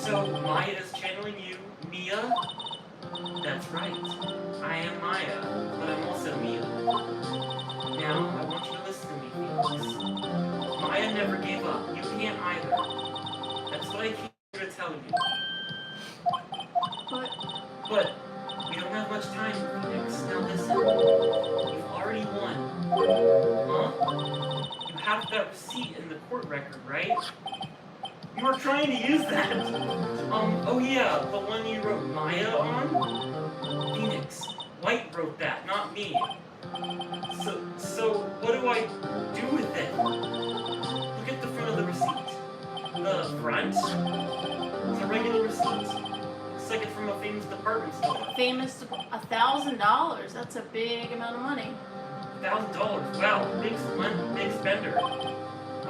So, Maya is channeling you, Mia? That's right. I am Maya, but I'm also Mia. Now, I want you to listen to me, Phoenix. Maya never gave up. You can't either. That's what I came here to tell you. But we don't have much time, Phoenix. Now listen. You've already won. Huh? You have that receipt in the court record, right? You were trying to use that. Oh yeah, the one you wrote Maya on? Phoenix. White wrote that, not me. So what do I do with it? Look at the front of the receipt. the front. It's a regular receipt. Looks like it's from a famous department store. Famous, $1,000. That's a big amount of money. $1,000. Wow, big spender.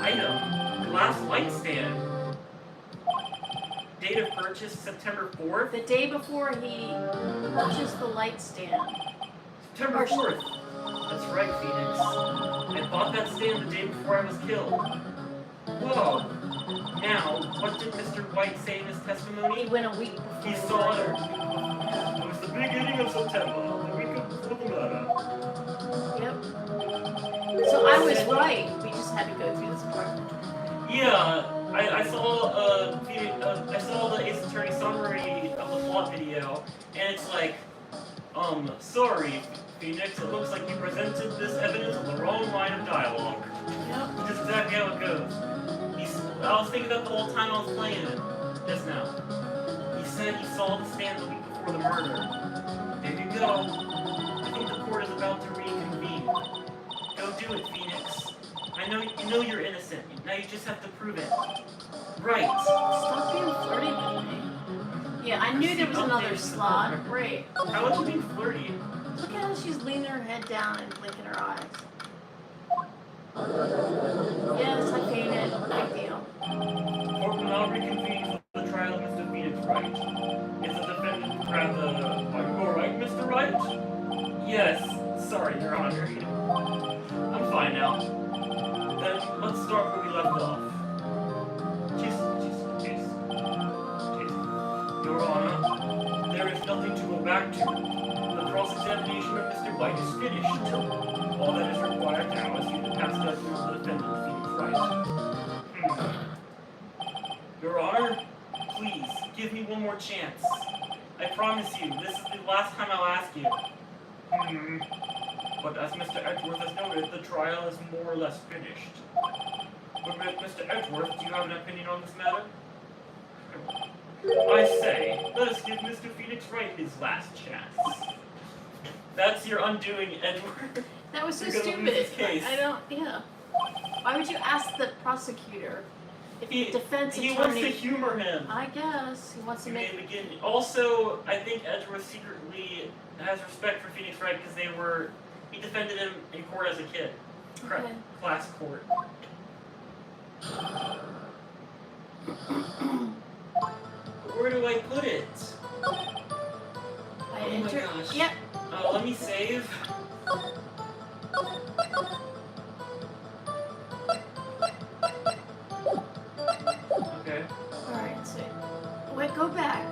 Item: glass light stand. Date of purchase: September 4th. The day before he purchased the light stand. September 4th. That's right, Phoenix. I bought that stand the day before I was killed. Whoa. Now, what did Mr. White say in his He testimony? went a week before. He saw it. It was the beginning of September, the week before the murder. Yep. So I was right. We just had to go through this part. Yeah, I saw I saw the Ace Attorney summary of the plot video, and it's like, sorry, Phoenix, it looks like you presented this evidence on the wrong line of dialogue. Yep. Just exactly how it goes. I was thinking that the whole time I was playing it, just now. He said he saw the stand the week before the murder. There you go. I think the court is about to reconvene. Go do it, Phoenix. You know you're innocent. Now you just have to prove it. Right. Stop being flirty with me. Yeah, I knew there was another slot. Great. How was you being flirty? Look at how she's leaning her head down and blinking her eyes. Yes, I painted. Big deal. Court will now reconvene for the trial of Mr. Phoenix Wright. Is the defendant rather... Are you alright, Mr. Wright? Yes. Sorry, Your Honor. I'm fine now. Then let's start where we left off. Jeez. Your Honor, there is nothing to go back to. The cross-examination of Mr. White is finished. All that is required now is for you to pass judgment on the defendant, Phoenix Wright. Your Honor, please, give me one more chance. I promise you, this is the last time I'll ask you. But as Mr. Edgeworth has noted, the trial is more or less finished. But Mr. Edgeworth, do you have an opinion on this matter? I say, let us give Mr. Phoenix Wright his last chance. That's your undoing, Edward. That was so You're gonna stupid. lose this case. I don't. Yeah. Why would you ask the prosecutor if the defense He attorney? wants to humor him. I guess he wants to He may make. begin. Also, I think Edgeworth secretly has respect for Phoenix Wright because he defended him in court as a kid. Okay. Class court. Where do I put it? I Oh my enter. gosh. Yep. Let me save. Okay. Alright, so wait, go back.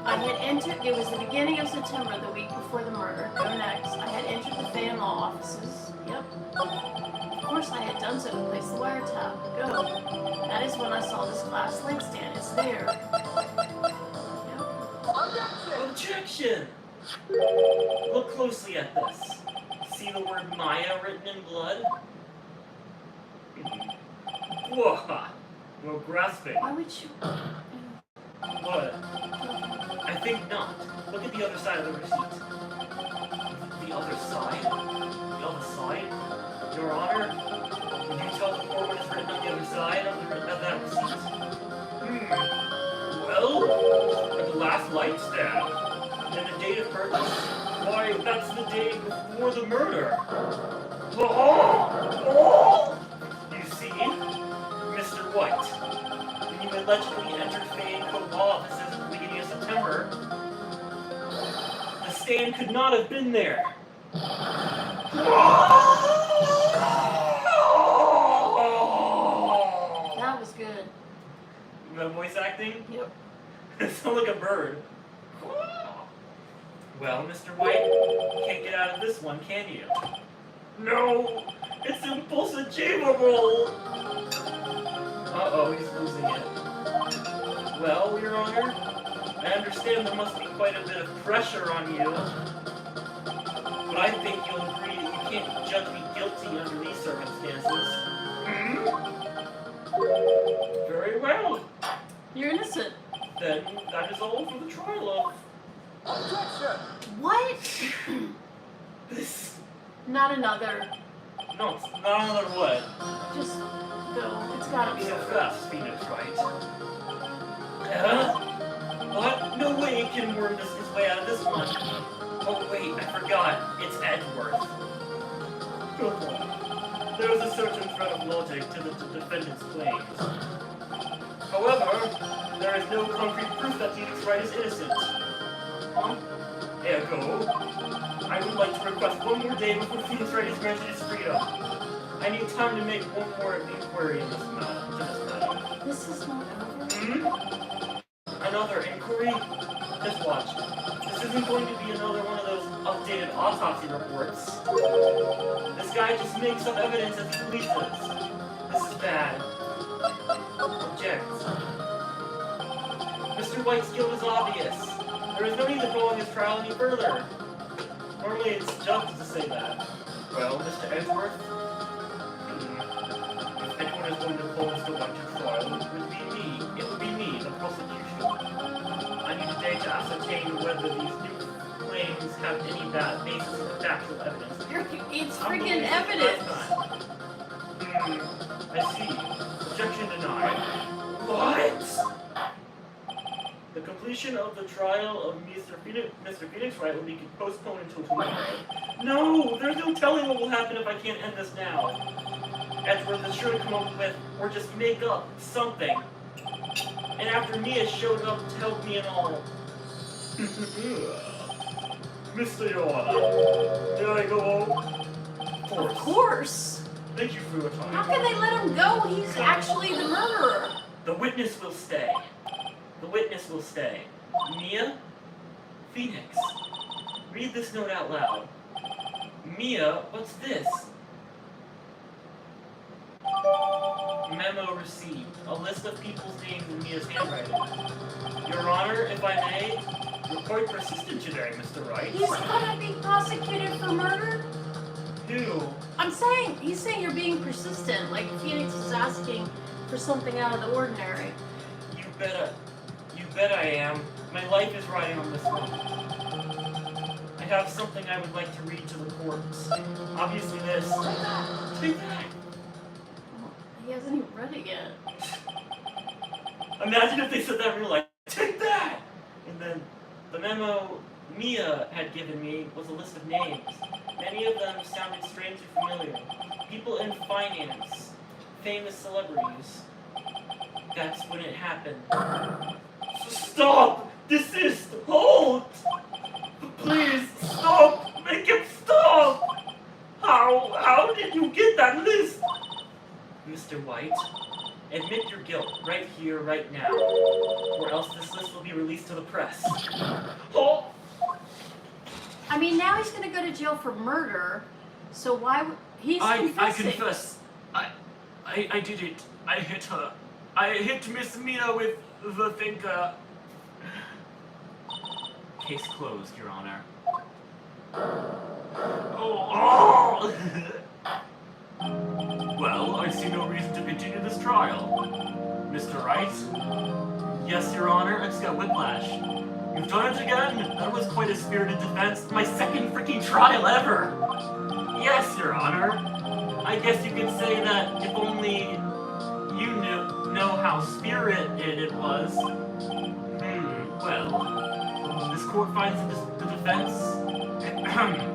I had entered, it was the beginning of September, the week before the murder. Go next. I had entered the Fan Law offices. Yep. Of course I had done so to place the wiretap. Go. That is when I saw this glass light stand. It's there. Yep. Objection! Look closely at this. See the word Maya written in blood? Whoa! No grasping. Why would you? What? I think not. Look at the other side of the receipt. The other side? The other side? Your Honor, would you tell the court what is written on the other side of that receipt? Well, a glass light stand. And the date of purchase? Why, that's the day before the murder. You see, Mr. White, when you allegedly entered Fayette Coat Law offices at the beginning of September, the stand could not have been there. That was good. The voice acting? Yep. It sounds like a bird. Well, Mr. White, you can't get out of this one, can you? No! It's impossible! Uh-oh, he's losing it. Well, Your Honor, I understand there must be quite a bit of pressure on you. But I think you'll agree that you can't judge me guilty under these circumstances. Very well. You're innocent. Then that is all for the trial of... What? This... Not another. No, it's not another what? Just go. It's gotta be So over. fast, Phoenix, right? What? No way he can worm his way out of this one. Oh wait, I forgot. It's Edgeworth. Good one. There is a certain thread of logic to the defendant's claims. However, there is no concrete proof that Phoenix Wright is innocent. Ergo, I would like to request one more day before Phoenix Wright is granted his freedom. I need time to make one more inquiry in this matter. This is not over. Another inquiry? Just watch. This isn't going to be another one of those updated autopsy reports. This guy just makes up evidence as he pleases. This is bad. Object. Mr. White's guilt is obvious. There is no need to prolong his trial any further. Normally it's just to say that. Well, Mr. Edgeworth? If anyone is going to call Mr. White to trial, it would be me. It would be me, the prosecution. I need a day to ascertain whether these new claims have any basis of factual evidence. It's freaking evidence. I see. Objection denied. What? The completion of the trial of Mr. Phoenix Wright will be postponed until tomorrow. No, there's no telling what will happen if I can't end this now. Edgeworth is sure to come up with, or just make up, something. And after Mia showed up to help me and all. Mr. Your Honor, did I go home? Of course. Thank you for your time. How can they let him go? He's actually the murderer. The witness will stay. The witness will stay. Mia? Phoenix. Read this note out loud. Mia, what's this? Memo received. A list of people's names in Mia's handwriting. Your Honor, if I may, You're quite persistent today, Mr. Wright. He's gonna be prosecuted for murder? Who? He's saying you're being persistent, like Phoenix is asking for something out of the ordinary. you bet I am. My life is riding on this one. I have something I would like to read to the corpse. Obviously this. Take that. Well, he hasn't even read it yet. Imagine if they said that in real life. Take that! And then the memo Mia had given me was a list of names. Many of them sounded strangely familiar. People in finance, famous celebrities. That's when it happened. Stop! Desist! Hold! Please, stop! Make him stop! How did you get that list? Mr. White, admit your guilt right here, right now, or else this list will be released to the press. Oh! I mean, now he's gonna go to jail for murder, so why would... He's I confessing. confess. I did it. I hit her. I hit Miss Mia with the thinker. Case closed, Your Honor. Oh! Well, I see no reason to continue this trial. Mr. Wright? Yes, Your Honor, I just got whiplash. You've done it again? That was quite a spirited defense. My second freaking trial ever! Yes, Your Honor. I guess you could say that if only you know how spirited it was. Well, this court finds the defense,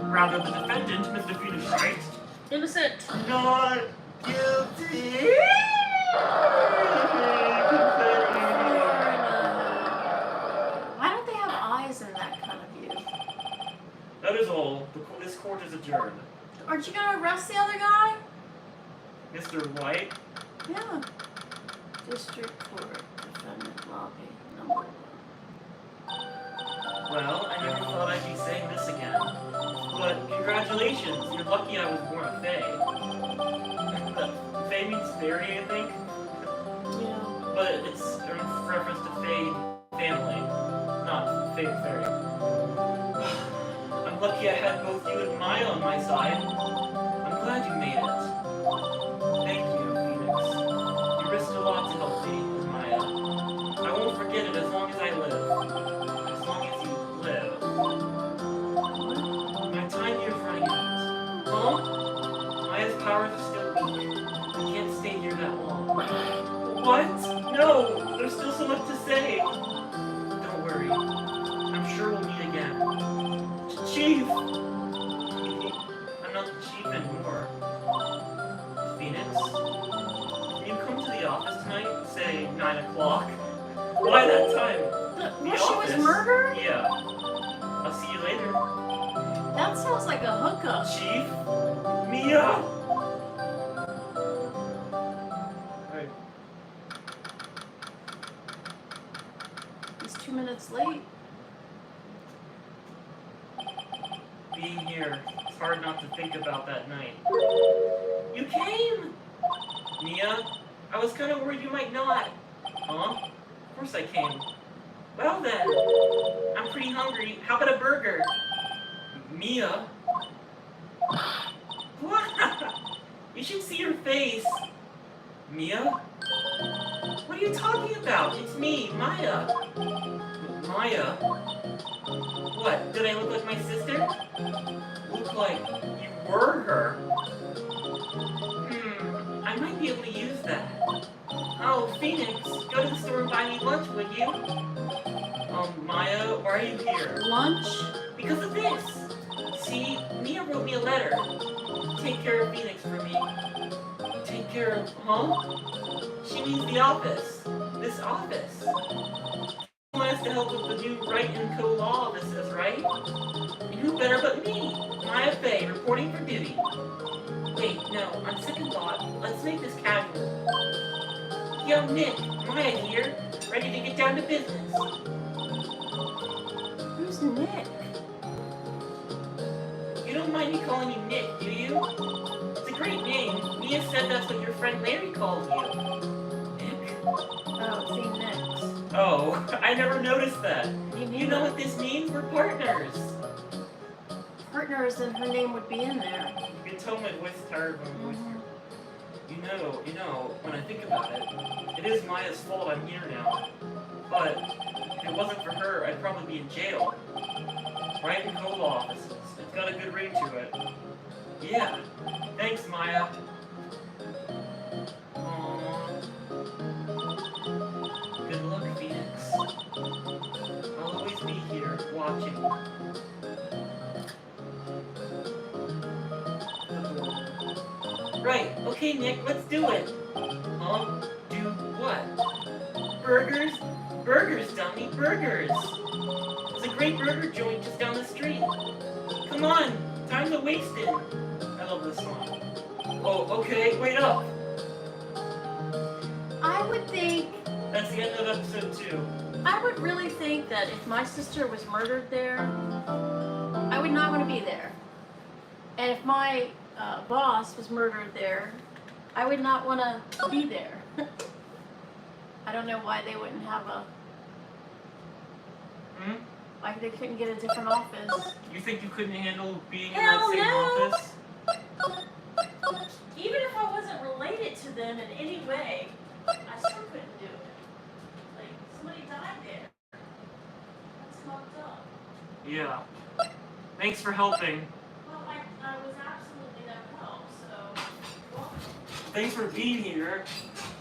rather the defendant, Mr. Phoenix Wright, Innocent. not guilty. Why don't they have eyes in that kind of view? That is all. This court is adjourned. Aren't you gonna arrest the other guy? Mr. White? Yeah. District Court, defendant lobby, number 1. Well, I never thought I'd be saying this again. But congratulations, you're lucky I was born a Fae. Fae means fairy, I think. Yeah. But it's a reference to Fae family, not Fae fairy. I'm lucky I had both you and Maya on my side. I'm glad you made it. Thank you, Phoenix. You risked a lot to help me and Maya. I won't forget it as long as I live. As long as you live. My time here is running out. Huh? Maya's power office tonight? Say 9 o'clock? Why that time? Where she was murdered? Yeah. I'll see you later. That sounds like a hookup. Chief? Mia? Hey. He's 2 minutes late. Being here, it's hard not to think about that night. You came! Mia, I was kind of worried you might not. Huh? Of course I came. Well then, I'm pretty hungry. How about a burger? Mia? What? You should see your face. Mia? What are you talking about? It's me, Maya. Maya? What, did I look like my sister? Look like you were her? I might be able to use that. Oh, Phoenix, go to the store and buy me lunch, would you? Maya, why are you here? Lunch? Because of this. See, Mia wrote me a letter. Take care of Phoenix for me. Take care of, huh? She means the office. This office. She wants to help with the new Wright and Co. law offices, right? And who better but me? Maya Fey, reporting for duty. Wait, no, on second thought, let's make this casual. Yo, Nick, Maya here, ready to get down to business. Who's Nick? You don't mind me calling you Nick, do you? It's a great name. Mia said that's what your friend Larry calls you. Nick? Oh, Phoenix. Oh, I never noticed that. Me You know what this means? We're partners. Partners, and her name would be in there. You can tell my voice is tired when I'm voice. You know, when I think about it, it is Maya's fault I'm here now. But if it wasn't for her, I'd probably be in jail. Right in Cola offices. It's got a good ring to it. Yeah. Thanks, Maya. Aww. Good luck, Phoenix. I'll always be here, watching. Right, okay, Nick, let's do it. Huh? Do what? Burgers? Burgers, dummy, burgers! There's a great burger joint just down the street. Come on, time to waste it. I love this song. Oh, okay, wait up. I would think, That's the end of episode 2. I would really think that if my sister was murdered there, I would not want to be there. And if my boss was murdered there, I would not want to be there. I don't know why they wouldn't have a, like they couldn't get a different office. You think you couldn't handle being Hell in that no. same office? Even if I wasn't related to them in any way, I still couldn't do it. Like, somebody died there. That's fucked up. Yeah. Thanks for helping. Well, I was absolutely no help, so, well, Thanks for being here.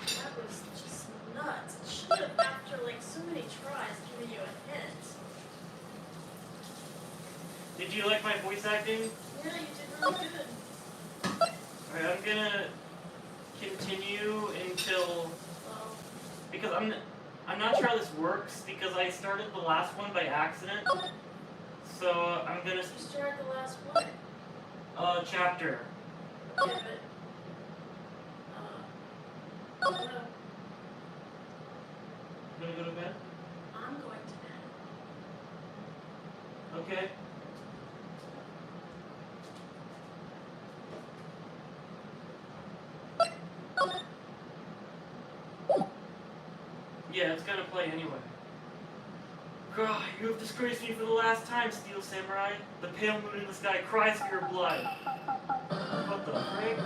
that was just nuts. It should have, after like so many tries, given you a hint. Did you like my voice acting? Yeah, you did really good. Alright, I'm gonna continue until, Well, because I'm not sure how this works because I started the last one by accident. So I'm gonna you started the last one. chapter. Yeah, but, no, You gonna go to bed? I'm going to bed. Okay. Yeah, it's gonna play anyway. God, you have disgraced me for the last time, Steel Samurai. The pale moon in the sky cries for your blood. What the frick?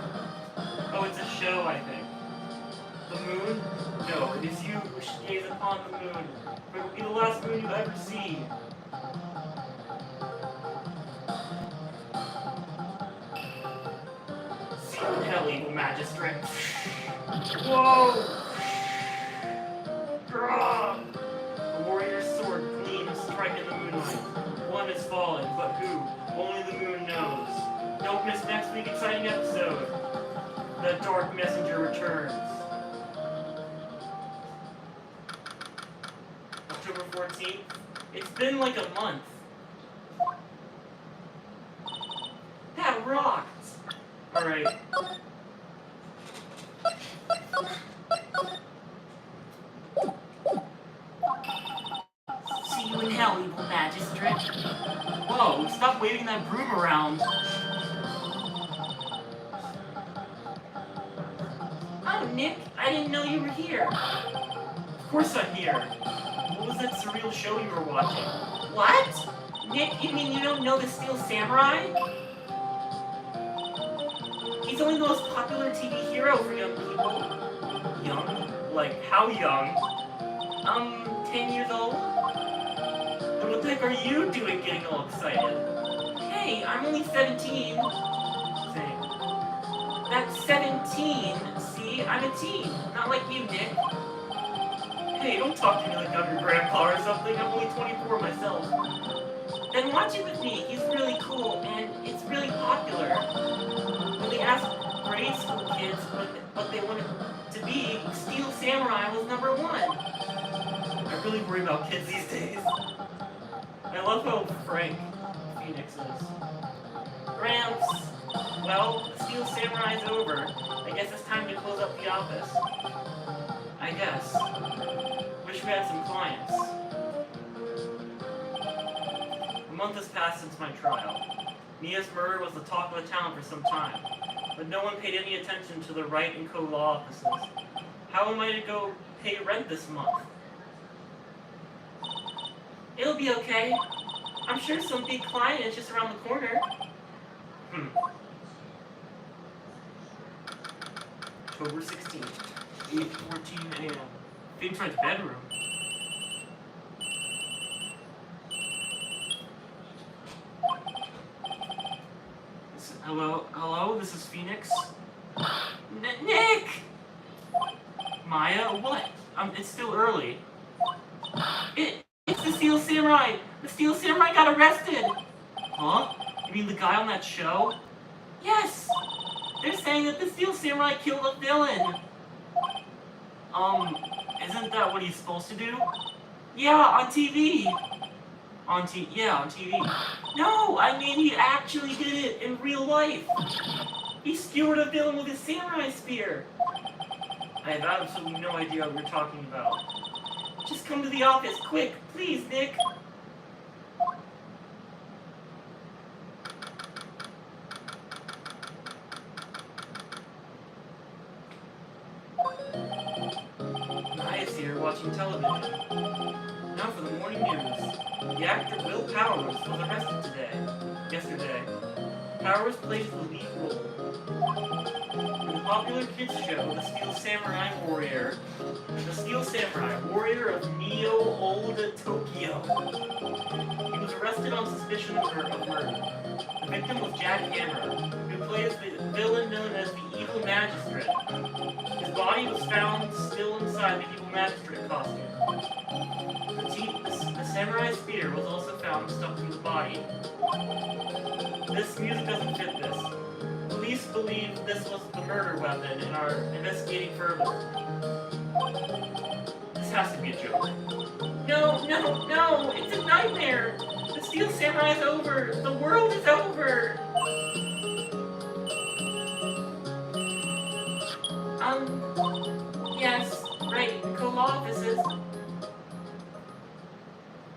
Oh, it's a show, I think. The moon? No, it is you who should gaze upon the moon. For it will be the last moon you ever see. See you in hell, evil magistrate. Whoa! Grah! The warrior's sword gleams, striking the moonlight. One is fallen, but who? Only the moon knows. Don't miss next week's exciting episode. The Dark Messenger returns. 14th. It's been like a month. That rocked! Alright. See you in hell, evil magistrate. Whoa, stop waving that broom around. Oh, Nick, I didn't know you were here. Of course I'm here. What was that surreal show you were watching? What? Nick, you mean you don't know the Steel Samurai? He's only the most popular TV hero for young people. Young? Like, how young? 10 years old? And what the heck are you doing getting all excited? Hey, I'm only 17. Same. That's 17. See, I'm a teen. Not like you, Nick. Hey, don't talk to me like I'm your grandpa or something. I'm only 24 myself. Then watch it with me. He's really cool, and it's really popular. When they asked grade school kids what they wanted to be, Steel Samurai was number 1. I really worry about kids these days. I love how frank Phoenix is. Gramps, well, the Steel Samurai's over. I guess it's time to close up the office. I guess. Wish we had some clients. A month has passed since my trial. Mia's murder was the talk of the town for some time, but no one paid any attention to the Wright & Co. law offices. How am I to go pay rent this month? It'll be okay. I'm sure some big client is just around the corner. October 16th, 8:14 a.m. Phoenix Wright's bedroom. Hello, this is Phoenix. Nick! Maya, what? It's still early. It's the Steel Samurai! The Steel Samurai got arrested! Huh? You mean the guy on that show? Yes! They're saying that the Steel Samurai killed a villain! Isn't that what he's supposed to do? Yeah, on TV! On TV. No, I mean he actually did it in real life! He skewered a villain with his samurai spear! I have absolutely no idea what you're talking about. Just come to the office, quick, please, Nick! Maya's here watching television. Now for the morning news. The actor Will Powers was arrested yesterday. Powers plays the lead role in the popular kids show, The Steel Samurai Warrior. The Steel Samurai, warrior of Neo Old Tokyo. He was arrested on suspicion of murder. The victim was Jack Hammer, who plays the villain known as the Evil Magistrate. His body was found still inside the Evil Magistrate costume. The samurai spear was also found stuck to the body. This music doesn't fit this. Police believe this was the murder weapon and are investigating further. This has to be a joke. No, it's a nightmare! The Steel Samurai is over! The world is over! Yes, right, co-law offices.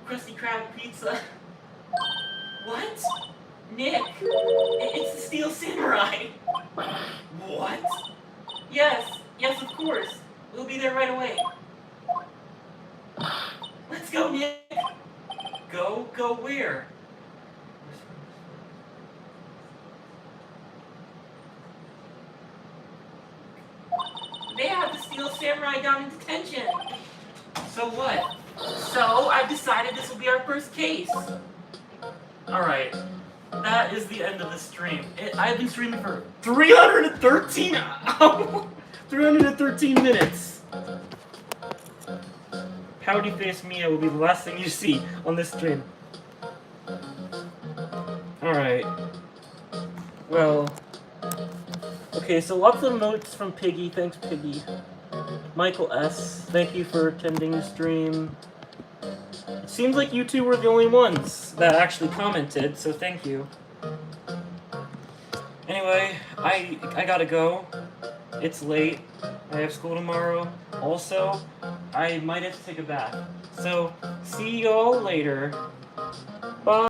Krusty Krab pizza. What? Nick, it's the Steel Samurai. What? Yes, of course. We'll be there right away. Let's go, Nick. Go where? They have the Steel Samurai down in detention. So what? So I've decided this will be our first case. Alright. That is the end of the stream. I've been streaming for 313 hours! 313 minutes! Pouty Face Mia will be the last thing you see on this stream. Alright. Well. Okay, so lots of notes from Piggy. Thanks, Piggy. Michael S., thank you for attending the stream. seems like you two were the only ones that actually commented, so thank you. Anyway, I gotta go. It's late. I have school tomorrow. Also, I might have to take a bath. So, see y'all later.